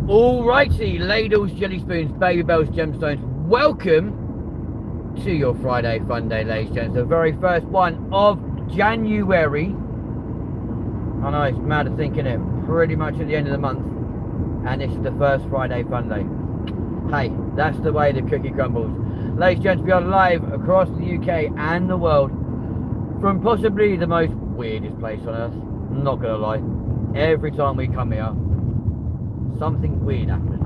Alrighty, ladles, jelly spoons, baby bells, gemstones. Welcome to your Friday Funday, ladies and gents. The very first one of January. I know it's mad to think, it pretty much at the end of the month, and this is the first Friday Funday. Hey, that's the way the cookie crumbles. Ladies and gents, we are live across the UK and the world from possibly the most weirdest place on earth. I'm not gonna lie. Every time we come here, something weird happens,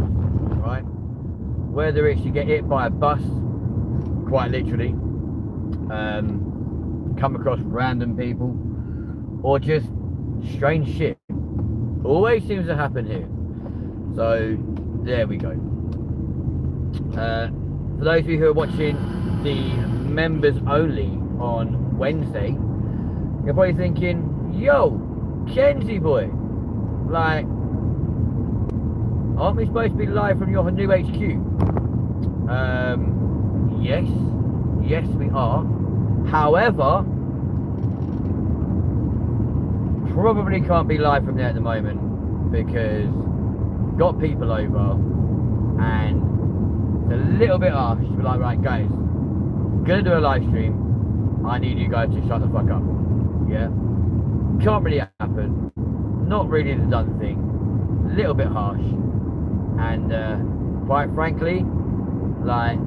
right? Whether it's you get hit by a bus, quite literally, come across random people, or just strange shit. Always seems to happen here. So there we go. For those of you who are watching the members only on Wednesday, you're probably thinking, yo, Kenzie boy, like, aren't we supposed to be live from your new HQ? Yes we are. However, probably can't be live from there at the moment because got people over and it's a little bit harsh to be like, right guys, gonna do a live stream. I need you guys to shut the fuck up. Yeah, can't really happen. Not really the done thing. A little bit harsh. And quite frankly, like,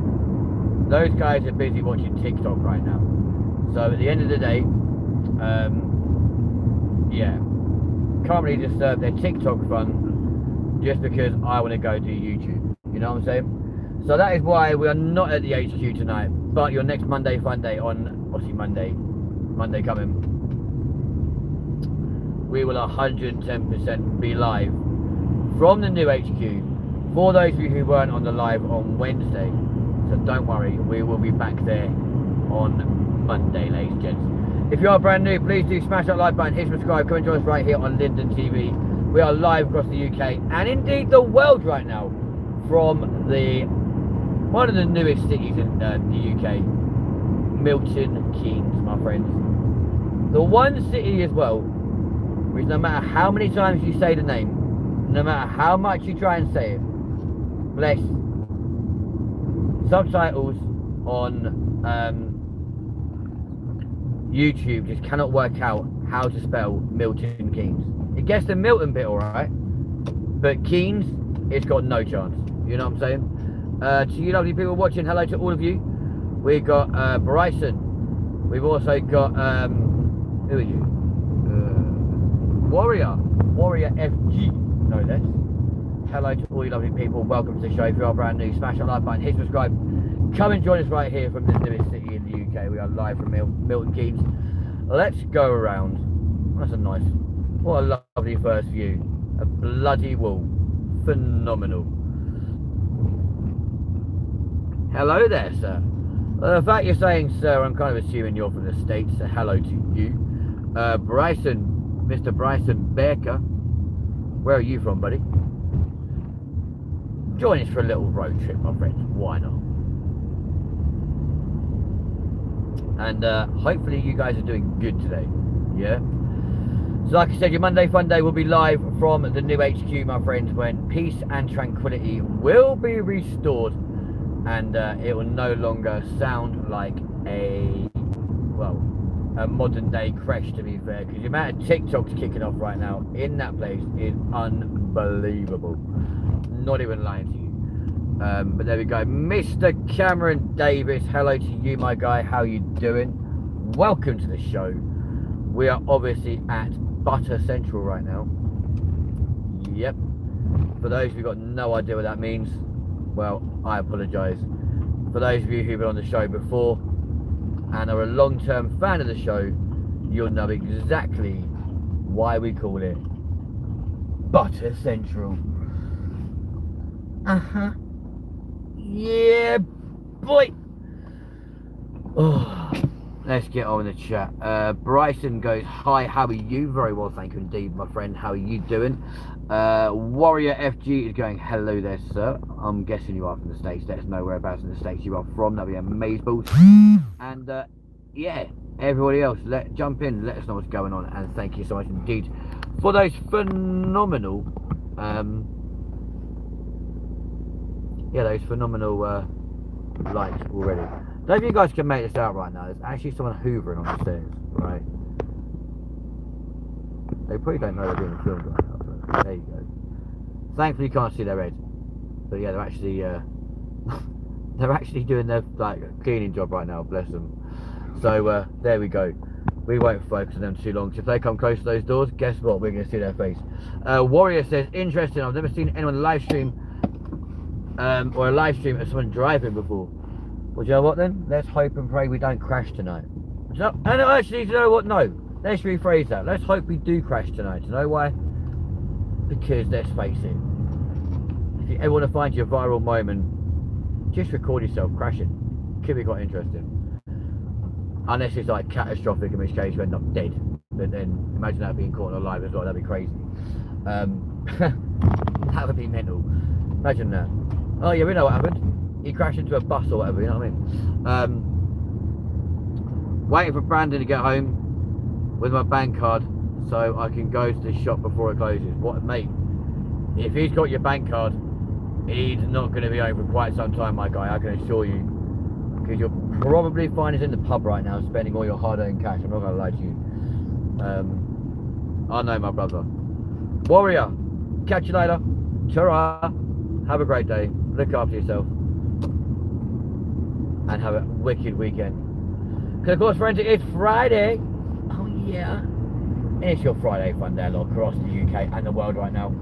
those guys are busy watching TikTok right now. So at the end of the day, yeah, can't really disturb their TikTok fun just because I want to go do YouTube. You know what I'm saying? So that is why we are not at the HQ tonight, but your next Monday Funday on, obviously Monday coming, we will 110% be live from the new HQ. For those of you who weren't on the live on Wednesday, so don't worry, we will be back there on Monday, ladies and gents. If you are brand new, please do smash that like button, hit subscribe, come and join us right here on Linden TV. We are live across the UK and indeed the world right now from one of the newest cities in the UK, Milton Keynes, my friends. The one city as well, which no matter how many times you say the name, no matter how much you try and say it, bless, subtitles on YouTube just cannot work out how to spell Milton Keynes. It gets the Milton bit alright, but Keynes, it's got no chance. You know what I'm saying? To you lovely people watching, hello to all of you. We've got Bryson. We've also got who are you? Warrior FG, no less. Hello to all you lovely people, welcome to the show. If you are brand new, smash that like button, hit subscribe, come and join us right here from the newest city in the UK. We are live from Milton Keynes. Let's go around. That's a nice, what a lovely first view. A bloody wall, phenomenal. Hello there, sir. The fact you're saying sir, I'm kind of assuming you're from the States, so hello to you. Bryson, Mr. Bryson Baker, where are you from, buddy? Join us for a little road trip, my friends. Why not? And hopefully you guys are doing good today. Yeah. So like I said, your Monday Funday will be live from the new HQ, my friends, when peace and tranquility will be restored, and it will no longer sound like a modern day crash, to be fair, because the amount of TikToks kicking off right now in that place is unbelievable. Not even lying to you. But there we go. Mr. Cameron Davis, hello to you, my guy. How you doing? Welcome to the show. We are obviously at Butter Central right now. Yep. For those of you who got no idea what that means, well, I apologise. For those of you who've been on the show before and are a long-term fan of the show, you'll know exactly why we call it Butter Central. Yeah, boy. Oh, let's get on the chat. Bryson goes, hi, how are you? Very well, thank you indeed, my friend. How are you doing? Warrior FG is going, hello there, sir. I'm guessing you are from the States. Let us know whereabouts in the States you are from. That'd be amazing. And yeah, everybody else, jump in, let us know what's going on. And thank you so much indeed for those phenomenal yeah, those phenomenal lights already. Don't know if you guys can make this out right now. There's actually someone hoovering on the stairs, right? They probably don't know they're being filmed right now, but there you go. Thankfully you can't see their head. But yeah, they're actually they're actually doing their like cleaning job right now, bless them. So there we go. We won't focus on them too long. If they come close to those doors, guess what? We're going to see their face. Warrior says, interesting. I've never seen anyone live stream or a live stream of someone driving before. Well, you know what then? Let's hope and pray we don't crash tonight. And actually, you know what? No. Let's rephrase that. Let's hope we do crash tonight. You know why? Because let's face it. If you ever want to find your viral moment, just record yourself crashing. Could be quite interesting. Unless it's like catastrophic, in which case you end up dead. But then imagine that being caught alive as well. That'd be crazy. That would be mental. Imagine that. Oh yeah, we know what happened. He crashed into a bus or whatever, you know what I mean? Waiting for Brandon to get home with my bank card so I can go to the shop before it closes. What, mate? If he's got your bank card, he's not going to be home for quite some time, my guy, I can assure you. Because you'll probably find us in the pub right now spending all your hard-earned cash. I'm not going to lie to you. I know, my brother. Warrior, catch you later. Ta-ra. Have a great day. Look after yourself. And have a wicked weekend. Because of course, friends, it is Friday. Oh yeah. And it's your Friday fun day across the UK and the world right now.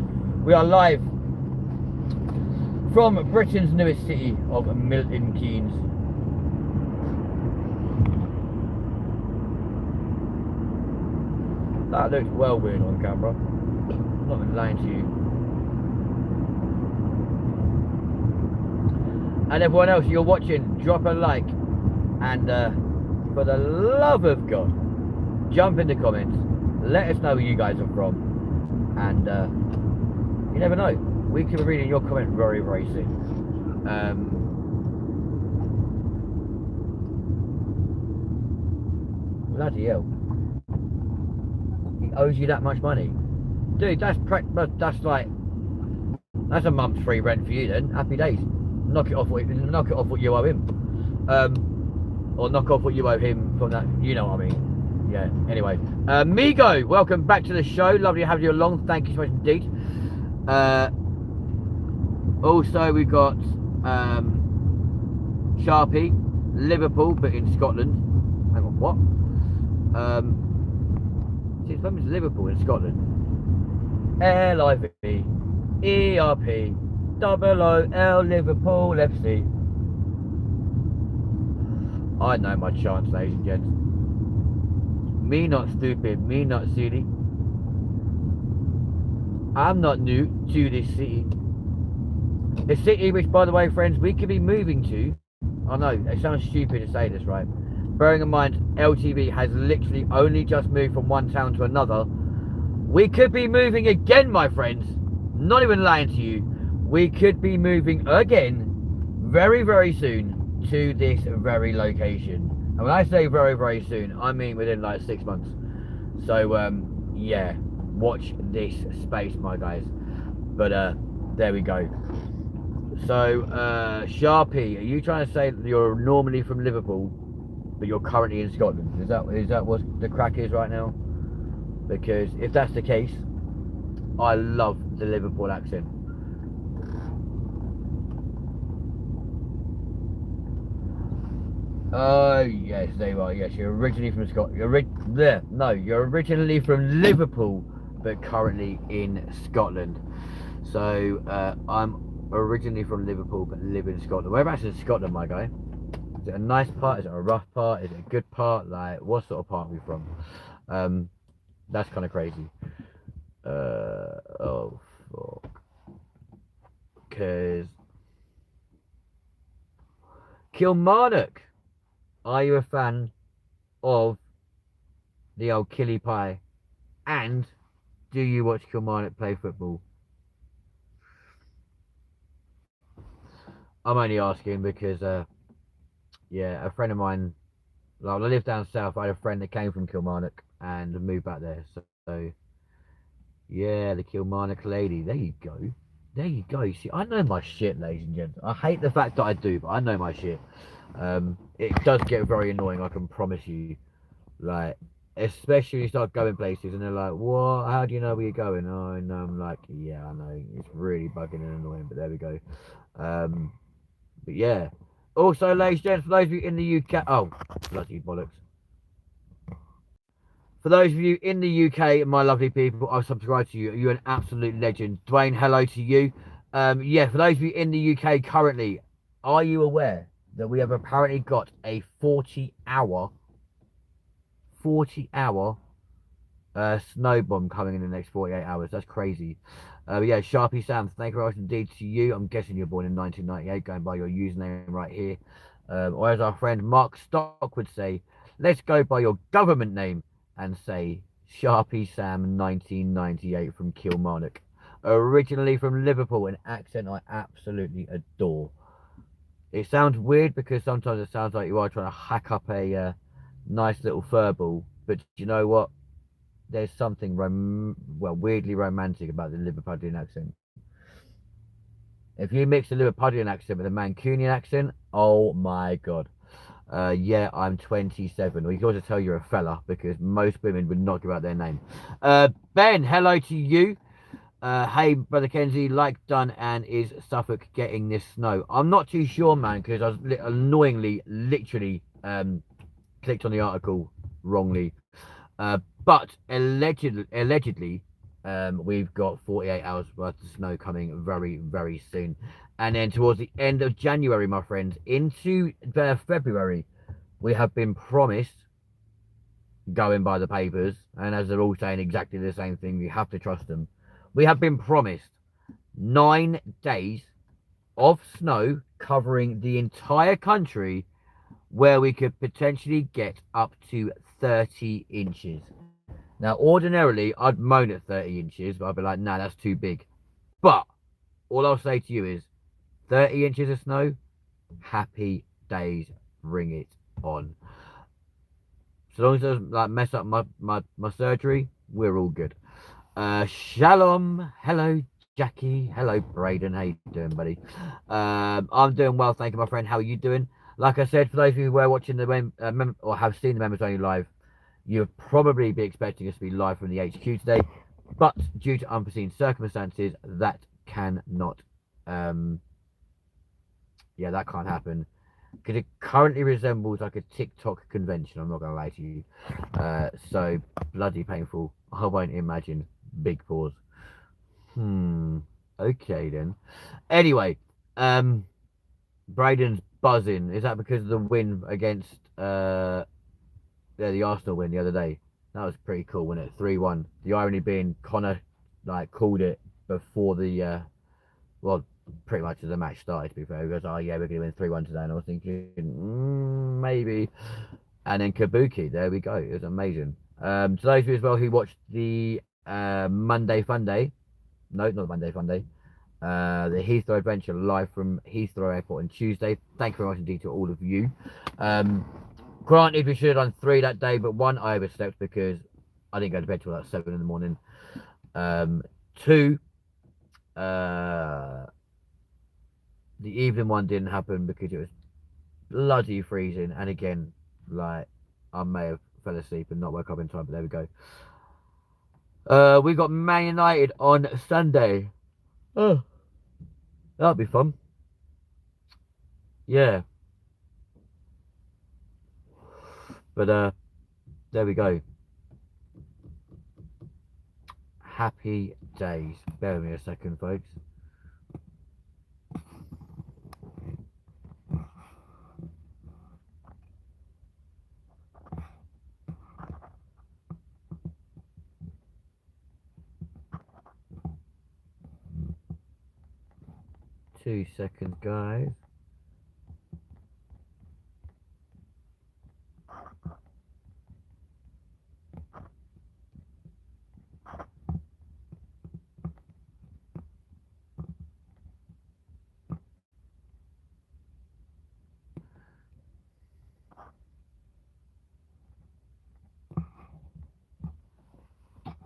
We are live from Britain's newest city of Milton Keynes. That looks well weird on camera. I'm not even lying to you. And everyone else, you're watching, drop a like. And for the love of God, jump in the comments. Let us know where you guys are from. And you never know. We could be reading your comment very, very soon. Bloody hell. He owes you that much money. Dude, that's like... That's a month's free rent for you then. Happy days. Knock it off what you owe him. Or knock off what you owe him from that, you know what I mean. Yeah, anyway. Migo, welcome back to the show. Lovely to have you along. Thank you so much indeed. Also, we've got Sharpie, Liverpool, but in Scotland. Hang on, what? Since when was Liverpool in Scotland? L-I-V-E-R-P O-O-L Liverpool FC. I know my chance, ladies and gents. Me not stupid, me not silly. I'm not new to this city. The city which, by the way, friends, we could be moving to. I know, it sounds stupid to say this, right? Bearing in mind, LTV has literally only just moved from one town to another. We could be moving again, my friends. Not even lying to you. We could be moving again very, very soon to this very location. And when I say very, very soon, I mean within like 6 months. So, yeah, watch this space, my guys. But, there we go. So, Sharpie, are you trying to say that you're normally from Liverpool, but you're currently in Scotland? Is that what the crack is right now? Because if that's the case, I love the Liverpool accent. Oh yes, there you are. Yes, you're originally from Scotland. You're originally from Liverpool, but currently in Scotland. So I'm originally from Liverpool, but live in Scotland. Whereabouts in Scotland, my guy? Is it a nice part? Is it a rough part? Is it a good part? Like, what sort of part are we from? That's kind of crazy. Oh fuck. Cause Kilmarnock. Are you a fan of the old Killy Pie? And do you watch Kilmarnock play football? I'm only asking because, yeah, a friend of mine, like, I live down south. I had a friend that came from Kilmarnock and moved back there. So yeah, the Kilmarnock lady. There you go. There you go. You see, I know my shit, ladies and gents. I hate the fact that I do, but I know my shit. It does get very annoying. I can promise you. Like, especially when you start going places, and they're like, "What? How do you know where you're going?" Oh, and I'm like, "Yeah, I know. It's really bugging and annoying." But there we go. Um, but yeah. Also, ladies and gents, for those of you in the UK, oh, bloody bollocks. For those of you in the UK, my lovely people, I'll subscribe to you. You're an absolute legend. Dwayne, hello to you. Yeah, for those of you in the UK currently, are you aware that we have apparently got a 40 hour snow bomb coming in the next 48 hours? That's crazy. Yeah, Sharpie Sam, thank you very much indeed to you. I'm guessing you're born in 1998, going by your username right here. Or as our friend Mark Stock would say, let's go by your government name and say Sharpie Sam 1998 from Kilmarnock. Originally from Liverpool, an accent I absolutely adore. It sounds weird because sometimes it sounds like you are trying to hack up a nice little furball, but you know what? There's something weirdly romantic about the Liverpudlian accent. If you mix the Liverpudlian accent with a Mancunian accent, oh my god. Yeah, I'm 27. Well, you can also tell you're a fella because most women would not give out their name. Ben, hello to you. Hey, brother Kenzie, like done, and is Suffolk getting this snow? I'm not too sure, man, because I was annoyingly, literally, clicked on the article wrongly. But allegedly, we've got 48 hours worth of snow coming very, very soon. And then towards the end of January, my friends, into February, we have been promised, going by the papers, and as they're all saying exactly the same thing, you have to trust them. We have been promised 9 days of snow covering the entire country where we could potentially get up to 30 inches. Now, ordinarily, I'd moan at 30 inches, but I'd be like, nah, that's too big. But all I'll say to you is 30 inches of snow, happy days, bring it on. So long as it doesn't like mess up my surgery, we're all good. Shalom, hello Jackie, hello Braden, how you doing, buddy? I'm doing well, thank you, my friend. How are you doing? Like I said, for those of you who are watching the or have seen the members only live, you'll probably be expecting us to be live from the HQ today, but due to unforeseen circumstances, that cannot, um, yeah, that can't happen because it currently resembles like a TikTok convention. I'm not gonna lie to you, so bloody painful. I won't imagine. Big pause. Hmm. Okay then. Anyway, um, Braden's buzzing. Is that because of the win against yeah, the Arsenal win the other day? That was pretty cool, wasn't it? 3-1. The irony being Connor like called it before the well, pretty much as the match started. To be fair, he goes, "Oh yeah, we're gonna win 3-1 today," and I was thinking, maybe. And then Kabuki, there we go. It was amazing. To those of you as well who watched the Monday Funday, no, not Monday Funday, the Heathrow Adventure live from Heathrow Airport on Tuesday. Thank you very much indeed to all of you. Granted, we should have done 3 that day, but 1, I overslept because I didn't go to bed till like 7 in the morning. 2, uh, the evening one didn't happen because it was bloody freezing. And again, like, I may have fell asleep and not woke up in time, but there we go. We got Man United on Sunday. Oh, that'll be fun. Yeah, but there we go. Happy days. Bear with me a second, folks. 2 seconds, guys.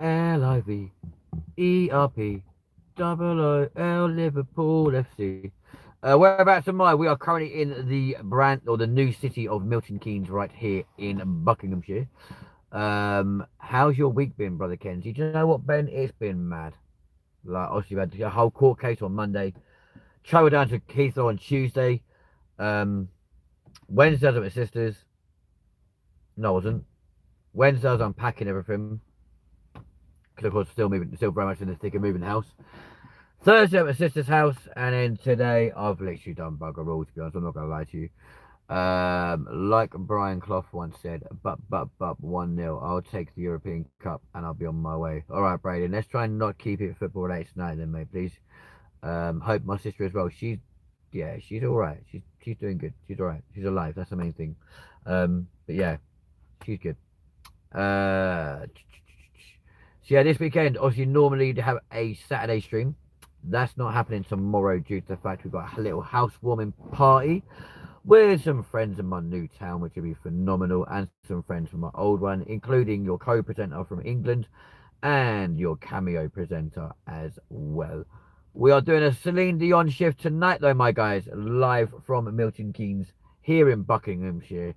LIVERP. Double O L Liverpool FC. Whereabouts am I? We are currently in the brand or the new city of Milton Keynes, right here in Buckinghamshire. How's your week been, brother Kenzie? Do you know what, Ben? It's been mad. Like, obviously, we had a whole court case on Monday. Travelled down to Heathrow on Tuesday. Wednesday I was at my sister's. No, I wasn't. Wednesday I was unpacking everything. Because of course, still very much in the thick of moving house. Thursday at my sister's house, and then today I've literally done bugger all. To be honest, I'm not gonna lie to you. Like Brian Clough once said, but 1-0. I'll take the European Cup and I'll be on my way. All right, Braden. Let's try and not keep it football related tonight, then, mate, please. Hope my sister as well. She's all right. She's doing good. She's all right. She's alive. That's the main thing. But yeah, she's good. So yeah, this weekend, obviously, normally to have a Saturday stream. That's not happening tomorrow due to the fact we've got a little housewarming party with some friends in my new town, which will be phenomenal, and some friends from my old one, including your co-presenter from England and your cameo presenter as well. We are doing a Celine Dion shift tonight, though, my guys, live from Milton Keynes here in Buckinghamshire.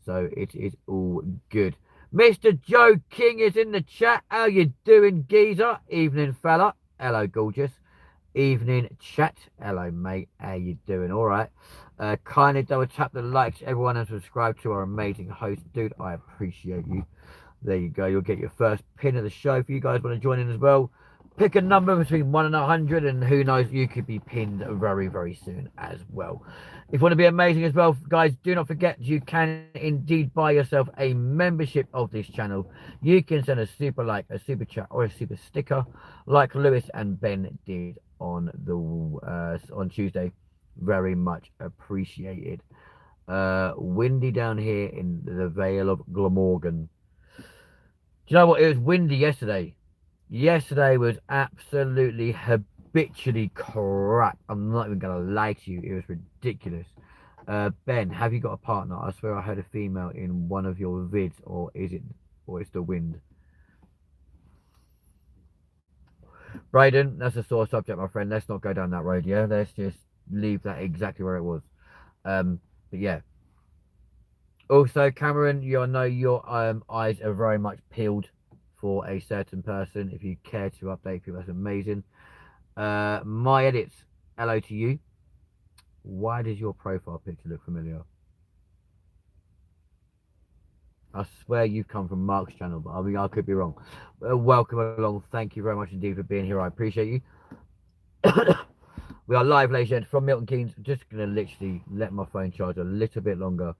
So it is all good. Mr. Joe King is in the chat. How you doing, geezer? Evening, fella. Hello, gorgeous. Evening, chat. Hello, mate. How you doing? All right. Kindly double tap the likes, everyone, and subscribe to our amazing host. Dude, I appreciate you. There you go. You'll get your first pin of the show. If you guys want to join in as well, pick a number between 1 and 100, and who knows, you could be pinned very, very soon as well. If you want to be amazing as well, guys, do not forget you can indeed buy yourself a membership of this channel. You can send a super like, a super chat, or a super sticker, like Lewis and Ben did on Tuesday. Very much appreciated. Windy down here in the Vale of Glamorgan. Do you know what? It was windy yesterday. Yesterday was absolutely habitually crap. I'm not even gonna lie to you. It was ridiculous. Ben, have you got a partner? I swear I heard a female in one of your vids, or it's the wind? Brayden, that's a sore subject, my friend. Let's not go down that road, yeah? Let's just leave that exactly where it was. But yeah. Also, Cameron, you know your eyes are very much peeled for a certain person. If you care to update people, that's amazing. My edits, hello to you. Why does your profile picture look familiar? I swear you've come from Mark's channel, but I mean, I could be wrong. Welcome along. Thank you very much indeed for being here. I appreciate you. We are live, ladies and gentlemen, from Milton Keynes. Just going to literally let my phone charge a little bit longer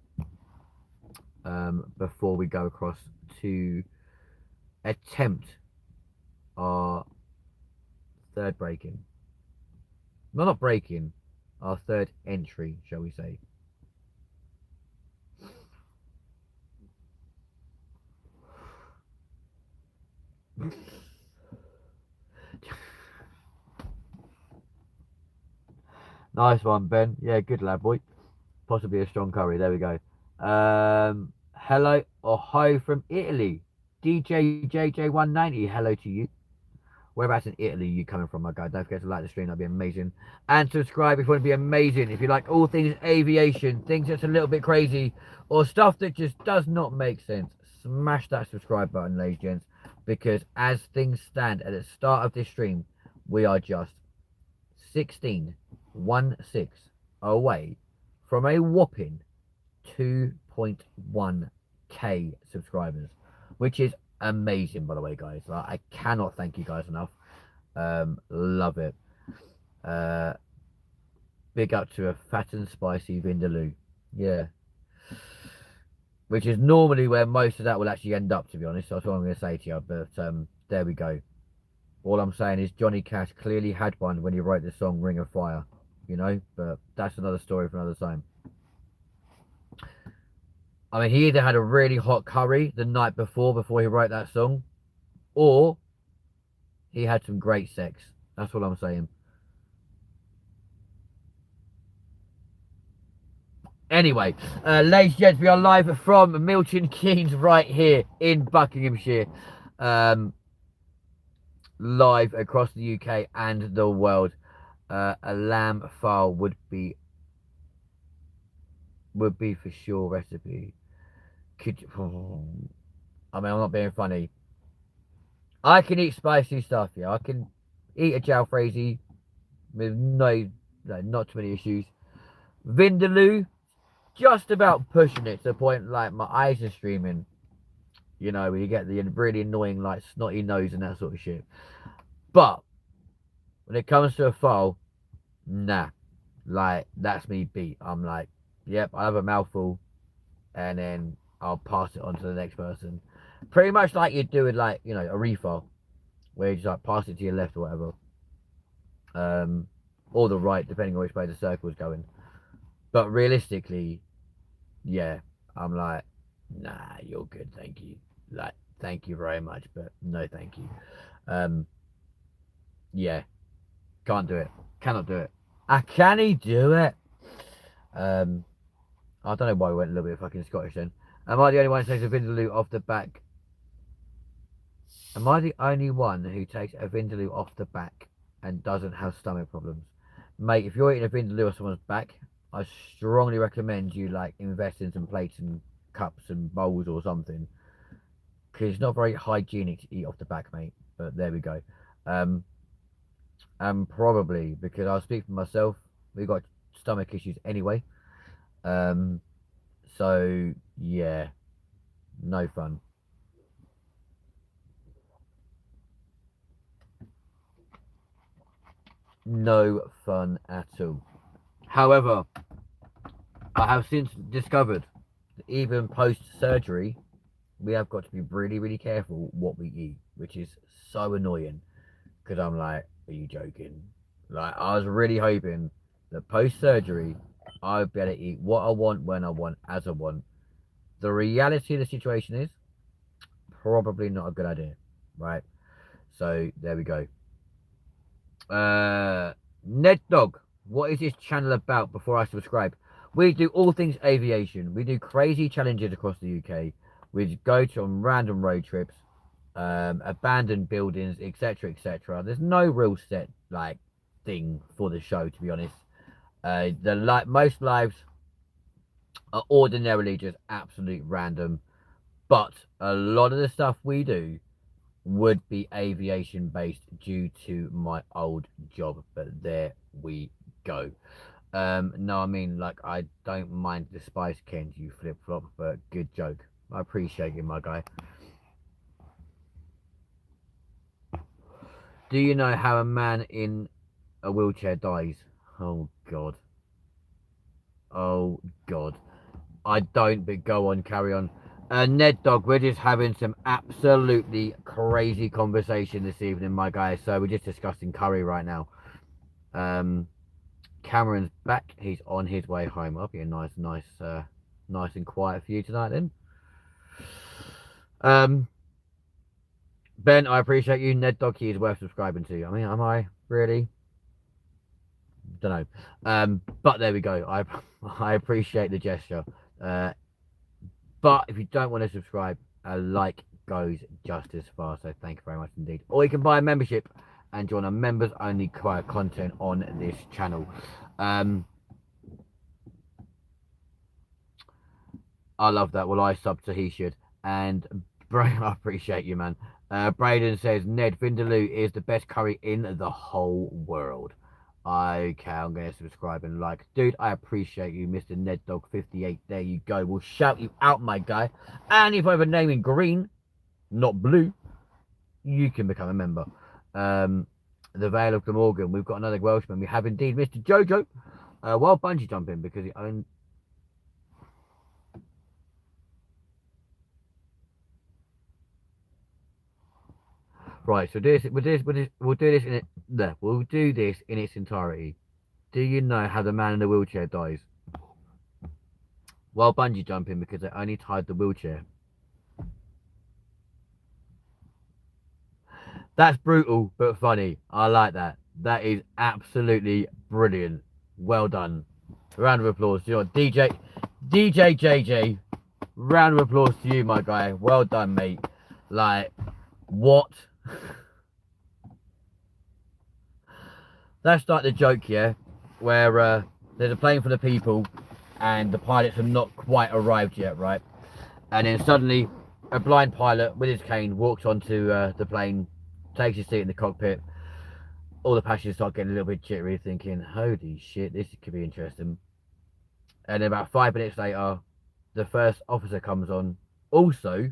before we go across to attempt our third break-in. No, not break-in. Our third entry, shall we say. Nice one, Ben. Yeah, good lad, boy. Possibly a strong curry. There we go. Hello, Ohio from Italy. DJ JJ190. Hello to you. Whereabouts in Italy are you coming from, my guy? Don't forget to like the stream. That'd be amazing. And subscribe if you want to be amazing. If you like all things aviation, things that's a little bit crazy, or stuff that just does not make sense, smash that subscribe button, ladies and gents. Because as things stand at the start of this stream, we are just 16 away from a whopping 2.1k subscribers, which is amazing, by the way, guys. Like, I cannot thank you guys enough. Love it. Big up to a fat and spicy vindaloo. Yeah. Which is normally where most of that will actually end up, to be honest. That's what I'm going to say to you. But there we go. All I'm saying is Johnny Cash clearly had one when he wrote the song Ring of Fire. You know? But that's another story for another time. I mean, he either had a really hot curry the night before he wrote that song, or he had some great sex. That's what I'm saying. Anyway, ladies and gents, we are live from Milton Keynes right here in Buckinghamshire. live across the UK and the world. A lamb file would be for sure recipe. Could I mean, I'm not being funny. I can eat spicy stuff. Yeah, I can eat a jalfrezi with not too many issues. Vindaloo, just about pushing it to the point like my eyes are streaming. You know, when you get the really annoying like snotty nose and that sort of shit. But when it comes to a foal, nah, like that's me beat. I'm like, yep, I have a mouthful, and then I'll pass it on to the next person. Pretty much like you do with like a refill, where you just like pass it to your left or whatever, or the right, depending on which way the circle is going. But realistically, yeah, I'm like, nah, you're good, thank you. Like, thank you very much, but no, thank you. Um, yeah, can't do it. Cannot do it. Can he do it? I don't know why we went a little bit fucking Scottish then. Am I the only one who takes a Vindaloo off the back? Am I the only one who takes a Vindaloo off the back and doesn't have stomach problems? Mate, if you're eating a Vindaloo off someone's back, I strongly recommend you like invest in some plates and cups and bowls or something. Because it's not very hygienic to eat off the back, mate. But there we go. And probably because I'll speak for myself, we got stomach issues anyway. So yeah, no fun. No fun at all. However, I have since discovered that even post surgery, we have got to be really, really careful what we eat, which is so annoying. Because I'm like, are you joking? Like, I was really hoping that post surgery, I would be able to eat what I want, when I want, as I want. The reality of the situation is probably not a good idea, right? So there we go. Ned Dog, what is this channel about before I subscribe? We do all things aviation. We do crazy challenges across the UK. We go to on random road trips, abandoned buildings, etc., etc. There's no real set like thing for the show, to be honest. Most lives are ordinarily just absolute random, but a lot of the stuff we do would be aviation based due to my old job. But there we go. No, I mean, like, I don't mind the Spice Kens, you flip flop, but good joke. I appreciate you, my guy. Do you know how a man in a wheelchair dies? Oh god. Oh god. I don't, but go on, carry on. Ned Dog, we're just having some absolutely crazy conversation this evening, my guy. So we're just discussing curry right now. Cameron's back. He's on his way home. I'll be a nice and quiet for you tonight then. Ben, I appreciate you. Ned Doggy is worth subscribing to. I mean, am I really? Don't know. But there we go. I appreciate the gesture. But if you don't want to subscribe, a like goes just as far. So thank you very much indeed. Or you can buy a membership and join a members only content on this channel. I love that. Well, I sub, so he should. And I appreciate you, man. Braden says Ned Vindaloo is the best curry in the whole world. Okay, I'm going to subscribe and like. Dude, I appreciate you, Mr. Ned Dog 58. There you go. We'll shout you out, my guy. And if I have a name in green, not blue, you can become a member. The Vale of Glamorgan. We've got another Welshman. We have indeed Mr. Jojo. While bungee jumping because he owned. Right, so we'll do this in it. We'll do this in its entirety. Do you know how the man in the wheelchair dies? While bungee jumping because they only tied the wheelchair. That's brutal but funny. I like that. That is absolutely brilliant. Well done. Round of applause to your DJ JJ. Round of applause to you, my guy. Well done, mate. Like, what? that's like the joke, yeah, where there's a plane full of people and the pilots have not quite arrived yet, right? And then suddenly a blind pilot with his cane walks onto the plane, takes his seat in the cockpit. All the passengers start getting a little bit jittery, thinking, holy shit, this could be interesting. And then about 5 minutes later, the first officer comes on, also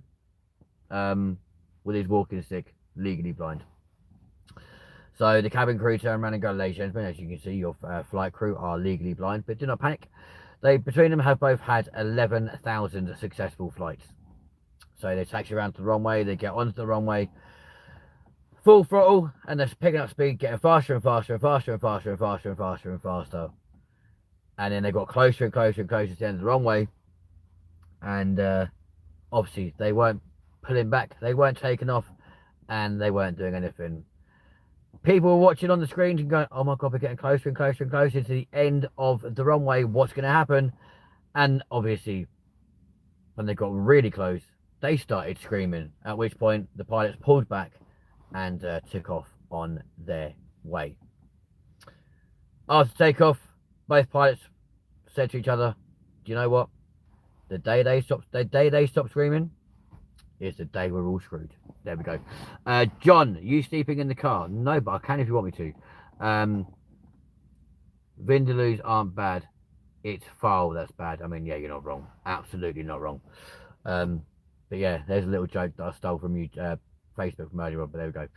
um, with his walking stick, legally blind. So the cabin crew turn around and go, ladies and gentlemen, as you can see, your flight crew are legally blind, but do not panic. They, between them, have both had 11,000 successful flights. So they taxi around to the runway, they get onto the runway, full throttle, and they're picking up speed, getting faster and faster and faster and faster and faster and faster and faster. And then they got closer and closer and closer to the end of the runway. And obviously, they weren't pulling back, they weren't taking off, and they weren't doing anything. People were watching on the screens and going, oh my God, we're getting closer and closer and closer to the end of the runway. What's going to happen? And obviously, when they got really close, they started screaming, at which point the pilots pulled back and took off on their way. After takeoff, both pilots said to each other, do you know what? The day they stopped screaming is the day we're all screwed. There we go. John, you sleeping in the car? No, but I can if you want me to. Vindaloos aren't bad. It's foul that's bad. I mean, yeah, you're not wrong. Absolutely not wrong. But yeah, there's a little joke that I stole from you, Facebook from earlier on, but there we go.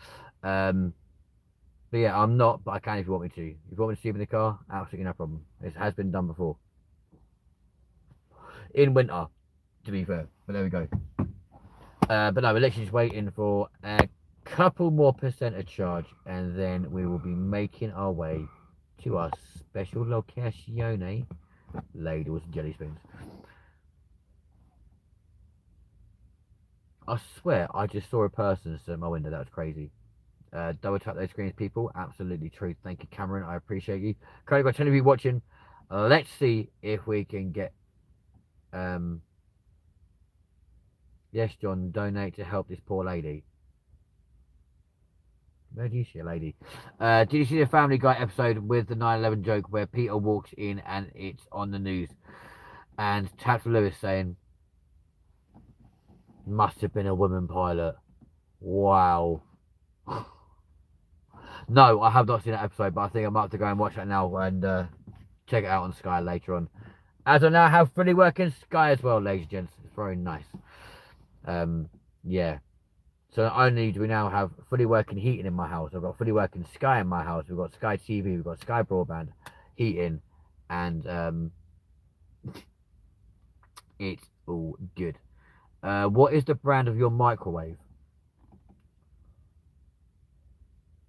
But yeah, I'm not, but I can if you want me to. If you want me to sleep in the car, absolutely no problem. It has been done before. In winter, to be fair. But there we go. But no, we're literally just waiting for a couple more percentage charge, and then we will be making our way to our special location, ladles and jelly spoons. I swear I just saw a person at my window. That was crazy. Double tap those screens, people. Absolutely true. Thank you, Cameron. I appreciate you. Currently got 10 of you watching. Let's see if we can get yes, John, donate to help this poor lady. Where do you see a lady? Did you see the Family Guy episode with the 9/11 joke where Peter walks in and it's on the news? And taps Lewis saying, must have been a woman pilot. Wow. No, I have not seen that episode, but I think I might have to go and watch that now and check it out on Sky later on. As I now have fully working Sky as well, ladies and gents. It's very nice. Yeah. So not only do we now have fully working heating in my house, I've got fully working Sky in my house, we've got Sky TV, we've got Sky broadband, heating, and it's all good. What is the brand of your microwave?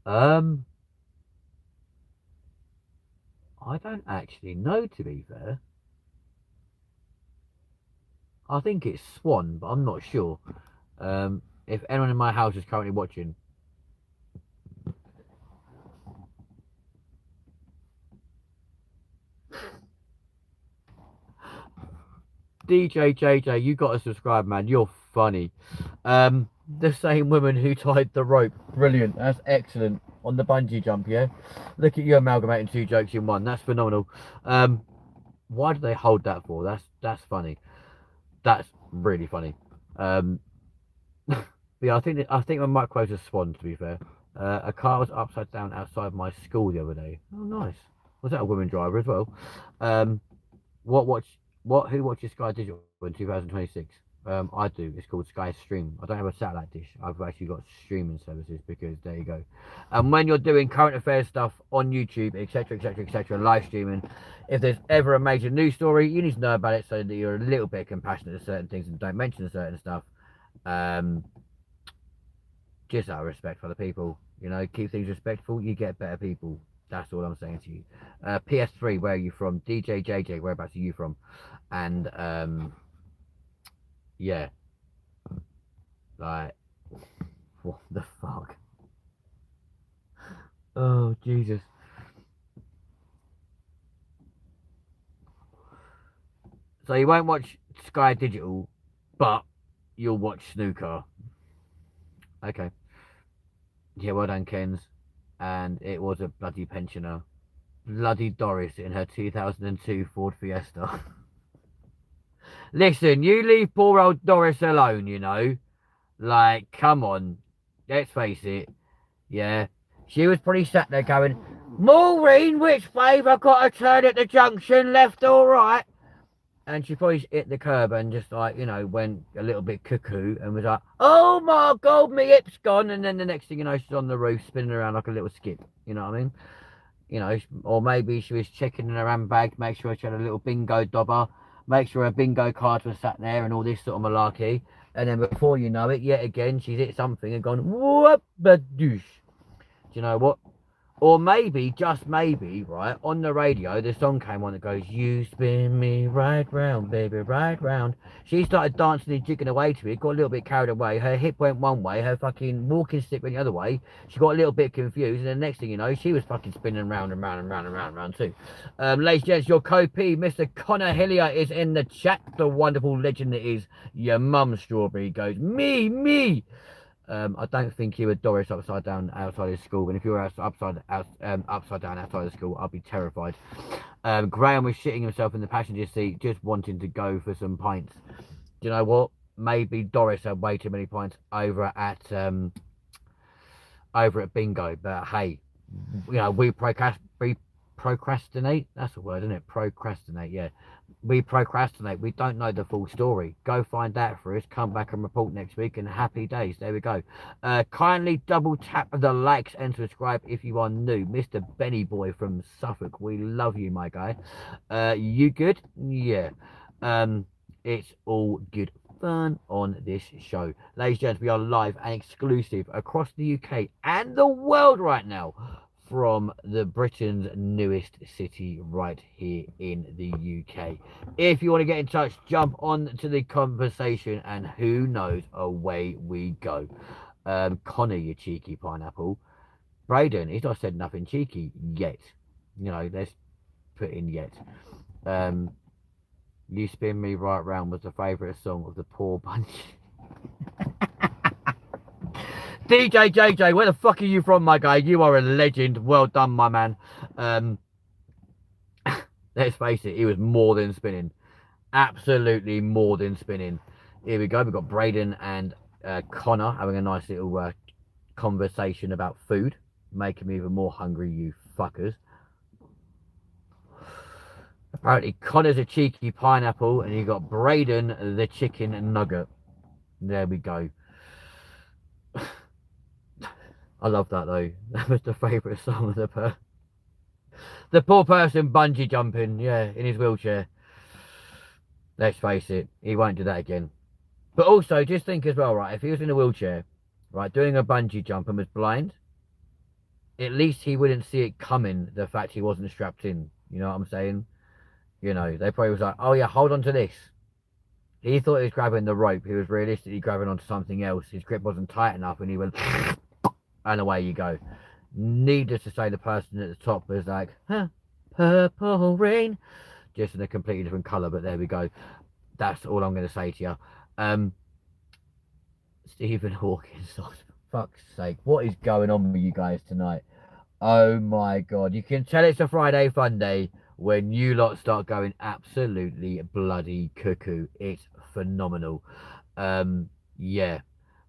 I don't actually know, to be fair. I think it's Swan, but I'm not sure. If anyone in my house is currently watching, DJ JJ, you got to subscribe, man. You're funny. The same woman who tied the rope. Brilliant. That's excellent. On the bungee jump, yeah? Look at you amalgamating two jokes in one. That's phenomenal. Why do they hold that for? That's funny. That's really funny. Yeah, I think my microwave's a Swan, to be fair. A car was upside down outside my school the other day. Oh, nice. Was that a woman driver as well? Who watches Sky Digital in 2026? I do. It's called Sky Stream. I don't have a satellite dish. I've actually got streaming services because there you go. And when you're doing current affairs stuff on YouTube, etc., etc., etc., live streaming, if there's ever a major news story, you need to know about it so that you're a little bit compassionate to certain things and don't mention certain stuff. Just out of respect for the people, you know, keep things respectful. You get better people. That's all I'm saying to you. PS3, where are you from? DJ JJ, whereabouts are you from? And yeah, like, what the fuck? Oh, Jesus. So you won't watch Sky Digital, but you'll watch snooker. Okay. Yeah, well done, Kens. and it was a bloody pensioner. Bloody Doris in her 2002 Ford Fiesta. Listen, you leave poor old Doris alone, you know. Like, come on. Let's face it. Yeah. She was probably sat there going, Maureen, which way have I got to turn at the junction, left or right? And she probably hit the curb and just like, you know, went a little bit cuckoo and was like, oh my God, my hip's gone. And then the next thing you know, she's on the roof spinning around like a little skip. You know what I mean? You know, or maybe she was checking in her handbag, make sure she had a little bingo dobber, make sure her bingo cards were sat there and all this sort of malarkey. And then before you know it, yet again, she's hit something and gone, whoop, a douche. Do you know what? Or maybe, just maybe, right, on the radio, the song came on that goes, you spin me right round, baby, right round. She started dancing and jigging away to it, got a little bit carried away. Her hip went one way, her fucking walking stick went the other way. She got a little bit confused, and the next thing you know, she was fucking spinning round and round and round and round and round too. Ladies and gents, your co-P, Mr. Connor Hillier, is in the chat. The wonderful legend that is your mum, Strawberry, goes, me. I don't think you were Doris upside down outside of school. And if you were upside down outside of school, I'd be terrified. Graham was shitting himself in the passenger seat, just wanting to go for some pints. Do you know what? Maybe Doris had way too many pints over at bingo. But hey, you know, we procrastinate. That's a word, isn't it? Procrastinate. Yeah. We procrastinate. We don't know the full story. Go find that for us. Come back and report next week, and happy days. There we go. Kindly double tap the likes and subscribe if you are new. Mr. Benny Boy from Suffolk, we love you, my guy. You good? Yeah. It's all good fun on this show. Ladies and gents, we are live and exclusive across the UK and the world right now from the Britain's newest city right here in the UK. If you want to get in touch, jump on to the conversation, and who knows, away we go. Connor, you cheeky pineapple. Braden, he's not said nothing cheeky yet. You know, let's put in yet. You Spin Me Right Round was the favourite song of the poor bunch. DJ JJ, where the fuck are you from, my guy? You are a legend. Well done, my man. Let's face it, he was more than spinning. Absolutely more than spinning. Here we go. We've got Braden and Connor having a nice little conversation about food. Making me even more hungry, you fuckers. Apparently, Connor's a cheeky pineapple, and you got Braden the chicken nugget. There we go. I love that though. That was the favourite song of the poor person bungee jumping, yeah, in his wheelchair. Let's face it, he won't do that again. But also, just think as well, right? If he was in a wheelchair, right, doing a bungee jump and was blind, at least he wouldn't see it coming. The fact he wasn't strapped in. You know what I'm saying? You know, they probably was like, oh yeah, hold on to this. He thought he was grabbing the rope. He was realistically grabbing onto something else. His grip wasn't tight enough, and he went. And away you go. Needless to say, the person at the top was like, huh, purple rain. Just in a completely different colour, but there we go. That's all I'm going to say to you. Stephen Hawking, for fuck's sake. What is going on with you guys tonight? Oh my God. You can tell it's a Friday fun day when you lot start going absolutely bloody cuckoo. It's phenomenal. Yeah.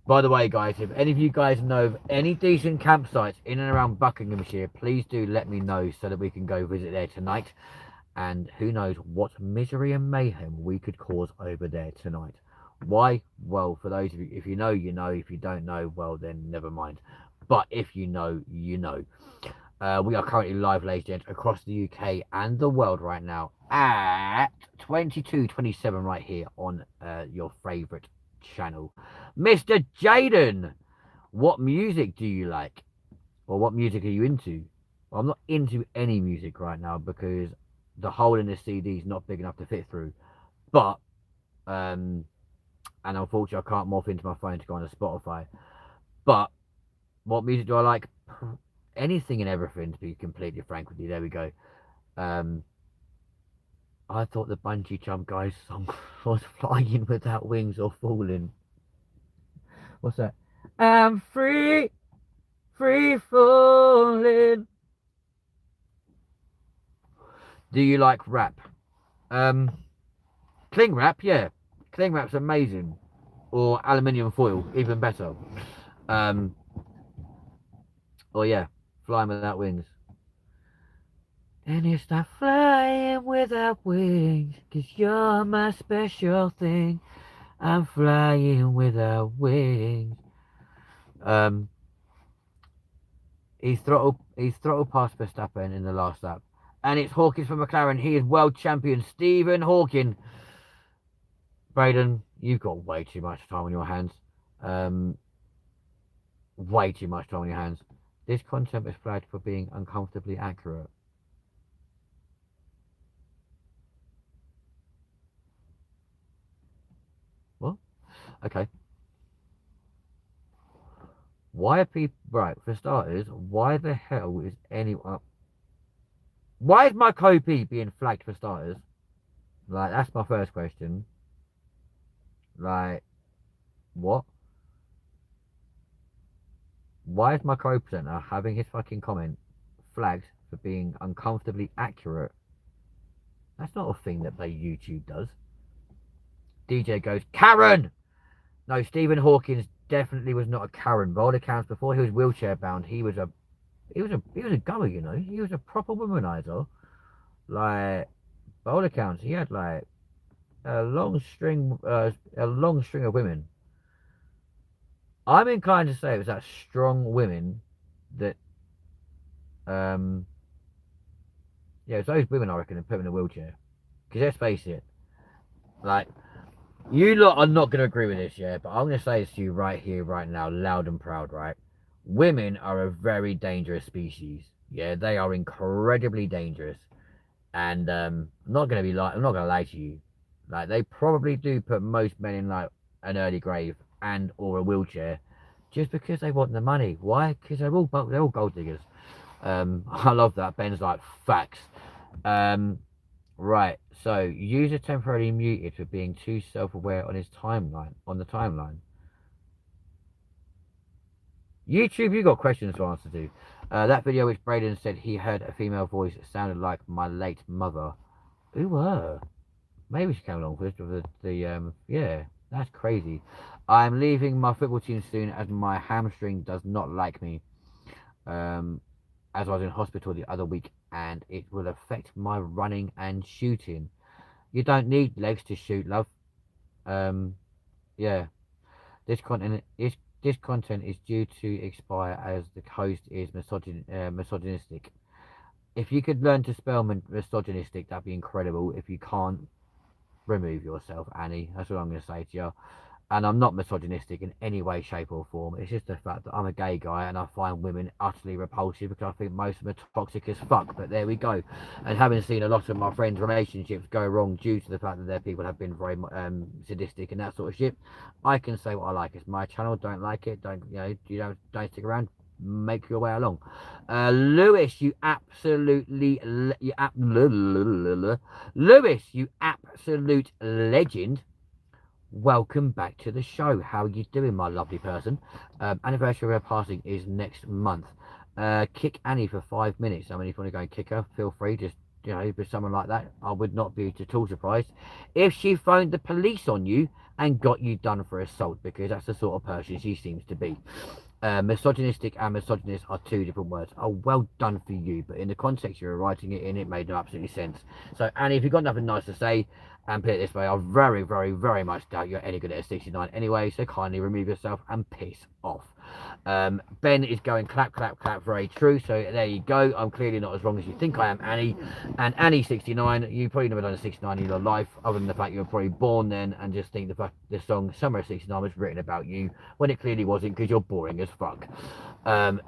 By the way, guys, if any of you guys know of any decent campsites in and around Buckinghamshire, please do let me know so that we can go visit there tonight. And who knows what misery and mayhem we could cause over there tonight. Why? Well, for those of you, if you know, you know. If you don't know, well, then never mind. But if you know, you know. We are currently live, ladies and gents, across the UK and the world right now at 22:27 right here on your favourite channel. Mr. Jaden, what music do you like? Or what music are you into? Well, I'm not into any music right now because the hole in the CD is not big enough to fit through. But, and unfortunately I can't morph into my phone to go on to Spotify. But, what music do I like? Anything and everything, to be completely frank with you. There we go. I thought the bungee jump guy's song was Flying Without Wings or Falling. What's that? I'm free, free falling. Do you like rap? Cling wrap, yeah. Cling wrap's amazing. Or aluminium foil, even better. Um, or yeah, flying without wings. And it's not flying without wings, 'cause you're my special thing. I'm flying without wings. Um, he's throttled past Verstappen in the last lap. And it's Hawkins from McLaren. He is world champion Stephen Hawking. Braden, you've got way too much time on your hands. Um, way too much time on your hands. This content was flagged for being uncomfortably accurate. What? Okay. Why are people right? For starters, why the hell is anyone? Why is my copy being flagged for starters? Like that's my first question. Like what? Why is my co-presenter having his fucking comment flagged for being uncomfortably accurate? That's not a thing that they YouTube does. DJ goes, Karen! No, Stephen Hawkins definitely was not a Karen. By all accounts, before he was wheelchair bound, he was a goer, you know. He was a proper womanizer. Like, by all accounts, he had like a long string of women. I'm inclined to say it was that strong women that um yeah, it's those women I reckon that put him in a wheelchair. Because let's face it, like you lot are not going to agree with this, yeah, but I'm going to say this to you right here, right now, loud and proud, right? Women are a very dangerous species. Yeah, they are incredibly dangerous, and I'm not going to lie to you. Like they probably do put most men in like an early grave and or a wheelchair, just because they want the money. Why? Because they're all gold diggers. I love that. Ben's like facts. Um, Right. So user temporarily muted for being too self-aware on his timeline. On the timeline. YouTube, you got questions to answer to. That video which Braden said he heard a female voice sounded like my late mother. Ooh, maybe she came along for the yeah, that's crazy. I'm leaving my football team soon as my hamstring does not like me. Um, as I was in hospital the other week and it will affect my running and shooting. You don't need legs to shoot, love. Um, yeah, this content is due to expire as the host is misogynistic. If you could learn to spell misogynistic, that'd be incredible. If you can't, remove yourself, Annie. That's what I'm going to say to you. And I'm not misogynistic in any way, shape, or form. It's just the fact that I'm a gay guy and I find women utterly repulsive because I think most of them are toxic as fuck. But there we go. And having seen a lot of my friends' relationships go wrong due to the fact that their people have been very sadistic and that sort of shit, I can say what I like. It's my channel. Don't like it. Don't stick around. Make your way along. Lewis, you absolutely, Lewis, you absolute legend. Welcome back to the show. How are you doing, my lovely person? Anniversary of her passing is next month. Kick Annie for 5 minutes. I mean, if you want to go and kick her, feel free. Just, with someone like that, I would not be at all surprised if she phoned the police on you and got you done for assault, because that's the sort of person she seems to be. Misogynistic and misogynist are two different words. Oh, well done for you, but in the context you were writing it in, it made no absolutely sense. So, Annie, if you've got nothing nice to say, and put it this way, I very, very, very much doubt you're any good at a 69 anyway, so kindly remove yourself and piss off. Ben is going clap, clap, clap, very true, so there you go. I'm clearly not as wrong as you think I am, Annie. And Annie 69, you probably never done a 69 in your life, other than the fact you were probably born then, and just think the fact the song Summer of 69 was written about you, when it clearly wasn't, because you're boring as fuck.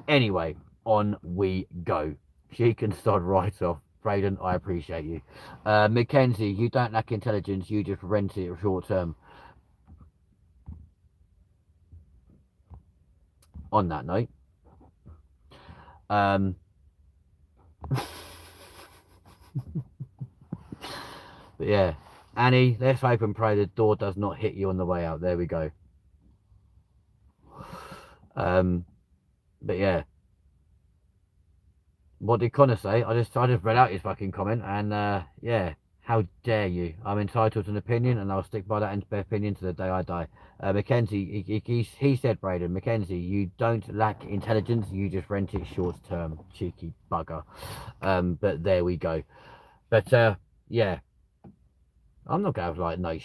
Anyway, on we go. She can start right off. Braden, I appreciate you. Mackenzie, you don't lack intelligence, you just rent it short term. On that note, but yeah, Annie, let's hope and pray the door does not hit you on the way out. There we go. But yeah, What did Connor say? I just read out his fucking comment, and yeah, how dare you? I'm entitled to an opinion, and I'll stick by that opinion to the day I die. Mackenzie, he said, Braden, Mackenzie, you don't lack intelligence, you just rent it short term, cheeky bugger. But there we go. But yeah, I'm not gonna have like no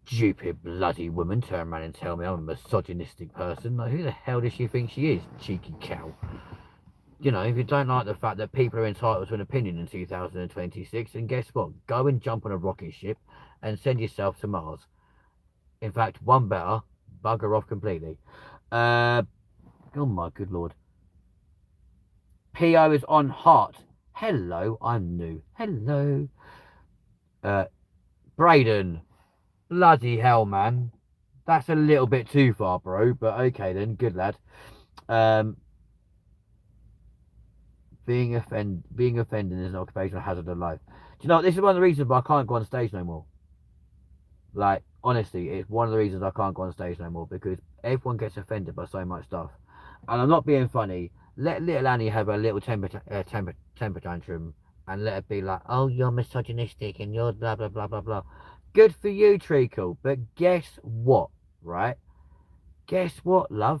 stupid bloody woman turn around and tell me I'm a misogynistic person. Like, who the hell does she think she is, cheeky cow? You know, if you don't like the fact that people are entitled to an opinion in 2026, then guess what? Go and jump on a rocket ship and send yourself to Mars. In fact, one better, bugger off completely. Uh, oh my good lord. PO is on heart. Hello, I'm new. Hello. Uh, Braden. Bloody hell, man. That's a little bit too far, bro. But okay then, good lad. Um, being offended is an occupational hazard of life. Do you know, this is one of the reasons why I can't go on stage no more. Like, honestly, it's one of the reasons I can't go on stage no more, because everyone gets offended by so much stuff. And I'm not being funny. Let little Annie have a little temper tantrum, and let her be like, oh, you're misogynistic and you're blah blah blah blah blah. Good for you, Treacle. But guess what, right? Guess what, love?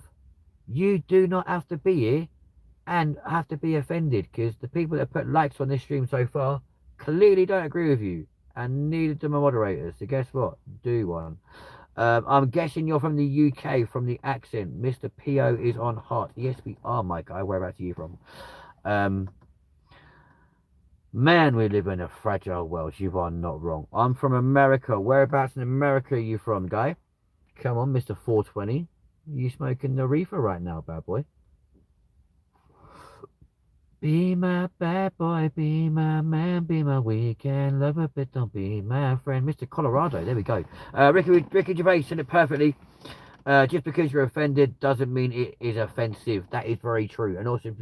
You do not have to be here and have to be offended, because the people that put likes on this stream so far clearly don't agree with you, and neither do my moderators. So guess what? Do one. I'm guessing you're from the UK from the accent. Mr. PO is on heart. Yes, we are, my guy. Whereabouts are you from? Um, man, we live in a fragile world. You are not wrong. I'm from America. Whereabouts in America are you from, guy? Come on, Mr. 420. You smoking the reefer right now, bad boy? Be my bad boy, be my man, be my weekend lover, but don't be my friend. Mr. Colorado, there we go. Ricky Gervais said it perfectly. Just because you're offended doesn't mean it is offensive. That is very true. And also,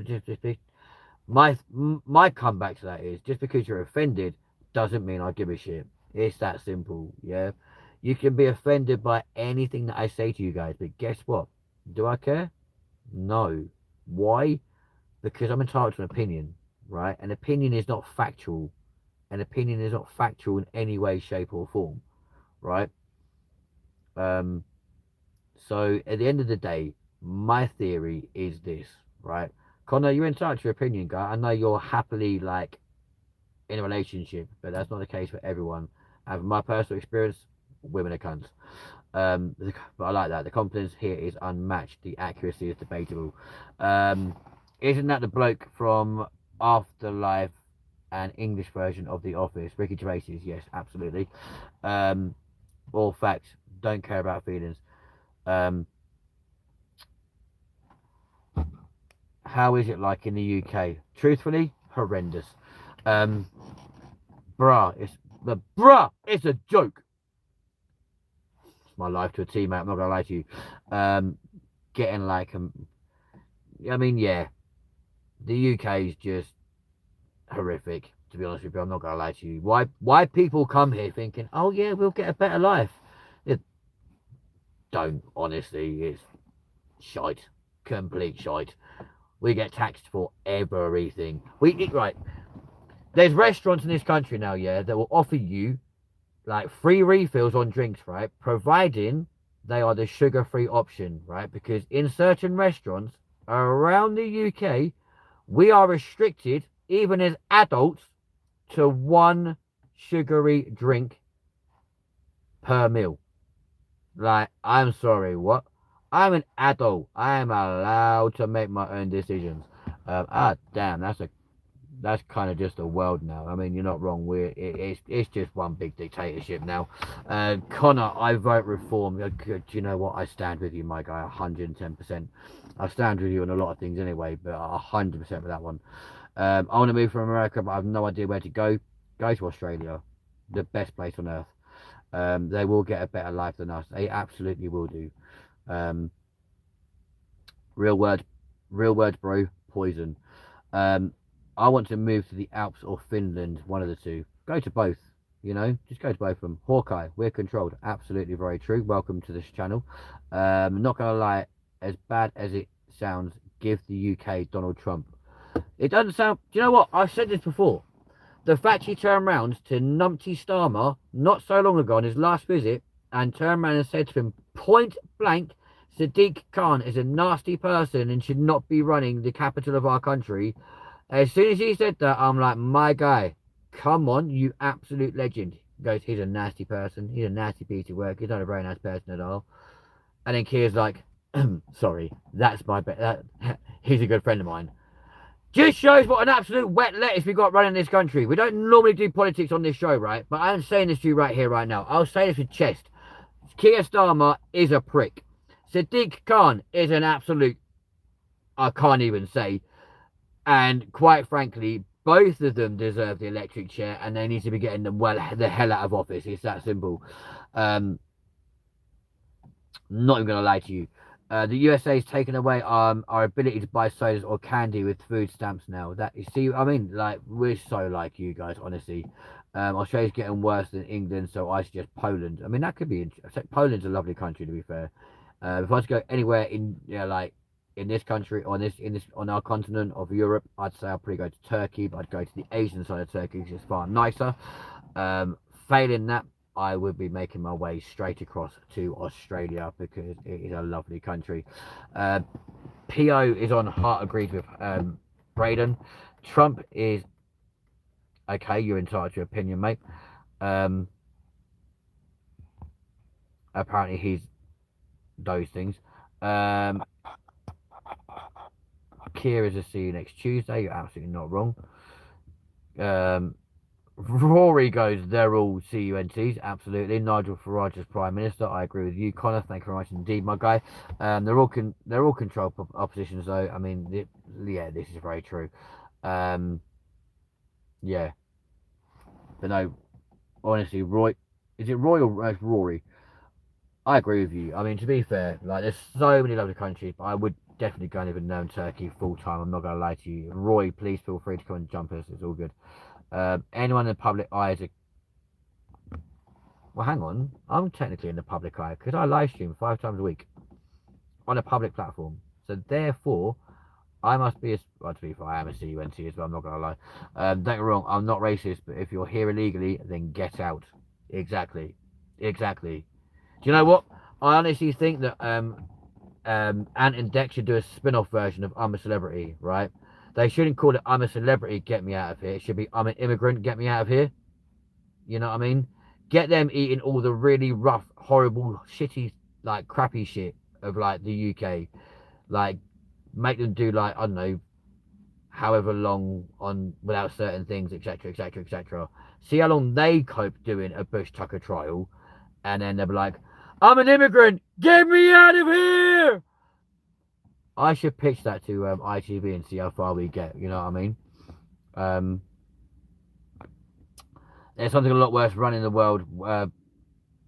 my comeback to that is, just because you're offended doesn't mean I give a shit. It's that simple, yeah? You can be offended by anything that I say to you guys, but guess what? Do I care? No. Why? Because I'm entitled to an opinion, right? An opinion is not factual. An opinion is not factual in any way, shape, or form, right? Um, so at the end of the day, my theory is this, right? Connor, you're entitled to your opinion, guy. I know you're happily like in a relationship, but that's not the case for everyone. And from my personal experience, women are cunts. But I like that. The confidence here is unmatched. The accuracy is debatable. Isn't that the bloke from Afterlife and English version of The Office? Ricky Gervais, yes, absolutely. All facts. Don't care about feelings. How is it like in the UK? Truthfully, horrendous. Um, it's a joke. It's my life to a T, mate. I'm not gonna lie to you. Getting like I mean, yeah, the UK is just horrific. To be honest with you, I'm not gonna lie to you. Why people come here thinking, oh yeah, we'll get a better life? It don't, honestly. It's shite, complete shite. We get taxed for everything. We eat right. There's restaurants in this country now, yeah, that will offer you like free refills on drinks, right? Providing they are the sugar-free option, right? Because in certain restaurants around the UK, we are restricted, even as adults, to one sugary drink per meal. Like, I'm sorry, what? I'm an adult. I am allowed to make my own decisions. Damn, that's kind of just the world now. I mean, you're not wrong. It's just one big dictatorship now. Connor, I vote reform. Do you know what? I stand with you, my guy, 110%. I stand with you on a lot of things anyway, but 100% with that one. I want to move from America, but I have no idea where to go. Go to Australia, the best place on earth. They will get a better life than us. They absolutely will do. Um, real word, bro. Poison. I want to move to the Alps or Finland, one of the two. Go to both, just go to both of them. Hawkeye, we're controlled. Absolutely very true. Welcome to this channel. Not going to lie, as bad as it sounds, give the UK Donald Trump. It doesn't sound. Do you know what? I've said this before. The fact he turned round to Numpty Starmer not so long ago on his last visit and turned around and said to him point blank, Sadiq Khan is a nasty person and should not be running the capital of our country. As soon as he said that, I'm like, my guy, come on, you absolute legend. He goes, he's a nasty person. He's a nasty piece of work. He's not a very nice person at all. And then Kier's like, sorry, that's my he's a good friend of mine. Just shows what an absolute wet lettuce we got running this country. We don't normally do politics on this show, right? But I'm saying this to you right here, right now. I'll say this with chest. Keir Starmer is a prick. Sadiq Khan is an absolute, I can't even say. And quite frankly, both of them deserve the electric chair and they need to be getting the hell out of office. It's that simple. Not even going to lie to you. The USA has taken away our ability to buy sodas or candy with food stamps now. That you see, I mean, like we're so like you guys, honestly. Australia's getting worse than England, so I suggest Poland. I mean, that could be. Poland's a lovely country, to be fair. If I was to go anywhere in, like in this country, on our continent of Europe, I'd say I'd probably go to Turkey, but I'd go to the Asian side of Turkey because it's far nicer. Failing that, I would be making my way straight across to Australia because it is a lovely country. PO is on heart agreed with Braden. Trump is okay. You're entitled to your opinion, mate. Apparently he's those things. Kira is see you next Tuesday. You're absolutely not wrong. Rory goes, they're all CUNTs, absolutely. Nigel Farage is Prime Minister. I agree with you, Connor. Thank you very much indeed, my guy. They're all controlled oppositions, though. I mean, yeah, this is very true. Yeah, but no, honestly, Roy, is it Roy or Rory? I agree with you. I mean, to be fair, like there's so many lovely countries, but I would definitely go and live in Turkey full time. I'm not gonna lie to you. Roy, please feel free to come and jump us. It's all good. Anyone in the public eye is a... Well, hang on. I'm technically in the public eye because I live stream 5 times a week on a public platform. So therefore, I must be well, to be fair, I am a CUNT as well. I'm not gonna lie. Don't get me wrong. I'm not racist, but if you're here illegally, then get out. Exactly. Do you know what? I honestly think that Ant and Dex should do a spin-off version of I'm a Celebrity, right? They shouldn't call it I'm a Celebrity, get me out of here. It should be I'm an Immigrant, get me out of here. You know what I mean? Get them eating all the really rough, horrible, shitty, like crappy shit of like the UK. Like make them do like, I don't know, however long on without certain things, etc. See how long they cope doing a Bush Tucker trial, and then they'll be like, I'm an immigrant, get me out of here. I should pitch that to ITV and see how far we get. You know what I mean? There's something a lot worse running the world.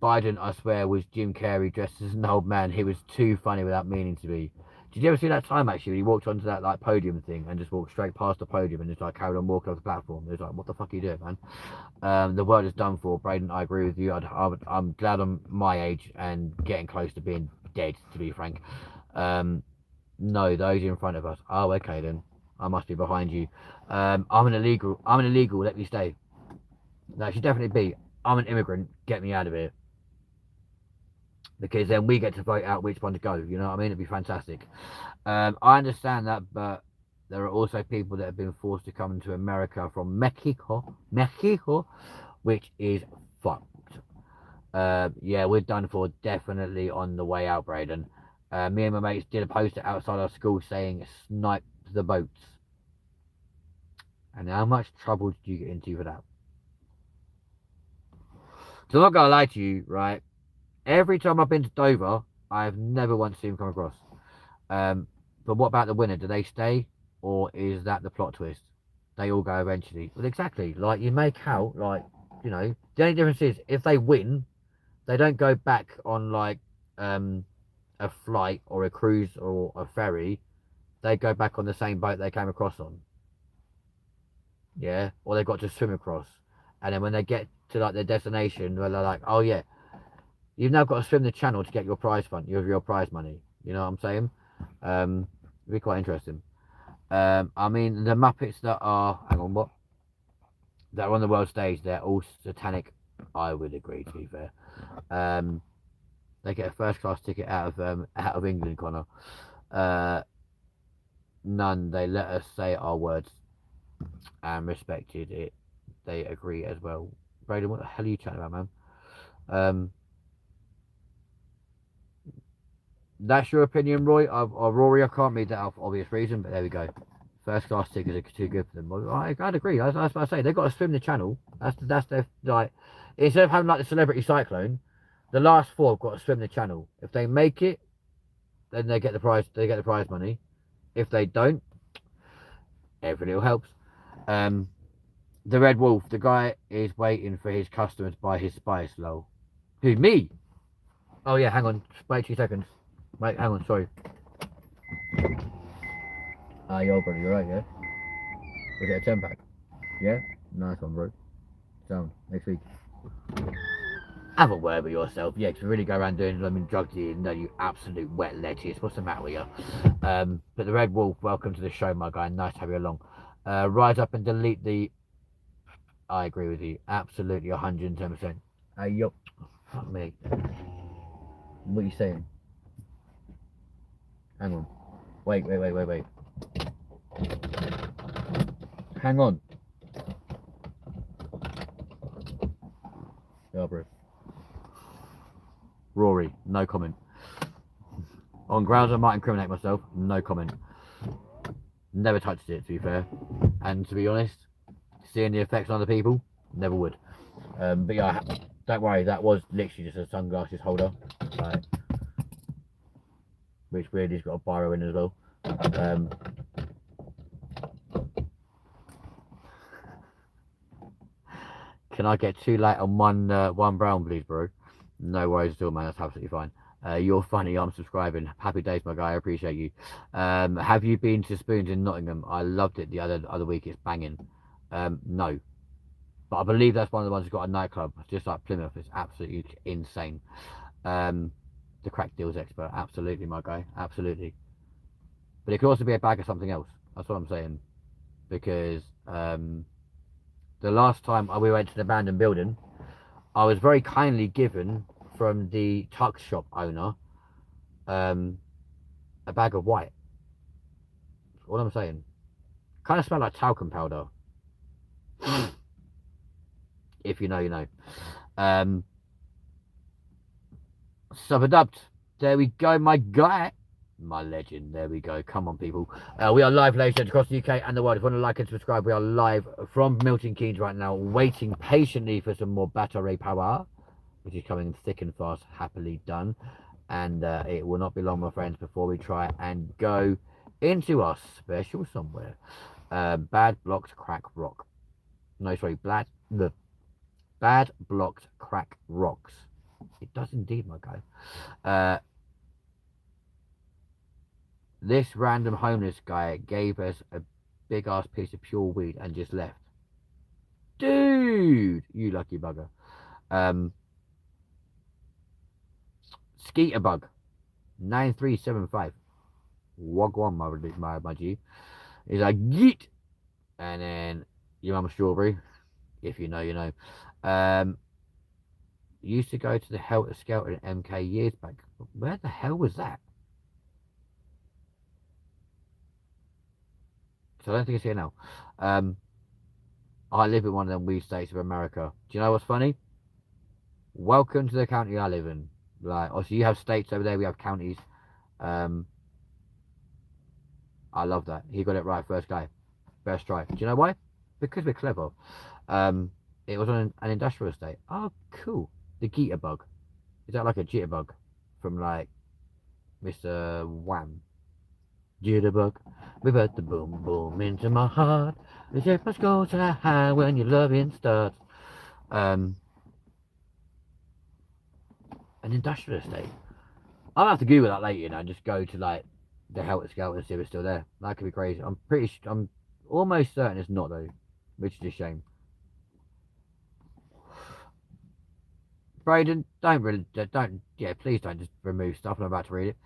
Biden, I swear, was Jim Carrey dressed as an old man. He was too funny without meaning to be. Did you ever see that time actually? He walked onto that like podium thing and just walked straight past the podium and just like carried on walking off the platform. It was like, what the fuck are you doing, man? The world is done for. Braden, I agree with you. I'm glad I'm my age and getting close to being dead, to be frank. No, those in front of us. Oh, okay then. I must be behind you. I'm an illegal. Let me stay. No, it should definitely be. I'm an immigrant. Get me out of here. Because then we get to vote out which one to go. You know what I mean? It'd be fantastic. I understand that, but there are also people that have been forced to come into America from Mexico, which is fucked. Yeah, we're done for. Definitely on the way out, Braden. Me and my mates did a poster outside our school saying snipe the boats. And how much trouble did you get into for that? So I'm not going to lie to you, right? Every time I've been to Dover, I've never once seen him come across. But what about the winner? Do they stay? Or is that the plot twist? They all go eventually. Well, exactly. Like, you make out, like, you know, the only difference is if they win, they don't go back on, like, a flight or a cruise or a ferry. They go back on the same boat they came across on. Yeah. Or they've got to swim across. And then when they get to, like, their destination, where they're like, oh, yeah, you've now got to swim the channel to get your prize fund, your prize money. You know what I'm saying? It'd be quite interesting. I mean, the Muppets that are, hang on, what? That are on the world stage, they're all satanic. I would agree, to be fair. Um, they get a first class ticket out of England, Connor. Uh, none. They let us say our words and respected it. They agree as well. Braden, what the hell are you chatting about, man? Um, that's your opinion, Roy. Or Rory, I can't read that out for obvious reason, but there we go. First class tickets are too good for them. Well, I'd agree. That's what I say. They've got to swim the channel. That's their like. Instead of having like the celebrity cyclone, the last four have got to swim the channel. If they make it, then they get the prize. They get the prize money. If they don't, every little helps. Um, the Red Wolf. The guy is waiting for his customers to buy his spice. Lol. Who, me? Oh yeah. Hang on. Wait 2 seconds. Wait. Hang on. Sorry. Yo, brother. You're right. Yeah. Was it a 10 pack? Yeah. Nice one, bro. Sound next week. Have a word with yourself. Yeah, to really go around doing drugs, you know, you absolute wet lettuce. What's the matter with you? But the Red Wolf, welcome to the show, my guy. Nice to have you along. Rise up and delete the. I agree with you. Absolutely, 110%. Yo, fuck me. What are you saying? Hang on. Wait. Hang on. Yeah, bro. Rory, no comment. On grounds I might incriminate myself, no comment. Never touched it, to be fair. And to be honest, seeing the effects on other people, never would. But yeah, don't worry, that was literally just a sunglasses holder. Right. Which weirdly's got a biro in as well. Can I get 2 light on one brown, please, bro? No worries at all, man. That's absolutely fine. You're funny. I'm subscribing. Happy days, my guy. I appreciate you. Have you been to Spoons in Nottingham? I loved it the other week. It's banging. No, but I believe that's one of the ones that's got a nightclub, just like Plymouth. It's absolutely insane. Um, the crack deals expert. Absolutely, my guy. Absolutely. But it could also be a bag of something else. That's what I'm saying. Because the last time we went to the abandoned building, I was very kindly given from the tuck shop owner a bag of white. What I'm saying, kind of smell like talcum powder. If you know, you know. Um, Subadubbed. There we go, my guy. My legend. There we go. Come on, people. We are live, ladies and across the UK and the world. If you want to like and subscribe, we are live from Milton Keynes right now, waiting patiently for some more battery power, which is coming thick and fast, happily done. And it will not be long, my friends, before we try and go into our special somewhere. Bad blocked crack rock. No, sorry, the bad blocked crack rocks. It does indeed, my guy. This random homeless guy gave us a big ass piece of pure weed and just left. Dude, you lucky bugger. Skeeter bug 9375. Wagwan, my G. He's like, yeet. And then your mum strawberry, if you know, you know. Used to go to the Helter Skelter in MK years back. Where the hell was that? So I don't think it's here now. I live in one of them weed states of America. Do you know what's funny? Welcome to the county I live in. Like, obviously, you have states over there. We have counties. I love that. He got it right first guy. First try. Do you know why? Because we're clever. It was on an industrial estate. Oh, cool. The Jitterbug. Is that like a jitterbug from like Mr. Wham? Jitterbug. We've heard the boom boom into my heart. The ship must go to the high when your loving starts. An industrial estate. I'll have to Google that later, you know, and just go to like the Helter Skelter and see if it's still there. That could be crazy. I'm almost certain it's not though, which is a shame. Braden, don't, yeah, please don't just remove stuff. I'm about to read it.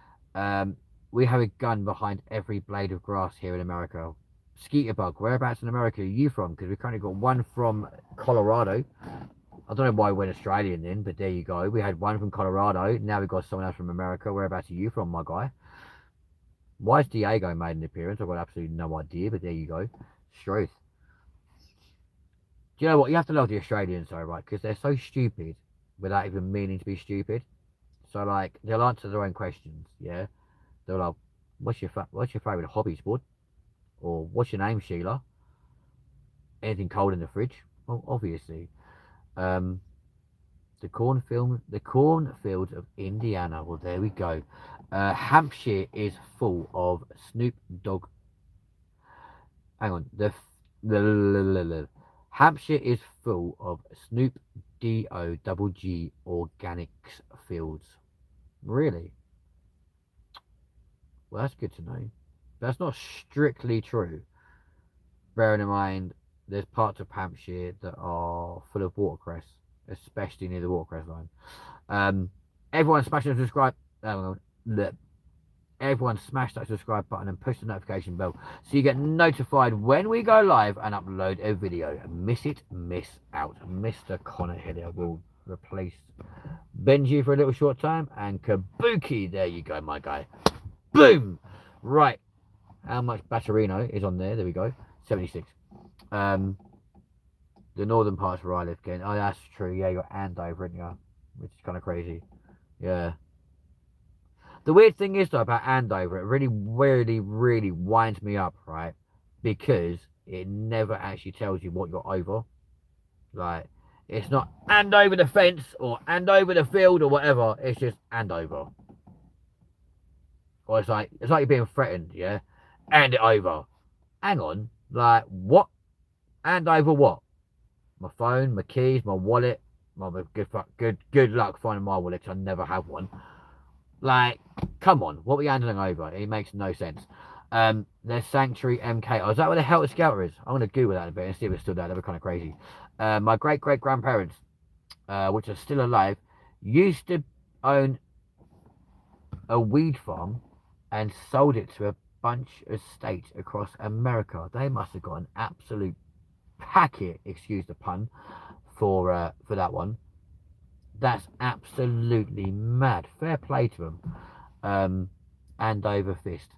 We have a gun behind every blade of grass here in America. Skeeter bug, whereabouts in America are you from? Because we've currently got one from Colorado. I don't know why we went Australian then, but there you go. We had one from Colorado. Now we've got someone else from America. Whereabouts are you from, my guy? Why is Diego made an appearance? I've got absolutely no idea, but there you go. Truth. Do you know what? You have to love the Australians, though, right? Because they're so stupid without even meaning to be stupid. So, like, they'll answer their own questions, yeah? They're like, what's your favourite hobby, sport? Or what's your name, Sheila? Anything cold in the fridge? Well, obviously. Um, the cornfields of Indiana. Well, there we go. Hampshire is full of Snoop Dogg. Hang on. The Hampshire is full of Snoop Dogg organics fields. Really? Well, that's good to know. That's not strictly true. Bearing in mind, there's parts of Hampshire that are full of watercress, especially near the watercress line. Um, everyone smash and subscribe. Everyone smash that subscribe button and push the notification bell so you get notified when we go live and upload a video. Miss it, miss out. Mr. Connor Hillier will replace Benji for a little short time, and Kabuki, there you go, my guy. Boom! Right, how much Batterino is on there? There we go, 76. The northern parts where I live again. Oh, that's true. Yeah, you got Andover, haven't you? Which is kind of crazy. Yeah. The weird thing is, though, about Andover, it really winds me up, right? Because it never actually tells you what you're over. Like, it's not and over the fence or and over the field or whatever. It's just and over. Or it's like you're being threatened, yeah? And it over. Hang on. Like, what? And over what? My phone, my keys, my wallet. Good luck finding my wallet, 'cause I never have one. Like, come on, what are we handling over? It makes no sense. There's Sanctuary MK. Oh, is that where the Helter Skelter is? I'm going to Google that a bit and see if it's still there. That'd be kind of crazy. My great-great-grandparents, which are still alive, used to own a weed farm and sold it to a bunch of states across America. They must have got an absolute packet, excuse the pun, for that one. That's absolutely mad. Fair play to them. Andover Fist.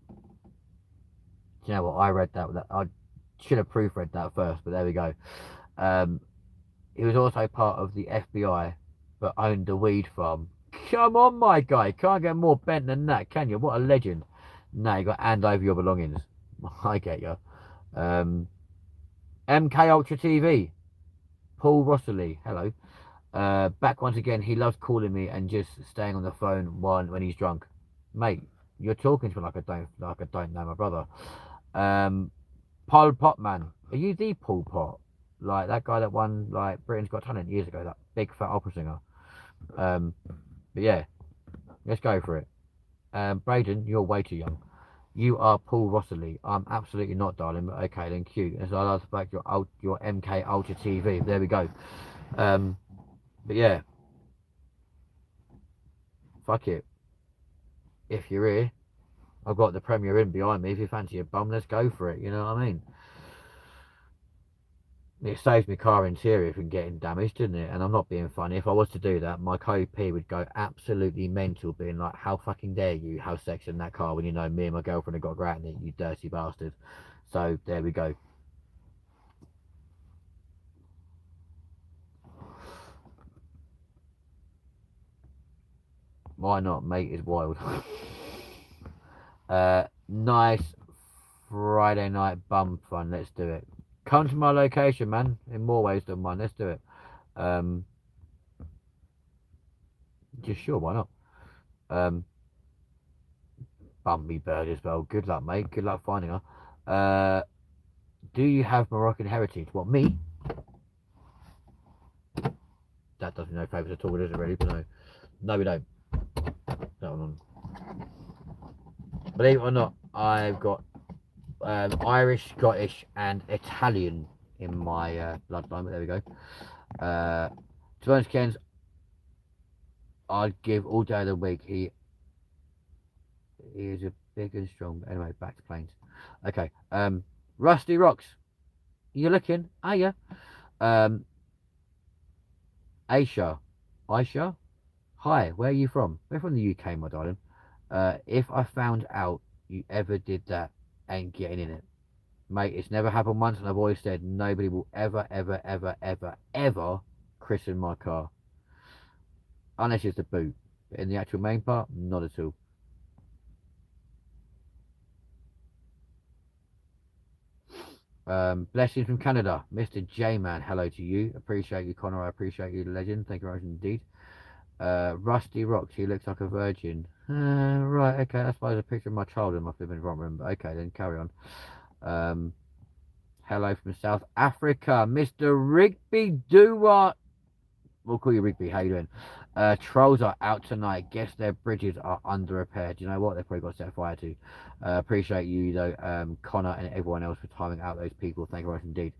Do you know what? I read that. I should have proofread that first, but there we go. He was also part of the FBI, but owned a weed farm. Come on, my guy. Can't get more bent than that, can you? What a legend. No, you got hand over your belongings. I get you. MK Ultra TV. Paul Rossley. Hello. Back once again. He loves calling me and just staying on the phone when he's drunk. Mate, you're talking to me like I don't know my brother. Paul Potman. Are you the Paul Pot? Like that guy that won like Britain's Got Talent years ago, that big fat opera singer. But yeah, let's go for it. Braden, you're way too young. You are Paul Rossley. I'm absolutely not, darling, but okay, then cute. And so I like to back your MK Ultra TV. There we go. But yeah, fuck it. If you're here, I've got the Premier Inn behind me. If you fancy a bum, let's go for it. You know what I mean? It saves my car interior from getting damaged, doesn't it? And I'm not being funny. If I was to do that, my co-P would go absolutely mental, being like, how fucking dare you have sex in that car when you know me and my girlfriend have got to go out in it, you dirty bastard. So there we go. Why not? Mate is wild. Nice Friday night bum fun. Let's do it. Come to my location, man. In more ways than one. Let's do it. Just sure, why not? Bumby bird as well. Good luck, mate. Good luck finding her. Do you have Moroccan heritage? What, me? That doesn't no favours at all, does it really? But no. No, we don't. That one on. Believe it or not, I've got Irish, Scottish, and Italian in my bloodline. But there we go. To be honest, Ken's, I'd give all day of the week. he is a big and strong. Anyway, back to planes. Okay. Rusty Rocks. You looking? Are you? Um, Aisha. Aisha. Hi. Where are you from? We're from the UK, my darling. If I found out you ever did that, ain't getting in it, mate. It's never happened once, and I've always said nobody will ever, ever, ever, ever, ever christen my car unless it's the boot. But in the actual main part, not at all. Blessings from Canada, Mr. J Man. Hello to you. Appreciate you, Connor. I appreciate you, legend. Thank you very much indeed. Rusty Rocks. He looks like a virgin. Right. Okay. That's why there's a picture of my child in my flipping front room. But okay, then carry on. Um, Hello from South Africa, Mr. Rigby Duart. We'll call you Rigby. How you doing? Trolls are out tonight. Guess their bridges are under repair. Do you know what? They've probably got set fire to. Appreciate you though, Connor and everyone else for timing out those people. Thank you very much indeed.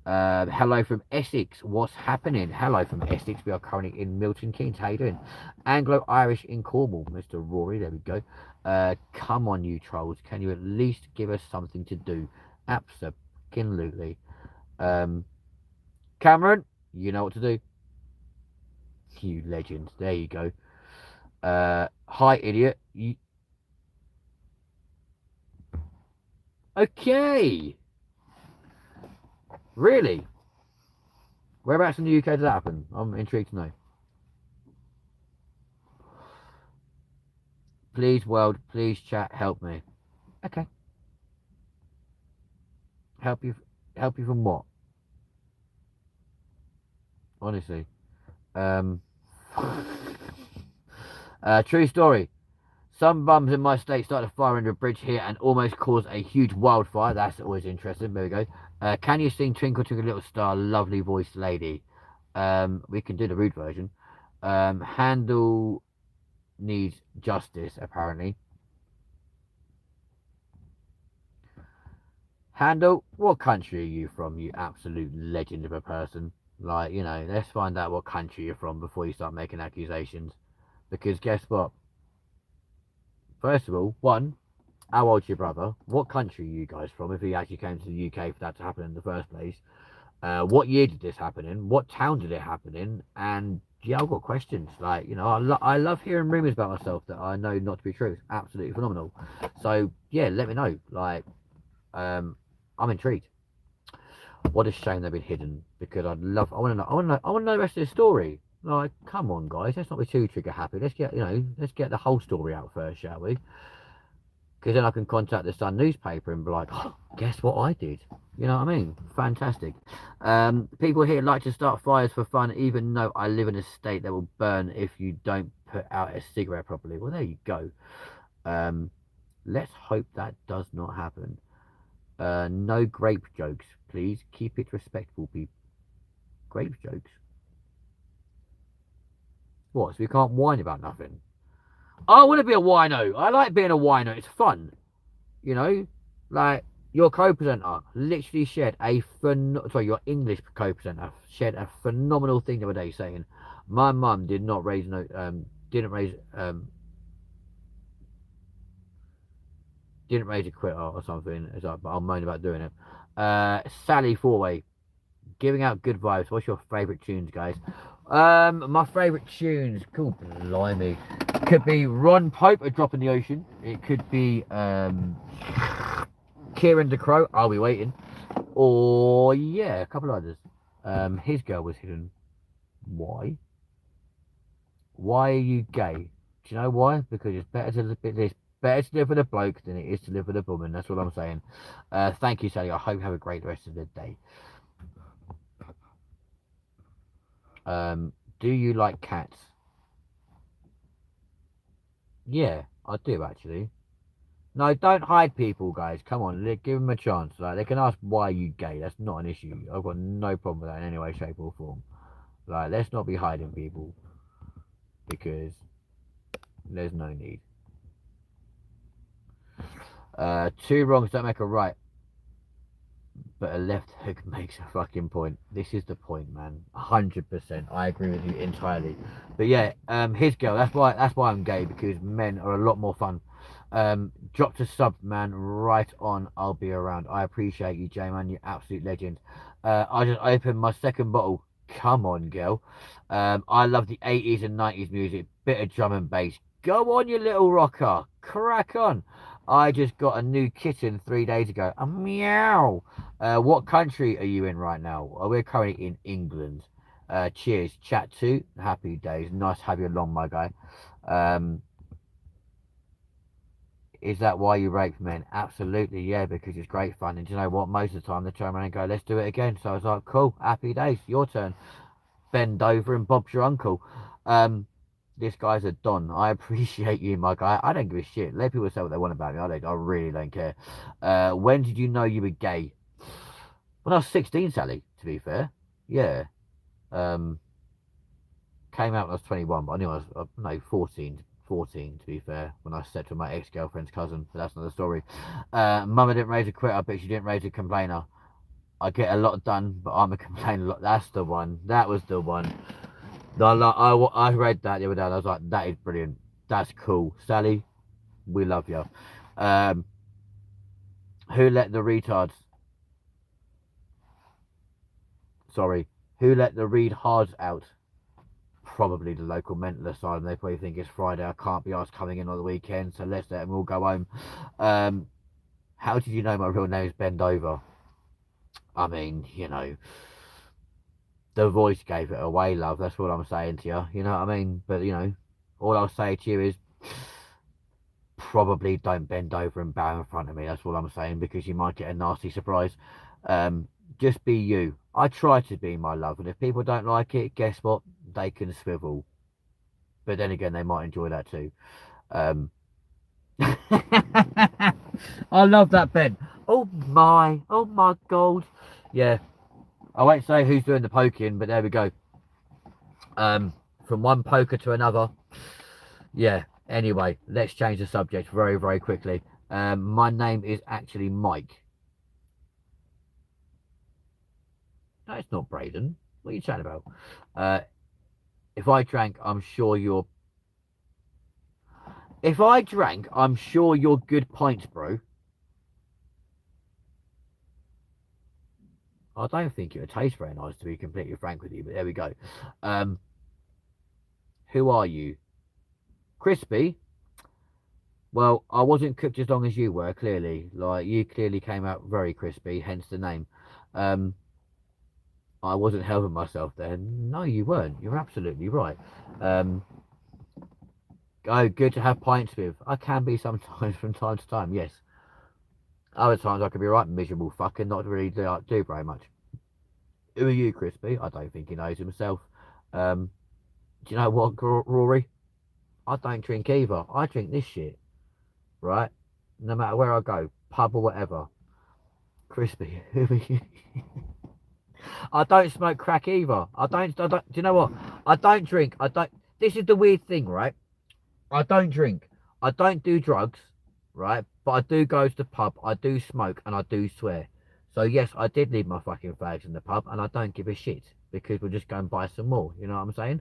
Hello from Essex. What's happening? Hello from Essex. We are currently in Milton Keynes. How you doing? Anglo-Irish in Cornwall, Mr. Rory. There we go. Come on, you trolls. Can you at least give us something to do? Absolutely. Cameron, you know what to do. You legend. There you go. Hi, idiot. Okay. Really? Whereabouts in the UK did that happen? I'm intrigued to know. Please, world. Please, chat. Help me. Okay. Help you. Help you from what? Honestly. Um. True story. Some bums in my state started a fire under a bridge here and almost caused a huge wildfire. That's always interesting. There we go. Can you sing Twinkle Twinkle Little Star, lovely voiced lady? We can do the rude version. Handle needs justice, apparently. Handle, what country are you from, you absolute legend of a person? Like, let's find out what country you're from before you start making accusations. Because guess what? First of all, one, how old's your brother? What country are you guys from if he actually came to the UK for that to happen in the first place? What year did this happen in? What town did it happen in? And yeah, I've got questions. Like, I love hearing rumors about myself that I know not to be true. It's absolutely phenomenal. So yeah, let me know. Like, I'm intrigued. What a shame they've been hidden because I want to know. I want to know the rest of the story. Like, come on, guys, let's not be too trigger happy. Let's get the whole story out first, shall we? Because then I can contact the Sun newspaper and be like, oh, guess what I did? You know what I mean? Fantastic. People here like to start fires for fun, even though I live in a state that will burn if you don't put out a cigarette properly. Well, there you go. Let's hope that does not happen. No grape jokes, please. Keep it respectful, people. Grape jokes? What? So we can't whine about nothing? I want to be a wino. I like being a wino. It's fun. Like your co-presenter literally shared your English co-presenter shared a phenomenal thing the other day saying, my mum did not raise no didn't raise a quitter or something. It's like, but I'll moan about doing it. Sally Fourway giving out good vibes. What's your favourite tunes, guys? My favourite tunes, cool, blimey. Could be Ron Pope, A Drop in the Ocean. It could be Kieran DeCrow, I'll Be Waiting. Or yeah, a couple others. His girl was hidden. Why? Why are you gay? Do you know why? Because it's better to live with a bloke than it is to live with a woman. That's what I'm saying. Thank you, Sally. I hope you have a great rest of the day. Do you like cats? Yeah, I do actually. No, don't hide people, guys. Come on, give them a chance. Like, they can ask why are you gay. That's not an issue. I've got no problem with that in any way, shape, or form. Like, let's not be hiding people because there's no need. Two wrongs don't make a right. but a left hook makes a fucking point. This is the point, man. 100%. I agree with you entirely. But yeah, his girl. That's why I'm gay, because men are a lot more fun. Dropped a sub, man. Right on. I'll be around. I appreciate you, J man. You absolute legend. I just opened my second bottle. Come on, girl. I love the 80s and 90s music. Bit of drum and bass. Go on, you little rocker. Crack on. I just got a new kitten 3 days ago. A meow. What country are you in right now? We're currently in England. Cheers. Chat 2. Happy days. Nice to have you along, my guy. Is that why you rape men? Absolutely, yeah, because it's great fun. And do you know what? Most of the time they turn around and go, let's do it again. So I was like, cool. Happy days. Your turn. Bend over and Bob's your uncle. This guy's a don. I appreciate you, my guy. I don't give a shit. Let people say what they want about me. I really don't care. When did you know you were gay? When I was 16, Sally, to be fair. Yeah. Came out when I was 21, but I knew I was, no, 14, to be fair, when I slept with my ex-girlfriend's cousin. But that's another story. Mama didn't raise a quitter, but she didn't raise a complainer. I get a lot done, but I'm a complainer a lot. That's the one. That was the one. I read that the other day and I was like, that is brilliant. That's cool. Sally, we love you. Who let the retards? Sorry. Who let the retards out? Probably the local mental asylum. They probably think it's Friday. I can't be asked coming in on the weekend, so let's let them all go home. How did you know my real name is Bend Over? I mean, you know, the voice gave it away, love. That's what I'm saying to you. You know what I mean? But, you know, all I'll say to you is probably don't bend over and bow in front of me. That's all I'm saying, because you might get a nasty surprise. Just be you. I try to be, my love. And if people don't like it, guess what? They can swivel. But then again, they might enjoy that too. I love that, Ben. Oh my God. Yeah. I won't say who's doing the poking, but there we go. From one poker to another. Yeah. Anyway, let's change the subject very, very quickly. My name is actually Mike. No, it's not Braden. What are you chatting about? If I drank, I'm sure you're... If I drank, I'm sure you're good pints, bro. I don't think it would taste very nice, to be completely frank with you, but there we go. Who are you? Crispy? Well, I wasn't cooked as long as you were, clearly. Like, you clearly came out very crispy, hence the name. I wasn't helping myself there. No, you weren't. You're absolutely right. Oh, good to have pints with. I can be sometimes from time to time, yes. Other times I could be right miserable fucking not really do very much. Who are you, Crispy? I don't think he knows himself. Do you know what, Rory? I don't drink either. I drink this shit, right? No matter where I go, pub or whatever. Crispy, who are you? I don't smoke crack either. I don't. Do you know what? I don't drink. I don't. This is the weird thing, right? I don't drink. I don't do drugs, right? But I do go to the pub. I do smoke and I do swear. So yes, I did leave my fucking fags in the pub, and I don't give a shit because we'll just go and buy some more. You know what I'm saying?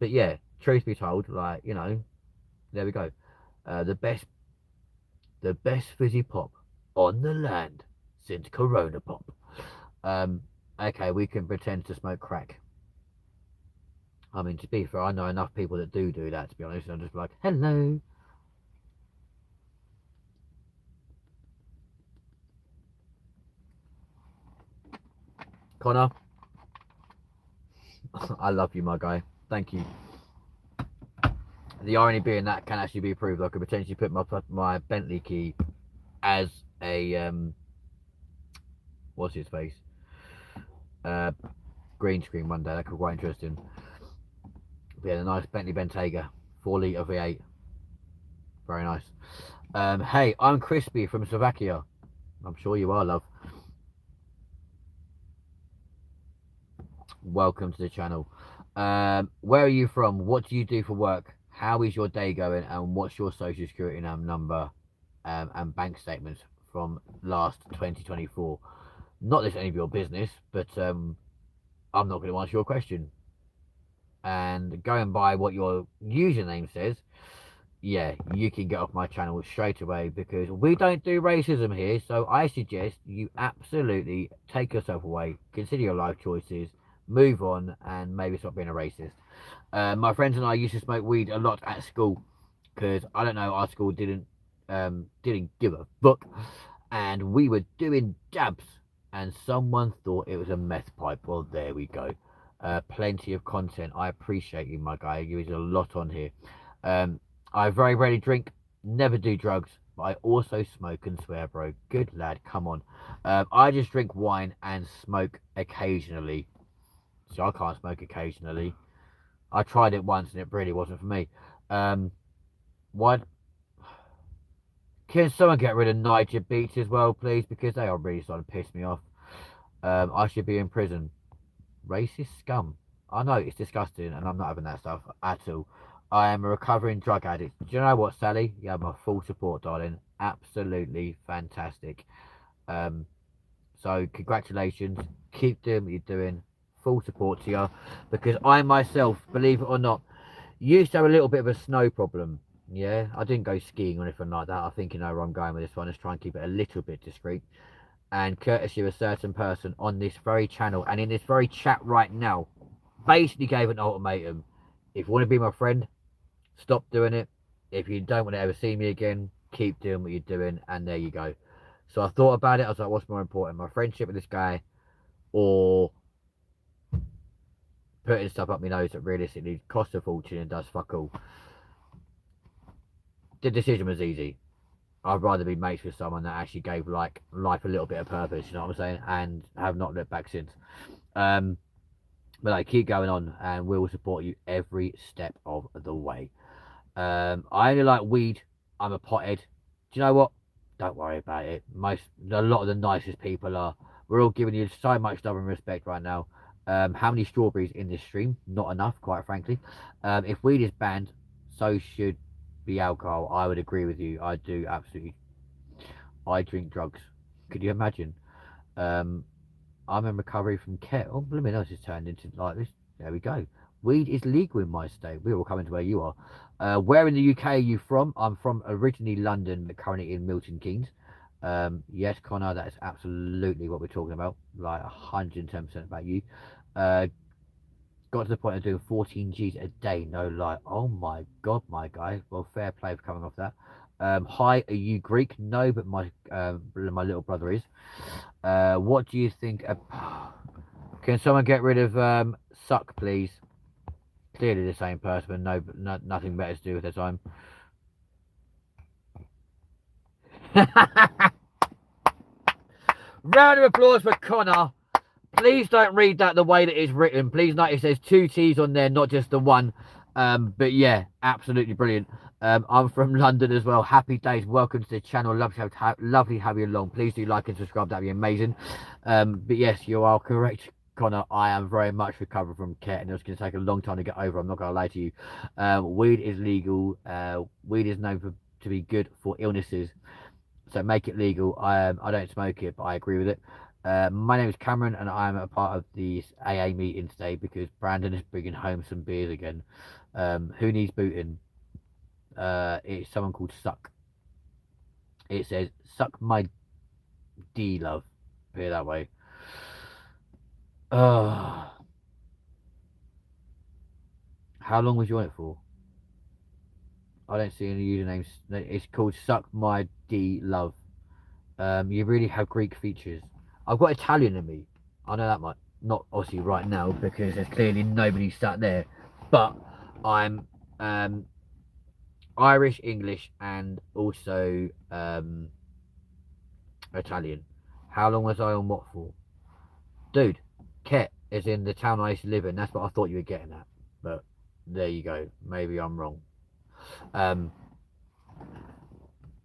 But yeah, truth be told, like, you know, there we go. The best fizzy pop on the land since Corona Pop. Okay, we can pretend to smoke crack. I mean, to be fair, I know enough people that do that, to be honest. I'm just like, hello. Connor, I love you, my guy. Thank you. The irony being that can actually be proved. I could potentially put my Bentley key as a what's his face? Green screen one day. That could be quite interesting. But yeah, a nice Bentley Bentayga, 4-litre V8. Very nice. Hey, I'm Crispy from Slovakia. I'm sure you are, love. Welcome to the channel. Where are you from? What do you do for work? How is your day going? And what's your social security number and bank statements from last 2024? Not that it's any of your business, but I'm not going to answer your question. And going by what your username says, yeah, you can get off my channel straight away because we don't do racism here. So I suggest you absolutely take yourself away, consider your life choices, move on, and maybe stop being a racist. My friends and I used to smoke weed a lot at school because I don't know, our school didn't give a fuck, and we were doing dabs, and someone thought it was a meth pipe. Well, there we go. Plenty of content. I appreciate you, my guy. There's a lot on here. Um, I very rarely drink, never do drugs, but I also smoke and swear, bro. Good lad, come on. I just drink wine and smoke occasionally. So I can't smoke occasionally. I tried it once and it really wasn't for me. Um, why? Can someone get rid of Niger Beats as well, please? Because they are really starting to piss me off. I should be in prison. Racist scum. I know it's disgusting, and I'm not having that stuff at all. I am a recovering drug addict. Do you know what, Sally? You have my full support, darling. Absolutely fantastic. Um, so congratulations. Keep doing what you're doing. Full support to you, because I myself, believe it or not, used to have a little bit of a snow problem. Yeah, I didn't go skiing or anything like that. I think you know where I'm going with this one. Let's try and keep it a little bit discreet. And courtesy of a certain person on this very channel and in this very chat right now, basically gave an ultimatum. If you want to be my friend, stop doing it. If you don't want to ever see me again, keep doing what you're doing. And there you go. So I thought about it. I was like, what's more important, my friendship with this guy or putting stuff up my nose that realistically costs a fortune and does fuck all? The decision was easy. I'd rather be mates with someone that actually gave like life a little bit of purpose, you know what I'm saying, and have not looked back since. Um, but like, keep going on, and we will support you every step of the way. I only like weed. I'm a pothead. Do you know what? Don't worry about it. A lot of the nicest people are. We're all giving you so much love and respect right now. How many strawberries in this stream? Not enough, quite frankly. If weed is banned, so should be alcohol. I would agree with you. I do absolutely. I drink drugs. Could you imagine? Um, I'm in recovery from Ket. Oh, blooming else has turned into like this. There we go. Weed is legal in my state. We will come into where you are. Where in the UK are you from? I'm from originally London, but currently in Milton Keynes. Yes, Connor, that is absolutely what we're talking about. Like 110% about you. Uh, got to the point of doing 14 Gs a day, no lie. Oh my god, my guy. Well, fair play for coming off that. Hi, are you Greek? No, but my little brother is. What do you think? Can someone get rid of suck, please? Clearly the same person, but nothing better to do with their time. Round of applause for Connor. Please don't read that the way that it's written. Please notice there's two T's on there, not just the one. But yeah, absolutely brilliant. I'm from London as well. Happy days. Welcome to the channel. Lovely to have you along. Please do like and subscribe. That'd be amazing. But yes, you are correct, Connor. I am very much recovered from Ket, and it's going to take a long time to get over. I'm not going to lie to you. Weed is legal. Weed is known to be good for illnesses, so make it legal. I don't smoke it, but I agree with it. My name is Cameron, and I'm a part of the AA meeting today because Brandon is bringing home some beers again. Who needs booting? It's someone called Suck. It says, "Suck my D, love." Put it that way. How long was you on it for? I don't see any usernames. It's called Suck My D, love. You really have Greek features. I've got Italian in me. I know that much. Not obviously right now because there's clearly nobody sat there. But I'm Irish, English, and also Italian. How long was I on what for? Dude, Ket is in the town I used to live in. That's what I thought you were getting at. But there you go. Maybe I'm wrong.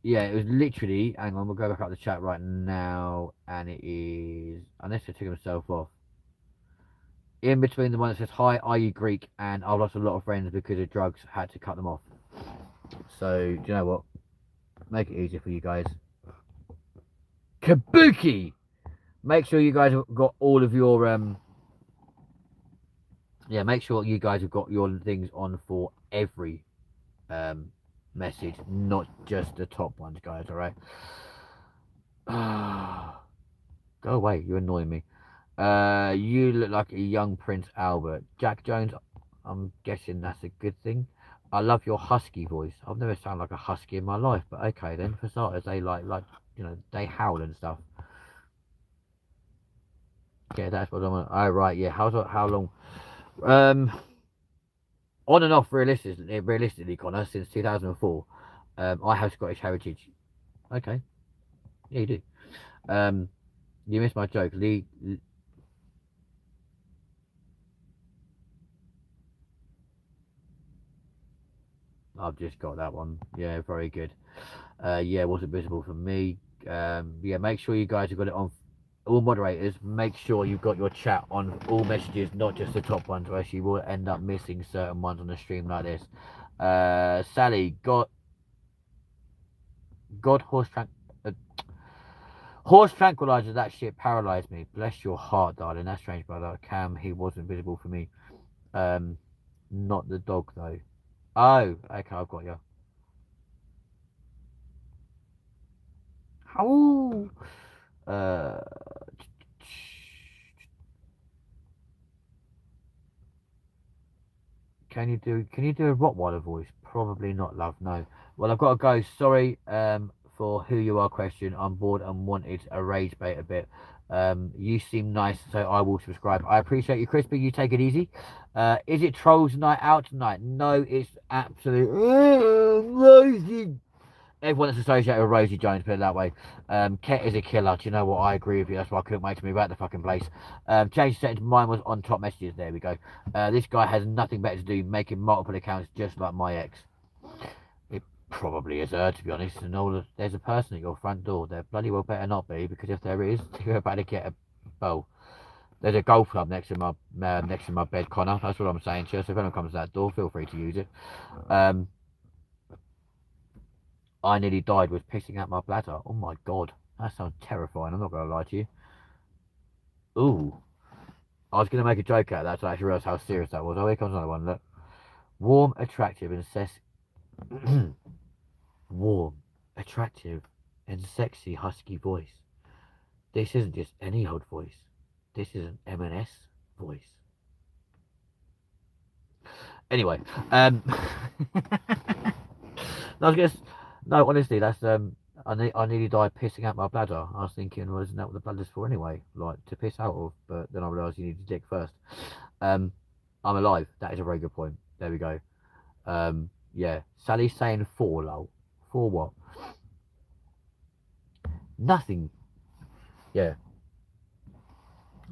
Yeah, it was literally. Hang on, we'll go back up the chat right now, and it is unless they took himself off. In between the one that says "Hi, are you Greek?" and "I've lost a lot of friends because of drugs, had to cut them off." So do you know what? Make it easier for you guys. Kabuki. Make sure you guys have got all of your yeah. Make sure you guys have got your things on for every um message, not just the top ones, guys. All right. Go away. You annoy me. You look like a young Prince Albert. Jack Jones, I'm guessing that's a good thing. I love your husky voice. I've never sounded like a husky in my life, but okay then. For starters, they like they howl and stuff. Yeah, that's what I'm. Oh right, yeah. How long? Um, on and off, realistically, Connor, since 2004, I have Scottish heritage. Okay, yeah, you do. Um, you missed my joke. I've just got that one. Yeah, very good. Yeah, wasn't visible for me. Yeah, make sure you guys have got it on. All moderators, make sure you've got your chat on all messages, not just the top ones, or else you will end up missing certain ones on a stream like this. Sally, God, horse tranquilizer. That shit paralyzed me. Bless your heart, darling. That's strange, brother. Cam, he wasn't visible for me. Um, not the dog though. Oh, okay, I've got you. Oh, uh, can you do a Rottweiler voice? Probably not, love. No. Well, I've got to go. Sorry for who you are question. I'm bored and wanted a rage bait a bit. You seem nice, so I will subscribe. I appreciate you, Crispy. You take it easy. Is it Trolls Night out tonight? No, it's absolute Rosie. Everyone that's associated with Rosie Jones, put it that way. Ket is a killer. Do you know what? I agree with you. That's why I couldn't wait to move out the fucking place. Change settings. Mine was on top messages. There we go. This guy has nothing better to do, making multiple accounts just like my ex. It probably is her, to be honest. And there's a person at your front door. There bloody well better not be, because if there is, you're about to get a bow. There's a golf club next to my bed, Connor. That's what I'm saying. So if anyone comes to that door, feel free to use it. Um, I nearly died with pissing out my bladder. Oh my god, that sounds terrifying. I'm not gonna lie to you. Ooh, I was gonna make a joke out of that, so I actually realised how serious that was. Oh, here comes another one. Look, warm, attractive, and warm, attractive, and sexy husky voice. This isn't just any old voice. This is an M&S voice. Anyway, I was gonna. No, honestly, that's I nearly died pissing out my bladder. I was thinking, well, isn't that what the bladder's for anyway? Like to piss out of. But then I realised you need to dick first. Um, I'm alive. That is a very good point. There we go. Yeah. Sally's saying four, lol. For what? Nothing. Yeah.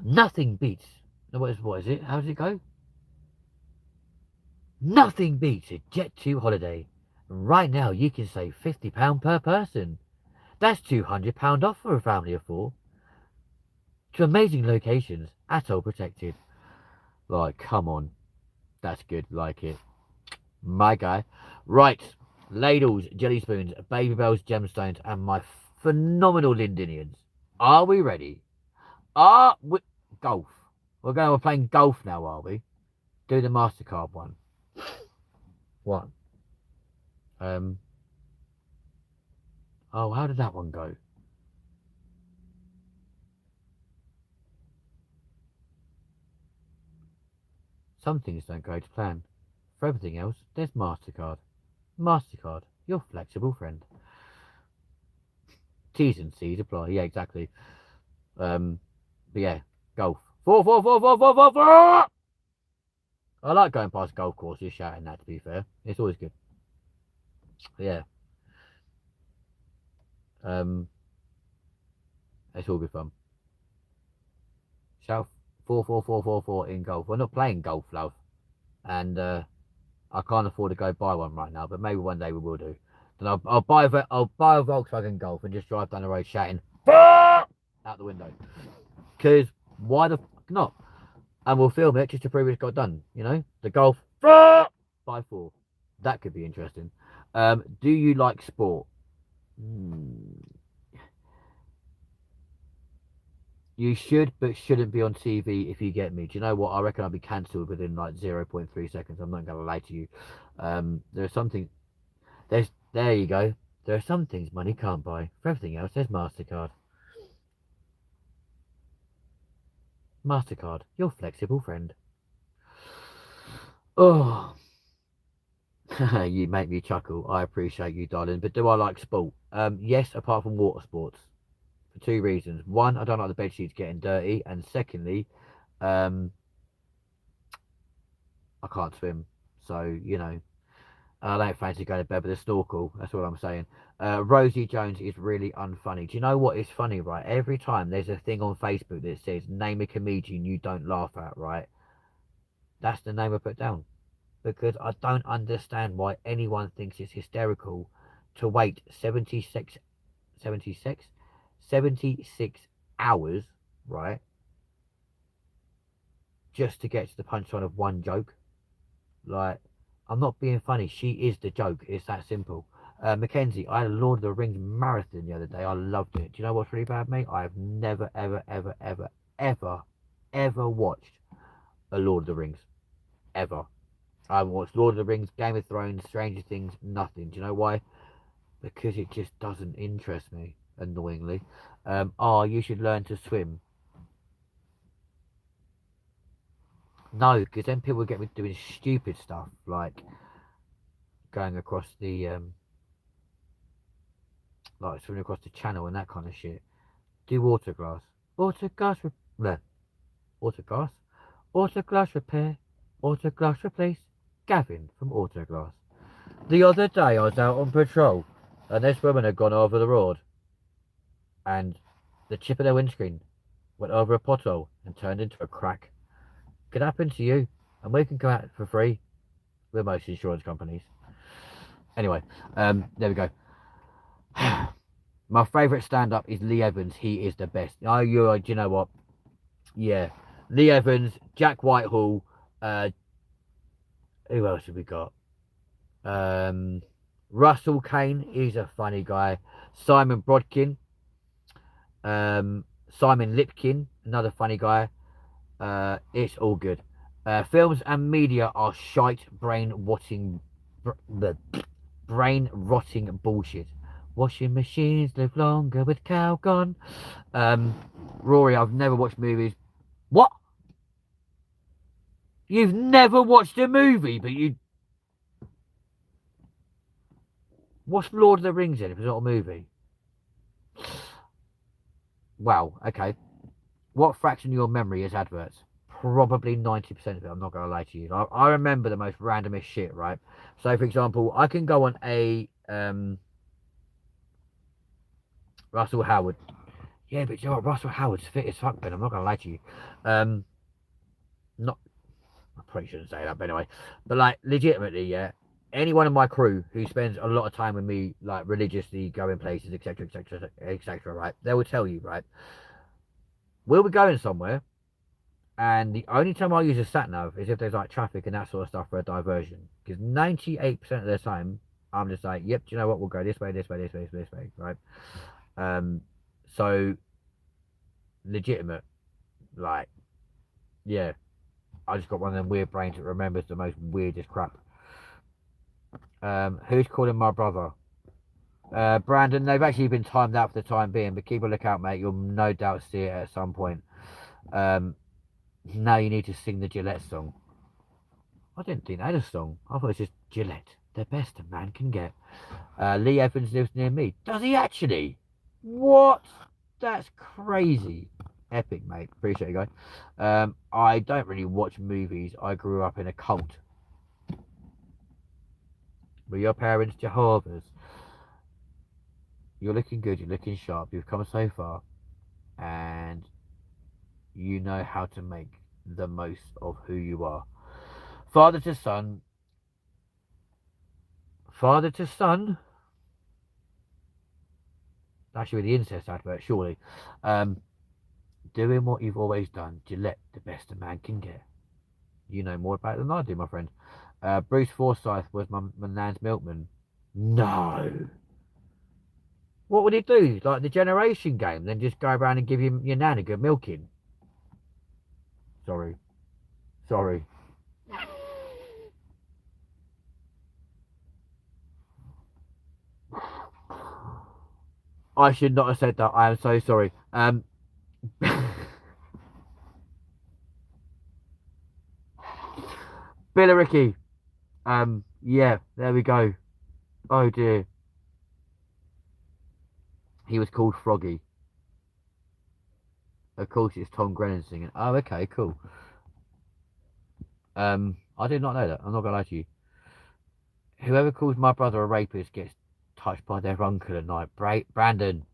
Nothing beats. No, what is it? How does it go? Nothing beats a Jet2 holiday. Right now, you can save £50 per person. That's £200 off for a family of four. To amazing locations, atoll protected. Like, come on. That's good. Like it. My guy. Right. Ladles, jelly spoons, baby bells, gemstones, and my phenomenal Lindinians. Are we ready? Are we... Golf. We're playing golf now, are we? Do the MasterCard one. What? Um. Oh, how did that one go? Some things don't go to plan. For everything else, there's MasterCard. MasterCard, your flexible friend. T's and C's apply. Yeah, exactly. But yeah, golf. Four, four, four, four, four, four, four. I like going past golf courses shouting that, to be fair. It's always good. Yeah. Um, it's all good fun. Shout 44444 in golf. We're not playing golf, love. And I can't afford to go buy one right now, but maybe one day we will do. Then I'll buy a Volkswagen Golf and just drive down the road shouting out the window. Because why the fuck not? And we'll film it just to prove it's got done. You know, the Golf by four. That could be interesting. Do you like sport? Hmm. You should, but shouldn't be on TV if you get me. Do you know what? I reckon I'll be cancelled within like 0.3 seconds. I'm not going to lie to you. There are some things. There you go. There are some things money can't buy. For everything else, there's Mastercard. Mastercard, your flexible friend. Oh, you make me chuckle. I appreciate you, darling. But do I like sport? Yes, apart from water sports, for two reasons. One, I don't like the bed sheets getting dirty, and secondly, um, I can't swim. So I don't fancy going to bed with a snorkel. That's what I'm saying. Rosie Jones is really unfunny. Do you know what is funny, right? Every time there's a thing on Facebook that says name a comedian you don't laugh at, right? That's the name I put down. Because I don't understand why anyone thinks it's hysterical to wait 76, 76 hours, right? Just to get to the punchline of one joke. Like, I'm not being funny. She is the joke. It's that simple. Mackenzie, I had a Lord of the Rings marathon the other day. I loved it. Do you know what's really bad, mate? I have never, ever, ever, ever, ever, ever watched a Lord of the Rings. Ever. I haven't watched Lord of the Rings, Game of Thrones, Stranger Things, nothing. Do you know why? Because it just doesn't interest me, annoyingly. You should learn to swim. No, because then people get me doing stupid stuff like going across the like swimming across the channel and that kind of shit. Do water glass. Water glass repair. Water glass. Water glass repair. Water glass replace. Gavin from Autoglass. The other day I was out on patrol and this woman had gone over the road and the chip of their windscreen went over a pothole and turned into a crack. Could happen to you, and we can come out for free with most insurance companies. Anyway, there we go. My favourite stand-up is Lee Evans. He is the best. Oh, do you know what? Yeah, Lee Evans, Jack Whitehall. Who else have we got? Russell Kane. He's a funny guy. Simon Brodkin. Simon Lipkin, another funny guy. It's all good. Films and media are shite, brain rotting bullshit. Washing machines live longer with cow gone. Rory, I've never watched movies. What? You've never watched a movie, but you. What's Lord of the Rings in if it's not a movie? Wow, okay. What fraction of your memory is adverts? Probably 90% of it. I'm not going to lie to you. I remember the most randomest shit, right? So, for example, I can go on a Russell Howard. Yeah, but you know what? Russell Howard's fit as fuck, Ben. I'm not going to lie to you. Not. I probably shouldn't say that, but anyway. But like, legitimately, yeah. Anyone in my crew who spends a lot of time with me, like religiously going places, etc., etc., etc., right? They will tell you, right? We'll be going somewhere. And the only time I use a sat nav is if there's like traffic and that sort of stuff for a diversion. Because 98% of the time, I'm just like, yep, do you know what? We'll go this way, this way, this way, this way, right? So legitimate, like, yeah. I just got one of them weird brains that remembers the most weirdest crap. Who's calling my brother? Brandon, they've actually been timed out for the time being, but keep a lookout, mate. You'll no doubt see it at some point. Now you need to sing the Gillette song. I didn't think that was a song. I thought it was just Gillette, the best a man can get. Lee Evans lives near me. Does he actually? What? That's crazy. Epic, mate. Appreciate it, guys. I don't really watch movies. I grew up in a cult. Were your parents Jehovah's? You're looking good. You're looking sharp. You've come so far. And you know how to make the most of who you are. Father to son. Father to son. Actually, with the incest advert, surely. Doing what you've always done. Gillette, the best a man can get. You know more about it than I do, my friend. Bruce Forsyth was my nan's milkman. No. What would he do? Like the generation game, then just go around and give your nan a good milking? Sorry. Sorry. I should not have said that. I am so sorry. Billericay. Yeah, there we go. Oh dear. He was called Froggy. Of course, it's Tom Grennan singing. Oh, okay, cool. I did not know that. I'm not gonna lie to you. Whoever calls my brother a rapist gets touched by their uncle at night. Brandon,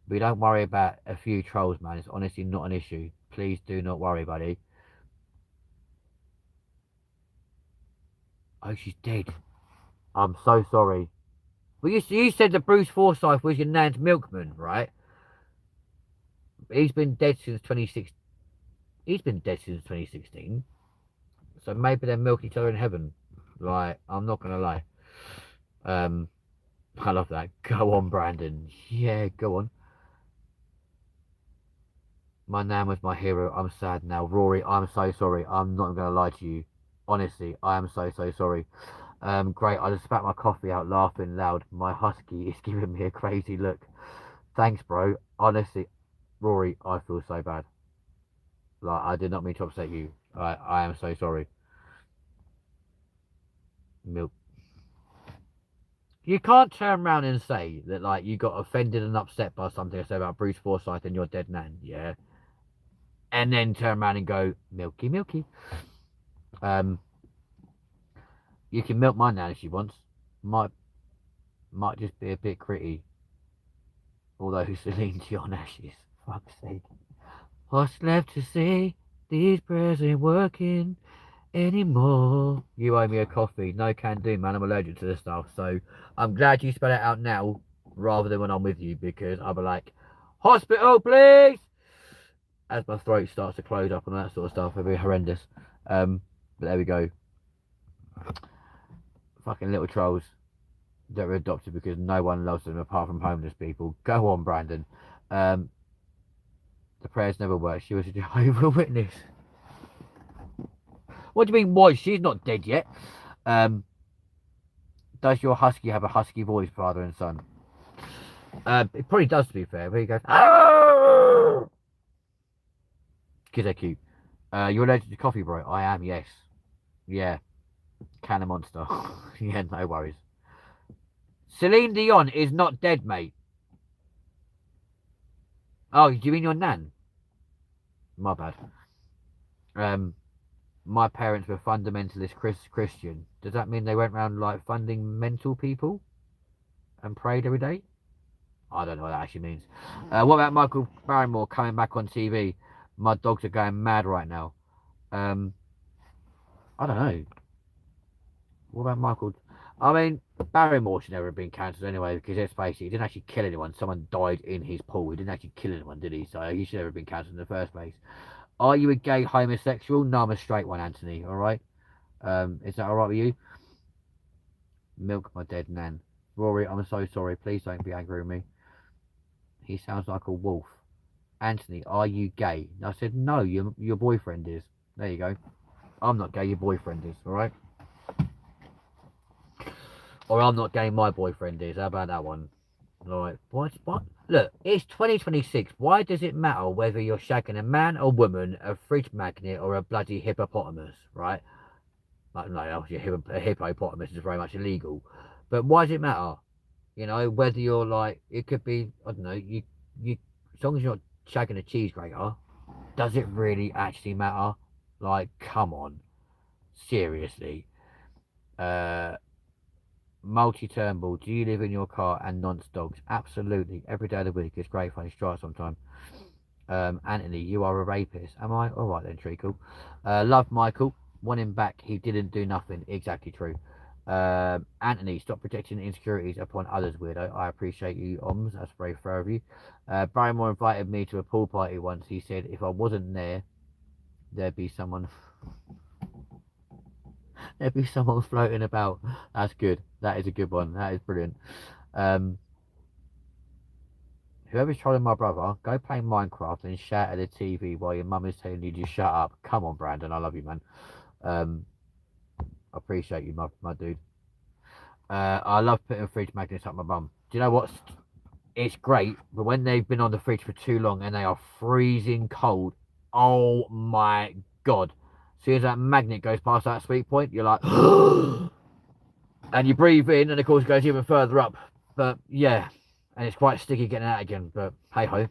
we don't worry about a few trolls, man. It's honestly not an issue. Please do not worry, buddy. Oh, she's dead. I'm so sorry. Well, you said that Bruce Forsyth was your nan's milkman, right? He's been dead since 2016. He's been dead since 2016. So maybe they milk each other in heaven. Like, I'm not gonna lie. Um, I love that. Go on, Brandon. Yeah, go on. My nan was my hero. I'm sad now. Rory, I'm so sorry. I'm not gonna lie to you. Honestly, I am so sorry. Great. I just spat my coffee out laughing loud. My husky is giving me a crazy look. Thanks, bro. Honestly, Rory, I feel so bad. Like, I did not mean to upset you. I am so sorry. Milk. You can't turn around and say that, like, you got offended and upset by something I said about Bruce Forsyth and your dead nan, yeah? And then turn around and go, milky, milky. Um, you can milk my nan if she wants. Might just be a bit gritty. Although Celine Dion ashes. Fuck's sake. What's left to say? These prayers ain't working anymore. You owe me a coffee. No can do, man. I'm allergic to this stuff. So I'm glad you spell it out now rather than when I'm with you because I'll be like, hospital, please! As my throat starts to close up and that sort of stuff. It'll be horrendous. But there we go. Fucking little trolls that were adopted because no one loves them apart from homeless people. Go on, Brandon. Um, the prayers never worked. She was a Jehovah Witness. What do you mean, was? She's not dead yet. Um, does your husky have a husky voice, father and son? It probably does, to be fair. Where he goes, because they're cute. You're allergic to coffee, bro? I am, yes. Yeah. Can of monster. Yeah, no worries. Celine Dion is not dead, mate. Oh, do you mean your nan? My bad. My parents were fundamentalist Christian. Does that mean they went around like funding mental people and prayed every day? I don't know what that actually means. What about Michael Barrymore coming back on TV? My dogs are going mad right now. I don't know. What about Michael? I mean, Barrymore should never have been cancelled anyway because let's face it, he didn't actually kill anyone. Someone died in his pool. He didn't actually kill anyone, did he? So he should never have been cancelled in the first place. Are you a gay homosexual? No, I'm a straight one, Anthony. All right. Is that all right with you? Milk my dead nan. Rory, I'm so sorry. Please don't be angry with me. He sounds like a wolf. Anthony, are you gay? And I said, no, your boyfriend is. There you go. I'm not gay, your boyfriend is, all right? Or I'm not gay, my boyfriend is. How about that one? All right. What? Look, it's 2026. Why does it matter whether you're shagging a man or woman, a fridge magnet, or a bloody hippopotamus, right? Like, no, obviously a hippopotamus is very much illegal. But why does it matter? You know, whether you're like, it could be, I don't know, as long as you're not shagging a cheese grater, does it really actually matter? Like, come on. Seriously. Multi-Turnbull, do you live in your car and nonce dogs? Absolutely. Every day of the week. It's great fun. It's dry sometimes. Anthony, you are a rapist. Am I? All right then, Treacle. Love Michael. Want him back. He didn't do nothing. Exactly true. Anthony, stop projecting insecurities upon others, weirdo. I appreciate you, Oms. That's very fair of you. Barrymore invited me to a pool party once. He said if I wasn't there, there'd be someone floating about. That's good. That is a good one. That is brilliant. Um, Whoever's trolling my brother, go play Minecraft and shout at the TV while your mum is telling you to shut up. Come on, Brandon, I love you, man. Um, I appreciate you, my dude. I love putting fridge magnets up my bum. Do you know what? It's great, but when they've been on the fridge for too long and they are freezing cold, oh my god. As soon as that magnet goes past that sweet point, you're like, and you breathe in, and of course it goes even further up. But yeah, and it's quite sticky getting out again. But hey ho,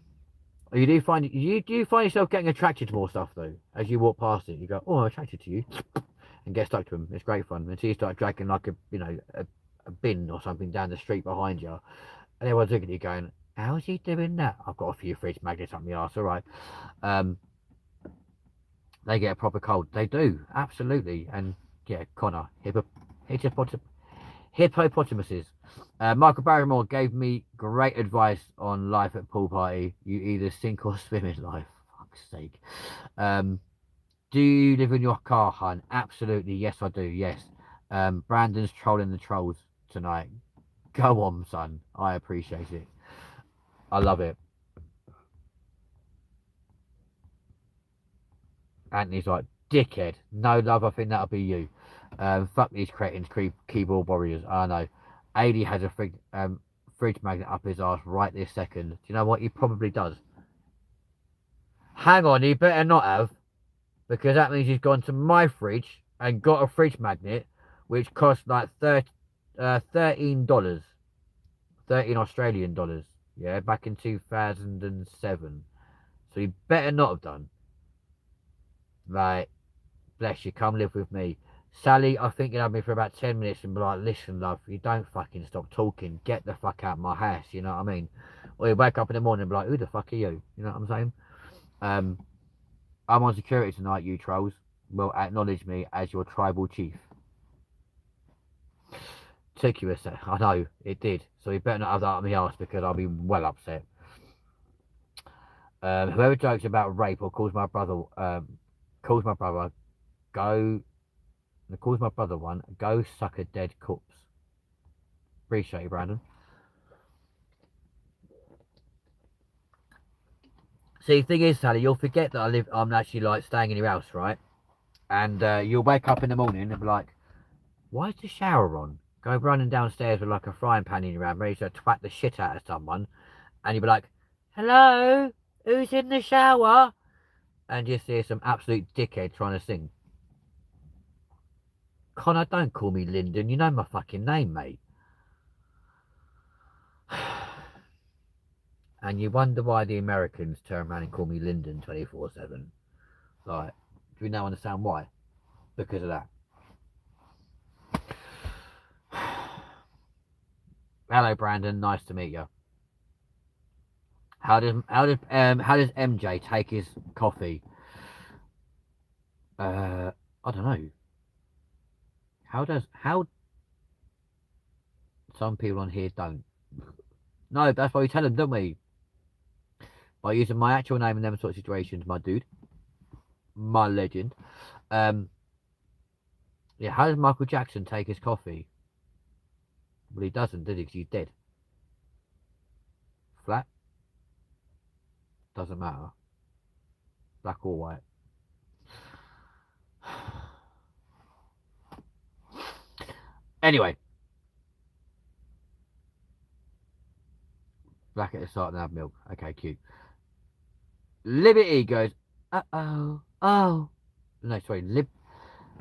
you do find yourself getting attracted to more stuff though as you walk past it. You go, oh, I'm attracted to you, and get stuck to them. It's great fun until you start dragging like a bin or something down the street behind you, and everyone's looking at you going, how's he doing that? I've got a few fridge magnets up my arse, all right. Um, they get a proper cold. They do, absolutely. And yeah, Connor, hippopotamuses. Michael Barrymore gave me great advice on life at pool party. You either sink or swim in life. Fuck's sake. Um, do you live in your car, hun? Absolutely, yes, I do. Yes. Brandon's trolling the trolls tonight. Go on, son. I appreciate it. I love it. Anthony's like, dickhead. No, love, I think that'll be you. Fuck these cretins, keyboard warriors. I know. AD has a fridge magnet up his arse right this second. Do you know what? He probably does. Hang on, he better not have, because that means he's gone to my fridge and got a fridge magnet, which cost like $13, 13 Australian dollars. Yeah, back in 2007. So he better not have done. Right. Bless you, come live with me. Sally, I think you'll have me for about 10 minutes and be like, listen, love, you don't fucking stop talking. Get the fuck out of my house, you know what I mean? Or you wake up in the morning and be like, who the fuck are you? You know what I'm saying? Um, I'm on security tonight, you trolls. Will acknowledge me as your tribal chief. Took you a sec. I know, it did. So you better not have that on my ass because I'll be well upset. Whoever jokes about rape or calls my brother, go and calls my brother one, go suck a dead corpse. Appreciate you, Brandon. See, the thing is, Sally, you'll forget that I'm actually like staying in your house, right? And you'll wake up in the morning and be like, why is the shower on? Go running downstairs with like a frying pan in your hand, ready to twat the shit out of someone. And you'll be like, hello, who's in the shower? And you see some absolute dickhead trying to sing. Connor, don't call me Lyndon. You know my fucking name, mate. And you wonder why the Americans turn around and call me Lyndon 24/7. Like, do you now understand why? Because of that. Hello, Brandon. Nice to meet you. How does MJ take his coffee? I don't know. How some people on here don't? No, that's why we tell them, don't we? By using my actual name in them sort of situations, my dude, my legend. Um, yeah. How does Michael Jackson take his coffee? Well, he doesn't, did he? Because he's dead. Flat doesn't matter. Black or white. Anyway, black at the start and have milk. Okay, cute. Liberty goes, oh. No, sorry,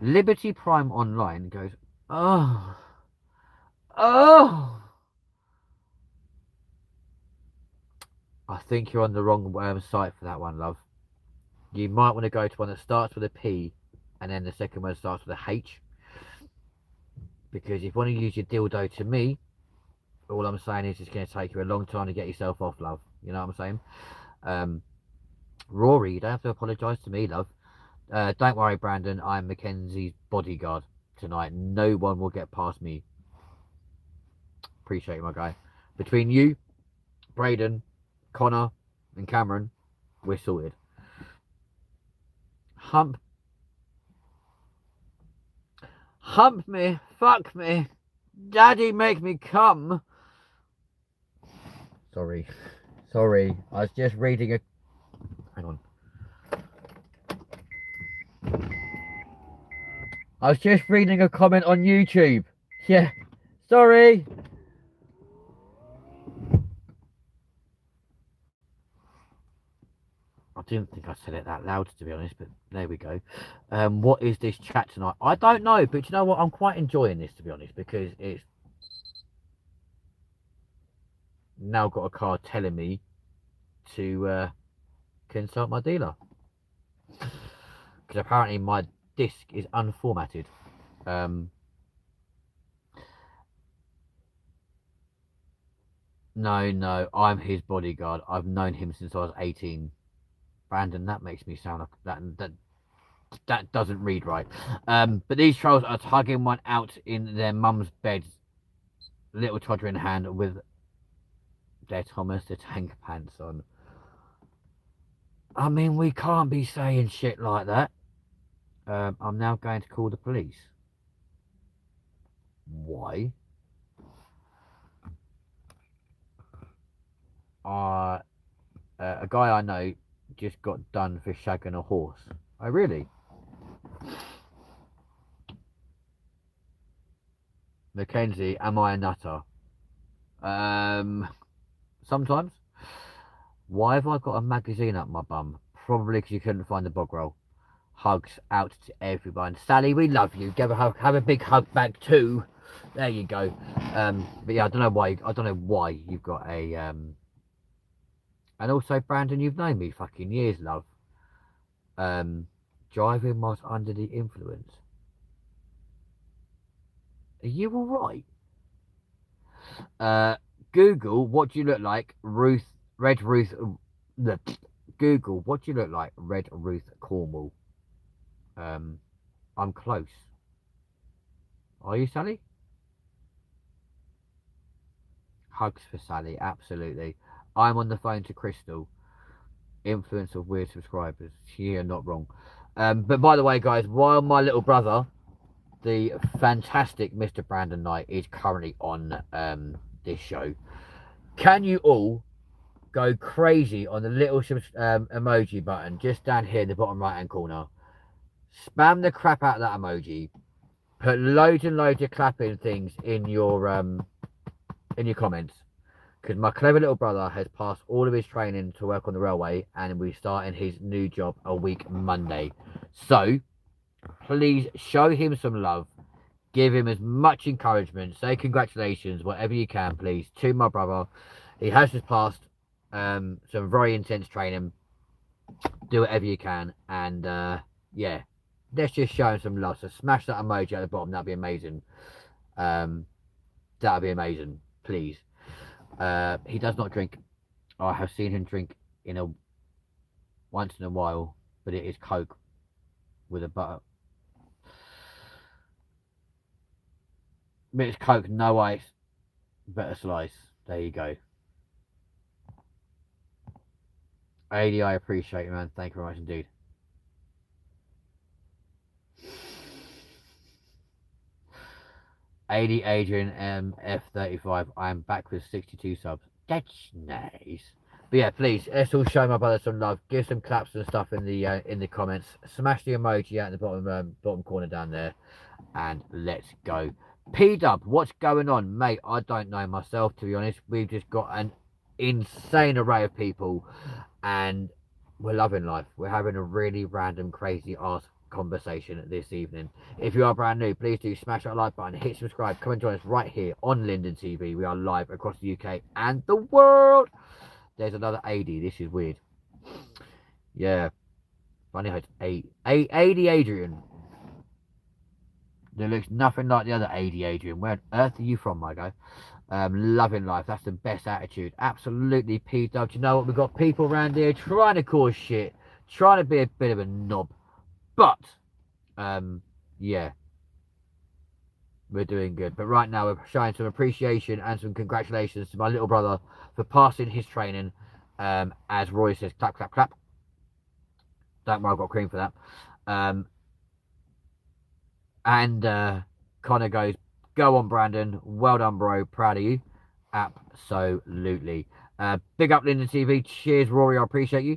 Liberty Prime Online goes, oh, oh. I think you're on the wrong site for that one, love. You might want to go to one that starts with a P and then the second one starts with a H. Because if you want to use your dildo to me, all I'm saying is it's going to take you a long time to get yourself off, love. You know what I'm saying? Rory, you don't have to apologise to me, love. Don't worry, Brandon. I'm Mackenzie's bodyguard tonight. No one will get past me. Appreciate you, my guy. Between you, Braden, Connor, and Cameron, we're sorted. Hump me, fuck me, daddy make me come. Sorry. Sorry. I was just reading a... Hang on. I was just reading a comment on YouTube. Yeah. Sorry. I didn't think I said it that loud, to be honest, but there we go. What is this chat tonight? I don't know, but you know what? I'm quite enjoying this, to be honest, because it's now got a card telling me to consult my dealer. Because apparently my disc is unformatted. No, I'm his bodyguard. I've known him since I was 18. Brandon, that makes me sound like that doesn't read right. But these trolls are tugging one out in their mum's bed, little toddler in hand, with their Thomas the Tank pants on. I mean, we can't be saying shit like that. I'm now going to call the police. Why? A guy I know just got done for shagging a horse. Oh, really? Mackenzie, am I a nutter? Sometimes. Why have I got a magazine up my bum? Probably because you couldn't find the bog roll. Hugs out to everyone. Sally, we love you. Have a big hug back too. There you go. But yeah, I don't know why. I don't know why you've got a. And also, Brandon, you've known me fucking years, love. Driving whilst under the influence. Are you all right? Google, what do you look like, Ruth? Red Ruth. Google, what do you look like, Red Ruth Cornwall? I'm close. Are you, Sally? Hugs for Sally, absolutely. I'm on the phone to Crystal. Influence of weird subscribers. You're not wrong. But by the way, guys, while my little brother, the fantastic Mr. Brandon Knight, is currently on this show, can you all go crazy on the little emoji button just down here in the bottom right hand corner? Spam the crap out of that emoji. Put loads and loads of clapping things in your comments, because my clever little brother has passed all of his training to work on the railway, and we're starting his new job a week Monday. So please show him some love, give him as much encouragement, say congratulations, whatever you can, please, to my brother. He has just passed some very intense training. Do whatever you can, and yeah, let's just show him some love. So smash that emoji at the bottom. That'd be amazing. That'd be amazing, please. He does not drink. I have seen him drink once in a while, but it is Coke with a butter. But it's Coke, no ice, better slice. There you go. AD, I appreciate you, man. Thank you very much indeed. AD Adrian MF35. I'm back with 62 subs. That's nice. But yeah, please, let's all show my brother some love. Give some claps and stuff in the comments. Smash the emoji out in the bottom corner down there, and let's go. P-Dub, what's going on, mate? I don't know myself, to be honest. We've just got an insane array of people, and we're loving life. We're having a really random, crazy ass conversation this evening. If you are brand new, please do smash that like button, hit subscribe, come and join us right here on Linden TV. We are live across the UK and the world. There's another AD. This is weird. Yeah. Funny how it's AD Adrian. There looks nothing like the other AD Adrian. Where on earth are you from, my guy? Loving life. That's the best attitude. Absolutely, P-Dub. You know what? We've got people around here trying to cause shit, trying to be a bit of a knob. But, yeah, we're doing good. But right now, we're showing some appreciation and some congratulations to my little brother for passing his training. As Roy says, clap, clap, clap. Don't worry, I've got cream for that. And Connor goes, go on, Brandon. Well done, bro. Proud of you. Absolutely. Big up Linda TV. Cheers, Rory. I appreciate you.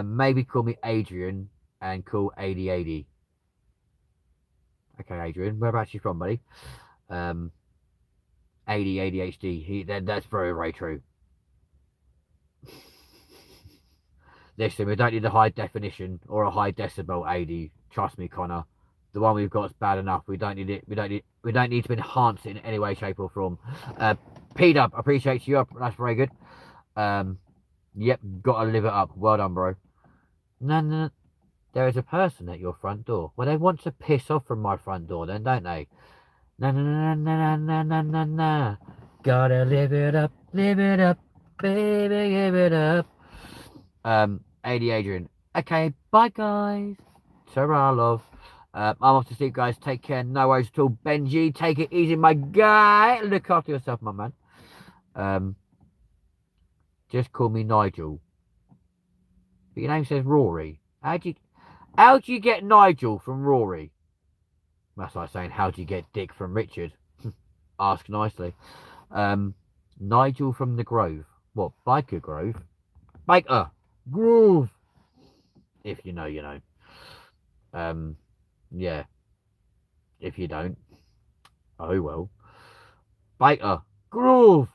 Maybe call me Adrian and call 8080. Okay, Adrian. Whereabouts you from, buddy? Um, 80 ADHD. That's very, very true. Listen, we don't need a high definition or a high decibel 80. Trust me, Connor. The one we've got is bad enough. We don't need it. We don't need to enhance it in any way, shape, or form. P-Dub, appreciate you. That's very good. Um, yep, gotta live it up. Well done, bro. No, no, no. There is a person at your front door. Well, they want to piss off from my front door, then, don't they? Na na na na na na na na. Gotta live it up, baby, give it up. AD Adrian. Okay, bye guys. Ta-ra, love. I'm off to sleep, guys. Take care. No worries at all. Benji, take it easy, my guy. Look after yourself, my man. Just call me Nigel. But your name says Rory. How do you get Nigel from Rory? That's like saying, how do you get Dick from Richard? Ask nicely. Nigel from the Grove. What, Biker Grove? Biker Grove. If you know, you know. Yeah. If you don't, oh well. Biker Grove.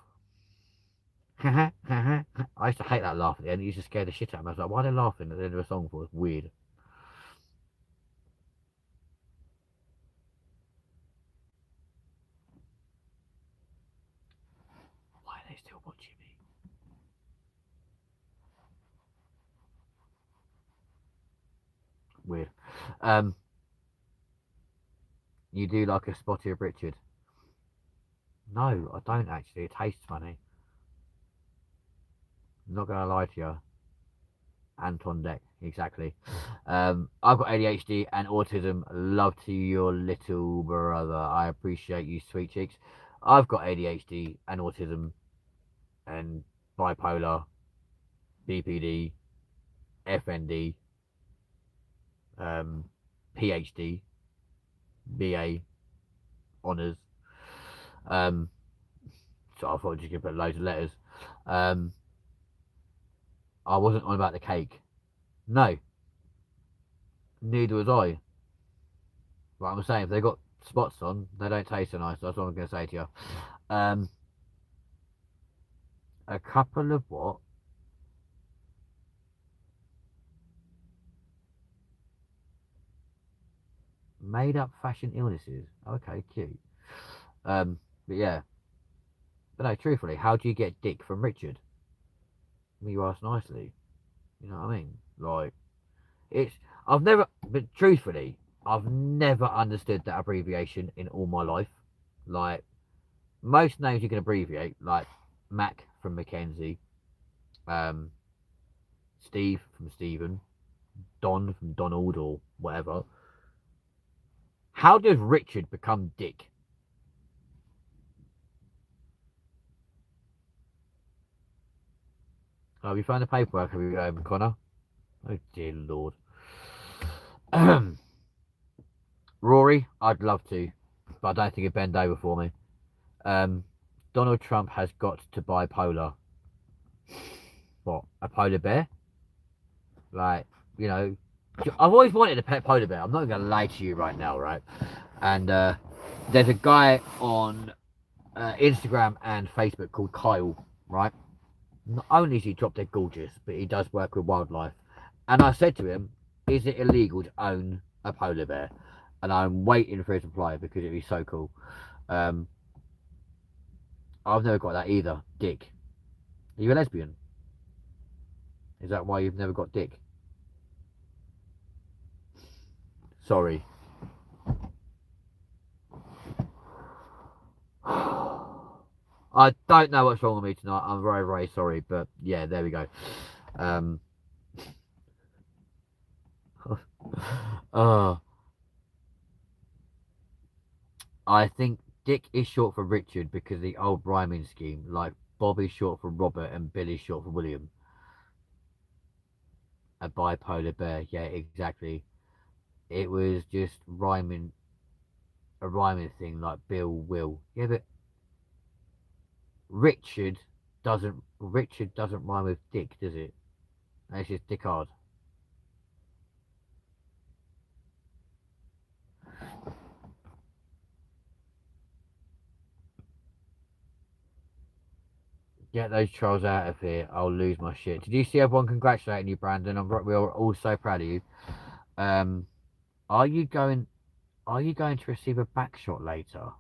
I used to hate that laugh at the end. It used to scare the shit out of me. I was like, why are they laughing at the end of a song for? It's weird. Why are they still watching me? Weird. You do like a spotty of Richard? No, I don't actually. It tastes funny. I'm not gonna lie to you. Anton Deck, exactly. I've got ADHD and autism. Love to your little brother. I appreciate you, sweet cheeks. I've got ADHD and autism and bipolar, BPD, FND, PhD, BA, honours. So I thought you could put loads of letters. I wasn't on about the cake. No, neither was I. But I'm saying if they got spots on, they don't taste so nice. That's what I'm going to say to you. Um, a couple of what? Made up fashion illnesses. Okay, cute. But yeah. But no, truthfully, how do you get Dick from Richard? You ask nicely. You know what I mean? Like, it's. I've never. But truthfully, I've never understood that abbreviation in all my life. Like, most names you can abbreviate, like Mac from Mackenzie, um, Steve from Stephen, Don from Donald, or whatever. How does Richard become Dick? Oh, have you found the paperwork? Have you Connor? Oh dear lord. Rory, I'd love to, but I don't think it'd bend over for me. Um, Donald Trump has got to buy polar. What? A polar bear? Like, you know, I've always wanted a pet polar bear. I'm not going to lie to you right now, right? And there's a guy on Instagram and Facebook called Kyle, right? Not only is he drop dead gorgeous, but he does work with wildlife. And I said to him, is it illegal to own a polar bear? And I'm waiting for his reply because it'd be so cool. Um, I've never got that either. Dick. Are you a lesbian? Is that why you've never got dick? Sorry. I don't know what's wrong with me tonight. I'm very, very sorry. But yeah, there we go. Um, uh, I think Dick is short for Richard because of the old rhyming scheme. Like Bob is short for Robert and Bill is short for William. A bipolar bear. Yeah, exactly. It was just rhyming, a rhyming thing like Bill, Will. Yeah, but Richard Richard doesn't rhyme with Dick, does it? It's just Dickard. Get those trolls out of here. I'll lose my shit. Did you see everyone congratulating you, Brandon? We're all so proud of you. Um, are you going? Are you going to receive a back shot later?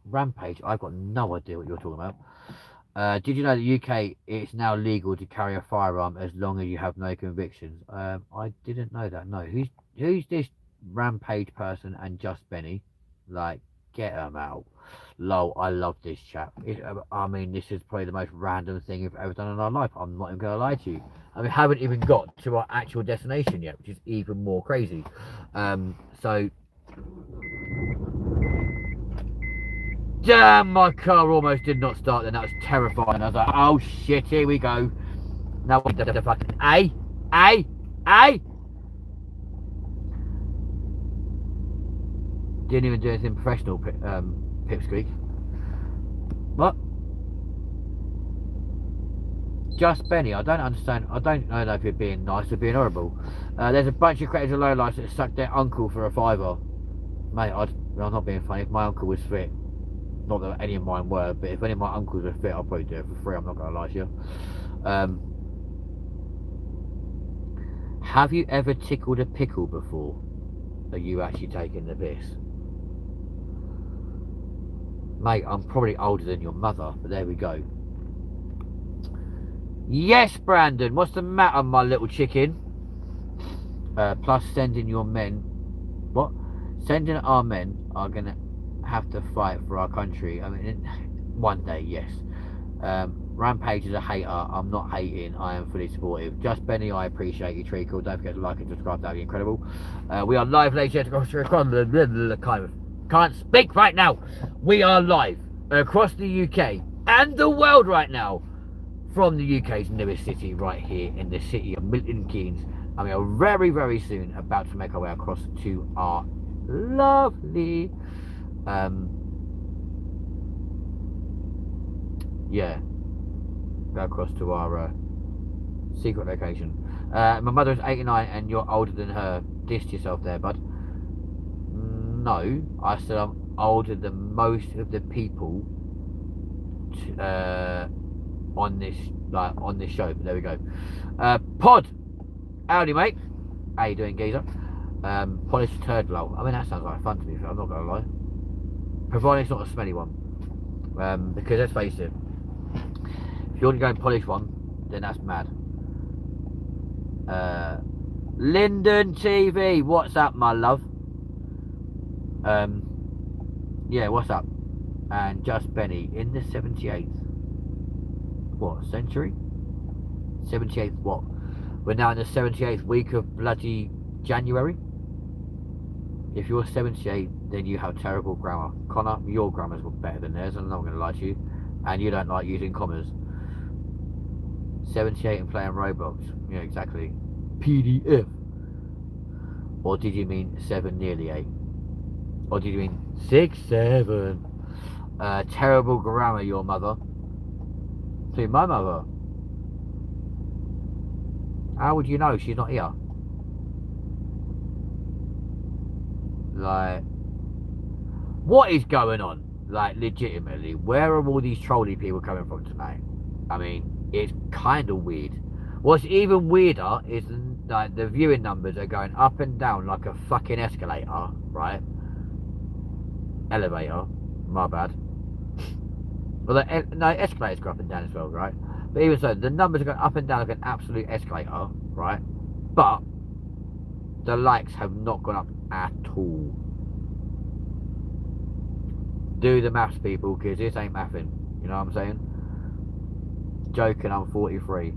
Rampage. I've got no idea what you're talking about. Did you know that UK it's now legal to carry a firearm as long as you have no convictions? I didn't know that. No, who's this Rampage person and Just Benny? Like, get them out. Lol, I love this chap. I mean, this is probably the most random thing we've ever done in our life. I'm not even going to lie to you. And we haven't even got to our actual destination yet, which is even more crazy. So damn, my car almost did not start then. That was terrifying. I was like, oh shit, here we go. Now what the fucking A? Didn't even do anything professional, Pipsqueak. What? Just Benny, I don't understand. I don't know if you're being nice or being horrible. There's a bunch of creators of lowlights that sucked their uncle for a fiver. Mate, I'm not being funny. If my uncle was fit, not that any of mine were, but if any of my uncles were fit, I'll probably do it for free. I'm not going to lie to you. Have you ever tickled a pickle before? Are you actually taking the piss? Mate, I'm probably older than your mother, but there we go. Yes, Brandon, what's the matter, my little chicken? Plus sending your men... What? Sending our men are going to have to fight for our country. I mean, one day, yes. Rampage is a hater. I'm not hating. I am fully supportive. Just Benny, I appreciate you, Treacle. Don't forget to like and subscribe. That would be incredible. We are live, ladies and gentlemen. Can't speak right now. We are live across the UK and the world right now from the UK's newest city, right here in the city of Milton Keynes. And we are very, very soon about to make our way across to our lovely, go across to our secret location. My mother is 89 and you're older than her. Dissed yourself there, bud. No, I said I'm older than most of the people on this show. But there we go. Pod, howdy mate. How you doing, geezer? Polished turd lol. I mean, that sounds like fun to me. I'm not gonna lie. Providing it's not a smelly one. Because let's face it, if you want to go and polish one, then that's mad. Linden TV, what's up, my love? Yeah, what's up? And Just Benny in the 78th. What century? 78th what? We're now in the 78th week of bloody January. If you're 78, then you have terrible grammar. Connor, your grammar's better than theirs, and I'm not going to lie to you. And you don't like using commas. 78 and playing Roblox. Yeah, exactly. PDF. Or did you mean 7 nearly 8? Or did you mean 6, 7? Terrible grammar, your mother. See, my mother. How would you know she's not here? Like, what is going on? Like, legitimately, where are all these trolley people coming from tonight? I mean, it's kind of weird. What's even weirder is like the viewing numbers are going up and down like a fucking escalator, right? Elevator, my bad. Well, no, escalators go up and down as well, right? But even so, the numbers are going up and down like an absolute escalator, right? But the likes have not gone up at all. Do the maths, people, because this ain't mathing. You know what I'm saying? Joking, I'm 43.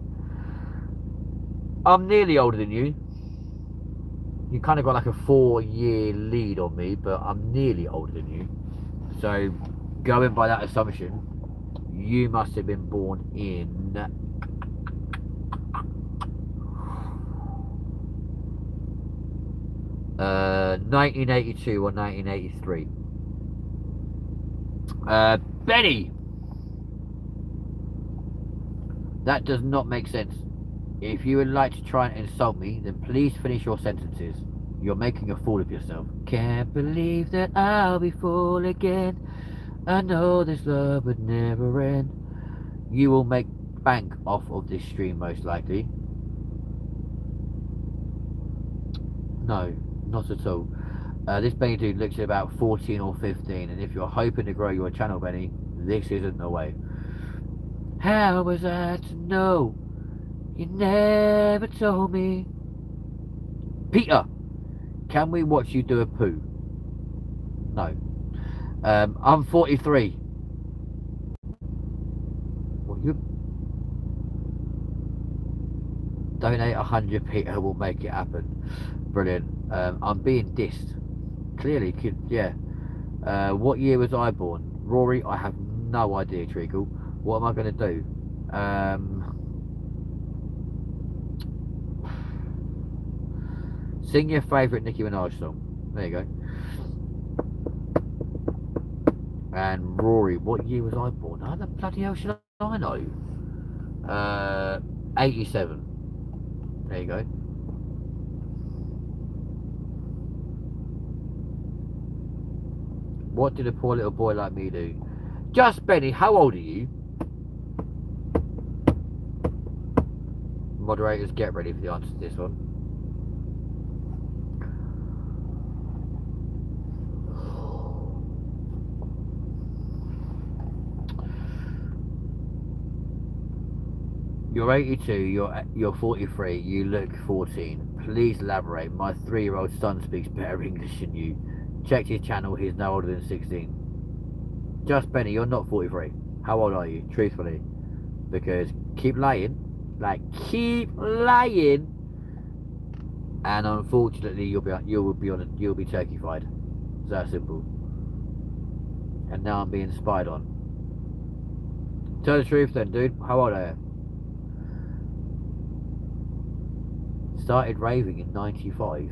I'm nearly older than you. You kind of got like a 4-year lead on me, but I'm nearly older than you. So, going by that assumption, you must have been born in 1982 or 1983. Benny, That does not make sense. If you would like to try and insult me, then please finish your sentences. You're making a fool of yourself. Can't believe that I'll be full again. I know this love would never end. You will make bank off of this stream most likely. No, not at all. This Benny dude looks at about 14 or 15, and if you're hoping to grow your channel, Benny, this isn't the way. How was I to know? You never told me. Peter, can we watch you do a poo? No. I'm 43. Well, you donate 100, Peter will make it happen. Brilliant. I'm being dissed. Clearly, yeah. What year was I born? Rory, I have no idea, Treacle. What am I going to do? Sing your favourite Nicki Minaj song. There you go. And Rory, what year was I born? How the bloody hell should I know? 87. There you go. What did a poor little boy like me do? Just Benny, how old are you? Moderators, get ready for the answer to this one. You're 82, you're 43, you look 14. Please elaborate. My 3-year-old son speaks better English than you. Checked his channel, he's no older than 16. Just Benny, you're not 43. How old are you, truthfully? Because keep lying, keep lying, and unfortunately you'll be turkey-fied. It's that simple. And now I'm being spied on. Tell the truth then, dude. How old are you? Started raving in 95.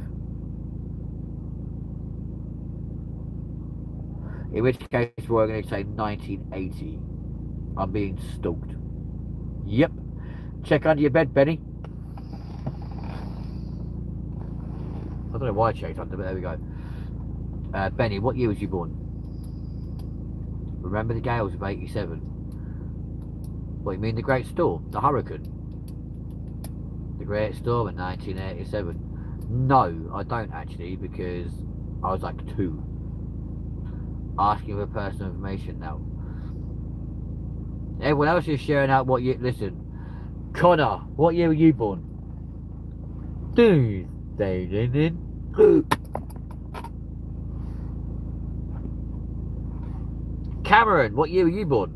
In which case we're going to say 1980. I'm being stalked. Yep. Check under your bed, Benny. I don't know why I checked under, but there we go. Benny, what year was you born? Remember the gales of 87? What, you mean the Great Storm? The Hurricane? The Great Storm in 1987? No, I don't actually, because I was like 2. Asking for personal information now. Everyone else is sharing out what year. Listen, Connor, what year were you born? Cameron, what year were you born?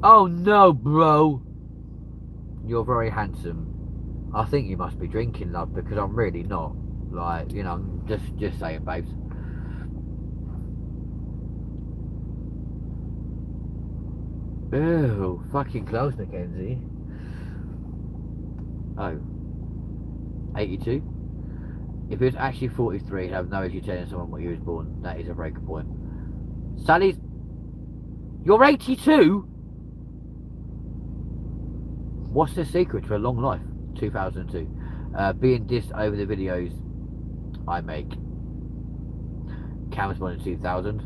Oh no, bro. You're very handsome. I think you must be drinking, love, because I'm really not. Like, you know, I'm just saying, babes. Ew, fucking close, Mackenzie. Oh. 82? If he was actually 43, he'd have no issue telling someone what he was born. That is a very good point. Sally's... You're 82? What's the secret to a long life? 2002. Being dissed over the videos I make. Cam's born in 2000.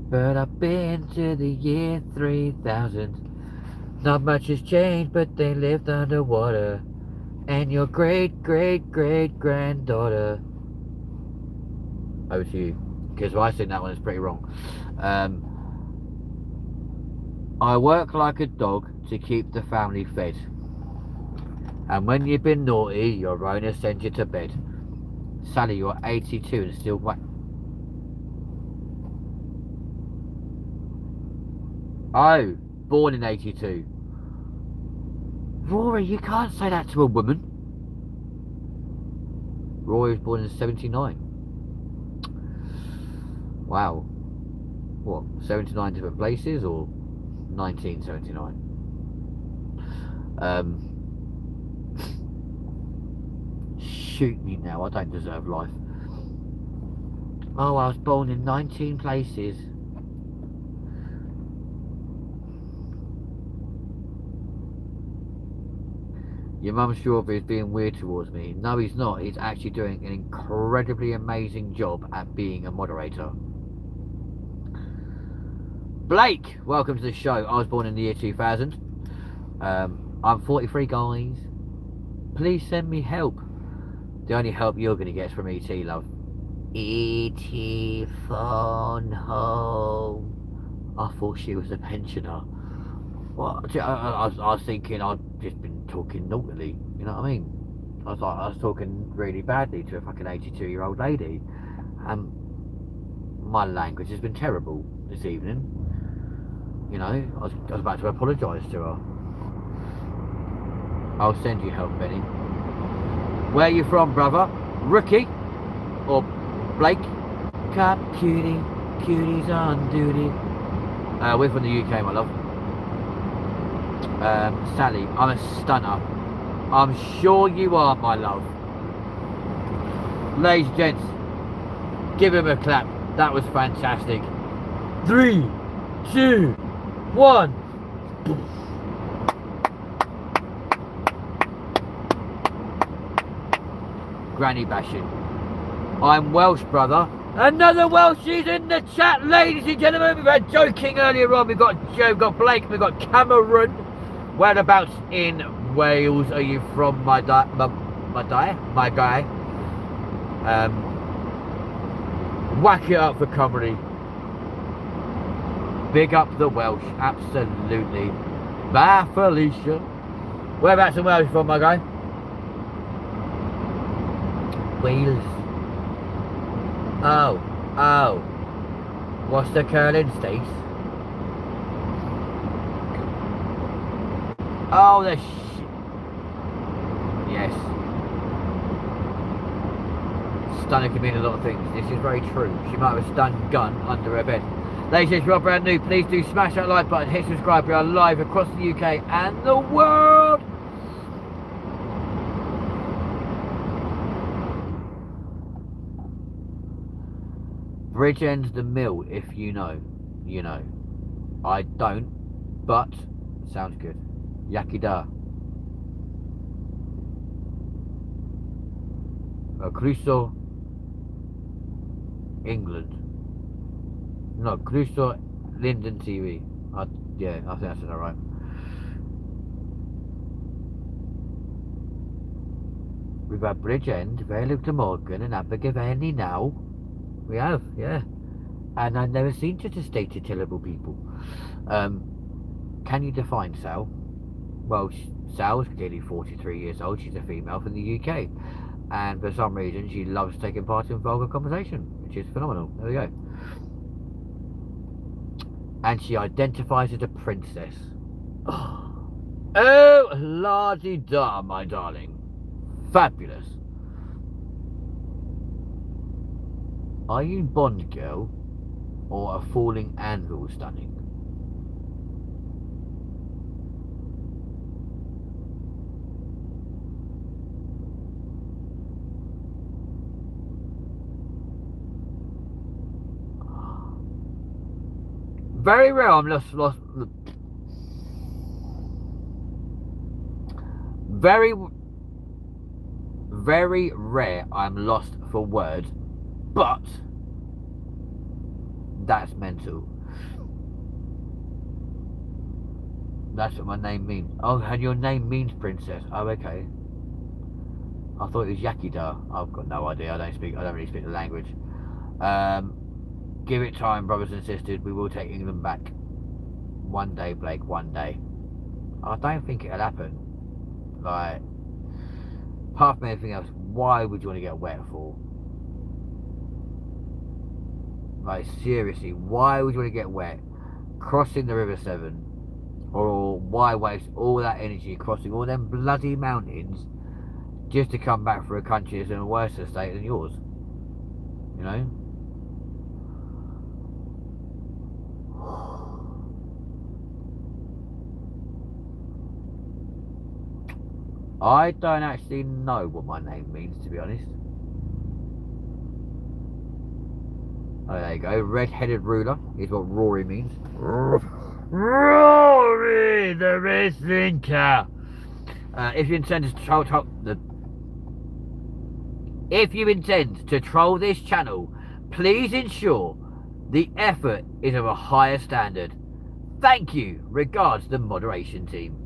But I've been to the year 3000. Not much has changed, but they lived underwater. And your great-great-great-granddaughter. Over to you. Because I think that one is pretty wrong. I work like a dog to keep the family fed. And when you've been naughty, your owner sends you to bed. Sally, you're 82 and still whack. Oh, born in 82. Rory, you can't say that to a woman. Rory was born in 79. Wow. What, 79 different places or 1979? Shoot me now, I don't deserve life. Oh, I was born in 19 places. Your mum's strawberry is being weird towards me. No, he's not. He's actually doing an incredibly amazing job at being a moderator. Blake, welcome to the show. I was born in the year 2000. I'm 43, guys. Please send me help. The only help you're going to get is from ET, love. ET phone home. I thought she was a pensioner. Well, I was thinking I'd just been talking naughtily. You know what I mean? I was talking really badly to a fucking 82-year-old lady. My language has been terrible this evening. You know, I was about to apologise to her. I'll send you help, Benny. Where are you from, brother? Rookie? Or Blake? Cup cutie, cuties on duty. We're from the UK, my love. Sally, I'm a stunner. I'm sure you are, my love. Ladies and gents, give him a clap. That was fantastic. 3, 2, 1. Granny bashing. I'm Welsh, brother. Another Welshie's in the chat, ladies and gentlemen. We've had joking earlier on. We've got Joe, we've got Blake, we've got Cameron. Whereabouts in Wales are you from, my guy? Whack it up for comedy. Big up the Welsh, absolutely. Bye, Felicia. Whereabouts in Wales are you from, my guy? Wales. Oh. What's the curling, Stace? Oh, the shit. Yes. Stunner can mean a lot of things. This is very true. She might have a stun gun under her bed. Ladies and gentlemen, if you're brand new, please do smash that like button, hit subscribe. We are live across the UK and the world. Bridgeend's the mill, if you know. You know. I don't, but sounds good. Yakida. Crusoe, England. No, Crusoe, Linden TV. Yeah, I think I said that right. We've had Bridgend, Vale of Glamorgan and Abergavenny now. We have, yeah. And I've never seen such a state of terrible people. Can you define Sal? Well, Sal's clearly 43 years old. She's a female from the UK. And for some reason, she loves taking part in vulgar conversation, which is phenomenal. There we go. And she identifies as a princess. Oh, la-di-da, my darling. Fabulous. Are you Bond girl or a falling anvil stunning? Very rare I'm lost. Very rare I'm lost for words. But that's mental. That's what my name means. Oh, and your name means princess. Oh, okay. I thought it was Yakida. I've got no idea. I don't really speak the language. Give it time, brothers and sisters. We will take England back. One day, Blake. One day. I don't think it'll happen. Like, apart from anything else, why would you want to get wet for? Like, seriously, why would you want to get wet crossing the River Severn? Or why waste all that energy crossing all them bloody mountains just to come back for a country that's in a worse state than yours? You know? I don't actually know what my name means, to be honest. Oh, there you go. Red-headed ruler is what Rory means. Rory, the wrestling cow. If you intend to if you intend to troll this channel, please ensure the effort is of a higher standard. Thank you. Regards, the moderation team.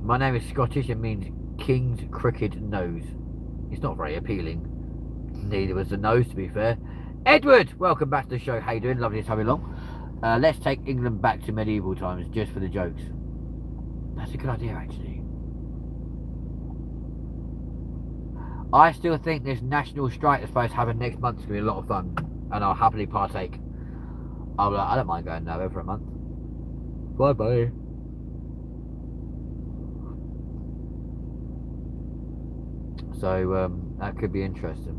My name is Scottish and means King's Crooked Nose. It's not very appealing. Neither was the nose, to be fair. Edward, welcome back to the show. How you doing? Lovely to have you along. Let's take England back to medieval times just for the jokes. That's a good idea, actually. I still think this national strike that's supposed to happen next month is going to be a lot of fun, and I'll happily partake. I don't mind going nowhere for a month. Bye bye. So that could be interesting.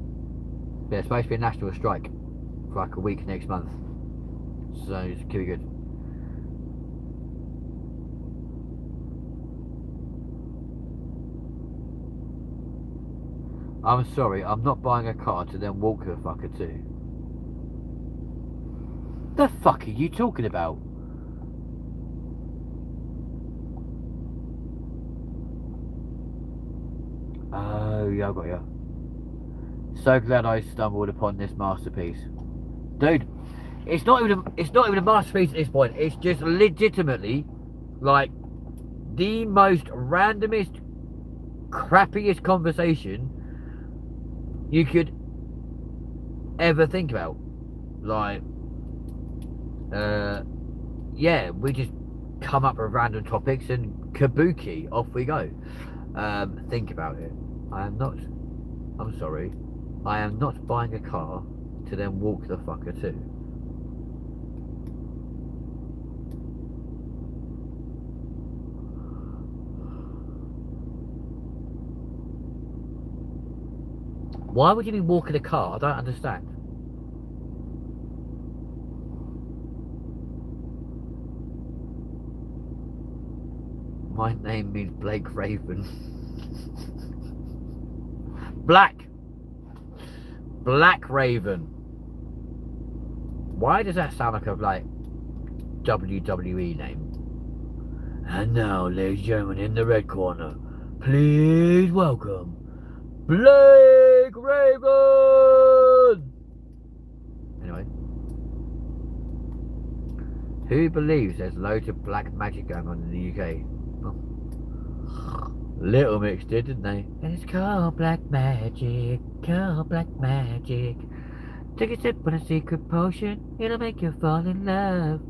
But it's supposed to be a national strike for like a week next month, so it could be good. I'm sorry, I'm not buying a car to then walk the fucker too. The fuck are you talking about? Oh yeah, I got you. So glad I stumbled upon this masterpiece, dude. It's not even a masterpiece at this point. It's just legitimately like the most randomest, crappiest conversation you could ever think about. Like, yeah, we just come up with random topics and kabuki, off we go. Think about it. I'm sorry, I am not buying a car to then walk the fucker too. Why would you be walking a car? I don't understand. My name means Blake Raven. Black Raven. Why does that sound like a WWE name? And now, ladies and gentlemen, in the red corner, please welcome Blake Raven! Anyway. Who believes there's loads of black magic going on in the UK? Oh. Little Mix did, didn't they? It's called black magic, called black magic. Take a sip on a secret potion, it'll make you fall in love.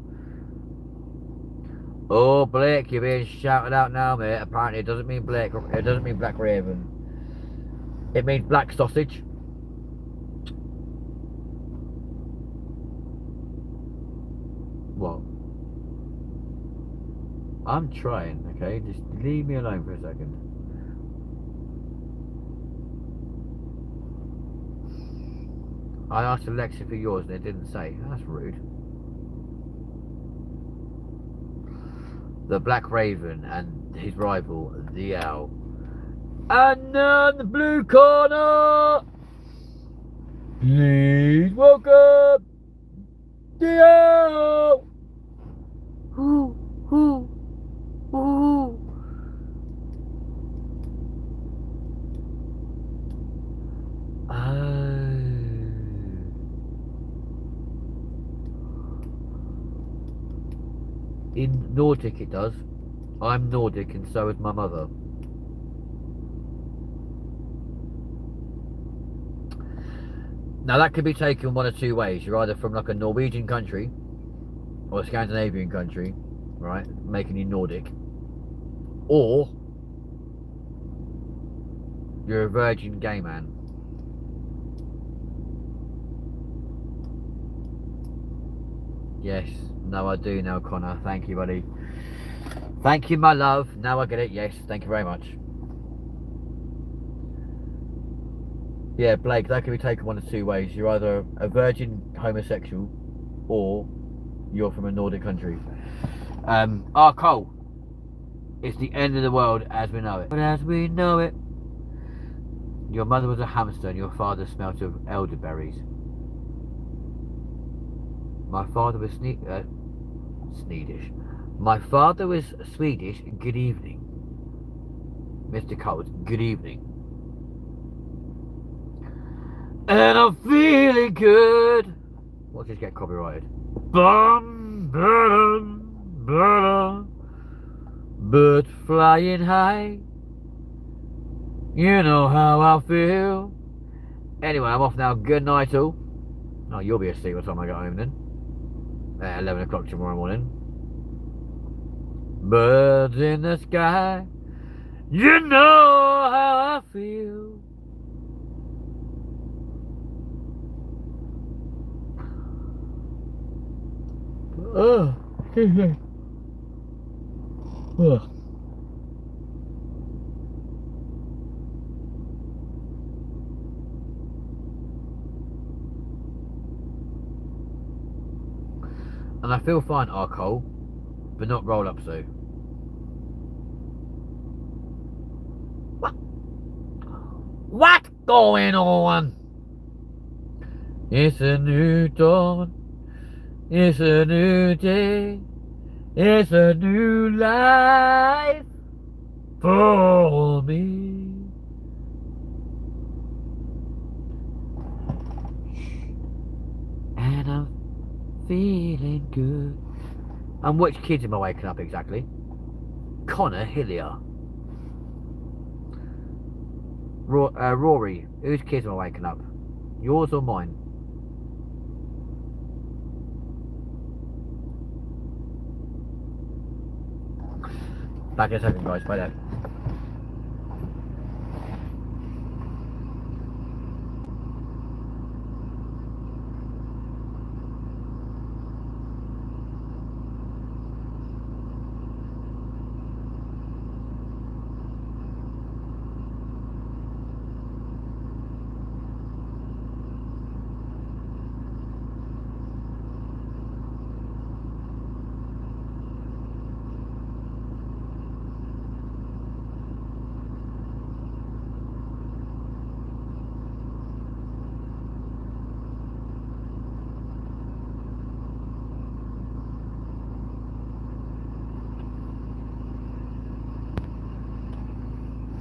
Oh, Blake, you're being shouted out now, mate. Apparently it doesn't mean Blake, it doesn't mean Black Raven. It means black sausage. What? I'm trying, okay? Just leave me alone for a second. I asked Alexa for yours and it didn't say. That's rude. The Black Raven and his rival, the Owl. And on the blue corner, please welcome the Owl. Ooh, ooh, ooh. In Nordic it does. I'm Nordic and so is my mother. Now that could be taken one of two ways. You're either from like a Norwegian country or a Scandinavian country, right, making you Nordic, or you're a virgin gay man. Yes, no I do now, Connor. Thank you, buddy. Thank you, my love. Now I get it. Yes, thank you very much. Yeah, Blake, that can be taken one of two ways. You're either a virgin homosexual or you're from a Nordic country. Cole, it's the end of the world as we know it. But as we know it, your mother was a hamster and your father smelt of elderberries. My father was Swedish. My father was Swedish. Good evening. Mr. Coles, good evening. And I'm feeling good. Watch this get copyrighted. Bum, ba-dum, ba-dum. Birds flying high. You know how I feel. Anyway, I'm off now. Good night, all. Oh, you'll be asleep by the time I get home then. At 11 o'clock tomorrow morning. Birds in the sky. You know how I feel. Oh, oh. And I feel fine, Cole, but not roll up so. What's going on? It's a new dawn. It's a new day. It's a new life for me. And I'm feeling good. And which kids am I waking up exactly? Connor Hillier. Rory, whose kids am I waking up? Yours or mine? Back in a second, guys. Bye then.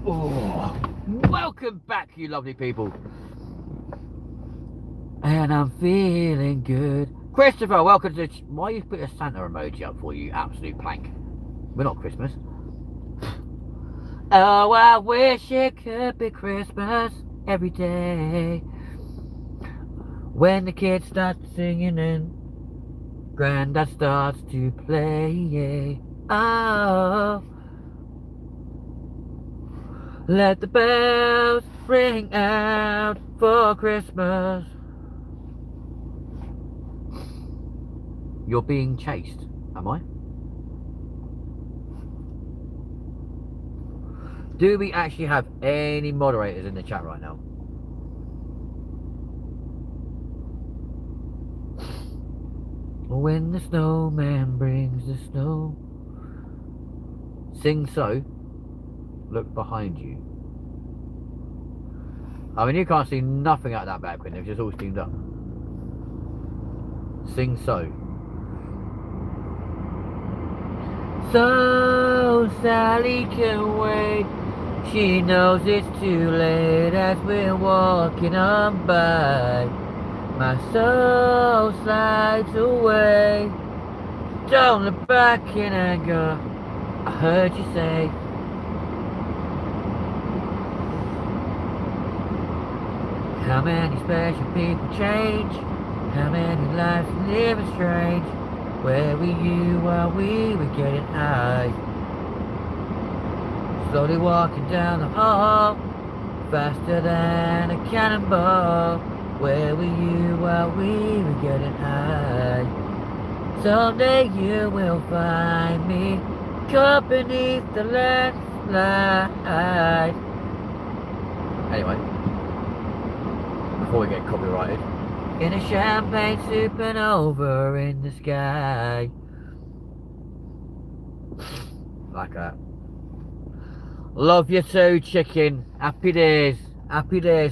Oh, welcome back, you lovely people. And I'm feeling good. Christopher, welcome to... Why you put a Santa emoji up for, you absolute plank? We're not Christmas. Oh, I wish it could be Christmas every day. When the kids start singing and Granddad starts to play. Oh, let the bells ring out for Christmas. You're being chased, am I? Do we actually have any moderators in the chat right now? When the snowman brings the snow. Sing so. Look behind you. I mean, you can't see nothing out of that back window. It's just all steamed up. Sing so. So Sally can wait. She knows it's too late as we're walking on by. My soul slides away. Don't look back in anger. I heard you say. How many special people change? How many lives living strange? Where were you while we were getting high? Slowly walking down the hall, faster than a cannonball. Where were you while we were getting high? Someday you will find me caught beneath the landslide. Anyway, before we get copyrighted, in a champagne supernova in the sky. Like that. Love you too, chicken. Happy days,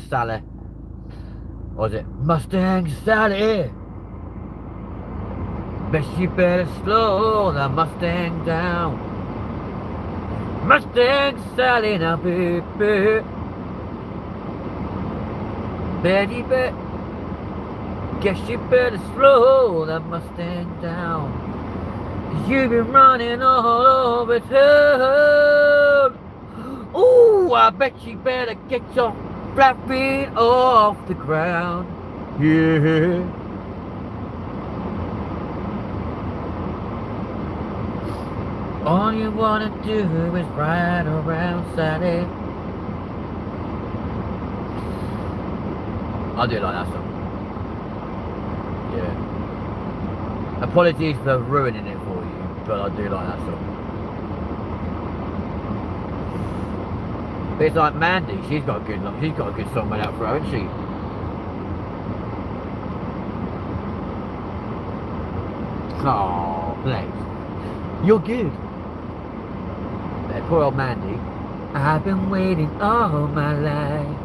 Sally. Or is it Mustang Sally? Best you better slow the Mustang down. Mustang Sally now, baby. Betty, guess you better slow that Mustang down. 'Cause you've been running all over town. Ooh, I bet you better get your flat feet off the ground. Yeah. All you wanna do is ride around Sally. I do like that song. Yeah. Apologies for ruining it for you, but I do like that song. But it's like Mandy, she's got a good song made out for her, hasn't she? Oh, bless. You're good. That poor old Mandy. I've been waiting all my life,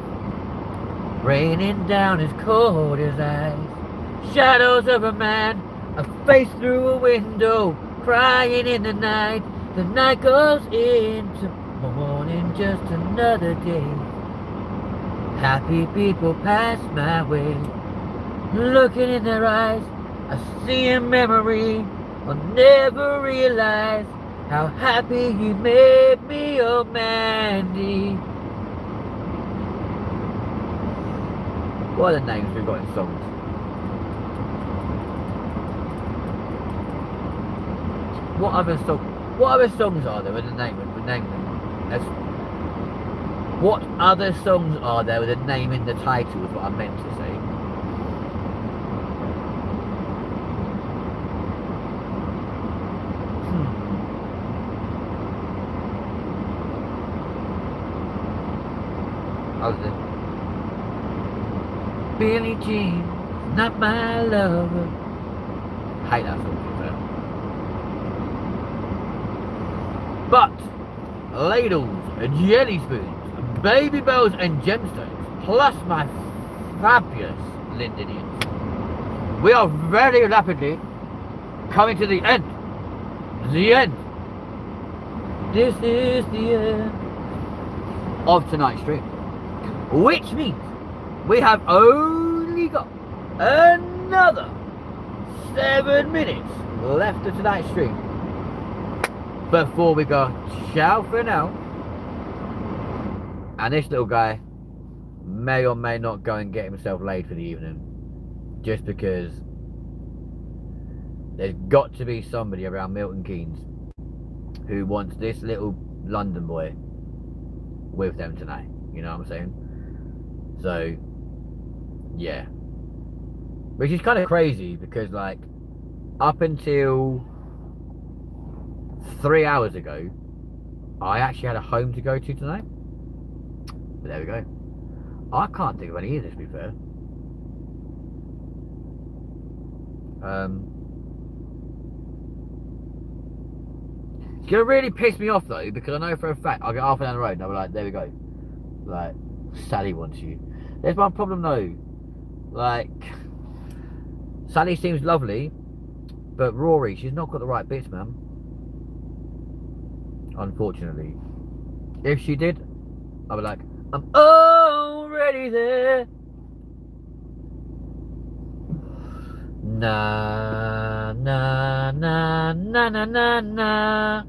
raining down as cold as ice. Shadows of a man, a face through a window, crying in the night. The night goes into morning, just another day. Happy people pass my way, looking in their eyes, I see a memory. I'll never realize how happy you made me, oh Mandy. What are the names we've got in songs? What other songs are there with the name them? What other songs are there with a name in the title is what I meant to say. How's it? Billie Jean, not my lover. Hate that song. But ladles, jelly spoons, baby bells and gemstones, plus my fabulous Lindonians. We are very rapidly coming to the end. The end. This is the end of tonight's stream. Which means we have only got another 7 minutes left of tonight's stream before we go ciao for now. And this little guy may or may not go and get himself laid for the evening, just because there's got to be somebody around Milton Keynes who wants this little London boy with them tonight. You know what I'm saying? So yeah, which is kind of crazy because, like, up until 3 hours ago, I actually had a home to go to tonight. But there we go. I can't think of any either, to be fair. It's gonna really piss me off though, because I know for a fact I'll get half down the road and I'll be like, there we go. Like, Sally wants you. There's my problem though. Like, Sally seems lovely, but Rory, she's not got the right bits, man. Unfortunately. If she did, I'd be like, I'm already there. Na na na na na na na.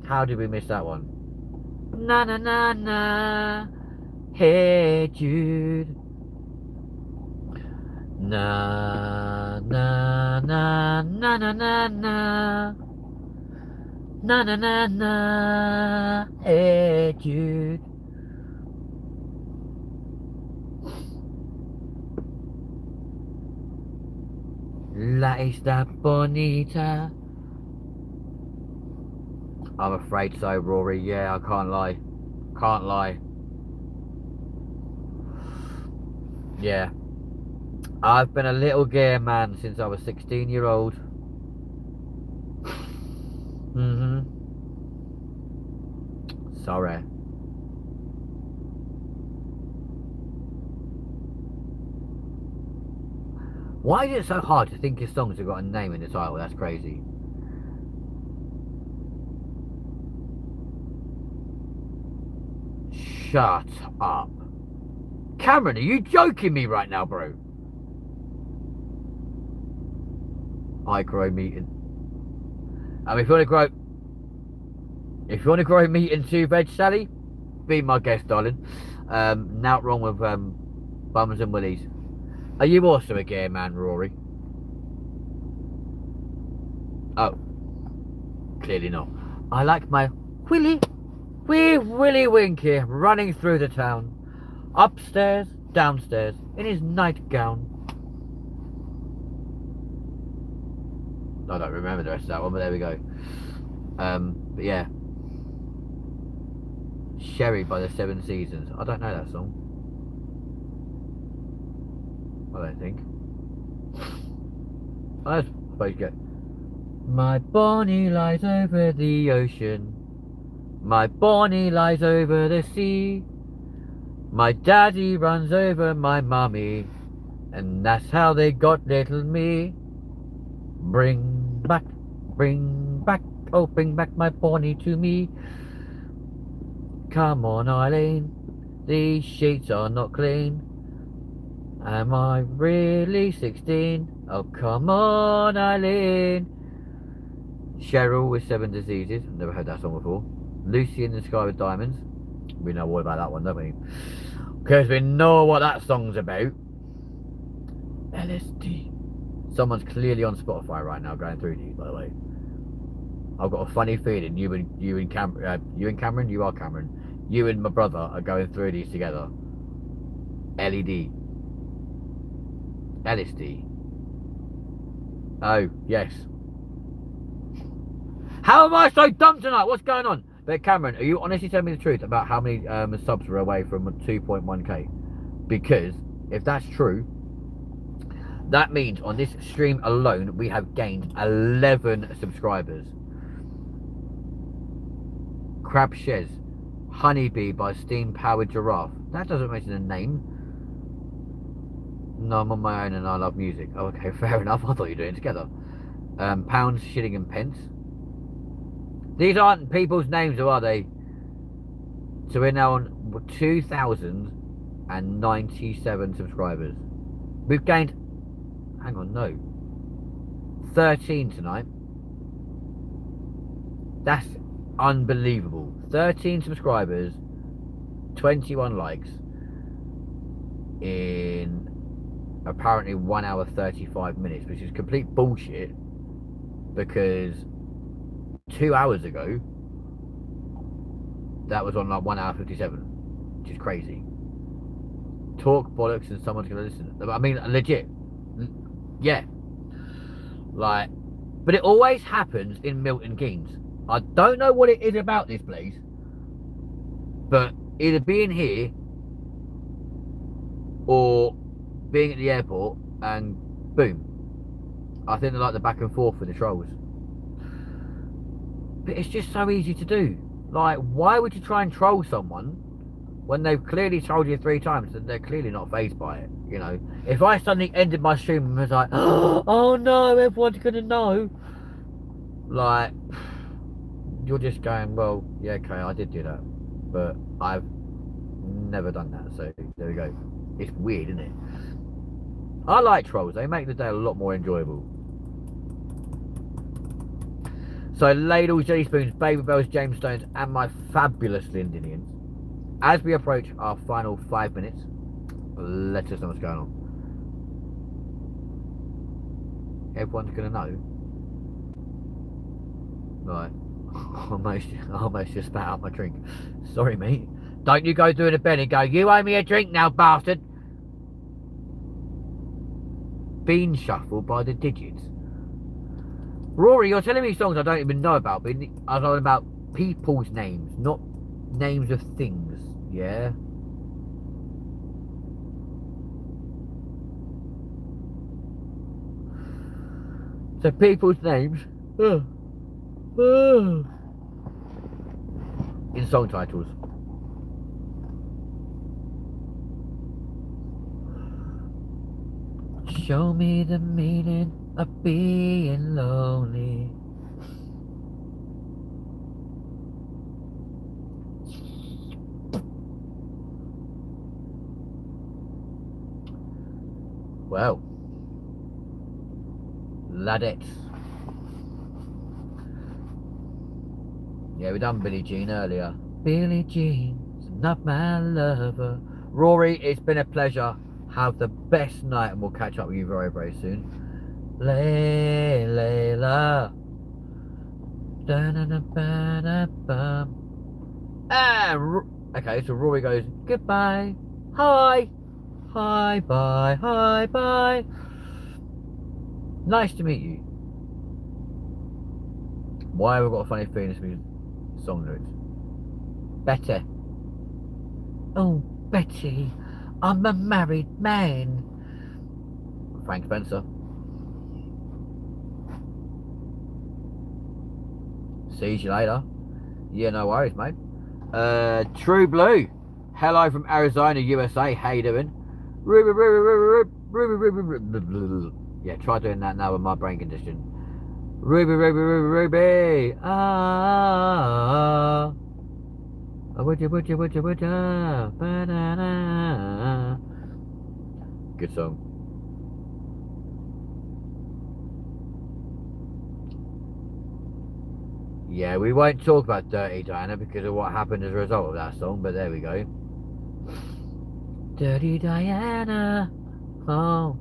How did we miss that one? Na na na na. Hey Jude. Na na na na na na na. Na na na na. Hey Jude. La Isla Bonita. I'm afraid so, Rory. Yeah, I can't lie. Can't lie. Yeah. I've been a little gay man since I was 16-year-old. Sorry. Why is it so hard to think of songs that got a name in the title? That's crazy. Shut up. Cameron, are you joking me right now, bro? I grow meat in... if you want to grow meat and 2 veg, Sally, be my guest, darling. Not wrong with bums and willies. Are you also a gay man, Rory? Oh, clearly not. I like my Willy Winky running through the town, upstairs, downstairs, in his nightgown. I don't remember the rest of that one, but there we go. But yeah, Sherry by the 7 Seasons. I don't know that song. I don't think. I suppose you get. My Bonnie lies over the ocean. My Bonnie lies over the sea. My daddy runs over my mummy, and that's how they got little me. Bring back, oh bring back my Bonnie to me. Come on, Eileen, these sheets are not clean. Am I really 16? Oh come on, Eileen. Cheryl with 7 Diseases. Never heard that song before. Lucy in the Sky with Diamonds. We know all about that one, don't we? Because we know what that song's about. LSD. Someone's clearly on Spotify right now going through these, by the way. I've got a funny feeling you and Cameron, you are Cameron. You and my brother are going through these together. LED. LSD. Oh, yes. How am I so dumb tonight? What's going on? But Cameron, are you honestly telling me the truth about how many subs were away from 2.1k? Because if that's true, that means on this stream alone we have gained 11 subscribers. Crab Shez, Honeybee by Steam Powered Giraffe. That doesn't mention a name. No, I'm on my own and I love music. Oh, okay, fair enough. I thought you were doing it together. Pounds, shilling and pence. These aren't people's names, or are they? So we're now on 2,097 subscribers. We've gained, hang on, no, 13 tonight. That's unbelievable. 13 subscribers, 21 likes in apparently 1 hour 35 minutes, which is complete bullshit because 2 hours ago that was on like 1 hour 57, which is crazy. Talk bollocks and someone's gonna listen. I mean, legit. Yeah. Like, but it always happens in Milton Keynes. I don't know what it is about this place, but either being here or being at the airport and boom. I think they're like the back and forth with the trolls. But it's just so easy to do. Like, why would you try and troll someone when they've clearly told you 3 times that they're clearly not fazed by it? You know, if I suddenly ended my stream and was like, oh no, everyone's gonna know, like, you're just going, well, yeah, okay, I did do that, but I've never done that, so there we go. It's weird, isn't it? I like trolls. They make the day a lot more enjoyable. So ladles, jelly spoons, baby bells, Jamestones, and my fabulous Lindinians. As we approach our final 5 minutes, let us know what's going on. Everyone's gonna know. Right. I almost just spat out my drink. Sorry, mate. Don't you go doing a bed and go, you owe me a drink now, bastard. Bean Shuffle by the Digits. Rory, you're telling me songs I don't even know about, but I'm talking about people's names, not names of things, yeah? So people's names in song titles. Show me the meaning of being lonely. Well, ladettes. Yeah, we done Billie Jean earlier. Billie Jean's not my lover. Rory, it's been a pleasure. Have the best night, and we'll catch up with you very, very soon. Layla. Okay, so Rory goes, goodbay. Hi. Hi, bye, hi, bye. Nice to meet you. Why have I got a funny feeling this means song lyrics? Betty. Oh, Betty, I'm a married man. Frank Spencer. See you later. Yeah, no worries, mate. True Blue. Hello from Arizona, USA. How you doing? Ruby, Ruby, Ruby, Ruby, Ruby, Ruby. Yeah, try doing that now with my brain condition. Ruby, Ruby, Ruby, Ruby. Ah. Would you, ba-da-da. Good song. Yeah, we won't talk about Dirty Diana because of what happened as a result of that song, but there we go. Dirty Diana. Oh.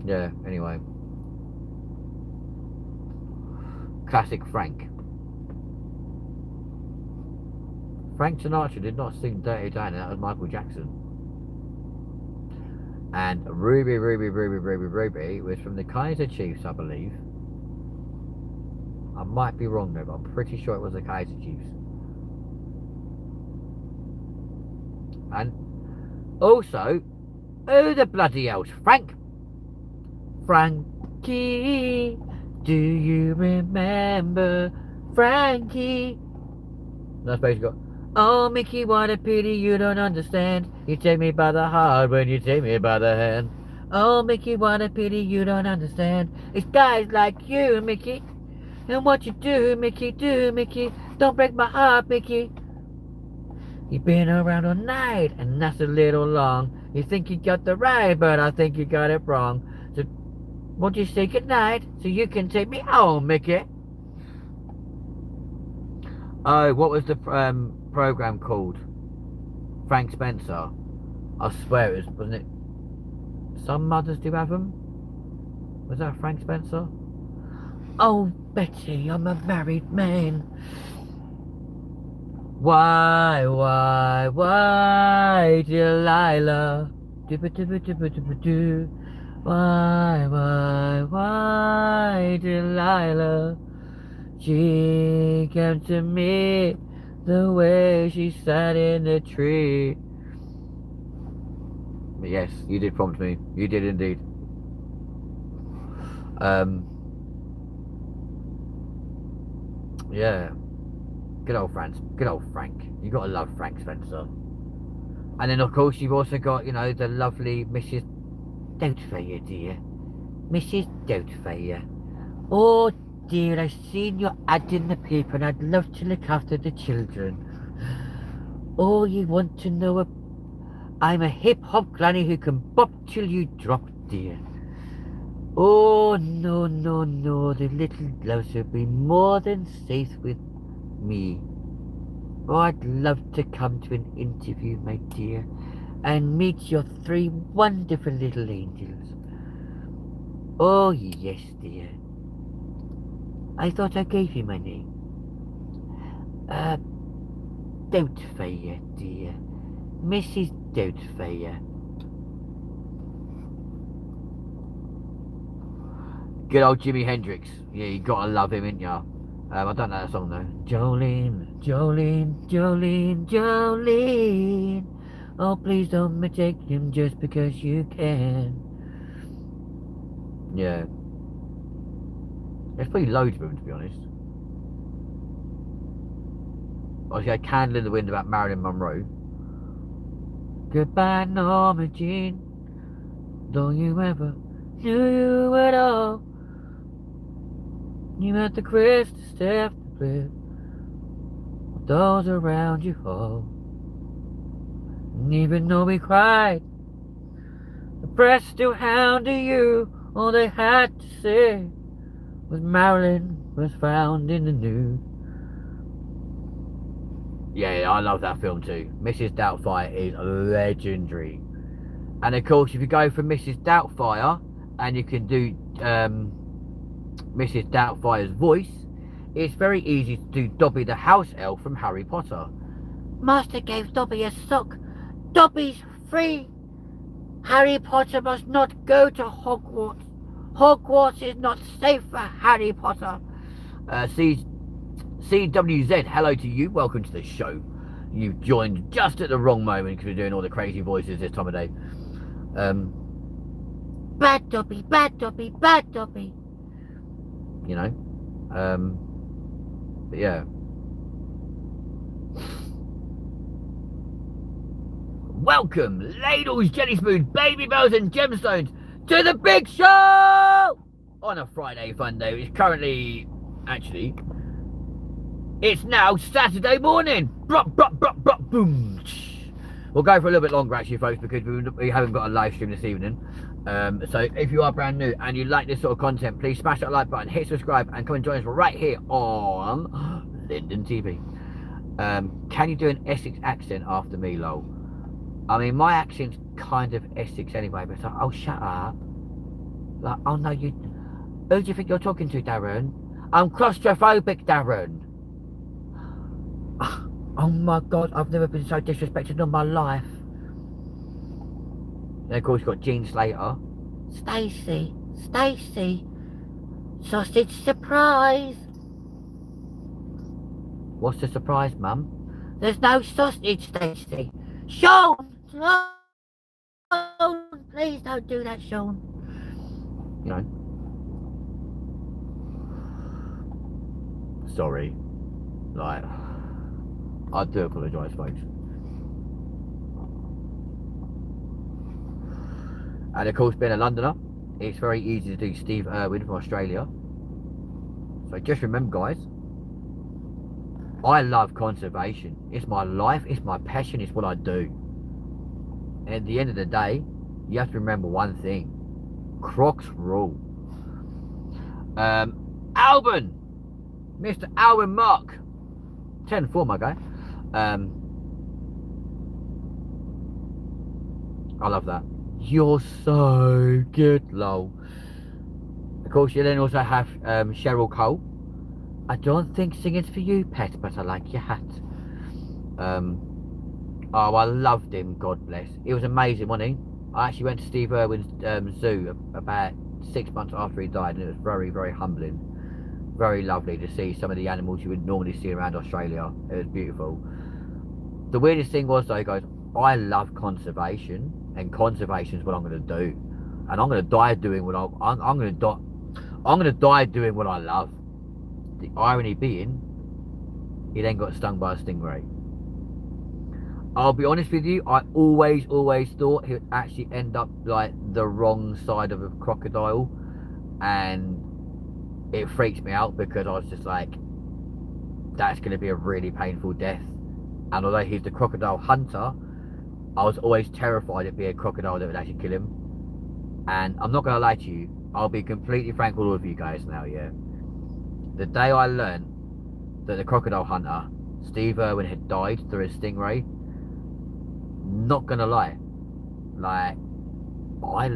Yeah, anyway. Classic Frank. Frank Sinatra did not sing Dirty Diana, that was Michael Jackson. And Ruby, Ruby, Ruby, Ruby, Ruby was from the Kaiser Chiefs, I believe. I might be wrong though, but I'm pretty sure it was the Kaiser Chiefs. And also, who the bloody hell's Frank? Frankie, do you remember Frankie? That's basically got, oh Mickey, what a pity you don't understand. You take me by the heart when you take me by the hand. Oh Mickey, what a pity you don't understand. It's guys like you, Mickey. And what you do, Mickey, don't break my heart, Mickey. You've been around all night, and that's a little long. You think you got the right, but I think you got it wrong. So won't you say goodnight, so you can take me home, Mickey? Oh, what was the program called? Frank Spencer. I swear it was, wasn't it? Some mothers do have them. Was that Frank Spencer? Oh, Betty, I'm a married man. Why, Delilah? Why, Delilah? She came to me the way she sat in the tree. Yes, you did prompt me. You did indeed. Yeah. Good old Frank. Good old Frank. You gotta love Frank Spencer. And then of course you've also got, you know, the lovely Mrs. Doubtfire, dear. Mrs. Doubtfire. Oh dear, I've seen your ad in the paper and I'd love to look after the children. Oh, you want to know a... I'm a hip-hop granny who can bop till you drop, dear. Oh, no, no, no, the little gloves will be more than safe with me. Oh, I'd love to come to an interview, my dear, and meet your 3 wonderful little angels. Oh, yes, dear. I thought I gave you my name. Doubtfire, dear. Mrs. Doubtfire. Good old Jimi Hendrix. Yeah, you gotta love him, ain't ya? I don't know that song though. Jolene, Jolene, Jolene, Jolene. Oh, please don't take him just because you can. Yeah. There's probably loads of them, to be honest. Obviously, a Candle in the Wind about Marilyn Monroe. Goodbye, Norma Jean. Don't you ever knew you at all. You met the crystal step to flip. Those around you all. And even though we cried, the pressed to hound to you. All they had to say was Marilyn was found in the nude. Yeah, I love that film too. Mrs. Doubtfire is legendary. And of course, if you go for Mrs. Doubtfire and you can do Mrs. Doubtfire's voice, it's very easy to do Dobby the house elf from Harry Potter. Master gave Dobby a sock. Dobby's free. Harry Potter must not go to Hogwarts. Hogwarts is not safe for Harry Potter. CWZ, hello to you. Welcome to the show. You've joined just at the wrong moment because we're doing all the crazy voices this time of day. Bad Dobby, bad Dobby, bad Dobby. You know. But yeah. Welcome, ladles, jelly spoons, baby bells and gemstones to the big show on a Friday fun day. It's currently, actually, it's now Saturday morning. Boom. We'll go for a little bit longer actually, folks, because we haven't got a live stream this evening. So if you are brand new and you like this sort of content, please smash that like button, hit subscribe, and come and join us right here on Linden TV. Can you do an Essex accent after me, lol? I mean, my accent's kind of Essex anyway, but it's like, oh, shut up. Like, oh, no, you... Who do you think you're talking to, Darren? I'm claustrophobic, Darren. Oh, my God, I've never been so disrespected in my life. And, of course, you've got Jean Slater. Stacey, sausage surprise. What's the surprise, Mum? There's no sausage, Stacey. Sean! Please don't do that, Sean. You know. Sorry. Like, I do apologise, folks. And of course, being a Londoner, it's very easy to do Steve Irwin from Australia. So just remember, guys, I love conservation. It's my life, it's my passion, it's what I do. And at the end of the day, you have to remember one thing. Crocs rule. Alban! Mr. Alban Mark. 10-4, my guy. I love that. You're so good, lol. Of course, you then also have Cheryl Cole. I don't think singing's for you, pet, but I like your hat. Oh, I loved him, God bless. He was amazing, wasn't he? I actually went to Steve Irwin's zoo about 6 months after he died, and it was very, very humbling. Very lovely to see some of the animals you would normally see around Australia. It was beautiful. The weirdest thing was, though, guys, I love conservation, and conservation is what I'm going to do. And I'm going to die doing what I'm going to die doing what I love. The irony being, he then got stung by a stingray. I'll be honest with you, I always thought he would actually end up like the wrong side of a crocodile, and it freaks me out because I was just like, that's going to be a really painful death. And although he's the crocodile hunter, I was always terrified it'd be a crocodile that would actually kill him. And I'm not going to lie to you, I'll be completely frank with all of you guys now, yeah. The day I learned that the crocodile hunter, Steve Irwin, had died through a stingray, not gonna lie, like, I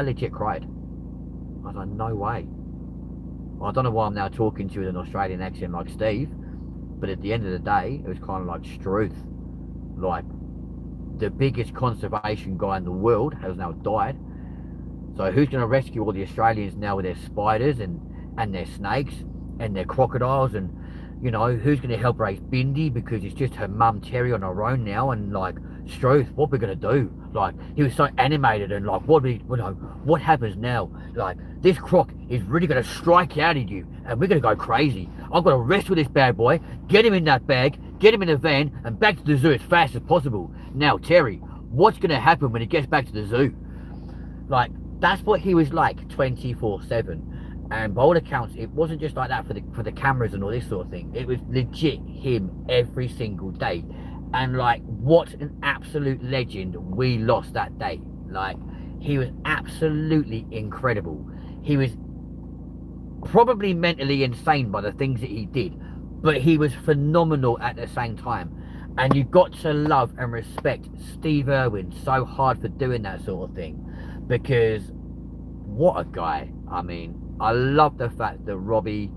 legit cried. I was like, no way. I don't know why I'm now talking to you with an Australian accent like Steve, but at the end of the day, it was kind of like Struth. Like, the biggest conservation guy in the world has now died. So who's going to rescue all the Australians now with their spiders and their snakes and their crocodiles, and, you know, who's going to help raise Bindi because it's just her mum Terry on her own now, and like, Struth, what we're going to do? Like, he was so animated, and like, what happens now? Like, this croc is really going to strike out at you, and we're going to go crazy. I've got to rescue this bad boy, get him in that bag, get him in a van, and back to the zoo as fast as possible. Now, Terry, what's going to happen when he gets back to the zoo? Like, that's what he was like 24/7. And by all accounts, it wasn't just like that for the cameras and all this sort of thing. It was legit him every single day. And like, what an absolute legend we lost that day. Like, He was absolutely incredible. He was probably mentally insane by the things that he did, but he was phenomenal at the same time. And you got to love and respect Steve Irwin so hard for doing that sort of thing, because what a guy. I mean, I love the fact that Robbie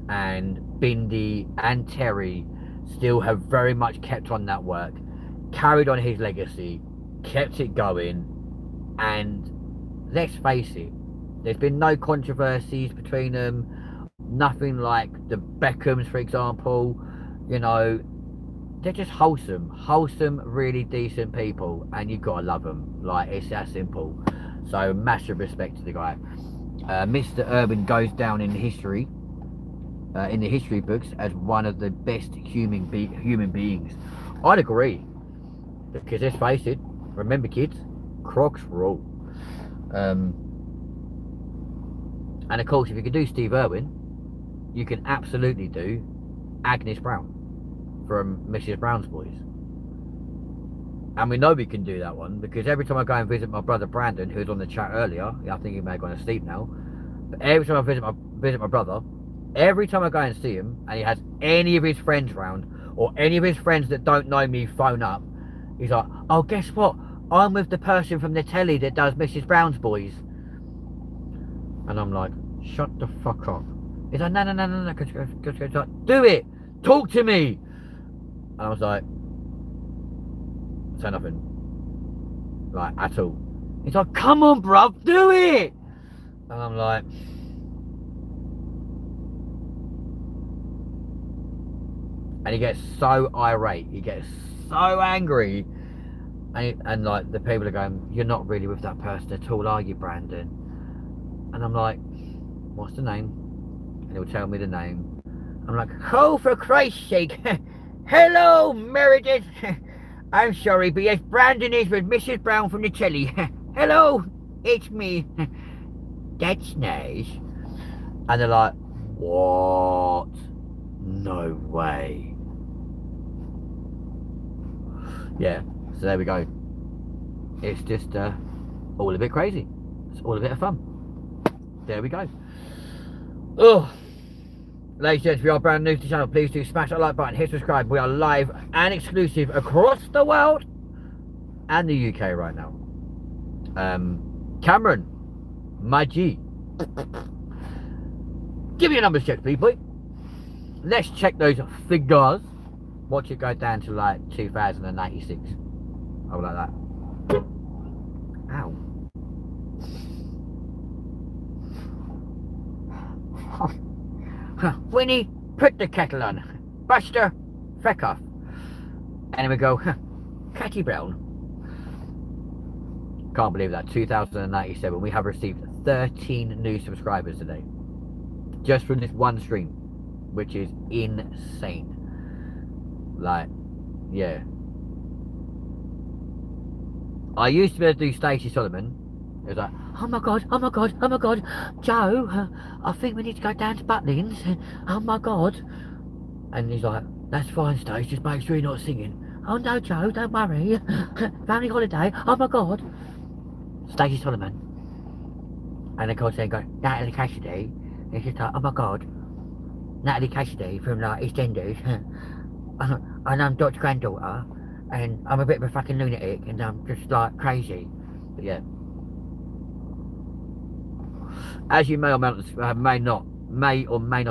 and Bindi and Terry still have very much kept on that work, carried on his legacy, kept it going. And let's face it, there's been no controversies between them, nothing like the Beckhams, for example. You know, they're just wholesome, really decent people, and you've got to love them. Like, it's that simple. So massive respect to the guy. Mr. Urban goes down in history, in the history books, as one of the best human beings. I'd agree, because let's face it, remember kids, Crocs rule. And of course, if you can do Steve Irwin, you can absolutely do Agnes Brown from Mrs. Brown's Boys. And we know we can do that one, because every time I go and visit my brother Brandon, who was on the chat earlier, I think he may have gone to sleep now, but every time I visit my brother, every time I go and see him, and he has any of his friends round, or any of his friends that don't know me phone up, he's like, oh, guess what? I'm with the person from the telly that does Mrs. Brown's Boys. And I'm like, shut the fuck up. He's like, no, do it. Talk to me. And I was like, say nothing. Like, at all. He's like, come on, bruv, do it. And I'm like, and he gets so irate. He gets so angry. And like, the people are going, you're not really with that person at all, are you, Brandon? And I'm like, what's the name? And he'll tell me the name. I'm like, oh, for Christ's sake. Hello, Meredith. I'm sorry, but yes, Brandon is with Mrs. Brown from the telly. Hello, it's me. That's nice. And they're like, what? No way. Yeah, so there we go. It's just all a bit crazy. It's all a bit of fun. There we go. Oh, ladies and gents, if you are brand new to the channel, please do smash that like button, hit subscribe. We are live and exclusive across the world and the UK right now. Cameron, my G, give me a numbers check, please, boy. Let's check those figures. Watch it go down to like 2096. I would like that. Ow. Winnie, put the kettle on. Buster, feck off. And then we go, Catty Brown. Can't believe that. 2097. We have received 13 new subscribers today. Just from this one stream. Which is insane. Like, yeah. I used to be able to do Stacey Solomon. It was like, oh my god, Joe, I think we need to go down to Butlins. Oh my god. And he's like, that's fine, Stace, just make sure you're not singing. Oh no, Joe, don't worry. Family holiday, oh my god. Stacey Solomon. And of course they go, Natalie Cassidy. It's just like, oh my god. Natalie Cassidy from like EastEnders. And I'm Dot's granddaughter. And I'm a bit of a fucking lunatic. And I'm just like crazy. But yeah. As you may or may not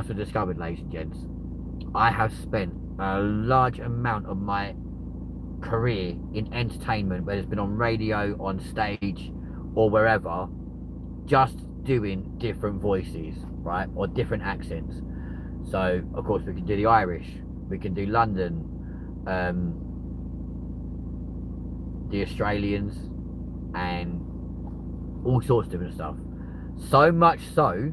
have discovered, ladies and gents, I have spent a large amount of my career in entertainment, whether it's been on radio, on stage, or wherever, just doing different voices, right? Or different accents. So, of course, we can do the Irish, we can do London, the Australians, and all sorts of different stuff. So much so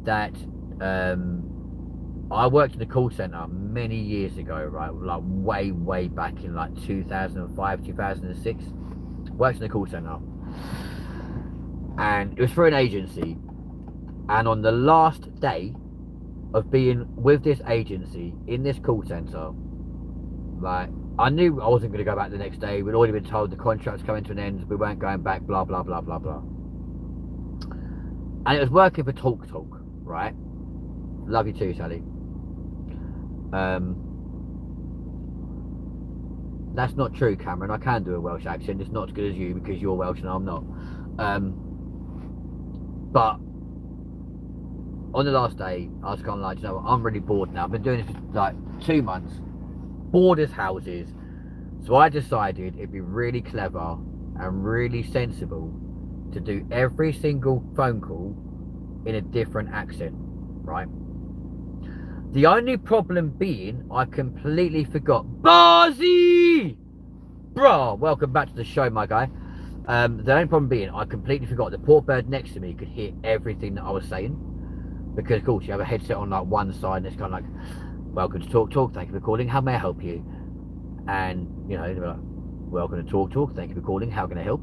that I worked in the call centre many years ago, right? Like way back in like 2005, 2006. Worked in the call centre. And it was for an agency. And on the last day of being with this agency in this call centre, like, I knew I wasn't going to go back the next day. We'd already been told the contract's coming to an end. We weren't going back, blah, blah, blah, blah, blah. And it was working for Talk Talk, right? Love you too, Sally. That's not true, Cameron. I can do a Welsh accent. It's not as good as you because you're Welsh and I'm not. But on the last day, I was kind of like, you know what, I'm really bored now. I've been doing this for like 2 months. Bored as houses. So I decided it'd be really clever and really sensible to do every single phone call in a different accent, right? The only problem being, I completely forgot. Barzy! Bruh, welcome back to the show, my guy. The only problem being, I completely forgot the poor bird next to me could hear everything that I was saying. Because, of course, you have a headset on like one side and it's kind of like, welcome to Talk Talk, thank you for calling, how may I help you? And, you know, they were like, welcome to Talk Talk, thank you for calling, how can I help?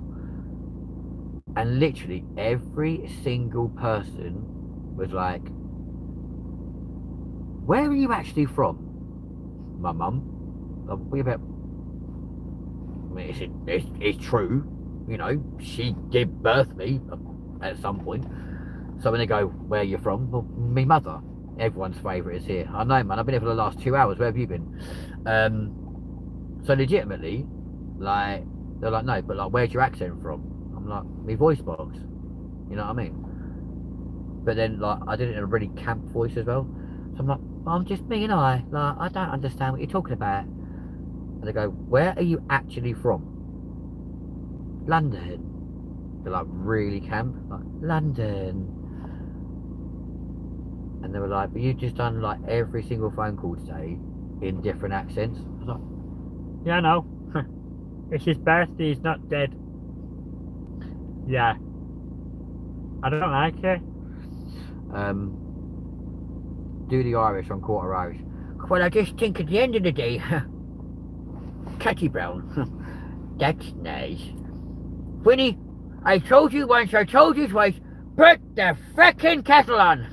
And literally every single person was like, where are you actually from? My mum. We about. I mean, it's true. You know, she gave birth to me at some point. So when they go, where are you from? Well, me mother. Everyone's favourite is here. I know, man. I've been here for the last 2 hours. Where have you been? So legitimately, like, they're like, no, but like, where's your accent from? I'm like, me voice box. You know what I mean? But then, like, I did it in a really camp voice as well. So I'm like, I'm just me and I don't understand what you're talking about. And they go, where are you actually from? London. They're like, really camp? Like, London. And they were like, but you've just done like every single phone call today in different accents. I was like, yeah, I know. It's his birthday, he's not dead. Yeah. I don't like it. Do the Irish on quarter Irish. Well, I just think at the end of the day, Catty Brown, that's nice. Winnie, I told you once, I told you twice, put the frickin' kettle on.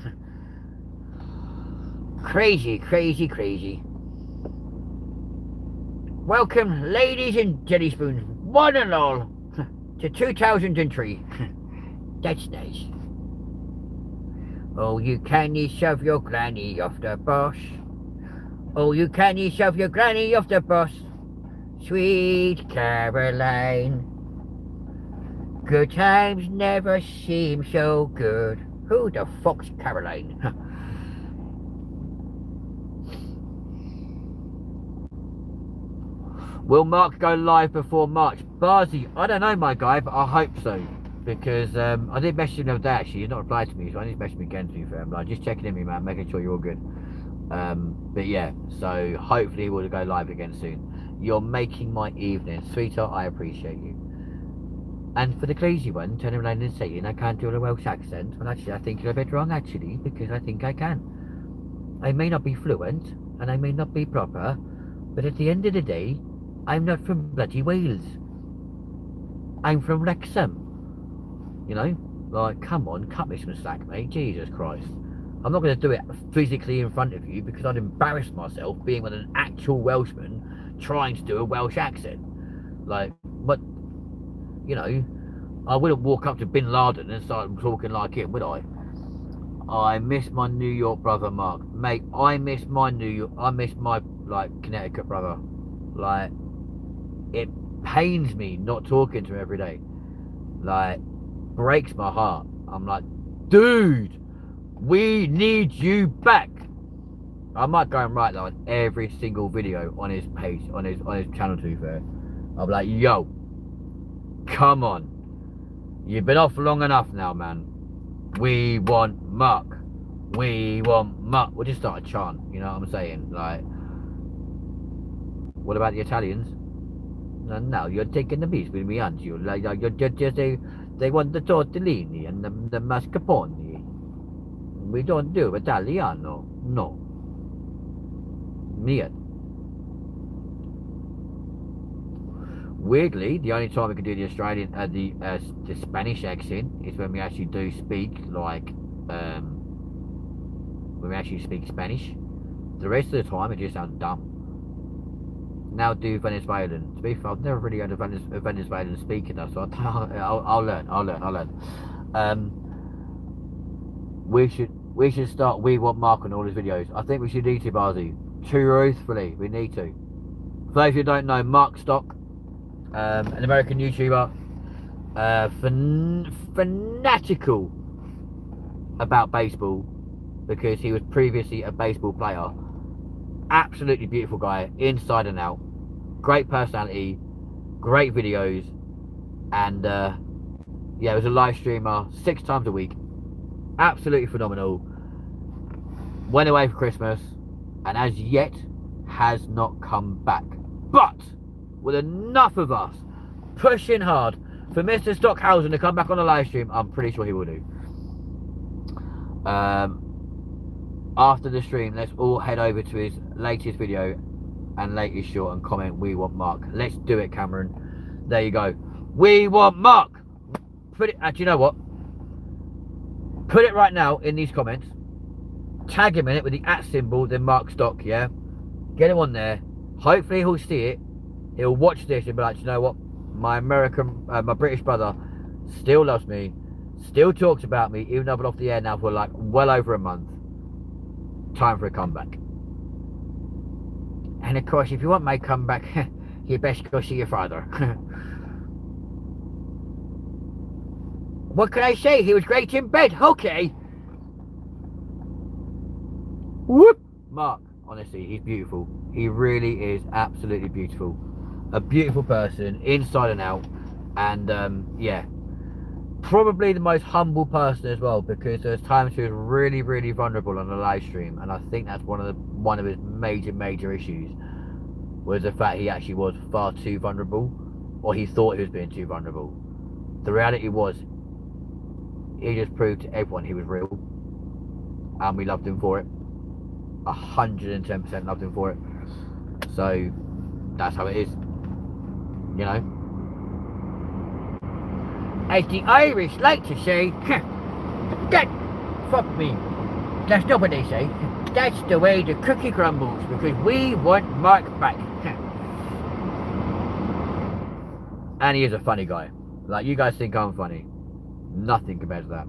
Crazy, crazy, crazy. Welcome, ladies and jelly spoons, one and all, to 2003. That's nice. Oh, you can't shove your granny off the bus. Oh, you can't shove your granny off the bus. Sweet Caroline. Good times never seem so good. Who the fuck's Caroline? Will Mark go live before March? Barzy, I don't know, my guy, but I hope so. Because I did message him the other day, actually. He's not replied to me, so I need to message him again, to be fair. I'm like, just checking in with you, man, making sure you're all good. But yeah, so hopefully we'll go live again soon. You're making my evening. Sweetheart, I appreciate you. And for the crazy one, turning around and saying I can't do a Welsh accent, well, actually, I think you're a bit wrong, actually, because I think I can. I may not be fluent, and I may not be proper, but at the end of the day, I'm not from bloody Wales. I'm from Wrexham. You know? Like, come on, cut me some slack, mate. Jesus Christ. I'm not going to do it physically in front of you because I'd embarrass myself being with an actual Welshman trying to do a Welsh accent. Like, but, you know, I wouldn't walk up to Bin Laden and start talking like him, would I? I miss my New York brother, Mark. Mate, I miss my like, Connecticut brother. Like, it pains me not talking to him every day. Like, breaks my heart. I'm like, dude, we need you back. I might go and write that on every single video on his page, on his channel, to be fair. I'll be like, yo, come on. You've been off long enough now, man. We want Mark. We want Mark. We'll just start a chant, you know what I'm saying? Like, what about the Italians? No, you're taking the piece with me, aren't you? Like, you're just they want the tortellini and the mascarpone. We don't do Italiano. No. Niet. Weirdly, the only time we can do the Australian, the Spanish accent is when we actually do speak, like, when we actually speak Spanish. The rest of the time, it just sounds dumb. now do Venezuelan. To be fair, I've never really heard a Venezuelan speaker though, so I'll learn. We should start We Want Mark on all his videos. I think we should need to, Barzy. Truthfully, we need to. For those who don't know, Mark Stock, an American YouTuber, fanatical about baseball because he was previously a baseball player. Absolutely beautiful guy, inside and out. Great personality, great videos, and yeah, was a live streamer 6 times a week. Absolutely phenomenal. Went away for Christmas, and as yet has not come back. But with enough of us pushing hard for Mr. Stockhausen to come back on the live stream, I'm pretty sure he will do. After the stream, let's all head over to his latest video and latest short and comment We Want Mark. Let's do it, Cameron. There you go. We want Mark. Put it. Do you know what? Put it right now in these comments. Tag him in it with the @ symbol, then Mark Stock. Yeah. Get him on there. Hopefully he'll see it. He'll watch this and be like, you know what? My my British brother still loves me. Still talks about me, even though I've been off the air now for like well over a month. Time for a comeback. And of course, if you want my comeback, you best go see your father. What can I say? He was great in bed. Okay. Whoop. Mark, honestly, he's beautiful. He really is absolutely beautiful. A beautiful person, inside and out. And yeah, probably the most humble person as well, because there's times he was really vulnerable on the live stream, and I think that's one of his major issues, was the fact he actually was far too vulnerable, or he thought he was being too vulnerable. The reality was, he just proved to everyone he was real, and we loved him for it. 110% loved him for it. So that's how it is, you know. As the Irish like to say, that fuck me. That's not what they say. That's the way the cookie crumbles, because we want Mark back. And he is a funny guy. Like, you guys think I'm funny. Nothing compared to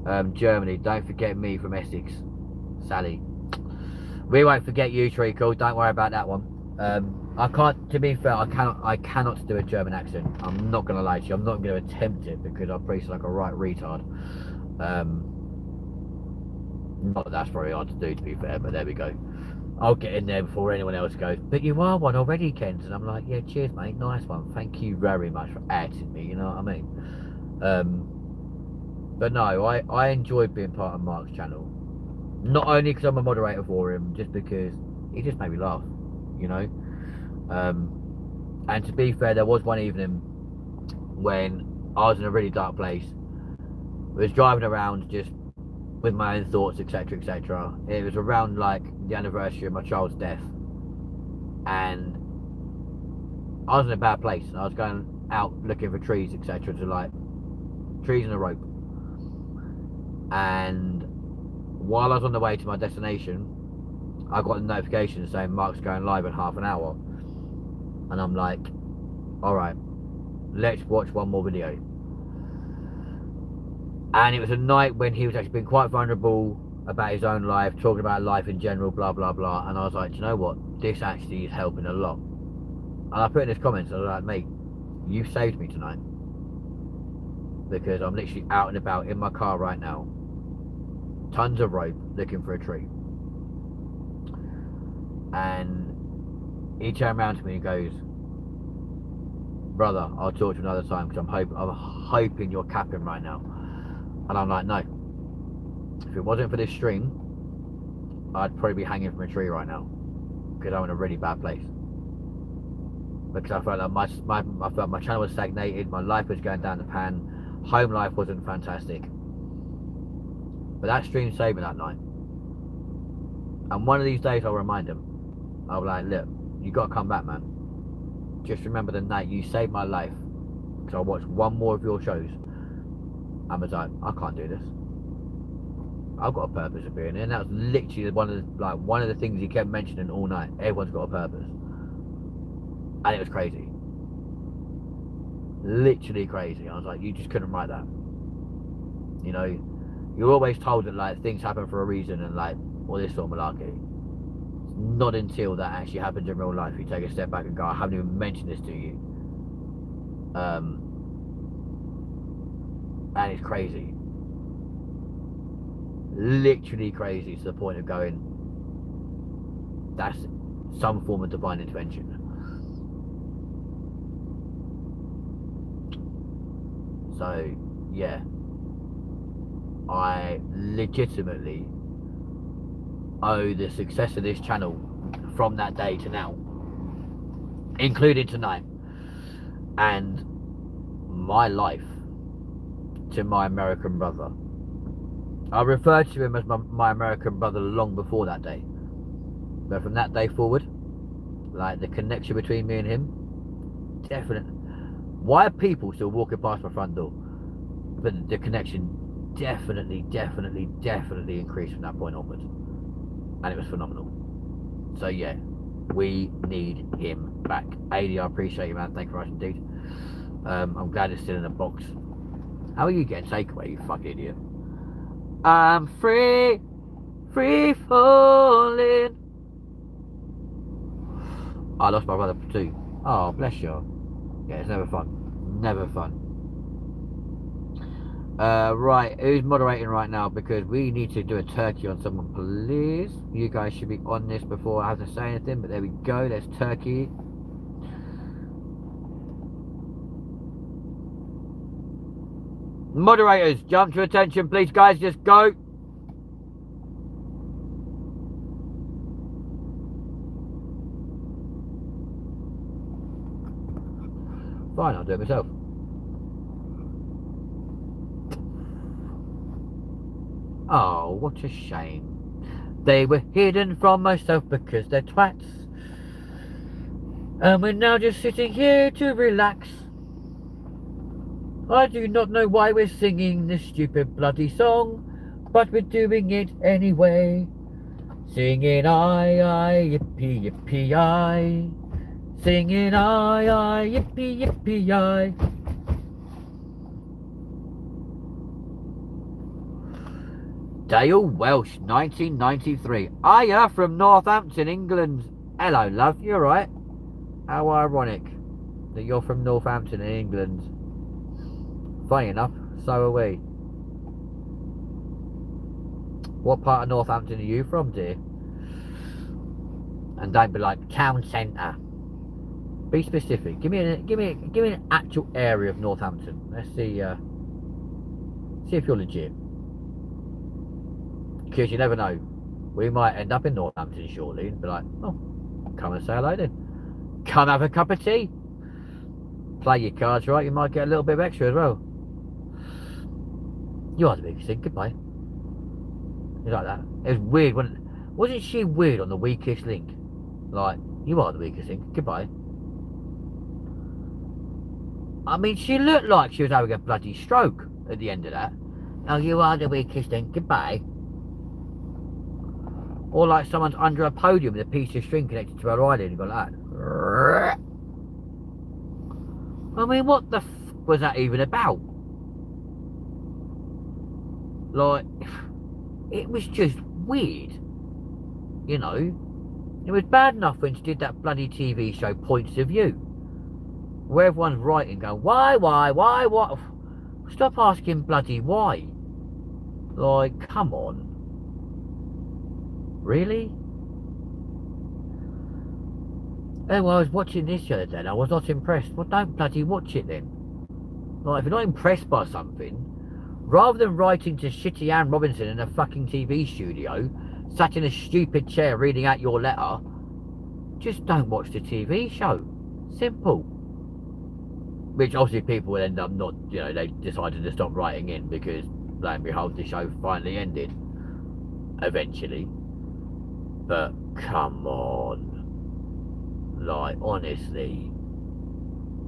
that. Germany, don't forget me from Essex. Sally. We won't forget you, Treacle. Don't worry about that one. I can't, to be fair, I cannot do a German accent. I'm not going to lie to you. I'm not going to attempt it because I'm pretty like a right retard. Not that that's very hard to do, to be fair, but there we go. I'll get in there before anyone else goes, but you are one already, Kent. And I'm like, yeah, cheers, mate. Nice one. Thank you very much for adding me, you know what I mean? But no, I enjoyed being part of Mark's channel. Not only because I'm a moderator for him, just because he just made me laugh, you know? And to be fair, there was one evening when I was in a really dark place. I was driving around just with my own thoughts, etc, etc. It was around like the anniversary of my child's death, and I was in a bad place. I was going out looking for trees, etc, to like trees and a rope. And while I was on the way to my destination, I got a notification saying Mark's going live in half an hour. And I'm like, alright, let's watch one more video. And it was a night when he was actually being quite vulnerable about his own life, talking about life in general, blah blah blah. And I was like, do you know what, this actually is helping a lot. And I put in his comments, I was like, mate, you saved me tonight, because I'm literally out and about in my car right now, tons of rope, looking for a tree. And he turned around to me and goes, brother, I'll talk to you another time, because I'm hoping you're capping right now. And I'm like, no. If it wasn't for this stream, I'd probably be hanging from a tree right now, because I'm in a really bad place. Because I felt like I felt my channel was stagnated, my life was going down the pan, home life wasn't fantastic. But that stream saved me that night. And one of these days I'll remind him. I'll be like, look, you got to come back, man. Just remember the night you saved my life, because I watched one more of your shows and was like, I can't do this. I've got a purpose of being here. And that was literally one of the things he kept mentioning all night. Everyone's got a purpose. And it was crazy. Literally crazy. I was like, you just couldn't write that. You know, you're always told that like things happen for a reason and like all this sort of malarkey. It's not until that actually happens in real life you take a step back and go, I haven't even mentioned this to you. And it's crazy. Literally crazy to the point of going, that's some form of divine intervention. So yeah, I legitimately owe the success of this channel from that day to now, including tonight, and my life to my American brother. I referred to him as my American brother long before that day, but from that day forward, like the connection between me and him, definitely. Why are people still walking past my front door? But the connection definitely increased from that point onwards, and it was phenomenal. So yeah, we need him back. AD, I appreciate you, man. Thank you very much indeed. I'm glad it's still in a box. How are you getting takeaway, you fucking idiot? I'm free falling. I lost my brother too. Oh, bless you. Yeah, it's never fun. Never fun. Right, who's moderating right now? Because we need to do a turkey on someone, please. You guys should be on this before I have to say anything, but there we go. There's turkey. Moderators, jump to attention, please, guys. Just go. Fine, I'll do it myself. Oh, what a shame. They were hidden from myself because they're twats. And we're now just sitting here to relax. I do not know why we're singing this stupid bloody song, but we're doing it anyway. Singing I, yippee, yippee, I. Singing I, yippee, yippee, I. Dale Welsh, 1993. Hiya from Northampton, England. Hello, love. You alright? How ironic that you're from Northampton in England. Funny enough, so are we. What part of Northampton are you from, dear? And don't be like town centre. Be specific. Give me an actual area of Northampton. Let's see. See if you're legit. Because you never know. We might end up in Northampton shortly and be like, oh, come and say hello then. Come have a cup of tea. Play your cards right, you might get a little bit of extra as well. You are the biggest thing, goodbye. You like that? It was weird, wasn't she weird on the weakest link? Like, you are the weakest thing, goodbye. I mean, she looked like she was having a bloody stroke at the end of that. Oh, you are the weakest thing, goodbye. Or like someone's under a podium with a piece of string connected to her eyelid and got like that. I mean, what the f was that even about? Like, it was just weird. You know? It was bad enough when she did that bloody TV show Points of View, where everyone's writing going, why, what? Stop asking bloody why. Like, come on. Really? Oh, well, I was watching this the other day and I was not impressed. Well, don't bloody watch it then. Like, if you're not impressed by something, rather than writing to shitty Anne Robinson in a fucking TV studio, sat in a stupid chair reading out your letter, just don't watch the TV show. Simple. Which obviously people will end up not, you know, they decided to stop writing in because, lo and behold, the show finally ended. Eventually. But come on, like, honestly.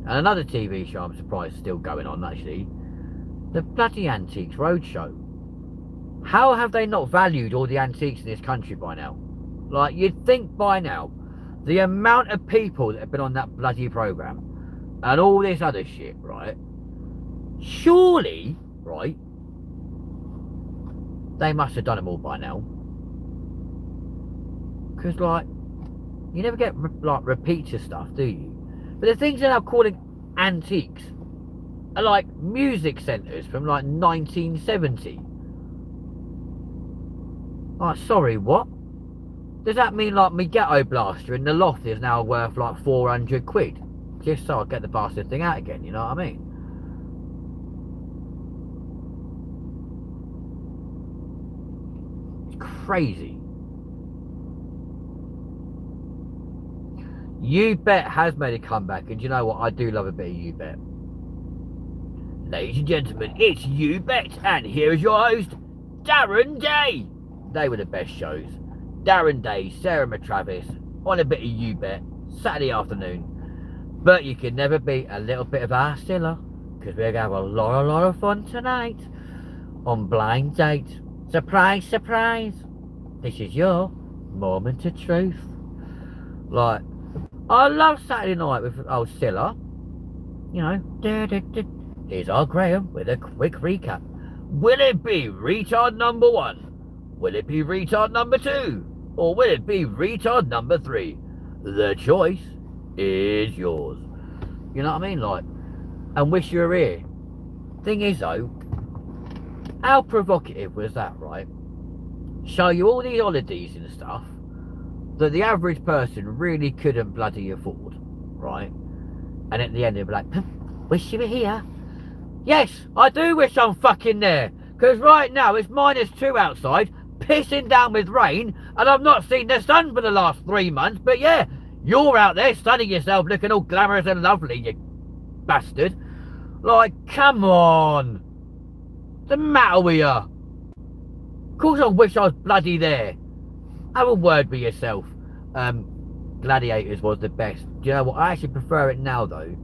And another TV show I'm surprised is still going on, actually, the bloody Antiques Roadshow. How have they not valued all the antiques in this country by now? Like, you'd think by now The amount of people that have been on that bloody programme and all this other shit, right? Surely, right? They must have done them all by now. Because, like, you never get, like, repeats of stuff, do you? But the things that I'm calling antiques are, like, music centres from, like, 1970. Like, sorry, what? Does that mean, like, my ghetto blaster in the loft is now worth, like, 400 quid? Just so I get the bastard thing out again, you know what I mean? It's crazy. You Bet has made a comeback, and you know what? I do love a bit of You Bet. Ladies and gentlemen, it's You Bet, and here is your host, Darren Day. They were the best shows. Darren Day, Sarah McTravis, on a bit of You Bet, Saturday afternoon. But you can never beat a little bit of Arcilla, because we're going to have a lot of fun tonight on Blind Date. Surprise, surprise. This is your moment of truth. Like, I love Saturday night with old Scylla. You know, here's our Graham with a quick recap. Will it be retard number 1? Will it be retard number 2? Or will it be retard number 3? The choice is yours. You know what I mean? Like, and wish you were here. Thing is though, how provocative was that, right? Show you all these holidays and stuff that the average person really couldn't bloody afford, right? And at the end they'd be like, wish you were here. Yes, I do wish I'm fucking there. Because right now it's -2 outside, pissing down with rain, and I've not seen the sun for the last 3 months. But yeah, you're out there sunning yourself looking all glamorous and lovely, you bastard. Like, come on. What's the matter with you? Of course I wish I was bloody there. Have a word with yourself. Gladiators was the best. Do you know what? I actually prefer it now though,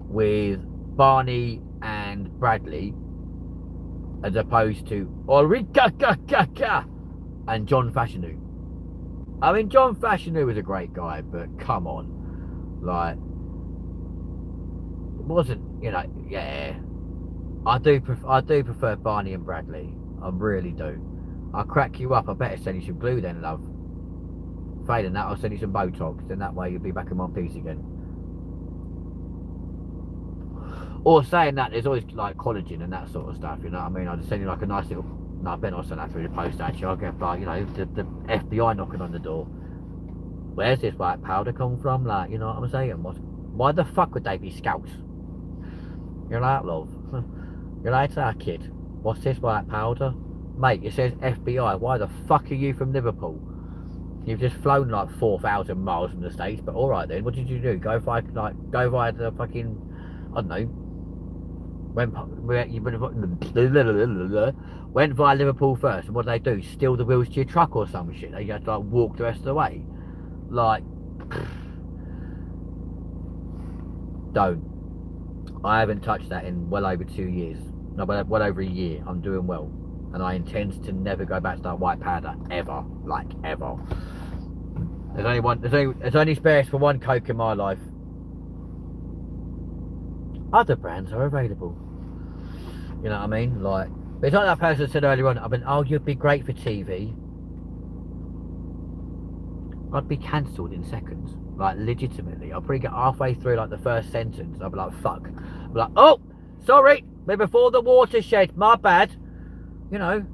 with Barney and Bradley, as opposed to Ulrika and John Fashanu. I mean, John Fashanu was a great guy, but come on, like, it wasn't, you know, yeah. I do prefer Barney and Bradley. I really do. I'll crack you up. I better send you some glue then, love. Failing that, I'll send you some Botox. Then that way you'll be back in one piece again. Or saying that, there's always like collagen and that sort of stuff. You know what I mean? I'll just send you like a nice little. No, I better not send that through the post. Actually, I'll get like, you know, the FBI knocking on the door. Where's this white powder come from? Like, you know what I'm saying? Why the fuck would they be scouts? You're like, love. You're like, kid. What's this white powder? Mate, it says FBI. Why the fuck are you from Liverpool? You've just flown like 4,000 miles from the States, but alright then, what did you do? Go via the fucking, I don't know, went via Liverpool first, and what did they do? Steal the wheels to your truck or some shit? They had to like walk the rest of the way? Like, don't. I haven't touched that in well over 2 years. No, well over a year. I'm doing well. And I intend to never go back to that white powder ever, like ever. There's only space for one Coke in my life. Other brands are available. You know what I mean? Like, but it's like that person said earlier on. Oh, you'd be great for TV. I'd be cancelled in seconds, like legitimately. I'll probably get halfway through like the first sentence. I'll be like, fuck. I'll be like, oh, sorry, we're before the watershed. My bad. You know,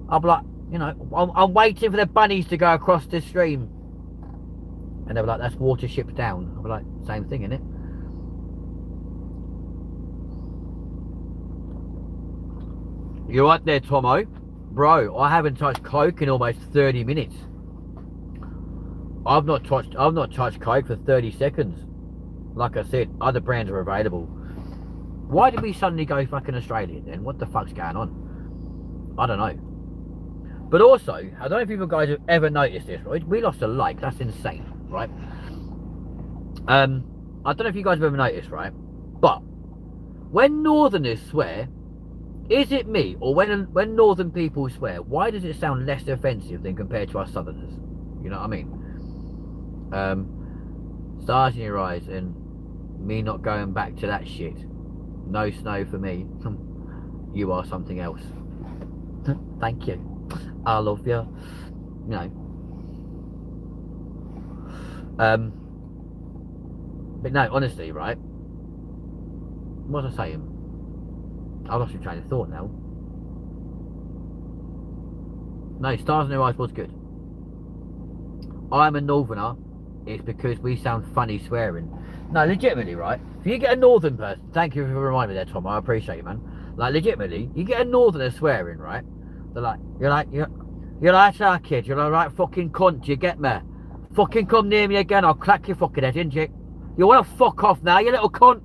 I'll be like, you know, I'm waiting for the bunnies to go across the stream. And they'll be like, that's watership down. I'll be like, same thing, innit? You're right there, Tomo. Bro, I haven't touched Coke in almost 30 minutes. I've not touched Coke for 30 seconds. Like I said, other brands are available. Why did we suddenly go fucking Australia then? What the fuck's going on? I don't know. But also, I don't know if you guys have ever noticed this, right? We lost a like. That's insane, right? I don't know if you guys have ever noticed, right? But when Northerners swear, is it me, or when Northern people swear, why does it sound less offensive than compared to us Southerners? You know what I mean? Stars in your eyes and me not going back to that shit. No snow for me. You are something else. Thank you. I love you. You know. But no, honestly, right? What was I saying? I lost my train of thought now. No, Stars in Your Eyes was good. I'm a northerner. It's because we sound funny swearing. No, legitimately, right? If you get a northern person, thank you for reminding me there, Tom. I appreciate you, man. Like, legitimately, you get a northerner swearing, right? They're like, you're like our kid. You're a right fucking cunt. You get me? Fucking come near me again. I'll crack your fucking head in, you. You want to fuck off now, you little cunt?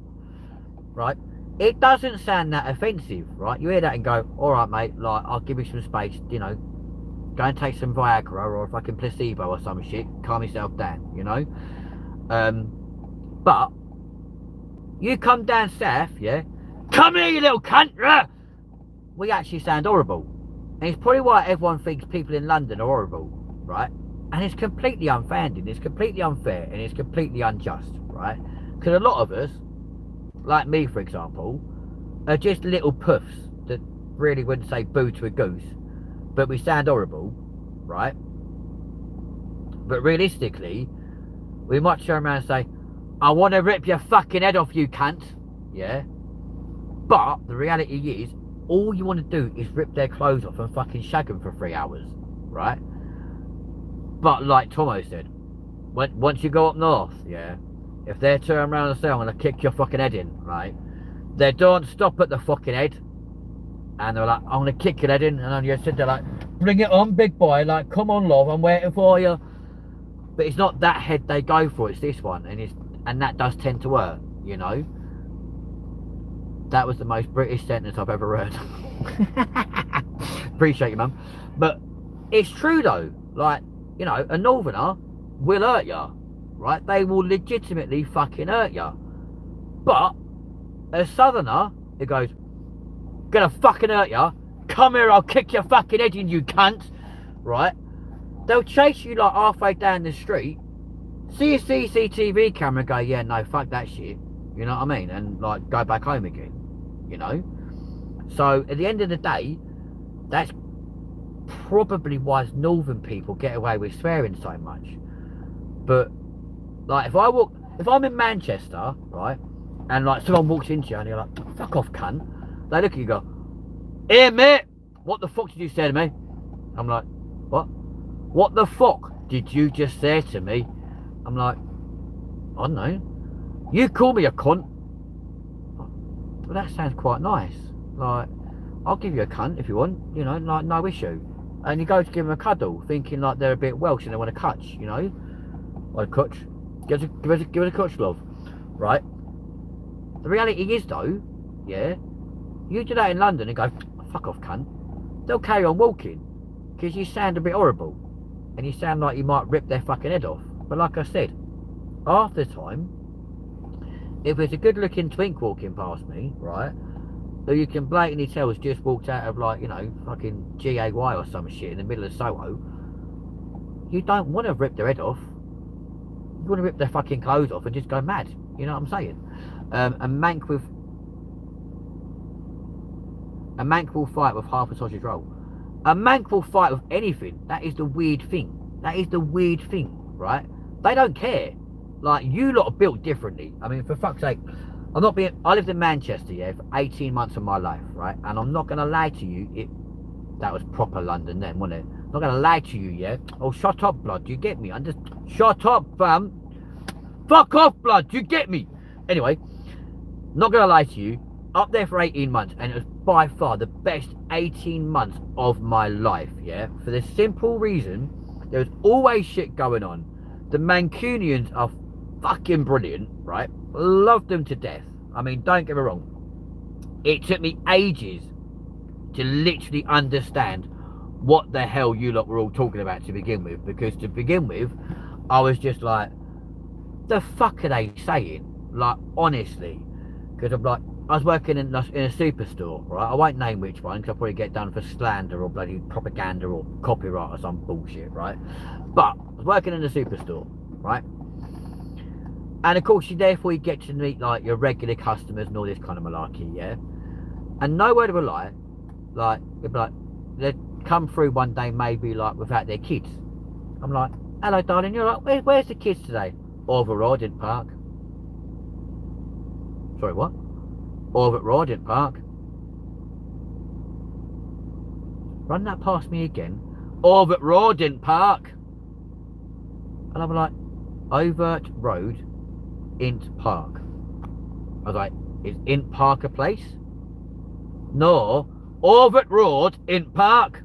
Right? It doesn't sound that offensive, right? You hear that and go, all right, mate. Like, I'll give you some space. You know, go and take some Viagra or a fucking placebo or some shit. Calm yourself down. You know. But you come down south, yeah. Come here, you little cunt. We actually sound horrible, and it's probably why everyone thinks people in London are horrible, right? And it's completely unfounded, it's completely unfair, and it's completely unjust, right? Because a lot of us, like me for example, are just little puffs that really wouldn't say boo to a goose, but we sound horrible, right? But realistically, we might turn around and say, I want to rip your fucking head off, you cunt, yeah? But the reality is, all you want to do is rip their clothes off and fucking shag them for 3 hours, right? But like Tomo said, once you go up north, yeah, if they turn around and say, I'm going to kick your fucking head in, right? They don't stop at the fucking head. And they're like, I'm going to kick your head in. And then you sit there like, bring it on, big boy. Like, come on, love, I'm waiting for you. But it's not that head they go for, it's this one. And that does tend to hurt, you know? That was the most British sentence I've ever heard. Appreciate you, mum. But it's true though. Like, you know, a northerner will hurt you, right? They will legitimately fucking hurt you. But a southerner, it goes, gonna fucking hurt you. Come here, I'll kick your fucking head in, you cunt. Right? They'll chase you like halfway down the street, see a CCTV camera, and go, yeah, no, fuck that shit. You know what I mean? And like go back home again. You know? So at the end of the day, that's probably why northern people get away with swearing so much. But like if I'm in Manchester, right, and like someone walks into you and you're like, fuck off, cunt, they look at you and go, here mate, what the fuck did you say to me? I'm like, what the fuck did you just say to me? I'm like, I don't know, you call me a cunt. Well, that sounds quite nice. Like, I'll give you a cunt if you want, you know, like no issue. And you go to give them a cuddle, thinking like they're a bit Welsh and they want a cutch, you know? Or a cutch. Give it a cutch, love. Right? The reality is though, yeah, you do that in London and go, fuck off, cunt. They'll carry on walking. Because you sound a bit horrible. And you sound like you might rip their fucking head off. But like I said, half the time, if there's a good looking twink walking past me, right, who you can blatantly tell has just walked out of like, you know, fucking GAY or some shit in the middle of Soho, you don't want to rip their head off. You want to rip their fucking clothes off and just go mad. You know what I'm saying? A mank will fight with half a sausage roll. A mank will fight with anything. That is the weird thing. That is the weird thing, right? They don't care. Like, you lot are built differently. I mean, for fuck's sake, I lived in Manchester, yeah, for 18 months of my life, right? And I'm not going to lie to you, that was proper London then, wasn't it? I'm not going to lie to you, yeah? Oh, shut up, blood, you get me? Shut up, fam. Fuck off, blood, you get me? Anyway, not going to lie to you, up there for 18 months, and it was by far the best 18 months of my life, yeah? For the simple reason, there was always shit going on. The Mancunians are fucking brilliant, right? Love them to death. I mean, don't get me wrong. It took me ages to literally understand what the hell you lot were all talking about to begin with. Because to begin with, I was just like, the fuck are they saying? Like, honestly. Because I'm like, I was working in a superstore, right? I won't name which one, because I'll probably get done for slander or bloody propaganda or copyright or some bullshit, right? But I was working in a superstore, right? And of course, therefore you get to meet like your regular customers and all this kind of malarkey, yeah. And no word of a lie, like it'd be like they'd come through one day maybe like without their kids. I'm like, hello darling, you're like, where's the kids today? Over at Riding Park. Sorry, what? Over at Riding Park. Run that past me again. Over at Riding Park. And I'm like, Overt Road, Int Park. I was like, is Int Park a place? No, Overt Road, Int Park.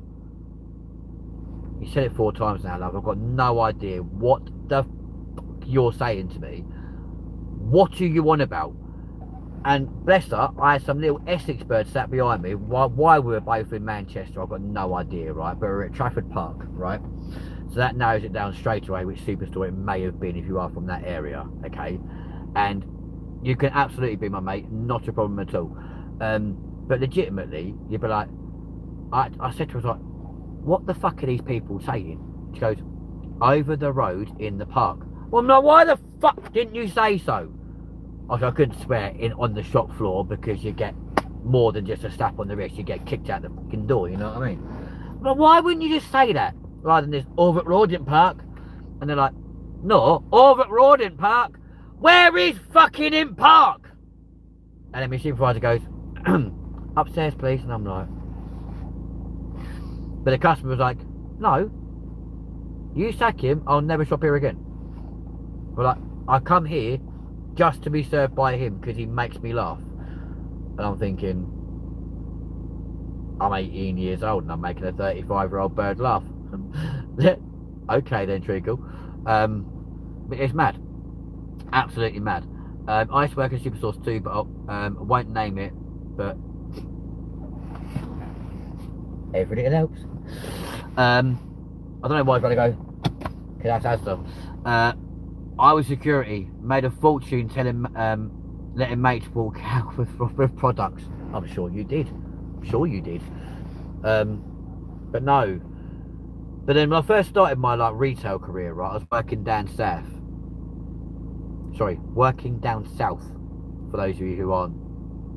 You said it 4 times now, love. I've got no idea what the fuck you're saying to me. What are you on about? And bless her, I had some little Essex bird sat behind me while we were both in Manchester. I've got no idea, right? But we're at Trafford Park, right? So that narrows it down straight away which superstore it may have been if you are from that area, okay? And you can absolutely be my mate, not a problem at all. But legitimately, you'd be like, I said to her, I was like, what the fuck are these people saying? She goes, over the road in the park. Well, no, why the fuck didn't you say so? I couldn't swear on the shop floor because you get more than just a slap on the wrist. You get kicked out the fucking door, you know what I mean? But why wouldn't you just say that? Rather than this, over at Riding Park. And they're like, no, over at Riding Park. Where is fucking in park? And then my supervisor goes, upstairs please. And I'm like, but the customer was like, no, you sack him, I'll never shop here again. But like, I come here just to be served by him because he makes me laugh. And I'm thinking, I'm 18 years old and I'm making a 35-year-old bird laugh. Okay then, Treacle. But it's mad, absolutely mad. I used to work in Superstores too, but I won't name it, but everything helps. I don't know why I've got to go, because that's Asda. I was security, made a fortune telling, letting mates walk out with products. I'm sure you did. I'm sure you did. But no. But then when I first started my like retail career, right, I was working down south. Sorry, working down south. For those of you who aren't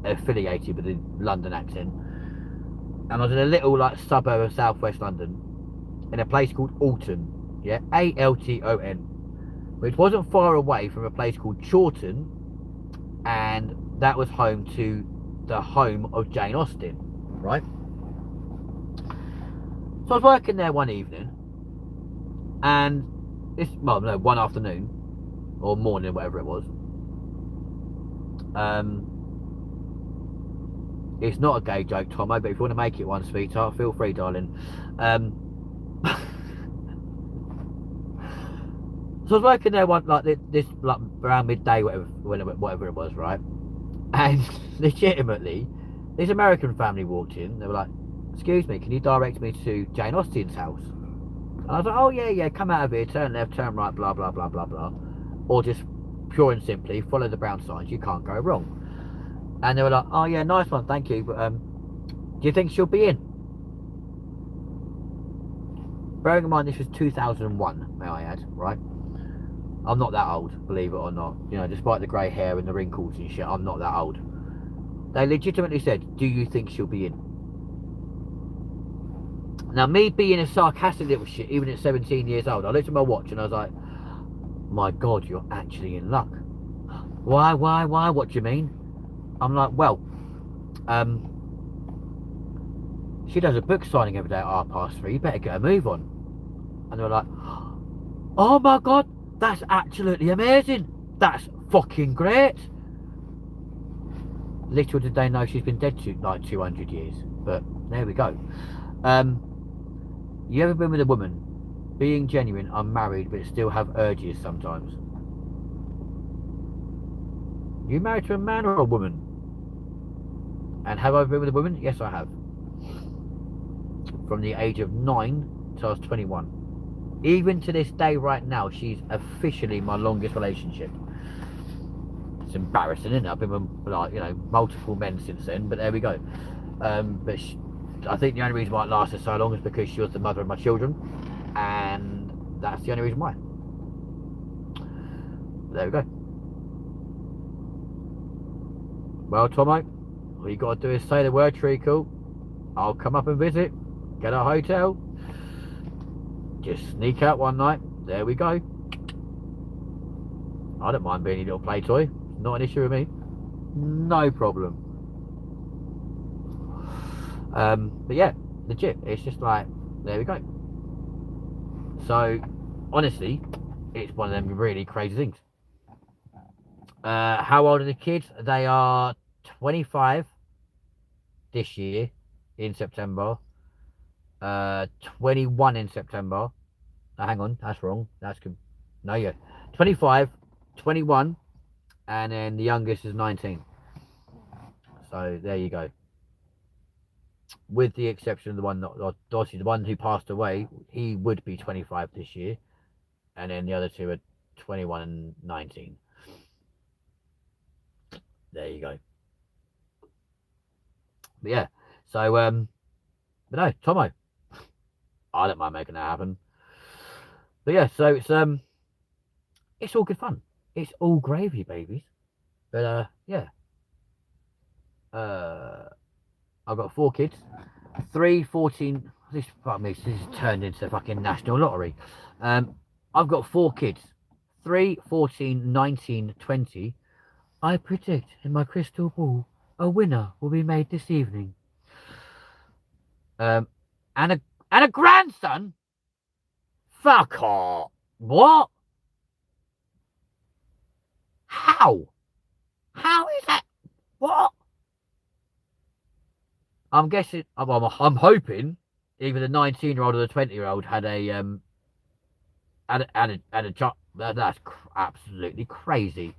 affiliated with the London accent. And I was in a little like suburb of southwest London, in a place called Alton. Yeah, Alton. Which wasn't far away from a place called Chawton, and that was home to the home of Jane Austen, right? So I was working there one evening, and one afternoon or morning, whatever it was. It's not a gay joke, Tomo, but if you want to make it one, sweetheart, feel free, darling. So I was working there one like this like around midday, whatever it was, right? And legitimately, this American family walked in. They were like, "Excuse me, can you direct me to Jane Austen's house?" And I was like, "Oh yeah, come out of here, turn left, turn right, blah blah blah blah blah," or just pure and simply follow the brown signs. You can't go wrong. And they were like, "Oh yeah, nice one, thank you, but do you think she'll be in?" Bearing in mind this was 2001, may I add, right? I'm not that old, believe it or not. You know, despite the grey hair and the wrinkles and shit, I'm not that old. They legitimately said, do you think she'll be in? Now, me being a sarcastic little shit, even at 17 years old, I looked at my watch and I was like, my God, you're actually in luck. Why? What do you mean? I'm like, well, she does a book signing every day at 3:30. You better get a move on. And they were like, oh my God, that's absolutely amazing. That's fucking great. Little did they know she's been dead to like 200 years. But there we go. You ever been with a woman, being genuine, unmarried, but still have urges sometimes? You married to a man or a woman? And have I been with a woman? Yes, I have. From the age of 9 till I was 21. Even to this day right now, she's officially my longest relationship. It's embarrassing, isn't it? I've been with, like, you know, multiple men since then, but there we go. But I think the only reason why it lasted so long is because she was the mother of my children, and that's the only reason why. There we go. Well, Tomo, all you got to do is say the word treacle. I'll come up and visit, get a hotel, just sneak out one night. There we go. I don't mind being a little play toy. Not an issue with me. No problem. But yeah, legit. It's just like, there we go. So, honestly, it's one of them really crazy things. How old are the kids? They are 25 this year in September. 21 in September. Oh, hang on, that's wrong. That's good. No, yeah. 25, 21, and then the youngest is 19. So there you go. With the exception of the one, obviously the one who passed away, he would be 25 this year, and then the other two are 21 and 19. There you go. But yeah, so but no, Tomo, I don't mind making that happen. But yeah, so it's all good fun. It's all gravy, babies. But yeah, I've got 4 kids, 3, 14. This has turned into fucking national lottery. I've got 4 kids, 3, 14, 19, 20. I predict in my crystal ball a winner will be made this evening. And a grandson. Fuck off. What? How? How is that? What? I'm guessing. I'm hoping either the 19-year-old or the 20-year-old had a job. That's absolutely crazy.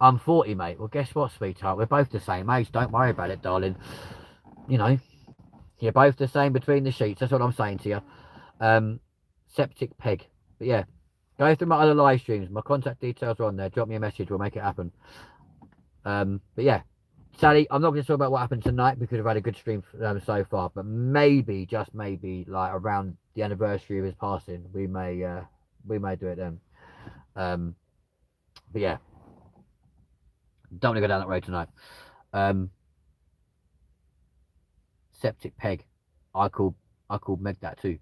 I'm 40, mate. Well, guess what, sweetheart? We're both the same age. Don't worry about it, darling. You know, you're both the same between the sheets. That's what I'm saying to you. Septic peg. But yeah, go through my other live streams. My contact details are on there. Drop me a message. We'll make it happen. But yeah, Sally, I'm not going to talk about what happened tonight because I've had a good stream so far. But maybe, just maybe, like around the anniversary of his passing, we may do it then. But yeah, don't want to go down that road tonight. Septic peg. I called Meg that too.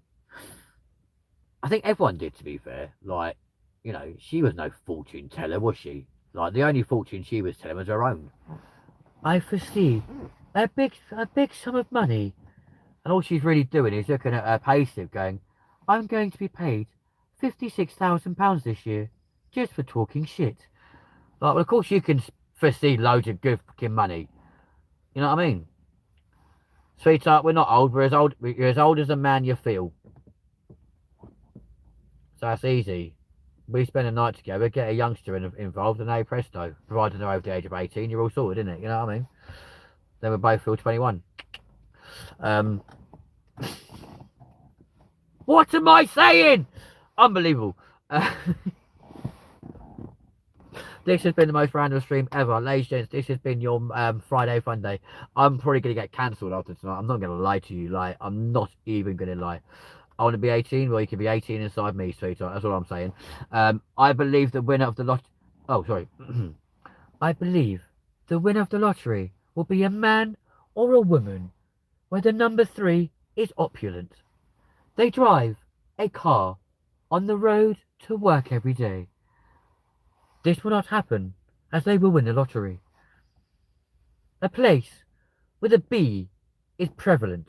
I think everyone did, to be fair. Like, you know, she was no fortune teller, was she? Like, the only fortune she was telling was her own. I foresee a big sum of money. And all she's really doing is looking at her payslip going, I'm going to be paid £56,000 this year just for talking shit. Like, well, of course you can foresee loads of good fucking money. You know what I mean? Sweetheart, we're not old. You're as old as a man you feel. So that's easy. We spend a night together, get a youngster involved, and hey presto, provided they're over the age of 18, you're all sorted, isn't it? You know what I mean? Then we both feel 21. What am I saying? Unbelievable. This has been the most random stream ever. Ladies and gents, this has been your Friday Funday. I'm probably going to get cancelled after tonight. I'm not going to lie to you. Like, I'm not even going to lie. I want to be 18. Well, you can be 18 inside me, sweetheart. That's what I'm saying. I believe the winner of the lot. Oh, sorry. I believe the winner of the lottery will be a man or a woman where the number 3 is opulent. They drive a car on the road to work every day. This will not happen as they will win the lottery. A place with a bee is prevalent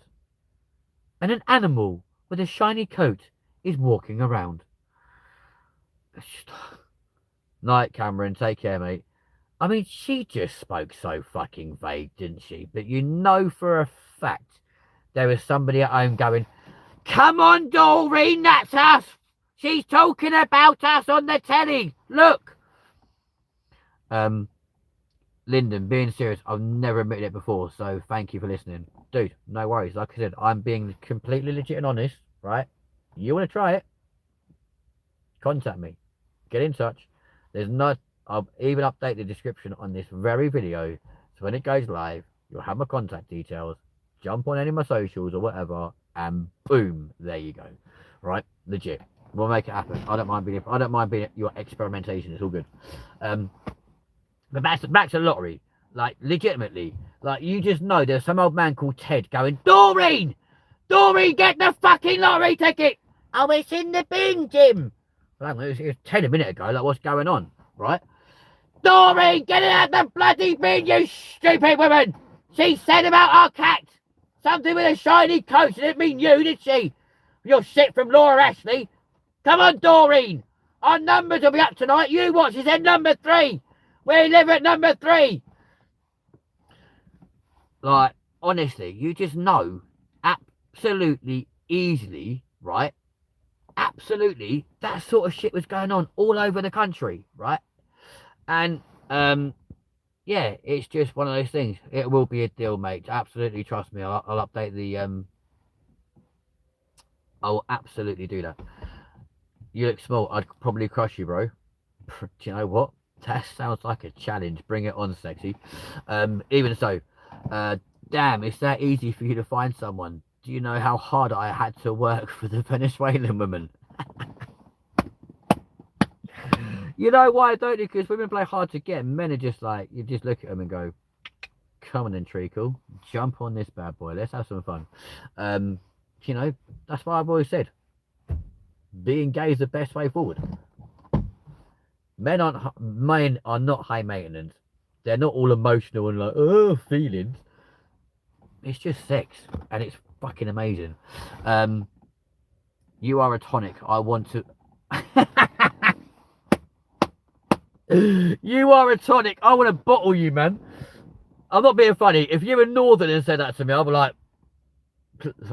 and an animal with a shiny coat is walking around. Night, Cameron. Take care, mate. I mean, she just spoke so fucking vague, didn't she? But you know for a fact there was somebody at home going, come on, Doreen, that's us. She's talking about us on the telly. Look. Lyndon, being serious, I've never admitted it before, so thank you for listening. Dude, no worries. Like I said, I'm being completely legit and honest, right? You want to try it? Contact me. Get in touch. I'll even update the description on this very video, so when it goes live, you'll have my contact details. Jump on any of my socials or whatever, and boom, there you go. Right? Legit. We'll make it happen. I don't mind being your experimentation. It's all good. But back to the lottery. Like, legitimately. Like, you just know there's some old man called Ted going, Doreen! Doreen, get the fucking lottery ticket! Oh, it's in the bin, Jim! Well, it was 10 a minute ago, like, what's going on, right? Doreen, get it out the bloody bin, you stupid woman! She said about our cat! Something with a shiny coat, she didn't mean you, did she? You're shit from Laura Ashley. Come on, Doreen! Our numbers will be up tonight, you watch, it's at number 3! We live at number 3! Like, honestly, you just know absolutely easily, right? Absolutely, that sort of shit was going on all over the country, right? And yeah, it's just one of those things. It will be a deal, mate. Absolutely, trust me. I'll update the I will absolutely do that. You look small. I'd probably crush you, bro. Do you know what? That sounds like a challenge. Bring it on, sexy. Even so, damn, it's that easy for you to find someone. Do you know how hard I had to work for the Venezuelan woman? You know why I don't? Because women play hard to get. Men are just like, you just look at them and go, come on then, treacle. Jump on this bad boy. Let's have some fun. You know, that's why I've always said, being gay is the best way forward. Men are not high maintenance. They're not all emotional and like, oh, feelings. It's just sex, and it's fucking amazing. You are a tonic. I want to. You are a tonic. I want to bottle you, man. I'm not being funny. If you were northern and said that to me, I'd be like,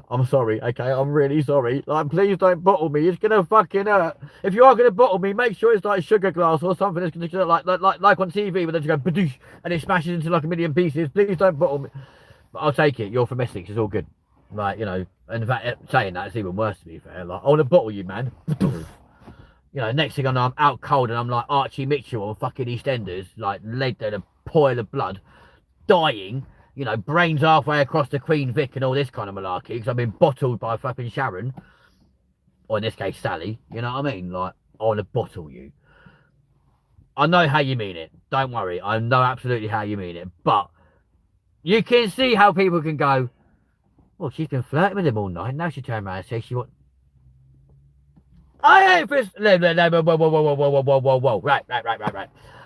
I'm sorry, okay? I'm really sorry. Like, please don't bottle me. It's gonna fucking hurt. If you are gonna bottle me, make sure it's like sugar glass or something that's gonna like on TV where they just go badoosh and it smashes into like a million pieces. Please don't bottle me. But I'll take it. You're from Essex. It's all good. Like, you know, and in fact, saying that, it's even worse to be fair. Like, I want to bottle you, man. You know, next thing I know, I'm out cold and I'm like Archie Mitchell or fucking EastEnders, like laid there in a poil of blood, dying, you know, brains halfway across the Queen Vic and all this kind of malarkey because I've been bottled by fucking Sharon, or in this case, Sally. You know what I mean? Like, I want to bottle you. I know how you mean it. Don't worry. I know absolutely how you mean it. But you can see how people can go, well, she's been flirting with him all night. Now she turned around and says she wants. I ain't for no, whoa. Right.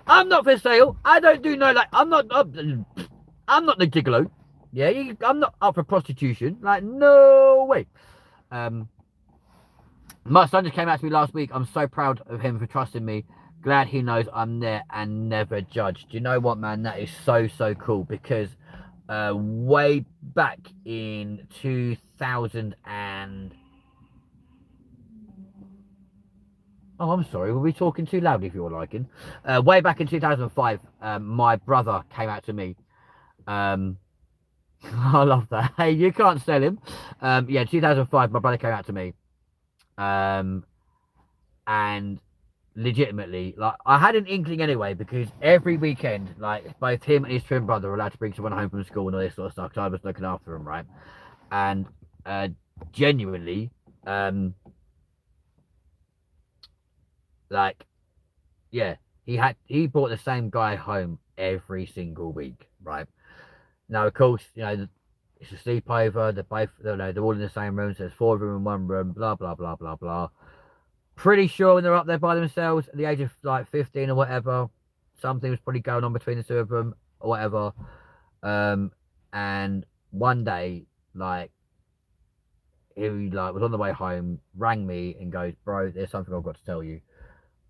I'm not for sale. I don't do no like. I'm not the gigolo. Yeah, I'm not up for prostitution. Like, no way. My son just came out to me last week. I'm so proud of him for trusting me. Glad he knows I'm there and never judged. Do you know what, man? That is so cool because way back in 2000 and. Oh, I'm sorry. Were we talking too loudly for your liking? Way back in 2005, my brother came out to me. I love that. Hey, you can't sell him. Yeah, 2005, my brother came out to me. And legitimately, like, I had an inkling anyway because every weekend, like, both him and his twin brother were allowed to bring someone home from school and all this sort of stuff because I was looking after him, right? And genuinely, like, yeah, he brought the same guy home every single week, right? Now, of course, you know, it's a sleepover. They're all in the same room. So there's 4 of them in one room. Blah blah blah blah blah. Pretty sure when they're up there by themselves at the age of like 15 or whatever, something was probably going on between the 2 of them or whatever. And one day, like, he like was on the way home, rang me and goes, "Bro, there's something I've got to tell you."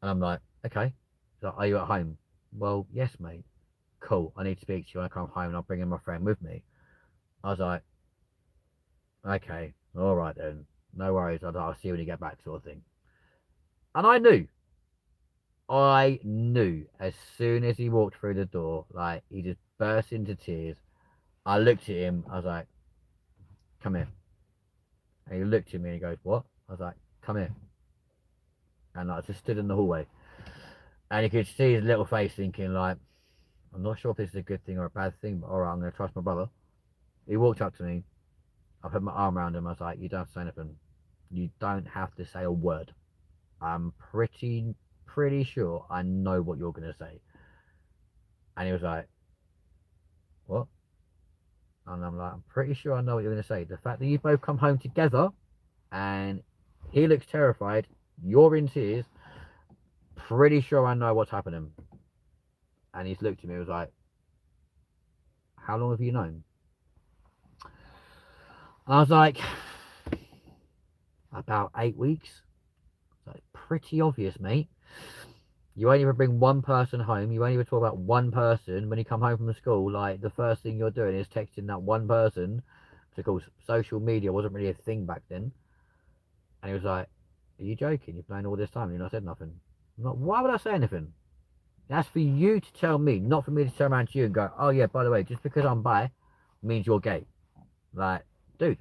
And I'm like, "Okay." He's like, "Are you at home?" "Well, yes, mate." "Cool. I need to speak to you when I come home and I'll bring in my friend with me." I was like, "Okay, all right then. No worries. I'll see you when you get back," sort of thing. And I knew as soon as he walked through the door, like, he just burst into tears. I looked at him. I was like, "Come here." And he looked at me and he goes, "What?" I was like, "Come here." And I just stood in the hallway. And you could see his little face thinking, like, I'm not sure if this is a good thing or a bad thing, but all right, I'm going to trust my brother. He walked up to me. I put my arm around him. I was like, "You don't have to say anything. You don't have to say a word. I'm pretty sure I know what you're going to say." And he was like, what? And I'm like, I'm pretty sure I know what you're going to say. The fact that you both come home together and he looks terrified, you're in tears, pretty sure I know what's happening. And he's looked at me and was like, how long have you known? And I was like, about 8 weeks. So pretty obvious, mate. You only ever bring one person home. You only ever talk about one person when you come home from school. Like, the first thing you're doing is texting that one person. Because social media wasn't really a thing back then. And he was like, are you joking? You're playing all this time and you've not said nothing. I'm like, why would I say anything? That's for you to tell me, not for me to turn around to you and go, oh yeah, by the way, just because I'm bi means you're gay. Like, dude,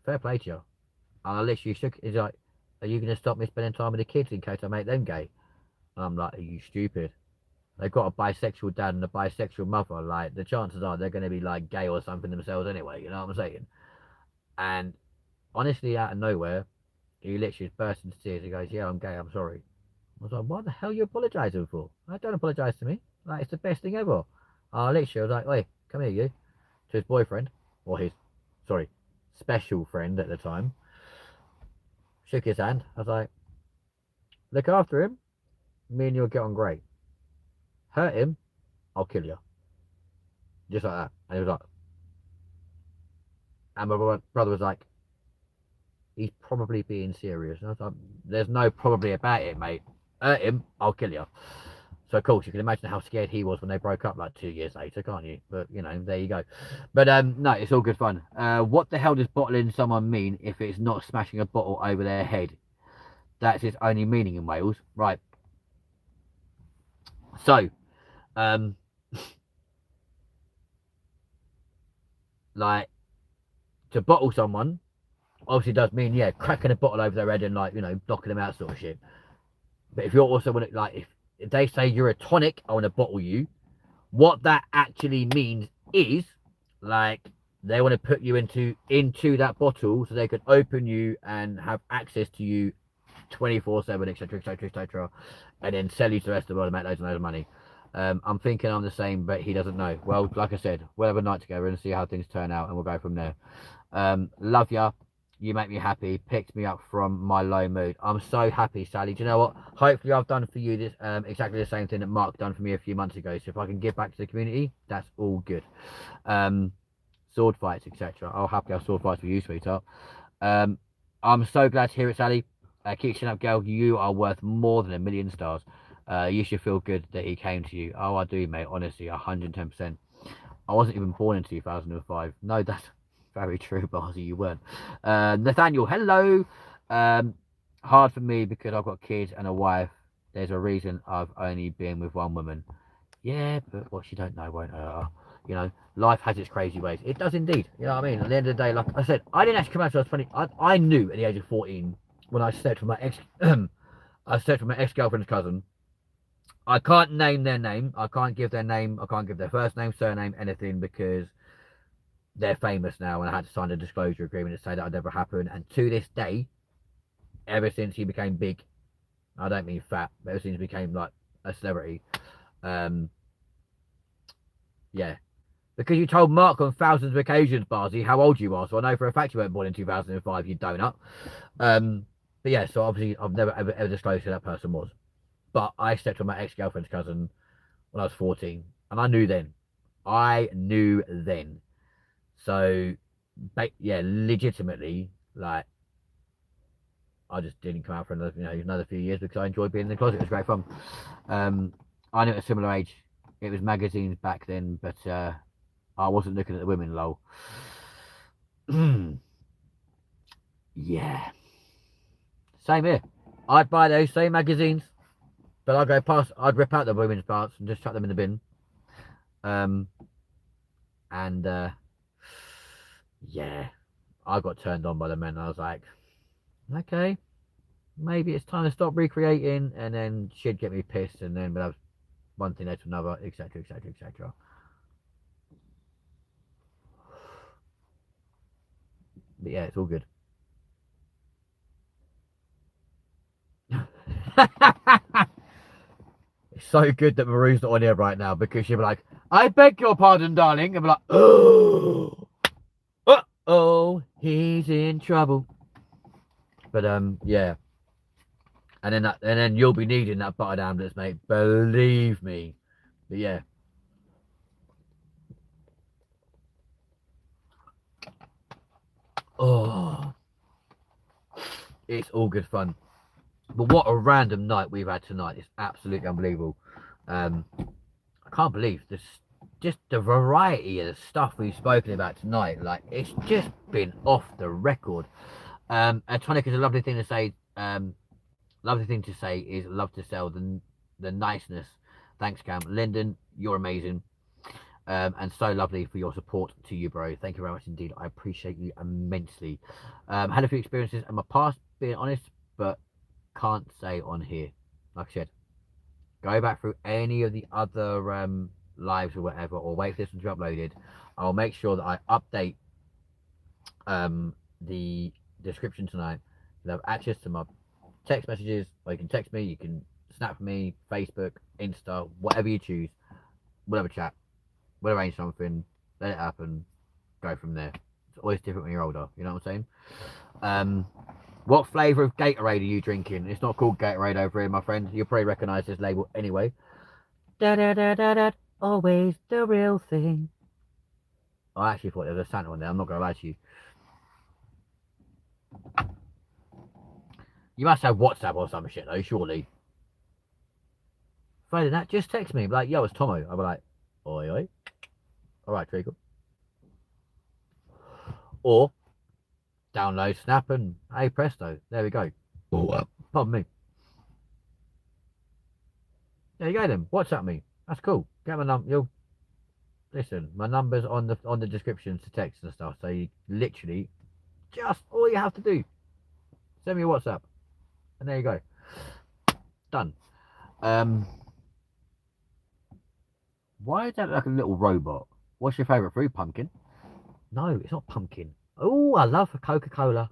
fair play to you. And I literally shook. He's like, are you going to stop me spending time with the kids in case I make them gay? And I'm like, are you stupid? They've got a bisexual dad and a bisexual mother. Like, the chances are they're going to be like gay or something themselves anyway. You know what I'm saying? And honestly, out of nowhere, he literally burst into tears. He goes, yeah, I'm gay. I'm sorry. I was like, what the hell are you apologising for? Like, don't apologise to me. Like, it's the best thing ever. I literally was like, wait, come here, you. To his boyfriend, or his, sorry, special friend at the time. Shook his hand. I was like, look after him. Me and you'll get on great. Hurt him, I'll kill you. Just like that. And he was like, and my brother was like, he's probably being serious. And I was like, there's no probably about it, mate. Hurt him, I'll kill you. So, of course, you can imagine how scared he was when they broke up like 2 years later, can't you? But, you know, there you go. But, no, it's all good fun. What the hell does bottling someone mean if it's not smashing a bottle over their head? That's its only meaning in Wales. Right. So, like, to bottle someone obviously does mean, yeah, cracking a bottle over their head and, like, you know, knocking them out sort of shit. But if you're also, like, if they say you're a tonic, I want to bottle you, what that actually means is, like, they want to put you into that bottle so they can open you and have access to you 24/7, etc., etc., etc., and then sell you to the rest of the world and make loads and loads of money. I'm thinking I'm the same, but he doesn't know. Well, like I said, we'll have a night together and see how things turn out, and we'll go from there. Love ya. You make me happy. Picked me up from my low mood. I'm so happy, Sally. Do you know what? Hopefully, I've done for you this exactly the same thing that Mark done for me a few months ago. So if I can give back to the community, that's all good. Sword fights, etc. I'll happily have sword fights with you, sweetheart. I'm so glad to hear it, Sally. Keep chin up, girl. You are worth more than 1,000,000 stars. You should feel good that he came to you. Oh, I do, mate. Honestly, 110%. I wasn't even born in 2005. No, that's very true, Barzy. You weren't. Nathaniel, hello. Hard for me because I've got kids and a wife. There's a reason I've only been with one woman. Yeah, but what she don't know won't hurt her. You know, life has its crazy ways. It does indeed. You know what I mean? At the end of the day, like I said, I didn't actually come out until I was 20. I knew at the age of 14 when I slept with my ex. I slept with my ex-girlfriend's cousin. I can't name their name. I can't give their name. I can't give their first name, surname, anything because they're famous now, and I had to sign a disclosure agreement to say that would never happen. And to this day, ever since he became big, I don't mean fat, but ever since he became like a celebrity, yeah. Because you told Mark on thousands of occasions, Barzy, how old you are, so I know for a fact you weren't born in 2005, you donut. But yeah, so obviously I've never ever disclosed who that person was. But I slept with my ex-girlfriend's cousin when I was 14, and I knew then. I knew then. So, yeah, legitimately, like, I just didn't come out for another few years because I enjoyed being in the closet. It was great fun. I knew at a similar age. It was magazines back then, but I wasn't looking at the women, lol. Yeah. Same here. I'd buy those same magazines, but I'd go past, I'd rip out the women's parts and just chuck them in the bin. And yeah, I got turned on by the men. I was like, okay, maybe it's time to stop recreating. And then she'd get me pissed, and then we'd have one thing led to another, etc., etc., etc. But yeah, it's all good. It's so good that Maru's not on here right now because she'll be like, I beg your pardon, darling. And be like, oh, he's in trouble. But yeah. And then you'll be needing that buttered amulets, mate. Believe me. But yeah. Oh, it's all good fun. But what a random night we've had tonight. It's absolutely unbelievable. I can't believe this, just the variety of the stuff we've spoken about tonight. Like, it's just been off the record. And Tonic is a lovely thing to say. Lovely thing to say is love to sell the niceness. Thanks, Cam. Lyndon, you're amazing. And so lovely for your support to you, bro. Thank you very much indeed. I appreciate you immensely. Had a few experiences in my past, being honest, but can't say on here. Like I said, go back through any of the other lives or whatever, or wait for this one to be uploaded. I'll make sure that I update the description tonight. You'll have access to my text messages, or you can text me, you can snap me, Facebook, Insta, whatever you choose. We'll have a chat. We'll arrange something, let it happen, go from there. It's always different when you're older, you know what I'm saying? What flavour of Gatorade are you drinking? It's not called Gatorade over here, my friend. You'll probably recognise this label anyway. Da da da da da, always the real thing. I actually thought there was a Santa on there, I'm not going to lie to you. You must have WhatsApp or some shit though, surely. Failing that, just text me. Be like, yo, it's Tomo. I'll be like, oi, oi. Alright, Treacle. Or download Snap and hey presto, there we go. Pardon me. There you go then. WhatsApp me. That's cool. Get my number. You'll listen. My number's on the descriptions to text and stuff. So you literally just all you have to do, send me a WhatsApp, and there you go. Done. Why is that like a little robot? What's your favourite fruit? Pumpkin? No, it's not pumpkin. Oh, I love Coca-Cola.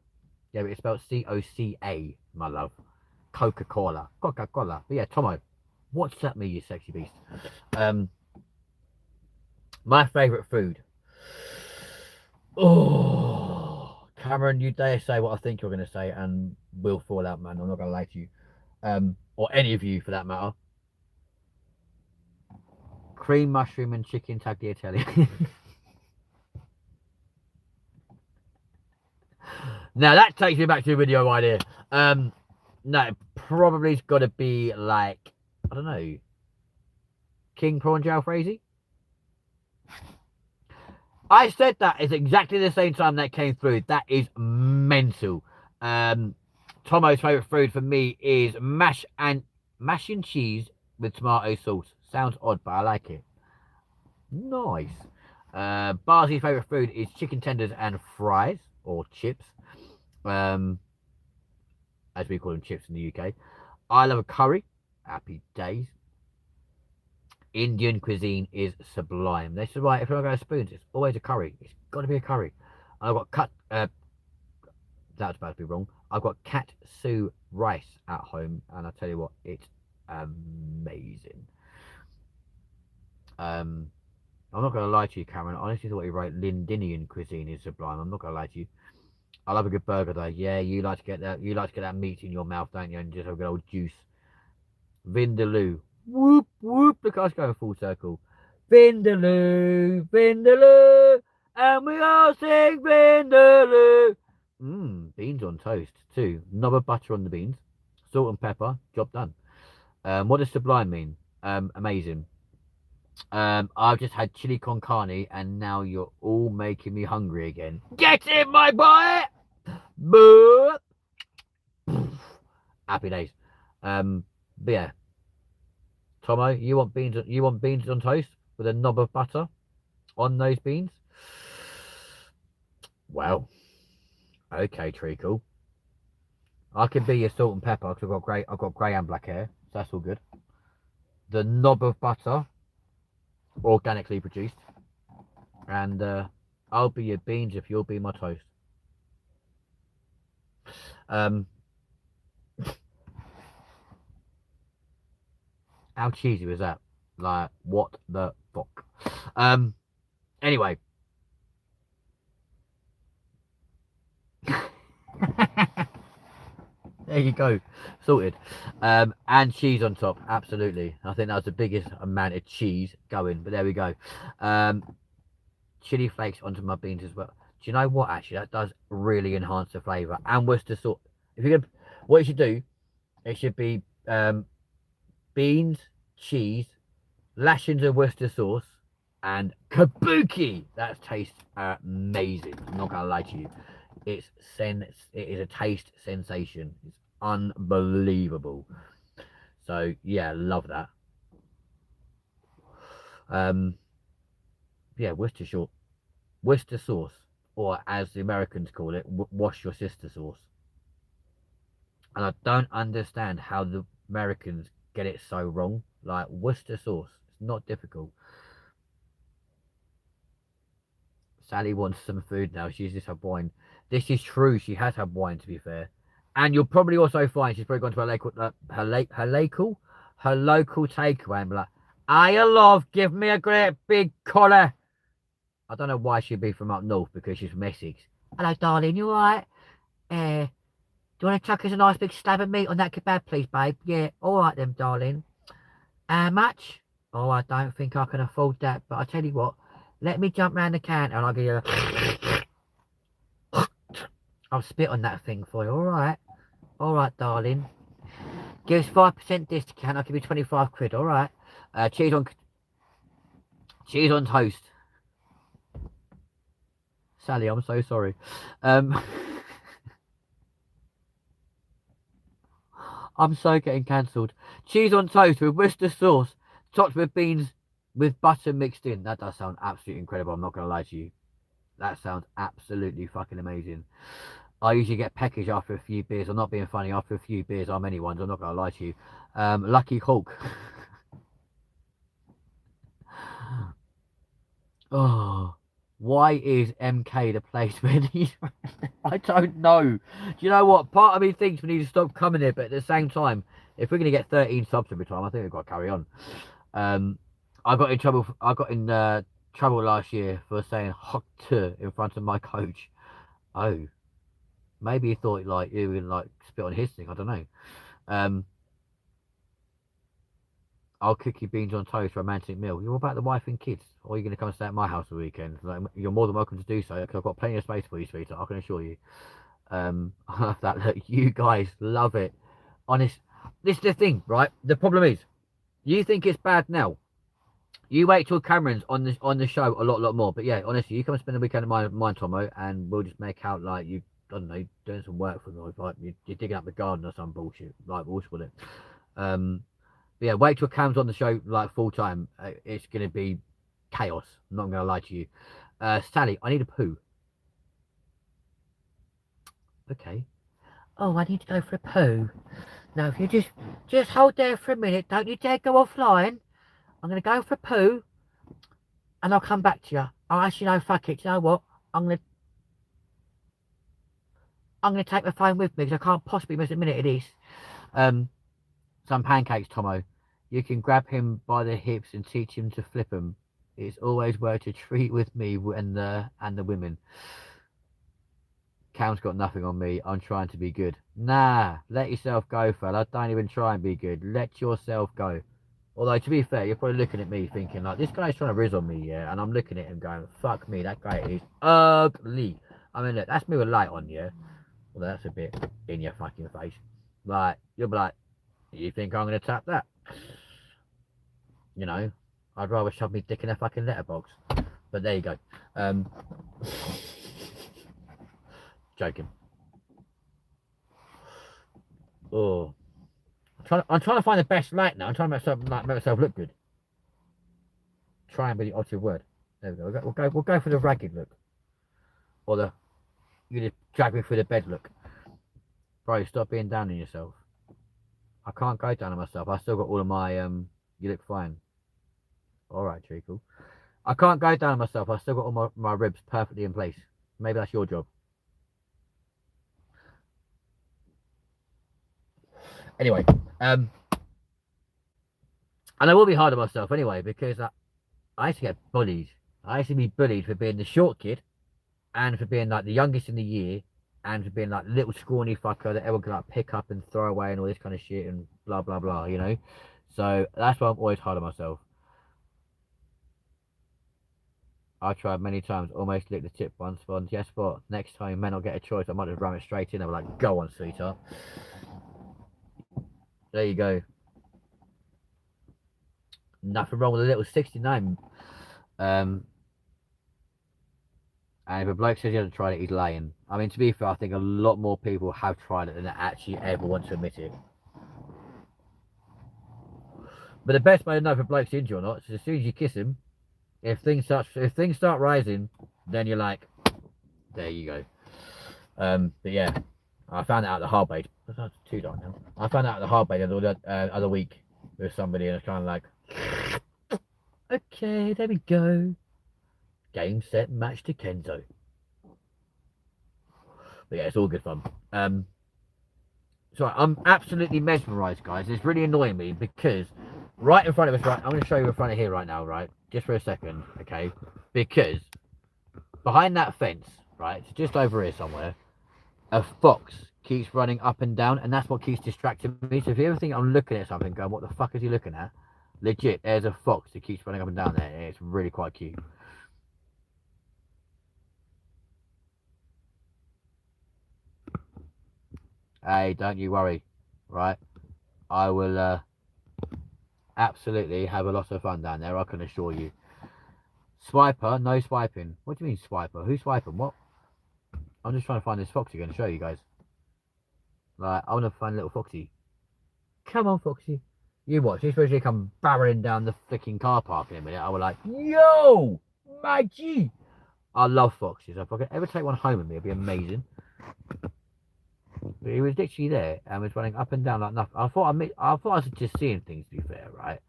Yeah, but it's spelled C-O-C-A, my love. Coca-Cola. Coca-Cola. But yeah, Tomo, WhatsApp me, you sexy beast. My favourite food. Oh, Cameron, you dare say what I think you're going to say and we'll fall out, man. I'm not going to lie to you. Or any of you for that matter. Cream, mushroom and chicken tagliatelle. Now that takes me back to a video idea. No, it probably's got to be like, I don't know, King Prawn Jalfrezi. I said that it's exactly the same time that came through. That is mental. Tomo's favourite food for me is mash and cheese with tomato sauce. Sounds odd, but I like it. Nice. Barzy's favourite food is chicken tenders and fries, or chips. As we call them, chips in the UK. I love a curry. Happy days. Indian cuisine is sublime. This is why if I go to spoons, it's always a curry. It's got to be a curry. I've got that's about to be wrong. I've got katsu rice at home, and I tell you what, it's amazing. I'm not going to lie to you, Cameron. I honestly thought you wrote Lindinian cuisine is sublime. I'm not going to lie to you. I love a good burger though. Yeah, you like to get that. You like to get that meat in your mouth, don't you? And just have a good old juice. Vindaloo. Whoop whoop. Look, I was going full circle. Vindaloo, Vindaloo, and we all sing Vindaloo. Beans on toast too. Knob of butter on the beans. Salt and pepper. Job done. What does sublime mean? Amazing. I've just had chili con carne, and now you're all making me hungry again. Get in, my boy! Boop. Happy days. But yeah, Tomo, you want beans? You want beans on toast with a knob of butter on those beans? Well, okay, treacle. I can be your salt and pepper because I've got grey and black hair, so that's all good. The knob of butter, organically produced, and I'll be your beans if you'll be my toast. How cheesy was that? Like, what the fuck? Anyway. There you go, sorted. And cheese on top, absolutely. I think that was the biggest amount of cheese going, but there we go. Chili flakes onto my beans as well. Do you know what? Actually, that does really enhance the flavour. And Worcester sauce. If you're gonna, what you should do, it should be beans, cheese, lashings of Worcester sauce, and kabuki. That tastes amazing. I'm not gonna lie to you. It is a taste sensation. It's unbelievable. So yeah, love that. Yeah, Worcester sauce, or as the Americans call it, wash your sister sauce. And I don't understand how the Americans get it so wrong. Like Worcester sauce, it's not difficult. Sally wants some food now. She's just had wine. This is true. She has had wine, to be fair. And you'll probably also find she's probably gone to her local takeaway and be like, I love, give me a great big collar. I don't know why she'd be from up north because she's from Essex. Hello, darling. You alright? Do you want to chuck us a nice big slab of meat on that kebab, please, babe? Yeah. All right, then, darling. How much? Oh, I don't think I can afford that. But I tell you what, let me jump round the counter and I'll give you I'll spit on that thing for you. All right. All right, darling. Give us 5% discount. I'll give you 25 quid. All right. Cheese on toast. Sally, I'm so sorry. I'm so getting cancelled. Cheese on toast with Worcester sauce, topped with beans with butter mixed in. That does sound absolutely incredible. I'm not going to lie to you. That sounds absolutely fucking amazing. I usually get peckish after a few beers. I'm not being funny. After a few beers, I'm anyone's. I'm not going to lie to you. Lucky Hulk. Oh, why is MK the place where these? I don't know. Do you know what? Part of me thinks we need to stop coming here, but at the same time, if we're going to get 13 subs every time, I think we've got to carry on. Um, I got in trouble. I got in trouble last year for saying "hot" in front of my coach. Oh, maybe he thought like you would like spit on his thing. I don't know. Um, I'll cook you beans on toast, romantic meal. You're about the wife and kids, or are you going to come and stay at my house for the weekend? Like, you're more than welcome to do so, because I've got plenty of space for you, sweetheart. I can assure you. That look, you guys love it. Honest, this is the thing, right? The problem is, you think it's bad now. You wait till Cameron's on the show a lot more. But yeah, honestly, you come and spend the weekend at mine, Tomo, and we'll just make out like you, I don't know, doing some work for me, like you're digging up the garden or some bullshit, like we'll call it. But yeah, wait till Cam's on the show like full time. It's gonna be chaos. I'm not gonna lie to you. Sally, I need a poo. Okay. Oh, I need to go for a poo. Now, if you just hold there for a minute, don't you dare go offline. I'm gonna go for a poo, and I'll come back to you. Oh, actually, no, fuck it. You know what? I'm gonna take my phone with me because I can't possibly miss a minute of this. Some pancakes, Tomo. You can grab him by the hips and teach him to flip them. It's always worth a treat with me and the women. Cam's got nothing on me. I'm trying to be good. Nah, let yourself go, fella. Don't even try and be good. Let yourself go. Although, to be fair, you're probably looking at me thinking, like, this guy's trying to riz on me, yeah? And I'm looking at him going, fuck me, that guy is ugly. I mean, look, that's me with light on, yeah? Well, that's a bit in your fucking face. Like, you'll be like, you think I'm going to tap that? You know, I'd rather shove me dick in a fucking letterbox. But there you go. Joking. Oh, I'm trying to find the best light now. I'm trying to make myself look good. Try and be the operative word. There we go. We'll go for the ragged look, or the you just drag me through the bed look. Bro, stop being down on yourself. I can't go down on myself. I still got all of my You look fine. All right, Treacle. I can't go down on myself. I still got all my ribs perfectly in place. Maybe that's your job. Anyway, and I will be hard on myself anyway because I used to get bullied. I used to be bullied for being the short kid and for being like the youngest in the year and for being like the little scrawny fucker that everyone could like pick up and throw away and all this kind of shit and blah blah blah, you know. So that's why I'm always hard on myself. I tried many times, almost licked the tip once, but guess what? Next time, may not get a choice. I might just ram it straight in. I'll be like, go on, sweetheart. There you go. Nothing wrong with a little 69. Um, and if a bloke says he hasn't tried it, he's lying. I mean, to be fair, I think a lot more people have tried it than actually ever want to admit it. But the best way to know if a bloke's into you or not is as soon as you kiss him, if things start rising, then you're like, there you go. But yeah, I found out the hard way. That's too dark now. I found out the hard way the other week with somebody, and it's kind of like, okay, there we go. Game, set, match to Kenzo. But yeah, it's all good fun. So I'm absolutely mesmerized, guys. It's really annoying me because right in front of us, right, I'm going to show you in front of here right now, right? Just for a second, okay? Because behind that fence, right, it's just over here somewhere, a fox keeps running up and down, and that's what keeps distracting me. So if you ever think I'm looking at something, going, what the fuck is he looking at? Legit, there's a fox that keeps running up and down there, and it's really quite cute. Hey, don't you worry, right? I will absolutely have a lot of fun down there, I can assure you. Swiper, no swiping. What do you mean swiper? Who's swiping? What? I'm just trying to find this foxy going to show you guys. Like, I want to find little foxy. Come on, foxy. You watch. He's supposed to come barreling down the freaking car park in a minute. I was like, yo, my G. I love foxes. If I could ever take one home with me, it'd be amazing. But he was literally there and was running up and down like nothing. I thought I was just seeing things, to be fair, right?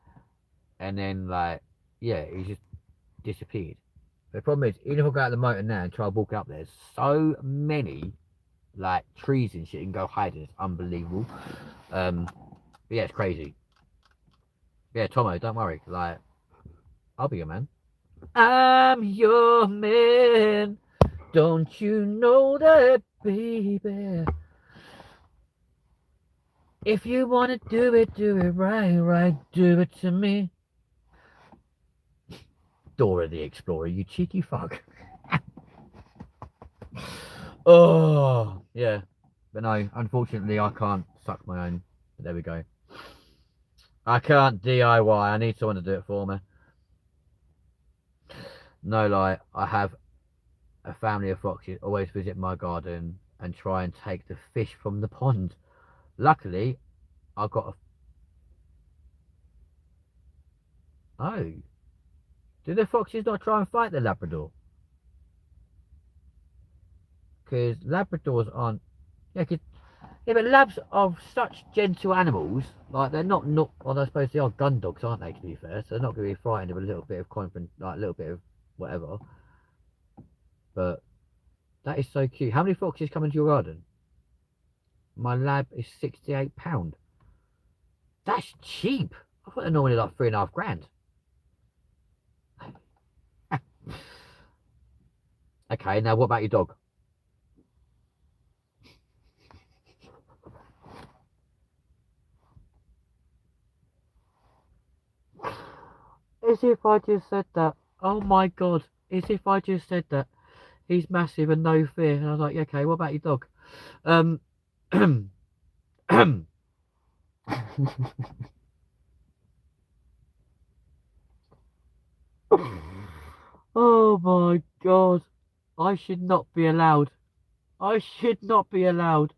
And then, like, yeah, he just disappeared. The problem is, even if I go out the motor now and try to walk up there, so many like trees and shit and go hide. It's unbelievable. But yeah, it's crazy. Yeah, Tomo, don't worry. Like, I'll be your man. I'm your man. Don't you know that, baby? If you wanna do it right, right. Do it to me. Dora the Explorer, you cheeky fuck. Oh, yeah. But no, unfortunately, I can't suck my own. But there we go. I can't DIY. I need someone to do it for me. No lie, I have a family of foxes always visit my garden and try and take the fish from the pond. Luckily, I've got a... Oh. Do the foxes not try and fight the Labrador? Because Labradors aren't... Yeah, yeah, but labs are such gentle animals. Like, they're not... Well, I suppose they are gun dogs, aren't they, to be fair? So they're not going to be frightened of a little bit of confidence, like a little bit of whatever. But that is so cute. How many foxes come into your garden? My lab is £68. That's cheap. I thought they're normally like 3.5 grand. Okay, now what about your dog? As if I just said that. Oh my god. As if I just said that. He's massive and no fear. And I was like, okay, what about your dog? Oh my god. I should not be allowed. I should not be allowed.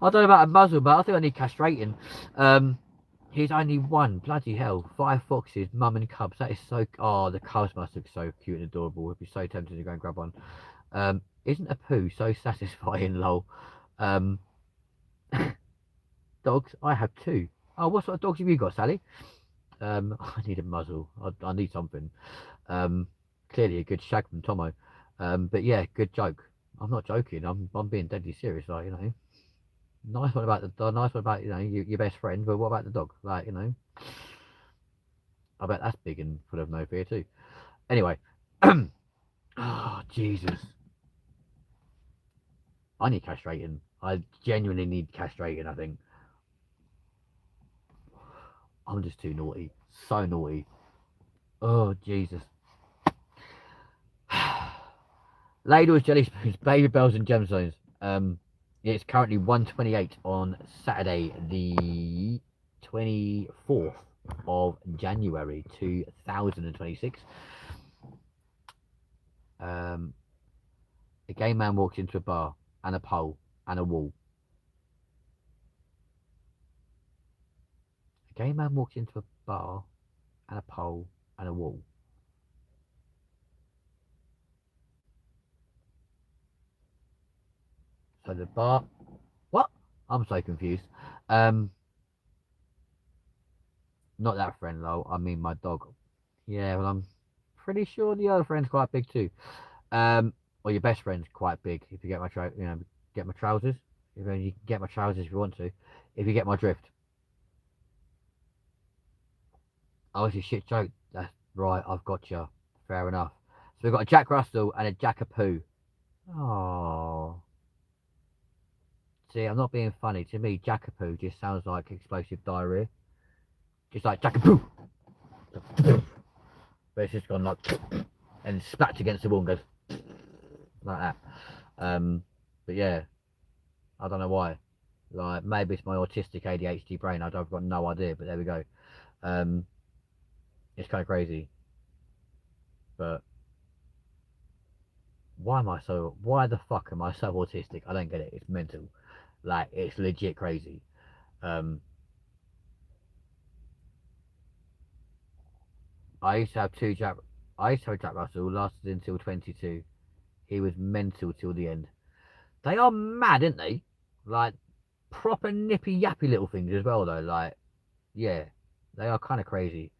I don't know about a muzzle, but I think I need castrating. He's only one. Bloody hell. 5 foxes, mum and cubs. That is so... Oh, the cubs must look so cute and adorable. It'd be so tempting to go and grab one. Isn't a poo so satisfying, lol? Dogs? I have 2. Oh, what sort of dogs have you got, Sally? I need a muzzle. I need something. Clearly a good shag from Tomo. But yeah, good joke. I'm not joking. I'm being deadly serious. Like, you know, nice one about your best friend. But what about the dog? Like, you know. I bet that's big and full of no fear too. Anyway, oh Jesus, I need castrating. I genuinely need castrating. I think I'm just too naughty, so naughty. Oh Jesus. Ladles, jelly spoons, baby bells, and gemstones. It's currently 1:28 on Saturday, the 24th of January 2026. A gay man walks into a bar and a pole and a wall. A gay man walks into a bar and a pole and a wall. So the bar. What? I'm so confused. Not that friend, though. I mean my dog. Yeah, well, I'm pretty sure the other friend's quite big too. Or your best friend's quite big. If you get my get my trousers. You can get my trousers if you want to. If you get my drift. Oh, it's a shit joke. That's right. I've got you. Fair enough. So we've got a Jack Russell and a Jackapoo. Oh. See, I'm not being funny. To me, Jackapoo just sounds like explosive diarrhea. Just like Jackapoo. But it's just gone like and spat against the wall and goes like that. But yeah, I don't know why. Like maybe it's my autistic ADHD brain. I've got no idea. But there we go. It's kind of crazy. But why the fuck am I so autistic? I don't get it. It's mental. Like it's legit crazy. I used to have a Jack Russell, lasted until 22. He was mental till the end. They are mad, aren't they? Like proper nippy yappy little things as well though. Like yeah, they are kind of crazy.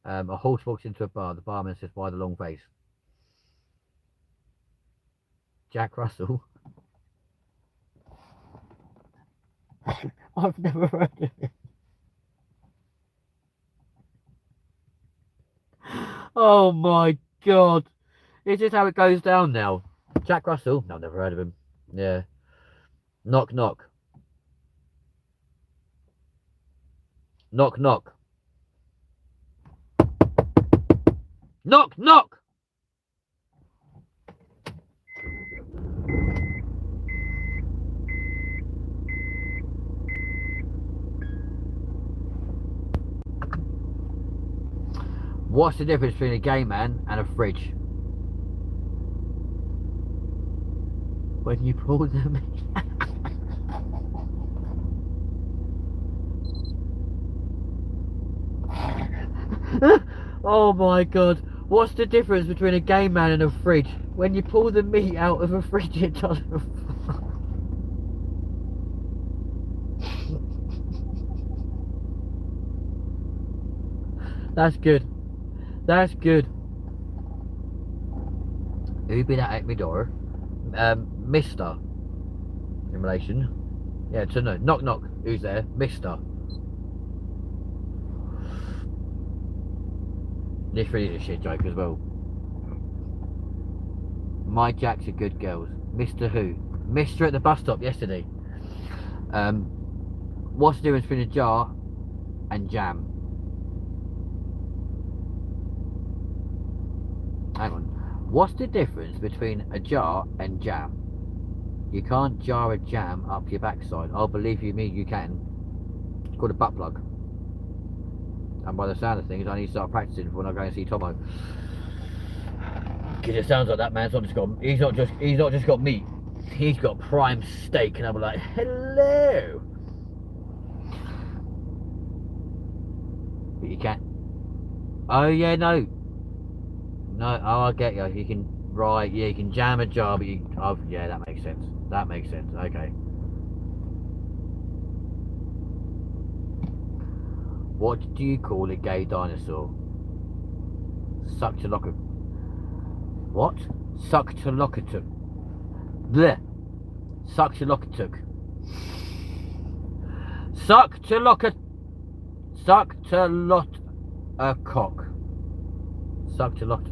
A horse walks into a bar. The barman says, "Why the long face?" Jack Russell. I've never heard of it. Oh my god. Is this how it goes down now? Jack Russell? No, I've never heard of him. Yeah. Knock knock. Knock knock. Knock knock. What's the difference between a gay man and a fridge? When you pull them. Oh my god. What's the difference between a gay man and a fridge? When you pull the meat out of a fridge, it doesn't. That's good. That's good. Who been at my door? Mister. In relation. Yeah, to no. Knock knock. Who's there? Mister. This really is a shit joke as well. My Jacks are good girls. Mr. Who? Mister at the bus stop yesterday. What's the difference between a jar and jam? Hang on. What's the difference between a jar and jam? You can't jar a jam up your backside. I'll believe you me, you can. It's called a butt plug. And by the sound of things, I need to start practicing for when I go and see Tomo. Because it sounds like that man's not just got. He's not just got meat. He's got prime steak, and I'm like, hello. But you can't. Oh yeah, no. No, oh I get you. You can yeah, you can jam a jar, but you. Oh yeah, that makes sense. That makes sense. Okay. What do you call a gay dinosaur? Suctolocatum. What? Suctolocatum. Bleh. Suctolocatum. Suctolot a cock. Sucked a lot.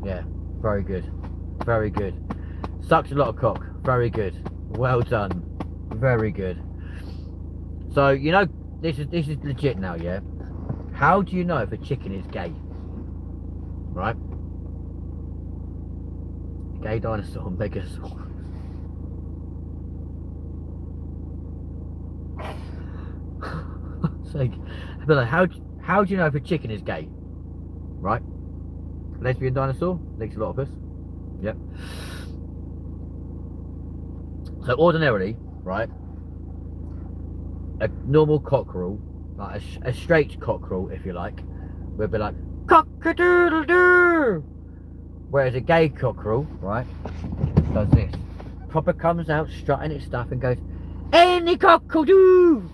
Yeah, very good. Very good. Sucked a lot of cock. Very good. Well done. Very good. So, you know, this is legit now, yeah? How do you know if a chicken is gay? Right? Gay dinosaur, Megasaur. So, but like, how do you know if a chicken is gay? Right? Lesbian dinosaur, likes a lot of us. Yep. So ordinarily, right, a normal cockerel, like a straight cockerel, if you like, would be like cock-a-doodle-doo. Whereas a gay cockerel, right, does this. Proper comes out strutting its stuff and goes, any cockle-doo.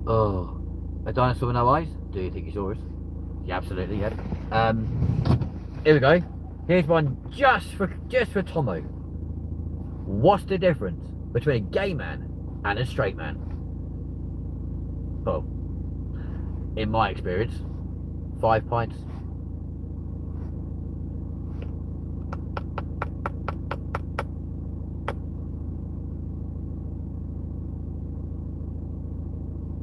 Oh, a dinosaur with no eyes? Do you think he saw us? Yeah, absolutely, yeah. Here we go. Here's one just for Tomo. What's the difference between a gay man and a straight man? Well, in my experience, 5 pints.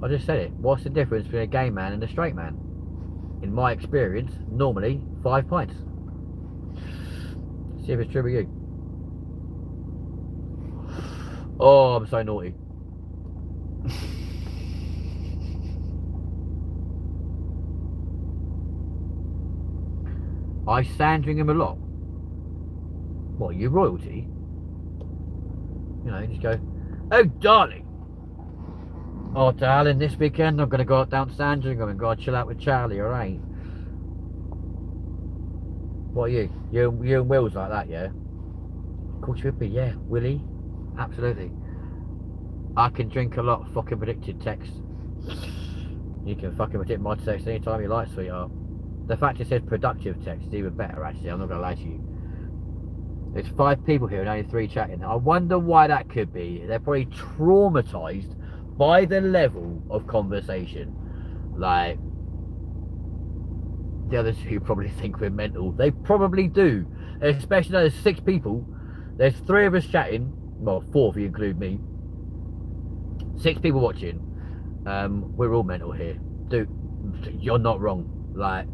I just said it. What's the difference between a gay man and a straight man? In my experience, normally 5 pints. See if it's true with you. Oh, I'm so naughty. I sandring him a lot. What, you royalty? You know, just go, oh darling. Oh darling, this weekend I'm gonna go out down to Sandringham and go chill out with Charlie, alright? What are you? You and Will's like that, yeah? Of course you would be, yeah. Willie? Absolutely. I can drink a lot of fucking predicted text. You can fucking predict my text anytime you like, sweetheart. The fact it says productive text is even better, actually. I'm not gonna lie to you. There's 5 people here and only 3 chatting. I wonder why that could be. They're probably traumatised by the level of conversation. Like, the others who probably think we're mental. They probably do. Especially though there's 6 people. There's 3 of us chatting. Well, 4 if you include me. 6 people watching. We're all mental here. Dude, you're not wrong. Like,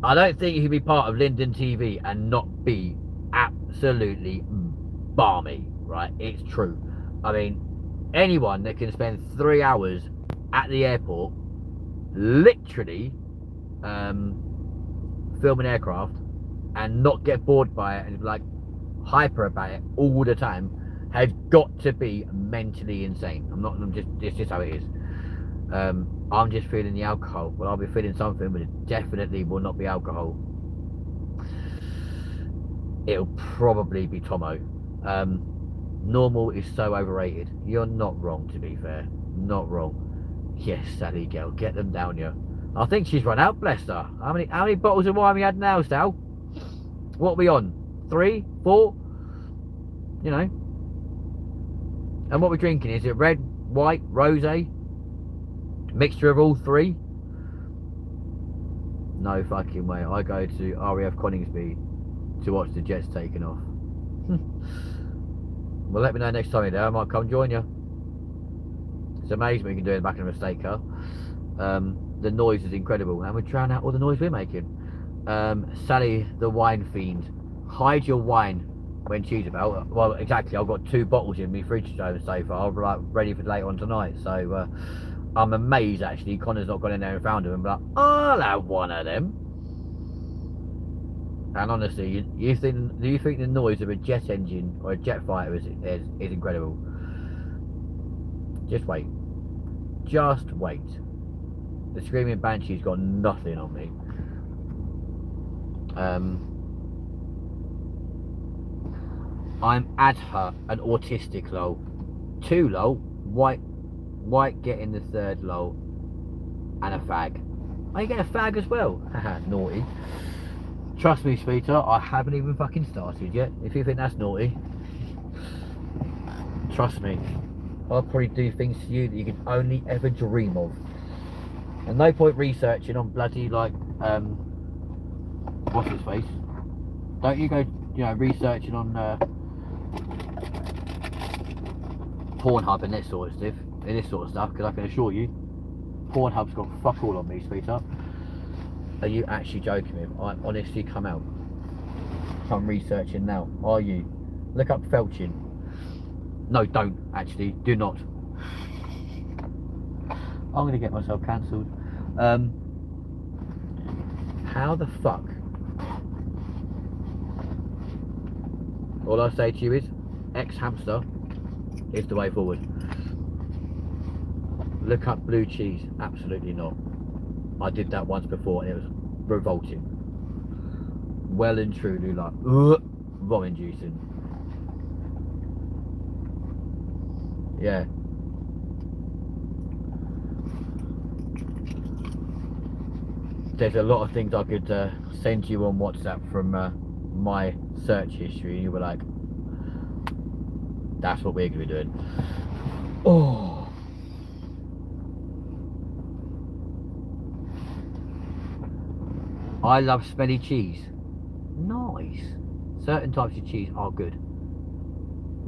I don't think you can be part of Linden TV and not be absolutely balmy, right? It's true. I mean, anyone that can spend 3 hours at the airport literally filming aircraft and not get bored by it and like hyper about it all the time has got to be mentally insane. It's just how it is. I'm just feeling the alcohol. Well, I'll be feeling something, but it definitely will not be alcohol. It'll probably be Tomo. Normal is so overrated. You're not wrong, to be fair. Not wrong. Yes, Sally girl, get them down here. I think she's run out, bless her. How many bottles of wine we had now, Sal? What are we on? 3, 4? You know. And what we're drinking, is it red, white, rosé? Mixture of all 3? No fucking way. I go to RAF Coningsby to watch the jets taking off. Well, let me know next time you're there. I might come join you. It's amazing what you can do in the back of a state car. The noise is incredible, and we drown out all the noise we're making. Sally, the wine fiend, hide your wine when she's about. Well, exactly. I've got 2 bottles in my fridge so far, like ready for later on tonight. So I'm amazed actually. Connor's not gone in there and found them, and be like, I'll have one of them. And honestly, do you think the noise of a jet engine or a jet fighter is incredible? Just wait. Just wait. The Screaming Banshee's got nothing on me. I'm Adha, an autistic lol. 2 lol. White getting the 3rd lol. And a fag. Oh, you get a fag as well? Haha, naughty. Trust me, sweetheart, I haven't even fucking started yet. If you think that's naughty, trust me. I'll probably do things to you that you can only ever dream of. And no point researching on bloody like what's his face? Don't you go, researching on Pornhub and this sort of stuff, because I can assure you, Pornhub's got fuck all on me, sweetheart. Are you actually joking me? I honestly come out. I'm researching now. Are you? Look up felching. No, don't actually. Do not. I'm gonna get myself cancelled. How the fuck? All I say to you is, ex-hamster is the way forward. Look up blue cheese. Absolutely not. I did that once before and it was revolting. Well and truly like, vomit inducing. Yeah. There's a lot of things I could send you on WhatsApp from my search history, and you were like, that's what we're going to be doing. Oh. I love smelly cheese. Nice. Certain types of cheese are good.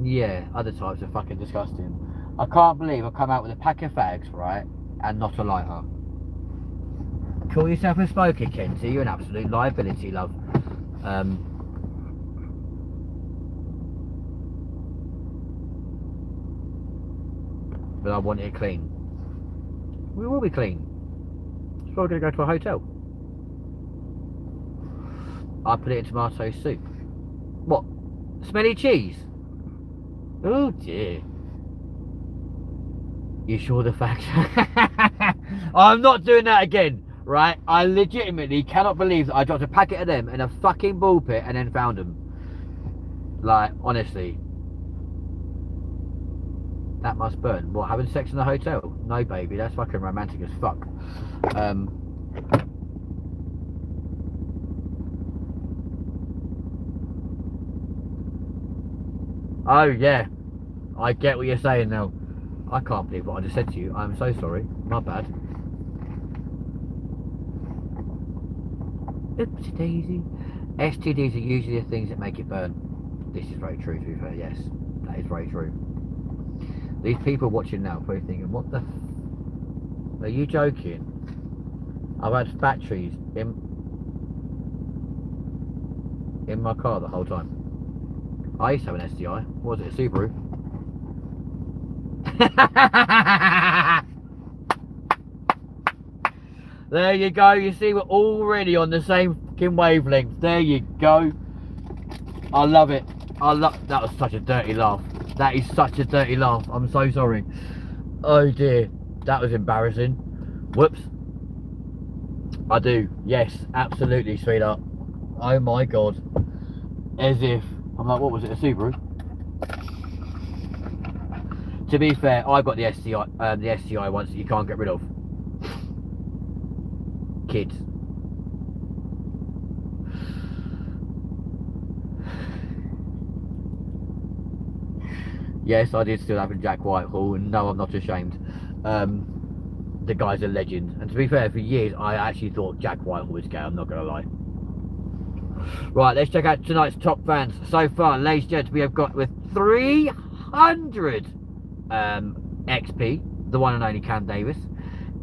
Yeah, other types are fucking disgusting. I can't believe I come out with a pack of fags, right, and not a lighter. Call yourself a smoker, Kenzie. You're an absolute liability, love. But I want it clean. We will be clean. It's probably going to go to a hotel. I put it in tomato soup. What? Smelly cheese? Oh dear. You sure the facts? I'm not doing that again, right? I legitimately cannot believe that I dropped a packet of them in a fucking ball pit and then found them. Like, honestly. That must burn. What, having sex in a hotel? No, baby, that's fucking romantic as fuck. Oh, yeah. I get what you're saying now. I can't believe what I just said to you. I'm so sorry. My bad. Oopsie daisy. STDs are usually the things that make it burn. This is very true, to be fair. Yes, that is very true. These people watching now probably thinking, what the are you joking? I've had batteries in my car the whole time. I used to have an STI. What was it, a Subaru? There you go. You see, we're already on the same fucking wavelength. There you go. I love it. That was such a dirty laugh. That is such a dirty laugh. I'm so sorry. Oh dear. That was embarrassing. Whoops. I do. Yes, absolutely, sweetheart. Oh my god. As if. I'm like, what was it? A Subaru? To be fair, I've got the STI ones that you can't get rid of. Kids. Yes, I did still have a Jack Whitehall, and no, I'm not ashamed. The guy's a legend. And to be fair, for years, I actually thought Jack Whitehall was gay, I'm not going to lie. Right, let's check out tonight's top fans. So far, ladies and gents, we have got with 300 XP, the one and only Cam Davis.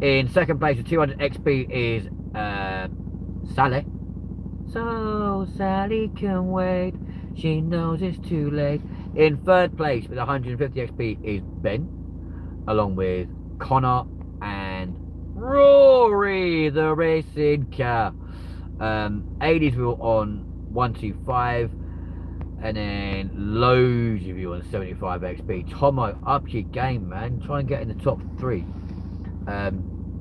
In second place with 200 XP is Sally. So Sally can wait, she knows it's too late. In third place with 150 XP is Ben, along with Connor and Rory, the racing car. 80s we were on 125, and then loads of you on 75 XP. Tomo, up your game, man. Try and get in the top 3.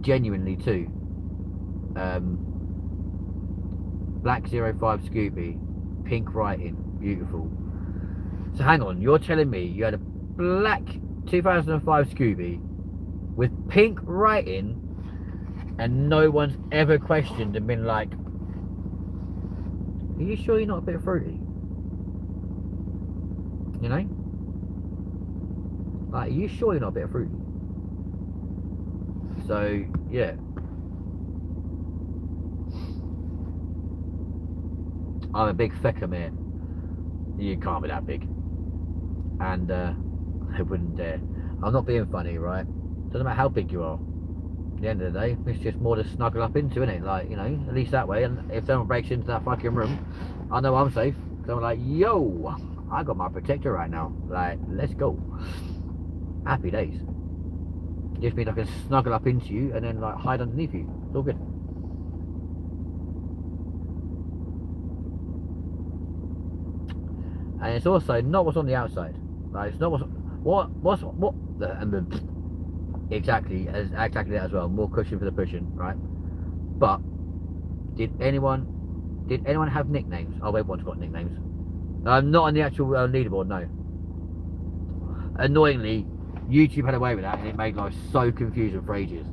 Genuinely too. Black 05 Scooby, pink writing, beautiful. So hang on, you're telling me you had a black 2005 Scooby with pink writing and no one's ever questioned and been like, are you sure you're not a bit fruity? You know? Like, are you sure you're not a bit of fruit? So, yeah. I'm a big fecker, mate. You can't be that big. And I wouldn't dare. I'm not being funny, right? Doesn't matter how big you are. At the end of the day, it's just more to snuggle up into, isn't it? Like, you know, at least that way. And if someone breaks into that fucking room, I know I'm safe. So I'm like, yo, I got my protector right now. Like, let's go. Happy days. Just means I can snuggle up into you and then like hide underneath you. It's all good. And it's also not what's on the outside. Like, it's not what exactly that as well. More cushion for the pushing, right? But did anyone have nicknames? Oh, everyone's got nicknames. Not on the actual leaderboard, no. Annoyingly, YouTube had away with that, and it made life so confusing for ages.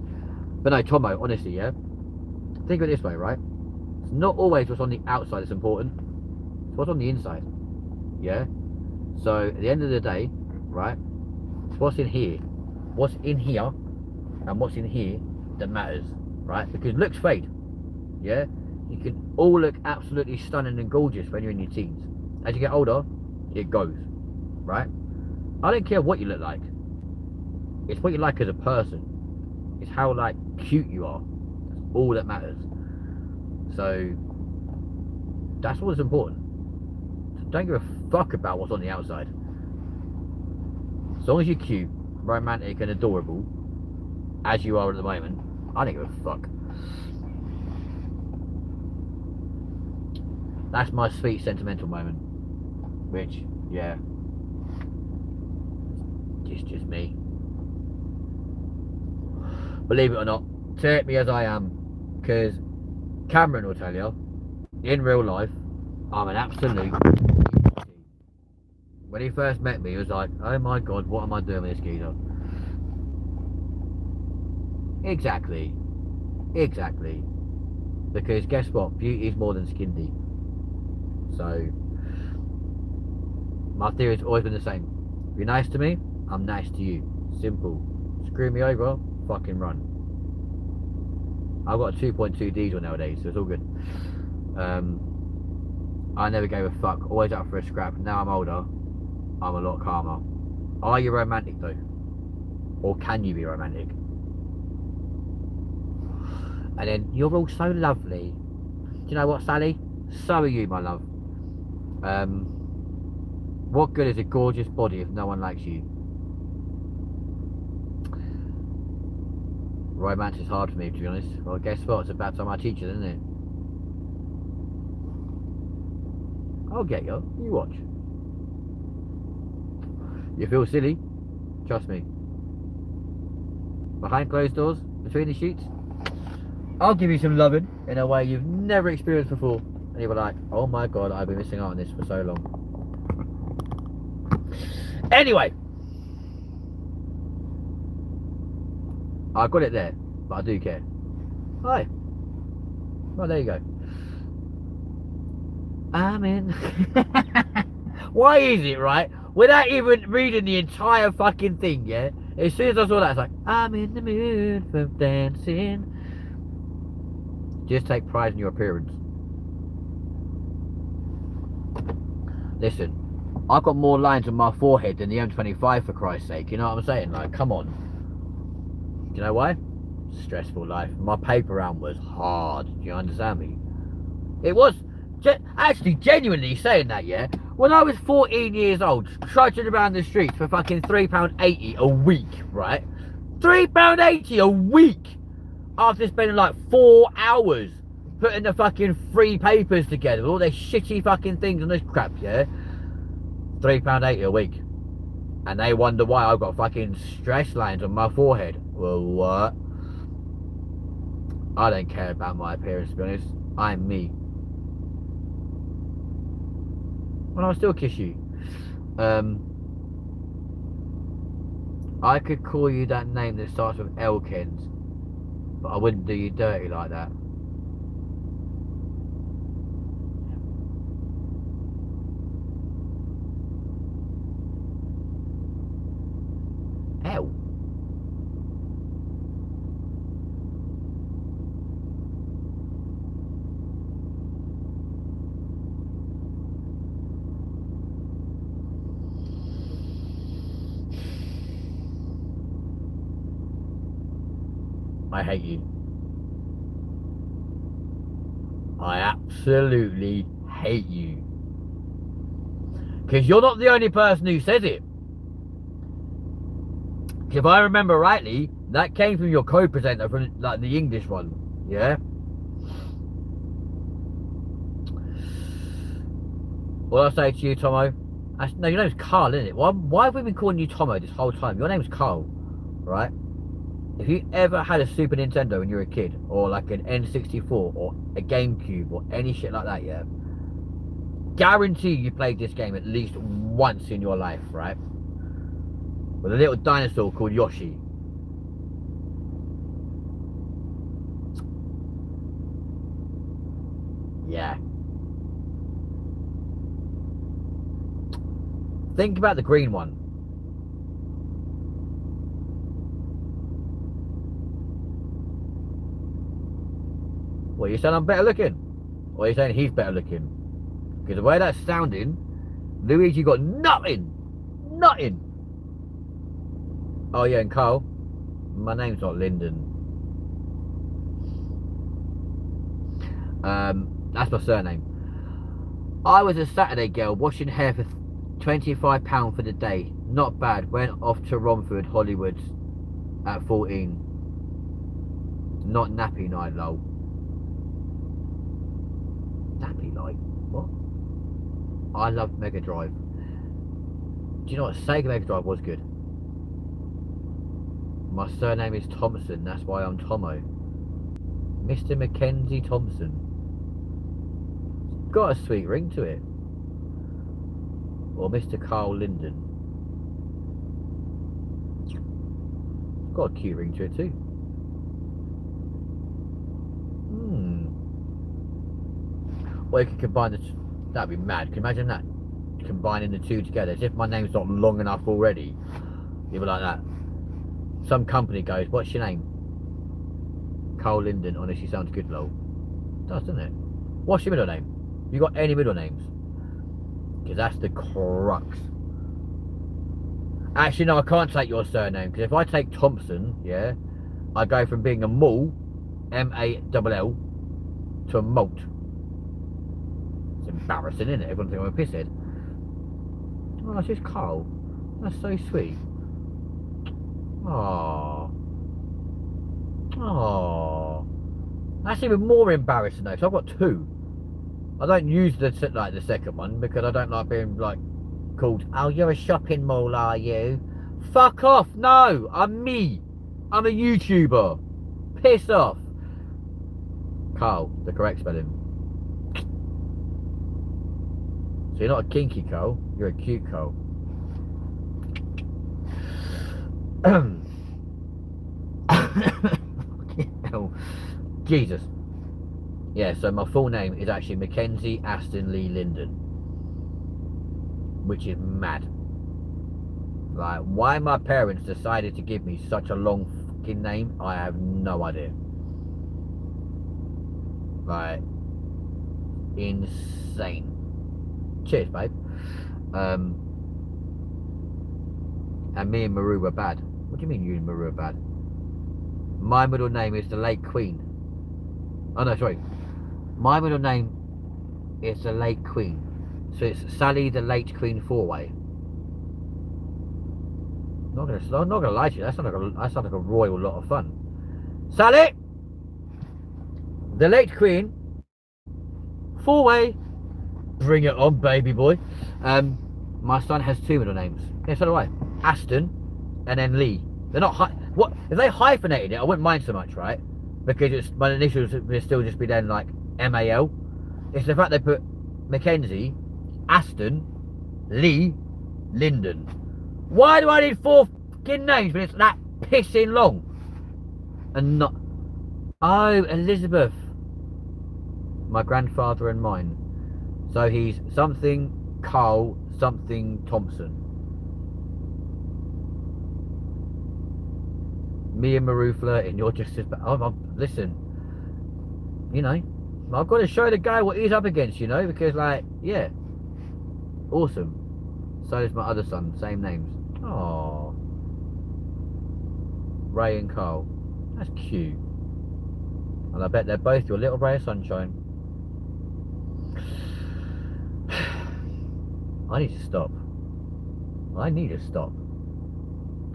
But no, Tomo, honestly, yeah. Think of it this way, right? It's not always what's on the outside that's important. It's what's on the inside. Yeah. So at the end of the day, right? It's what's in here, and what's in here that matters, right? Because looks fade. Yeah. You can all look absolutely stunning and gorgeous when you're in your teens. As you get older, it goes, right? I don't care what you look like. It's what you like as a person. It's how like cute you are. That's all that matters. So that's what's important. So don't give a fuck about what's on the outside. As long as you're cute, romantic and adorable, as you are at the moment, I don't give a fuck. That's my sweet sentimental moment. Which, yeah, it's just me. Believe it or not, take me as I am, because Cameron will tell you, in real life, I'm an absolute. When he first met me, he was like, oh my god, what am I doing with this geezer? Exactly. Exactly. Because guess what? Beauty is more than skin deep. So, my theory's always been the same. If you're nice to me, I'm nice to you. Simple. Screw me over, fucking run. I've got a 2.2 diesel nowadays, so it's all good. I never gave a fuck. Always up for a scrap. Now I'm older, I'm a lot calmer. Are you romantic though? Or can you be romantic? And then, you're all so lovely. Do you know what, Sally? So are you, my love. What good is a gorgeous body if no one likes you? Romance is hard for me, to be honest. Well, guess what? It's about time I teach it, isn't it? I'll get you. You watch. You feel silly? Trust me. Behind closed doors, between the sheets, I'll give you some loving in a way you've never experienced before. And you'll be like, oh my god, I've been missing out on this for so long. Anyway. I got it there, but I do care. Hi. Well, there you go. I'm in. Why is it, right? Without even reading the entire fucking thing, yeah? As soon as I saw that, it's like, I'm in the mood for dancing. Just take pride in your appearance. Listen, I've got more lines on my forehead than the M25, for Christ's sake. You know what I'm saying? Like, come on. Do you know why? Stressful life. My paper round was hard. Do you understand me? It was. Actually, genuinely saying that, yeah? When I was 14 years old, trudging around the streets for fucking £3.80 a week, right? £3.80 a week! After spending like 4 hours putting the fucking free papers together with all their shitty fucking things and this crap, yeah? £3.80 a week. And they wonder why I've got fucking stress lines on my forehead. Well, what? I don't care about my appearance, to be honest. I'm me. Well, I'll still kiss you. I could call you that name that starts with Elkins, but I wouldn't do you dirty like that. I hate you. I absolutely hate you. Because you're not the only person who says it. If I remember rightly, that came from your co-presenter from like the English one. Yeah? What I say to you, Tomo? No, your name's Carl, isn't it? Why have we been calling you Tomo this whole time? Your name's Carl, right? If you ever had a Super Nintendo when you were a kid, or like an N64, or a GameCube, or any shit like that, yeah? Guarantee you played this game at least once in your life, right? With a little dinosaur called Yoshi. Yeah. Think about the green one. What, you saying I'm better looking? Or are you saying he's better looking? Because the way that's sounding, Luigi got nothing. Nothing. Oh yeah, and Carl, my name's not Lyndon. That's my surname. I was a Saturday girl washing hair for £25 for the day. Not bad. Went off to Romford, Hollywood at 14. Not nappy night, lol. Nappy night? What? I love Mega Drive. Do you know what? Sega Mega Drive was good. My surname is Thompson, that's why I'm Tomo. Mr. Mackenzie Thompson. It's got a sweet ring to it. Or Mr. Carl Linden. It's got a cute ring to it too. Or you could combine the two. That'd be mad. Can you imagine that? Combining the two together. As if my name's not long enough already. You'd be like that. Some company goes, what's your name? Carl Linden. Honestly sounds good, lol. It does, doesn't it? What's your middle name? You got any middle names? Because that's the crux. Actually, no, I can't take your surname. Because if I take Thompson, yeah, I go from being a Mall, M-A-L-L, to a Malt. It's embarrassing, isn't it? Everyone's thinking I'm a pisshead. Oh, that's just Carl. That's so sweet. Oh. Oh. That's even more embarrassing though. So I've got two. I don't use the second one because I don't like being like called, oh, you're a shopping mall, are you? Fuck off. No, I'm me. I'm a YouTuber. Piss off. Carl, the correct spelling. So you're not a kinky Carl, you're a cute Carl. Jesus. Yeah, so my full name is actually Mackenzie Aston Lee Linden. Which is mad. Like, why my parents decided to give me such a long fucking name, I have no idea. Like, insane. Cheers, babe. And me and Maru were bad. What do you mean you and Maru are bad? My middle name is the late Queen. Oh no, sorry. My middle name is the late Queen. So it's Sally the late Queen Four-Way. I'm not gonna lie to you, that sounds like a royal lot of fun. Sally! The late Queen Four-Way. Bring it on, baby boy. My son has two middle names. Yeah, so do I. Aston and then Lee. They're not what if they hyphenated it, I wouldn't mind so much, right? Because it's my initials would still just be then like M-A-L. It's the fact they put Mackenzie, Aston, Lee, Linden. Why do I need four fucking names when it's that pissing long? And not... Oh, Elizabeth. My grandfather and mine. So he's something Carl, something Thompson. Me and Maru flirting, you're just... listen, you know, I've got to show the guy what he's up against, you know, because, like, yeah. Awesome. So is my other son, same names. Aww. Ray and Carl. That's cute. And I bet they're both your little ray of sunshine. I need to stop. I need to stop.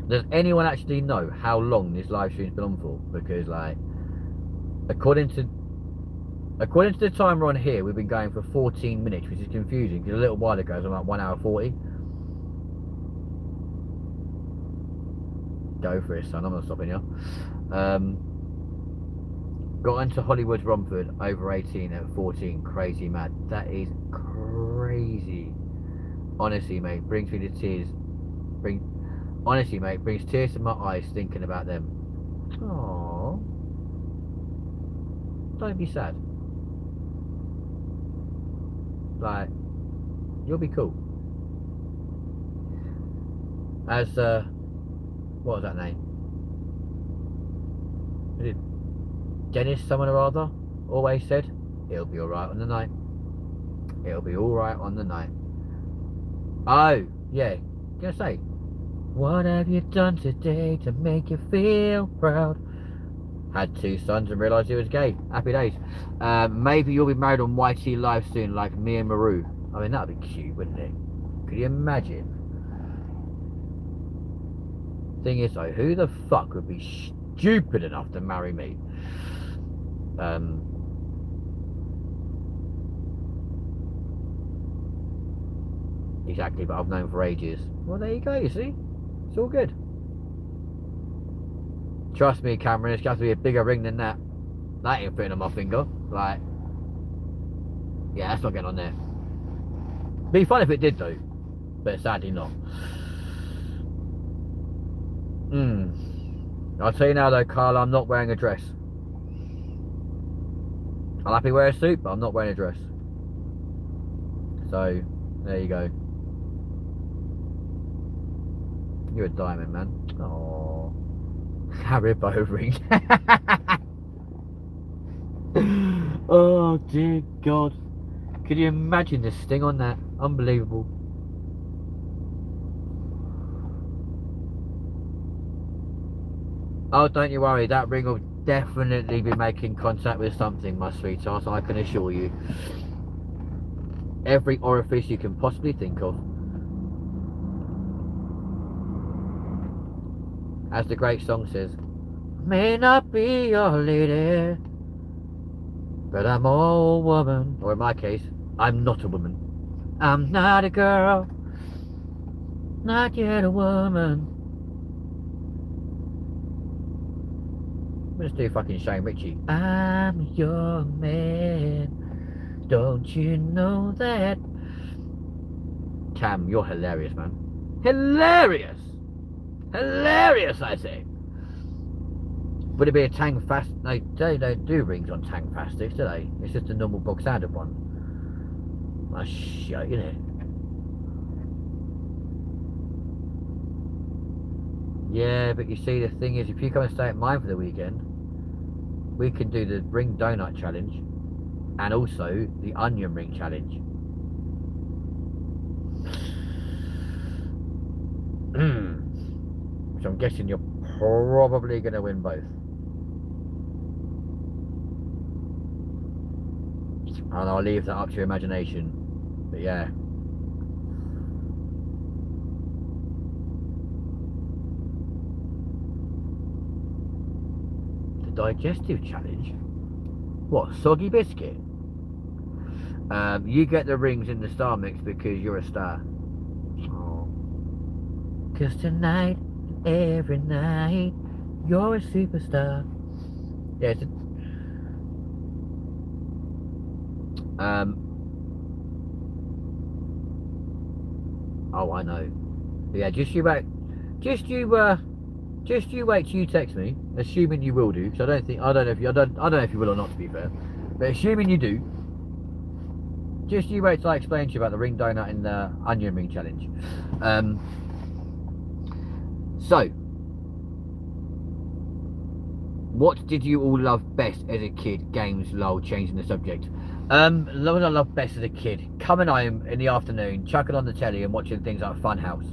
Does anyone actually know how long this live stream's been on for? Because, like, according to the timer on here, we've been going for 14 minutes, which is confusing because a little while ago it was like 1 hour 40. Go for it, son. I'm not stopping you. Got into Hollywood Romford over 18 at 14. Crazy mad. That is crazy. Honestly, mate, brings me to tears. Honestly, mate, brings tears to my eyes thinking about them. Aww. Don't be sad. Like, you'll be cool. As what was that name? Is it Dennis someone or other? Always said, it'll be alright on the night. It'll be alright on the night. Oh, yeah. Gonna say, what have you done today to make you feel proud? Had 2 sons and realised he was gay. Happy days. Maybe you'll be married on YT Live soon, like me and Maru. I mean, that'd be cute, wouldn't it? Could you imagine? Thing is, though, who the fuck would be stupid enough to marry me? Exactly, but I've known for ages. Well, there you go, you see? It's all good. Trust me, Cameron, it's got to be a bigger ring than that. That ain't fitting on my finger. Like, yeah, that's not getting on there. Be fun if it did, though. But sadly not. I'll tell you now, though, Carl, I'm not wearing a dress. I'll happily wear a suit, but I'm not wearing a dress. So, there you go. You're a diamond, man. Aww. Haribo ring. Oh, dear God. Could you imagine the sting on that? Unbelievable. Oh, don't you worry. That ring will definitely be making contact with something, my sweetheart. I can assure you. Every orifice you can possibly think of. As the great song says, may not be your lady, but I'm all woman. Or in my case, I'm not a woman. I'm not a girl, not yet a woman. Let's do fucking Shane Ritchie. I'm your man, don't you know that? Cam, you're hilarious, man. Hilarious! Hilarious, I say. Would it be a Tang Fast? No, they don't do rings on Tang Fastics, do they? It's just a normal bog standard one. That's shit, isn't it? Yeah, but you see, the thing is, if you come and stay at mine for the weekend, we can do the ring donut challenge and also the onion ring challenge. Which I'm guessing you're probably going to win both. And I'll leave that up to your imagination. But yeah. The digestive challenge? What, soggy biscuit? You get the rings in the star mix because you're a star. Oh. 'Cause tonight, every night, you're a superstar. Yeah, it's a, oh, I know. Yeah, just you wait till you text me, assuming you will do. So I don't know if you will or not, to be fair. But assuming you do, just you wait till I explain to you about the ring donut and the onion ring challenge. So, what did you all love best as a kid? Games, lol, changing the subject. What I love best as a kid? Coming home in the afternoon, chucking on the telly and watching things like Funhouse.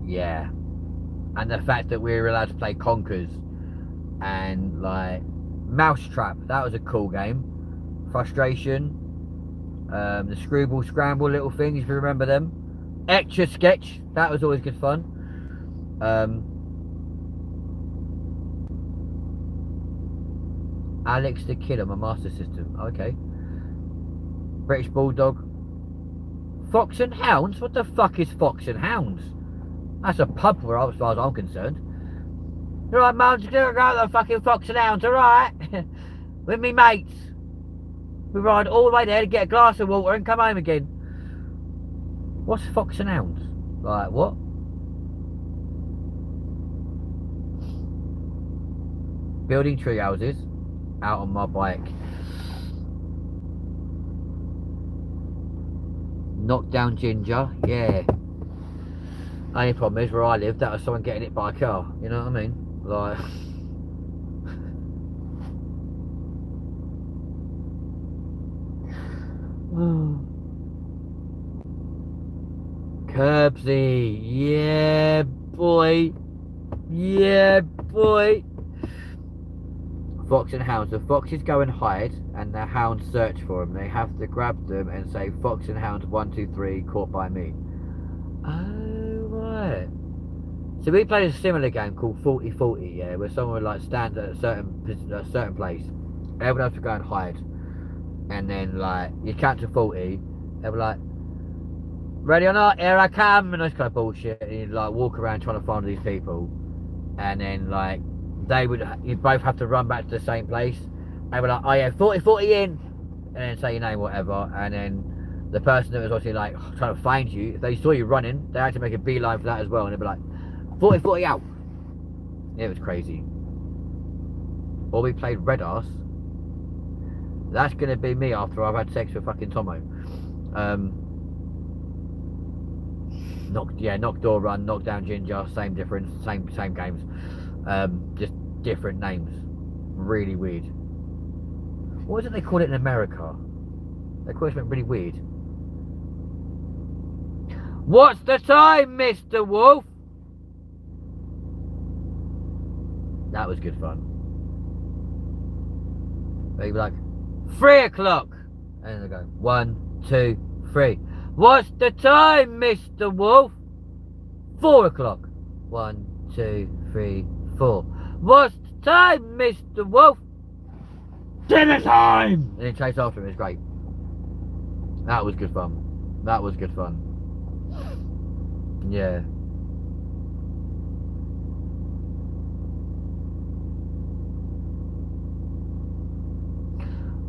Yeah. And the fact that we were allowed to play conkers and like Mousetrap. That was a cool game. Frustration. The Screwball Scramble little things, if you remember them. Etch a Sketch. That was always good fun. Alex the Kid on my Master System. Okay. British Bulldog. Fox and Hounds? What the fuck is Fox and Hounds? That's a pub where, as far as I'm concerned. Alright, Mum, just go to the fucking Fox and Hounds, alright? With me mates. We ride all the way there to get a glass of water and come home again. What's Fox and Hounds? Like, what? Building tree houses. Out on my bike. Knock down Ginger. Yeah. Only problem is where I live, that was someone getting hit by a car. You know what I mean? Like... Curbsy. Yeah, boy. Yeah, boy. Fox and Hounds. The foxes go and hide, and the hounds search for them. They have to grab them and say, Fox and Hounds 1, 2, 3, caught by me. Oh, right. So we played a similar game called 40-40, yeah, where someone would like stand at a certain place. Everyone else would go and hide. And then like, you count to 40, they were like, ready or not, here I come, and this kind of bullshit. And you'd like walk around trying to find these people. And then like, you'd both have to run back to the same place. They were like, oh yeah, 40-40 in, and then say your name, whatever. And then the person that was obviously like trying to find you, if they saw you running, they had to make a beeline for that as well. And they'd be like, 40-40 out. It was crazy. Or we played Red Arse. That's gonna be me after I've had sex with fucking Tomo. Knock door run, knock down Ginger, same difference, same games. Just different names. Really weird. What is it they call it in America? They call it something really weird. What's the time, Mr. Wolf? That was good fun. They'd be like, 3 o'clock. And they go, 1, 2, 3. What's the time, Mr. Wolf? 4 o'clock. 1, 2, 3, 4. What's the time, Mr. Wolf? Dinner time! And he chased after him. It was great. That was good fun. That was good fun. Yeah.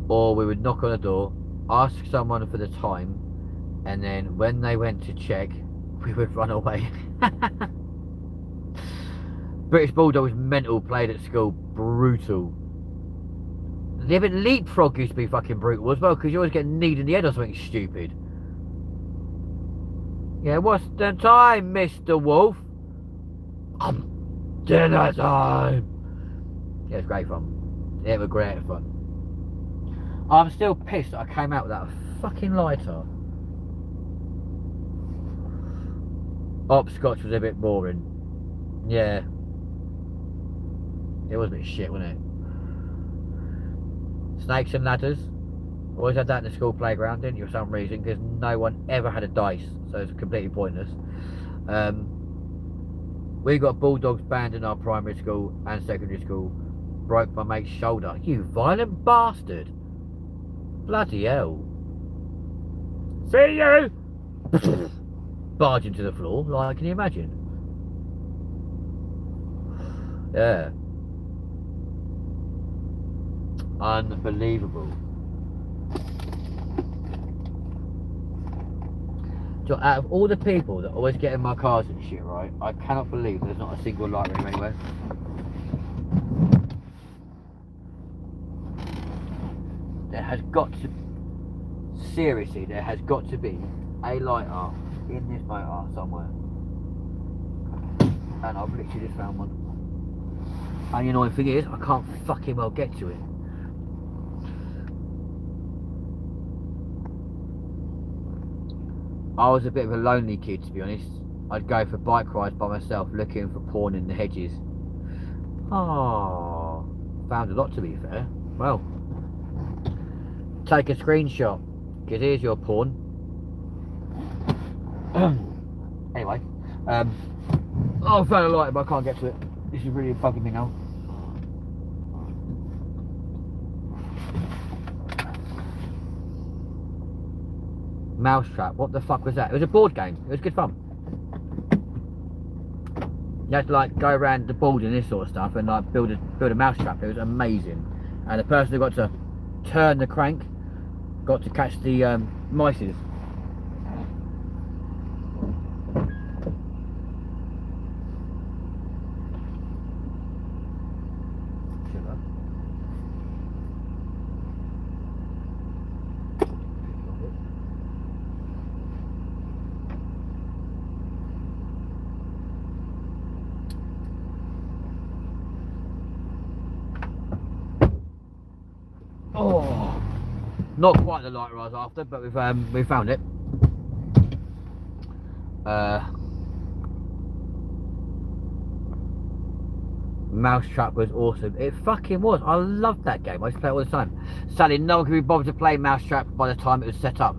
Or we would knock on a door, ask someone for the time, and then when they went to check, we would run away. British Bulldog was mental, played at school, brutal. Yeah, but Leapfrog used to be fucking brutal as well, because you always get kneed in the head or something stupid. Yeah, what's the time, Mr. Wolf? Dinner time! Yeah, it was great fun. Yeah, it was great fun. I'm still pissed that I came out without a fucking lighter. Hopscotch was a bit boring. Yeah. It was a bit shit, wasn't it? Snakes and ladders. Always had that in the school playground, didn't you, for some reason, because no one ever had a dice, so it's completely pointless. We got Bulldogs banned in our primary school and secondary school. Broke my mate's shoulder. You violent bastard. Bloody hell. See you! Barge into the floor, like, can you imagine? Yeah. Unbelievable. So out of all the people that always get in my cars and shit, right, I cannot believe there's not a single light ring anywhere. There has got to, seriously, there has got to be a lighter in this motor somewhere. And I've literally just found one. And the annoying thing is, I can't fucking well get to it. I was a bit of a lonely kid, to be honest. I'd go for bike rides by myself, looking for porn in the hedges. Aww. found a lot, to be fair. Well, take a screenshot, because here's your porn. Anyway, oh, I found a lighter, but I can't get to it. This is really bugging me now. Mousetrap, what the fuck was that? It was a board game. It was good fun. You had to like go around the board and this sort of stuff and like build a mousetrap. It was amazing. And the person who got to turn the crank got to catch the mices. Oh, not quite the lighter I was after, but we found it. Mousetrap was awesome. It fucking was. I loved that game. I used to play it all the time. Sadly, no one could be bothered to play Mousetrap by the time it was set up.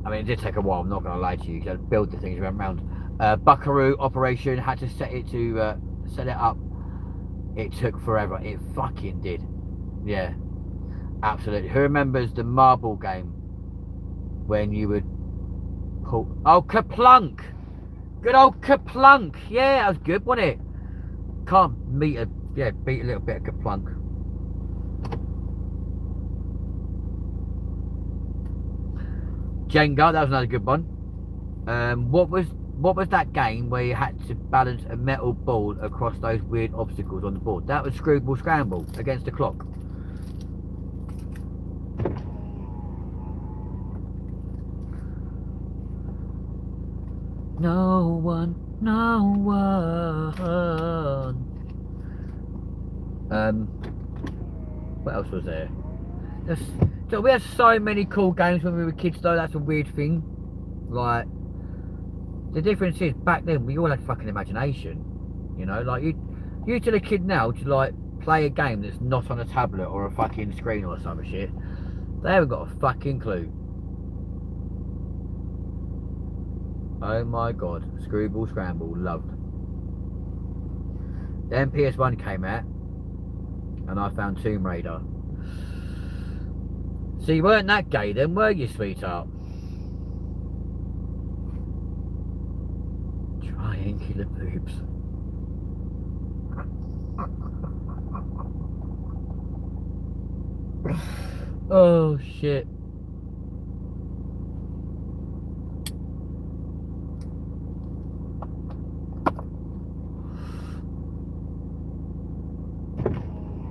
I mean, it did take a while. I'm not going to lie to you. You had to build the things around. Buckaroo operation, had to set it up. It took forever. It fucking did. Yeah. Absolutely. Who remembers the marble game when you would pull? Oh, Kaplunk! Good old Kaplunk! Yeah, that was good, wasn't it? Can't beat a little bit of Kaplunk. Jenga, that was another good one. What was that game where you had to balance a metal ball across those weird obstacles on the board? That was Screwball Scramble against the clock. No one. What else was there? So we had so many cool games when we were kids, though. That's a weird thing. Like, the difference is back then we all had fucking imagination. You know, like you tell a kid now to like play a game that's not on a tablet or a fucking screen or some shit. They haven't got a fucking clue. Oh my god, Screwball Scramble, loved. Then PS1 came out, and I found Tomb Raider. So you weren't that gay then, were you, sweetheart? Triangular boobs. Oh shit.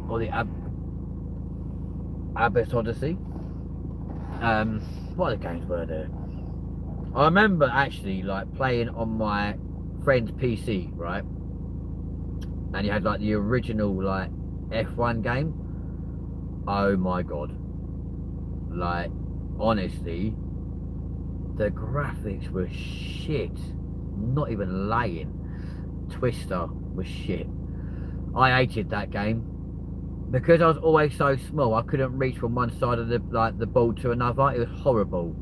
Or the Abyss Odyssey. What other games were there? I remember actually like playing on my friend's PC, right? And you had like the original like F1 game. Oh my god. Like, honestly, the graphics were shit. Not even lying. Twister was shit. I hated that game. Because I was always so small, I couldn't reach from one side of the ball to another. It was horrible.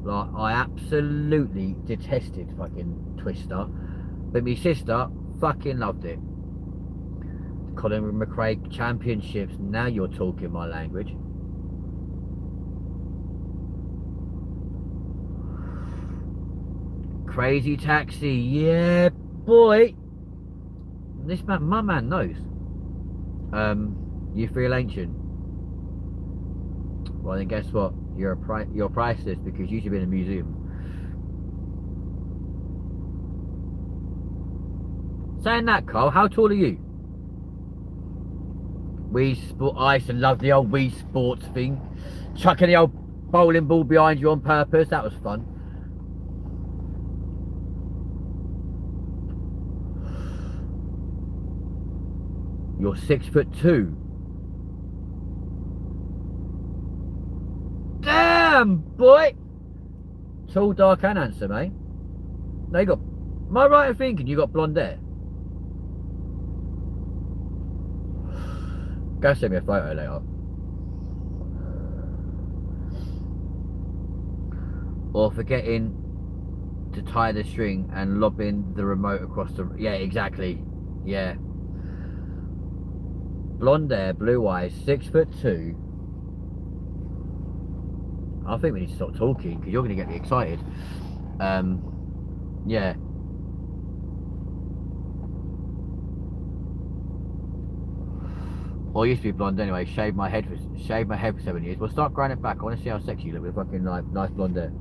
Like, I absolutely detested fucking Twister. But my sister fucking loved it. Colin McRae Championships. Now you're talking my language. Crazy Taxi. Yeah, boy. This man, my man knows. You feel ancient. Well then guess what? You're priceless because you should be in a museum. Saying that, Carl, how tall are you? I used to love the old Wii Sports thing. Chucking the old bowling ball behind you on purpose, that was fun. You're 6'2". Damn, boy! Tall, dark and handsome, eh? Now you got... Am I right in thinking you got blonde hair? Go send me a photo later. Or forgetting to tie the string and lobbing the remote across the... Yeah, exactly. Yeah. Blonde hair, blue eyes, 6'2". I think we need to stop talking because you're going to get me excited. Yeah. Well, I used to be blonde anyway. Shaved my head for 7 years. Well, start growing it back. I want to see how sexy you look with fucking nice blonde hair.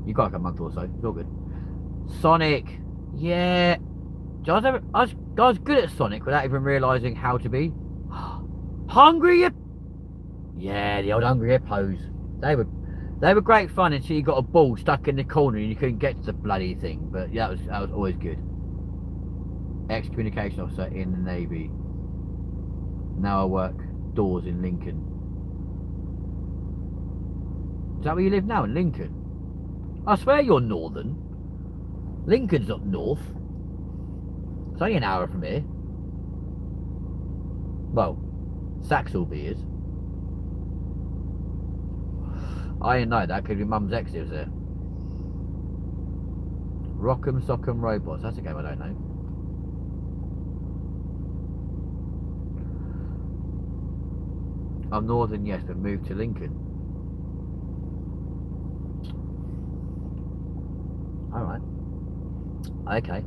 You got like a month or so. It's all good. Sonic. Yeah. I was good at Sonic without even realising how to be. Hungry Hip. Yeah, the old Hungry Hippos. They were great fun until you got a ball stuck in the corner and you couldn't get to the bloody thing. But yeah, that was always good. Ex-communication officer in the Navy. Now I work doors in Lincoln. Is that where you live now, in Lincoln? I swear you're northern. Lincoln's not north. It's only an hour from here. Well, Saxelby is. I didn't know that because my mum's ex lives there. Rock'em Sock'em Robots. That's a game I don't know. I'm northern, yes, but moved to Lincoln. Alright. Okay.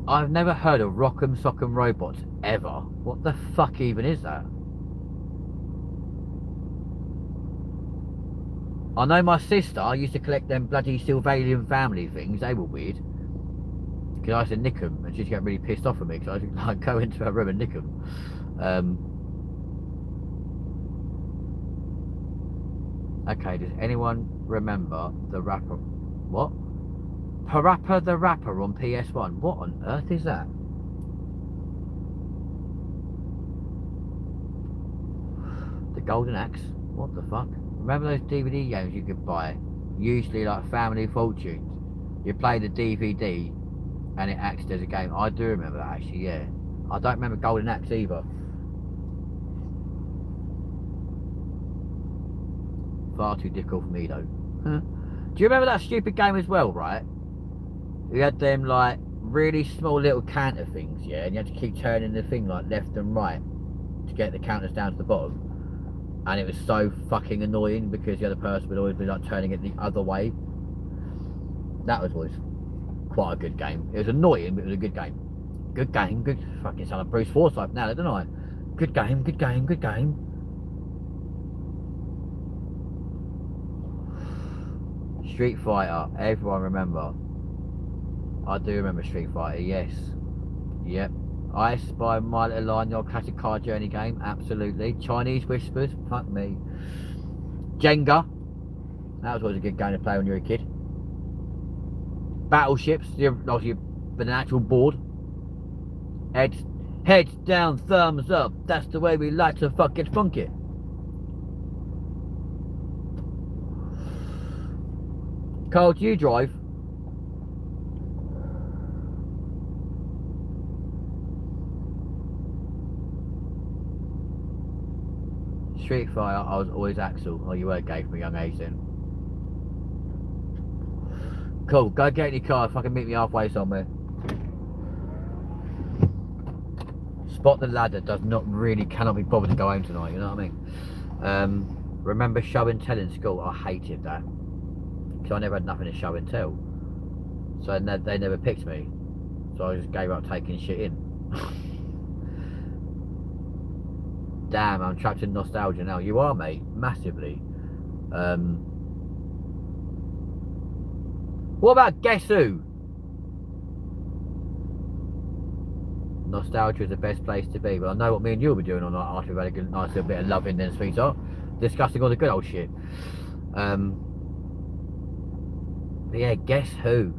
I've never heard of Rock'em Sock'em Robots ever. What the fuck even is that? I know my sister used to collect them bloody Sylvanian family things. They were weird. Because I used to nick them and she'd get really pissed off at me because I would like go into her room and nick them. Okay, does anyone remember the rapper? What? Parappa the Rapper on PS1. What on earth is that? The Golden Axe? What the fuck? Remember those DVD games you could buy? Usually like Family Fortunes. You play the DVD and it acts as a game. I do remember that actually, yeah. I don't remember Golden Axe either. Far too difficult for me though. Huh? Do you remember that stupid game as well, right? We had them like really small little counter things, yeah, and you had to keep turning the thing like left and right to get the counters down to the bottom. And it was so fucking annoying because the other person would always be like turning it the other way. That was always quite a good game. It was annoying, but it was a good game. Good game, good fucking sound like Bruce Forsyth now, don't I? Good game, good game, good game. Street Fighter, everyone remember. I do remember Street Fighter, yes. Yep. I Spy, My Little Lion, the old classic car journey game, absolutely. Chinese Whispers, fuck me. Jenga, that was always a good game to play when you were a kid. Battleships, obviously with an actual board. Heads down, thumbs up, that's the way we like to fucking funk it. Carl, do you drive? Street Fighter, I was always Axel. Oh, you were gay from a young age then. Cool, go get in your car, fucking meet me halfway somewhere. Spot the Ladder cannot be bothered to go home tonight, you know what I mean? Remember show and tell in school? I hated that. Because I never had nothing to show and tell. So they never picked me. So I just gave up taking shit in. Damn, I'm trapped in nostalgia now. You are, mate, massively. What about Guess Who? Nostalgia is the best place to be. But I know what me and you will be doing all night after we've had a nice little bit of loving then, sweetheart. Discussing all the good old shit. But yeah, Guess Who?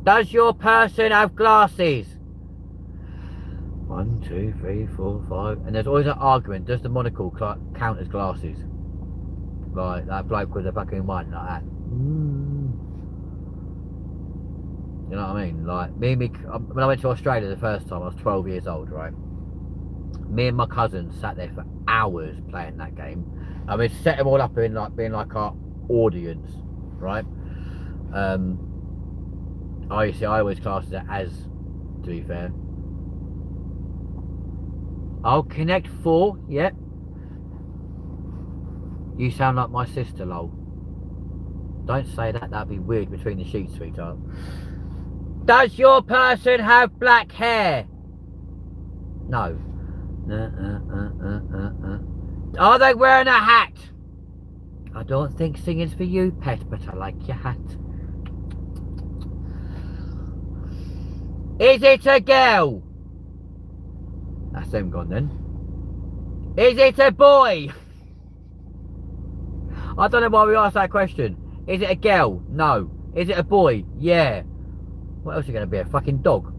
Does your person have glasses? 1, 2, 3, 4, 5. And there's always an argument. Does the monocle count as glasses? Like that bloke with the fucking one like that. You know what I mean? Like when I went to Australia the first time, I was 12 years old, right? Me and my cousins sat there for hours playing that game. I mean, set them all up in like being like our audience, right? I always classed it as, to be fair. I'll connect 4, yep. You sound like my sister, lol. Don't say that, that'd be weird between the sheets, sweetheart. Does your person have black hair? No. Are they wearing a hat? I don't think singing's for you, pet, but I like your hat. Is it a girl? That's them gone then. Is it a boy? I don't know why we asked that question. Is it a girl? No. Is it a boy? Yeah. What else are you going to be? A fucking dog?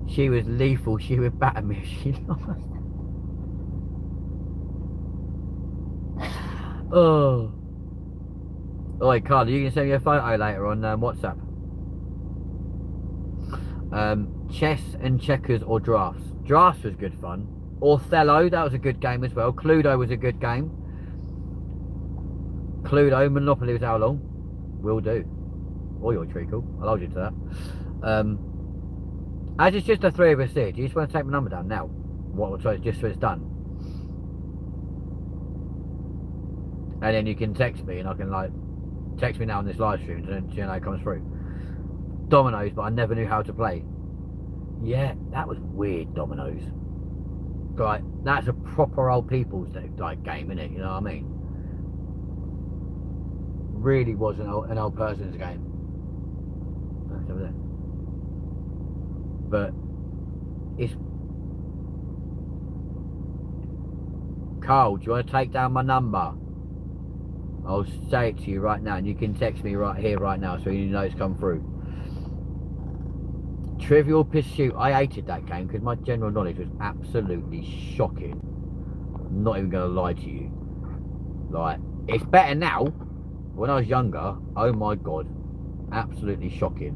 She was lethal. She would batter me if she lost. Oh. Oi, Carl, you can send me a photo later on WhatsApp. Chess and checkers or drafts. Drafts was good fun. Othello, that was a good game as well. Cluedo was a good game. Cluedo, Monopoly was how long? Will do. Or your treacle. I'll hold you to that. As it's just the 3 of us here, do you just want to take my number down now? Just so it's done? And then you can text me and I can like text me now on this live stream and you know it comes through. Dominoes, but I never knew how to play. Yeah, that was weird, dominoes. Right, that's a proper old people's like game, innit? You know what I mean? Really was an old person's game. That's over there. But it's Carl, do you want to take down my number? I'll say it to you right now and you can text me right here, right now, so you know it's come through. Trivial Pursuit, I hated that game because my general knowledge was absolutely shocking. I'm not even going to lie to you. Like, it's better now. When I was younger, oh my god, absolutely shocking.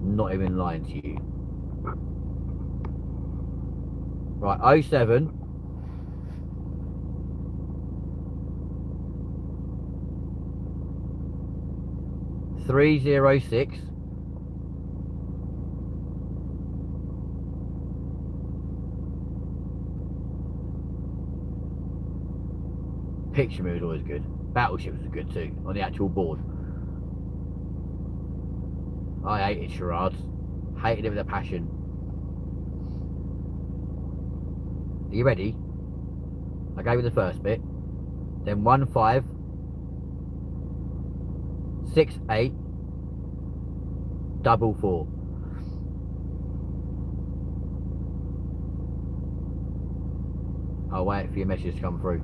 Not even lying to you. Right, 07 306 Picture Me was always good. Battleships was good too, on the actual board. I hated charades. Hated it with a passion. Are you ready? I gave you the first bit. Then 1 5 6 8 4 4. I'll wait for your message to come through.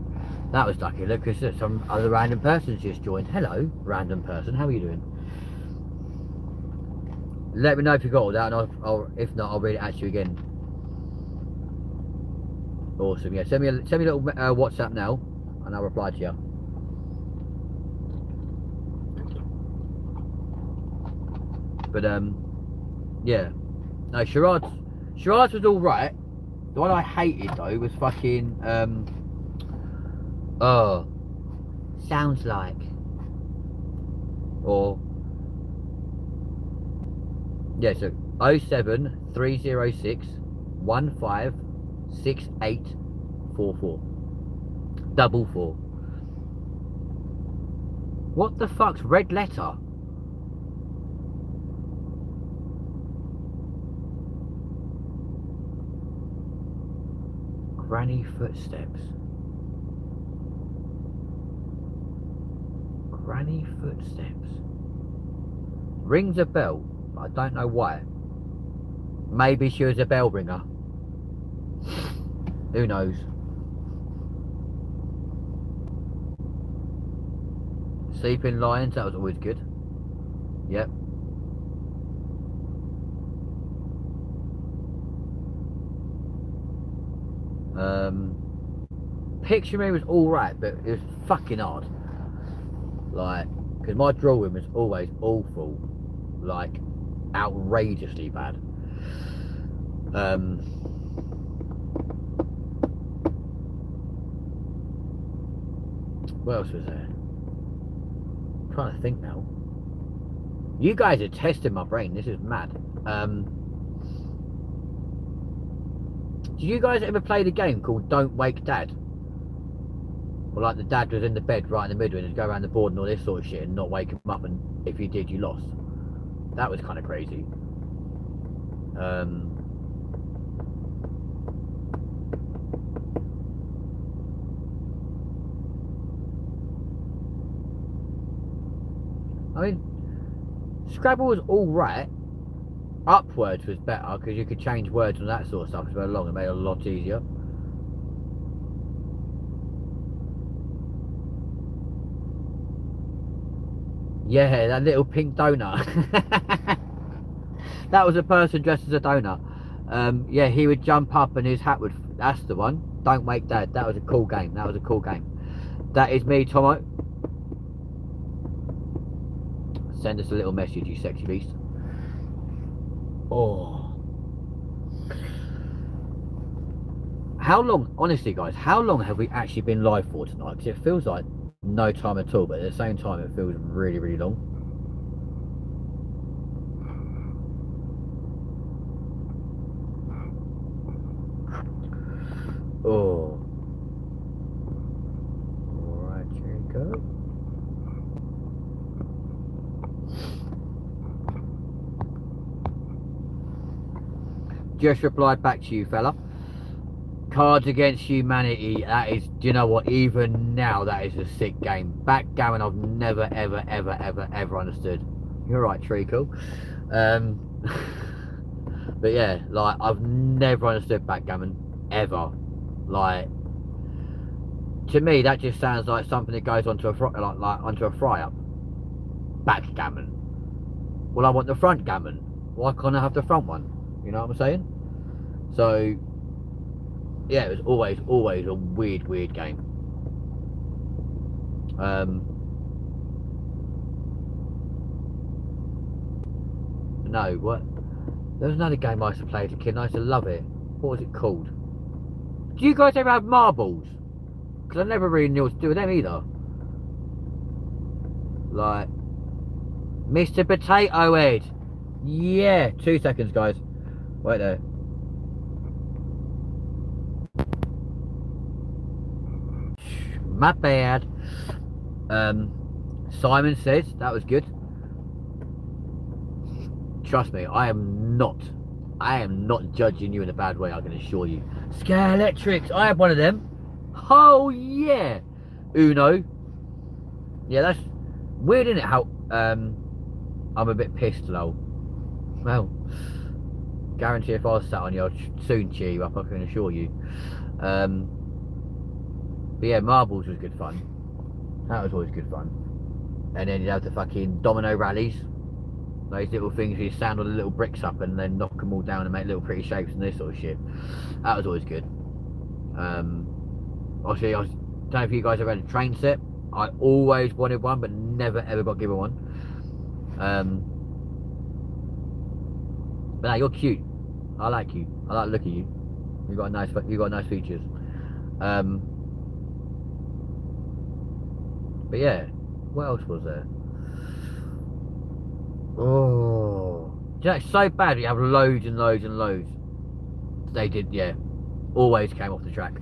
That was lucky. Look, because some other random person's just joined. Hello, random person. How are you doing? Let me know if you got all that, and I'll if not, I'll read it at you again. Awesome. Yeah, send me a little WhatsApp now, and I'll reply to you. But yeah. No, charades was all right. The one I hated though was fucking oh, sounds like, or yeah, so 07 306 15 68 44 4. What the fuck's red letter? Granny footsteps. Granny footsteps. Rings a bell, but I don't know why. Maybe she was a bell ringer. Who knows? Sleeping Lions, that was always good. Yep. Pictionary was alright, but it was fucking hard. Like, because my drawing was always awful. Like, outrageously bad. What else was there? I'm trying to think now. You guys are testing my brain. This is mad. Did you guys ever play the game called Don't Wake Dad? Or like the dad was in the bed right in the middle and he'd go around the board and all this sort of shit and not wake him up, and if you did, you lost. That was kind of crazy. I mean, Scrabble was alright. Upwards was better because you could change words and that sort of stuff as well along. It made it a lot easier. Yeah, that little pink donut. That was a person dressed as a donut. Yeah, he would jump up and his hat would... That's the one. Don't Wake Dad. That was a cool game. That was a cool game. That is me, Tomo. Send us a little message, you sexy beast. Oh. How long, honestly guys, how long have we actually been live for tonight? Because it feels like no time at all, but at the same time it feels really, really long. Oh. Alright, here we go. Just replied back to you, fella. Cards Against Humanity, that is, do you know what, even now that is a sick game. Backgammon I've never ever understood. You're right, Treacle. But yeah, like I've never understood backgammon ever. Like, to me that just sounds like something that goes onto a onto a fry up. Backgammon. Well, I want the front gammon. Why can't I have the front one? You know what I'm saying? So yeah, it was always a weird game. No, what? There was another game I used to play as a kid and I used to love it. What was it called? Do you guys ever have marbles? Because I never really knew what to do with them either. Like, Mr. Potato Head. Yeah, 2 seconds, guys. Wait there. My bad. Simon says that was good. Trust me, I am not judging you in a bad way, I can assure you. Scare Electrics, I have one of them. Oh yeah. Uno. Yeah, that's weird, isn't it? How I'm a bit pissed, lol. Well, guarantee if I was sat on you, I'd soon cheer you up, I can assure you. But yeah, marbles was good fun. That was always good fun. And then you'd have the fucking domino rallies. Those little things where you stand all the little bricks up and then knock them all down and make little pretty shapes and this sort of shit. That was always good. Obviously, I don't know if you guys ever had a train set. I always wanted one, but never ever got given one. But no, you're cute. I like you. I like looking at you. You got nice features. But yeah, what else was there? Oh, do you know, it's so bad. You have loads and loads and loads. They did, yeah. Always came off the track.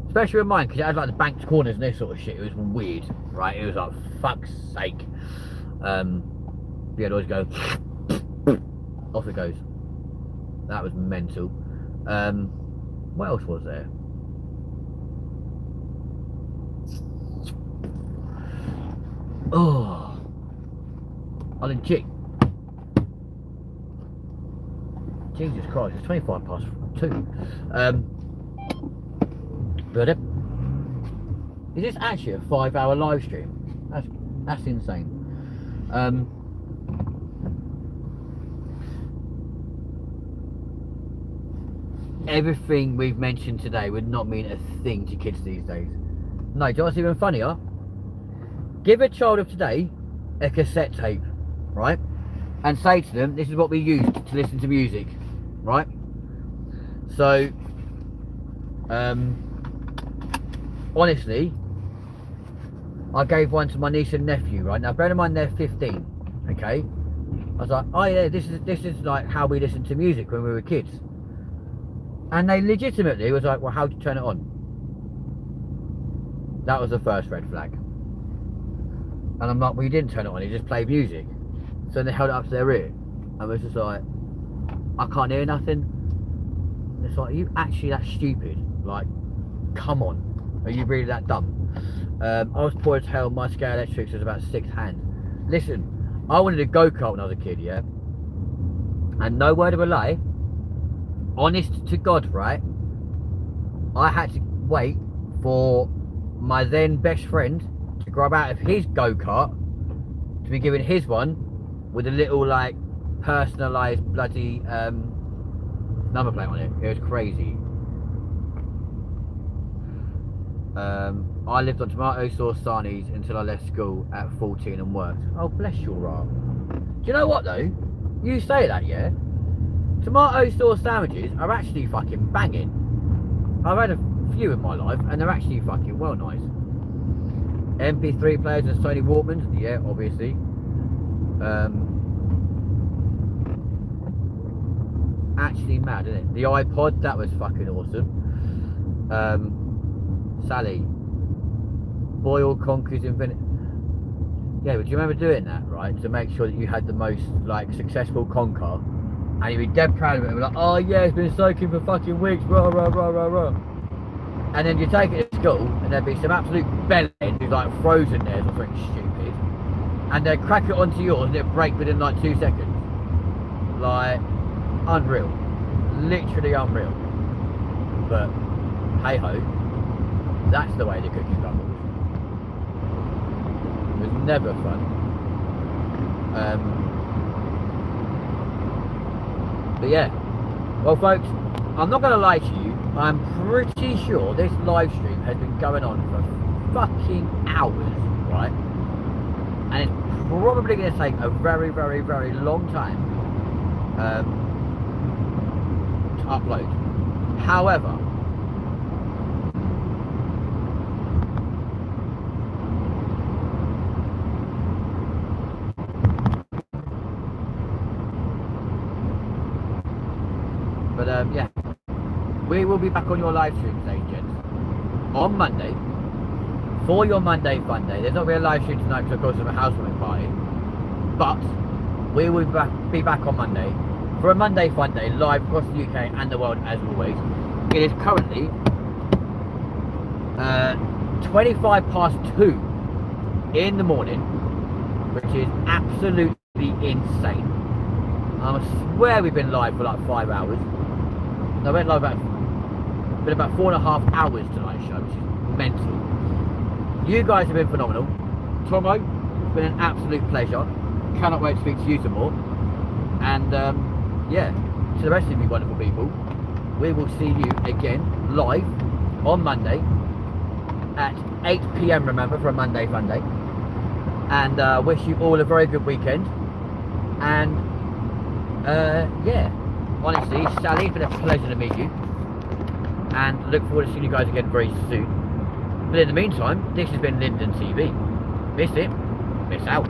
Especially with mine, because it had like the banked corners and this sort of shit. It was weird, right? It was like, fuck's sake. Yeah, it always go. Off it goes. That was mental. What else was there? Oh, I didn't check. Jesus Christ, it's 25 past 2. But is this actually a 5-hour live stream? That's insane. everything we've mentioned today would not mean a thing to kids these days. No, do you know what's even funnier? Give a child of today a cassette tape, right? And say to them, this is what we used to listen to music, right? So, honestly, I gave one to my niece and nephew, right? Now, bear in mind they're 15, okay? I was like, oh yeah, this is like how we listened to music when we were kids. And they legitimately was like, well, how do you turn it on? That was the first red flag. And I'm like, well, you didn't turn it on, you just played music. So they held it up to their ear. And I was just like, I can't hear nothing. It's like, are you actually that stupid? Like, come on. Are you really that dumb? I was poor as hell. My scale electrics was about 6 hands. Listen, I wanted a go-kart when I was a kid, yeah? And no word of a lie, honest to God, right? I had to wait for my then best friend to grab out of his go-kart to be given his one with a little, like, personalised bloody number plate on it. It was crazy. I lived on tomato sauce sarnies until I left school at 14 and worked. Oh, bless your heart. Do you know what though? You say that, yeah? Tomato sauce sandwiches are actually fucking banging. I've had a few in my life and they're actually fucking well nice. MP3 players and Sony Walkmans, yeah, obviously. Actually mad, isn't it? The iPod, that was fucking awesome. Sally, boil conquers infinite. Yeah, but do you remember doing that, right? To make sure that you had the most, like, successful concar, and you'd be dead proud of it and be like, oh yeah, it's been soaking for fucking weeks, rah rah rah rah rah. And then you take it to school and there'd be some absolute bellend who's like frozen there or something stupid, and they'd crack it onto yours and it'd break within like 2 seconds. Like, unreal. Literally unreal. But hey ho, that's the way the cookie crumbles. It was never fun. But yeah, well folks, I'm not going to lie to you, I'm pretty sure this live stream has been going on for fucking hours, right? And it's probably going to take a very, very, very long time to upload. However, yeah, we will be back on your live stream today, gents, on Monday for your Monday Fun Day. There's not really a live stream tonight because of course of a housewarming party, but we will be back on Monday for a Monday Fun Day live across the UK and the world as always. It is currently 2:25 in the morning, which is absolutely insane. I swear we've been live for like 5 hours. I went live about 4.5 hours tonight's show, which is mental. You guys have been phenomenal. Tomo, it's been an absolute pleasure. Cannot wait to speak to you some more. And yeah, to the rest of you wonderful people, we will see you again live on Monday at 8 PM, remember, for a Monday Fun Day. And wish you all a very good weekend. And yeah, honestly, Sally, it's been a pleasure to meet you, and look forward to seeing you guys again very soon. But in the meantime, this has been Linden TV. Miss it, miss out.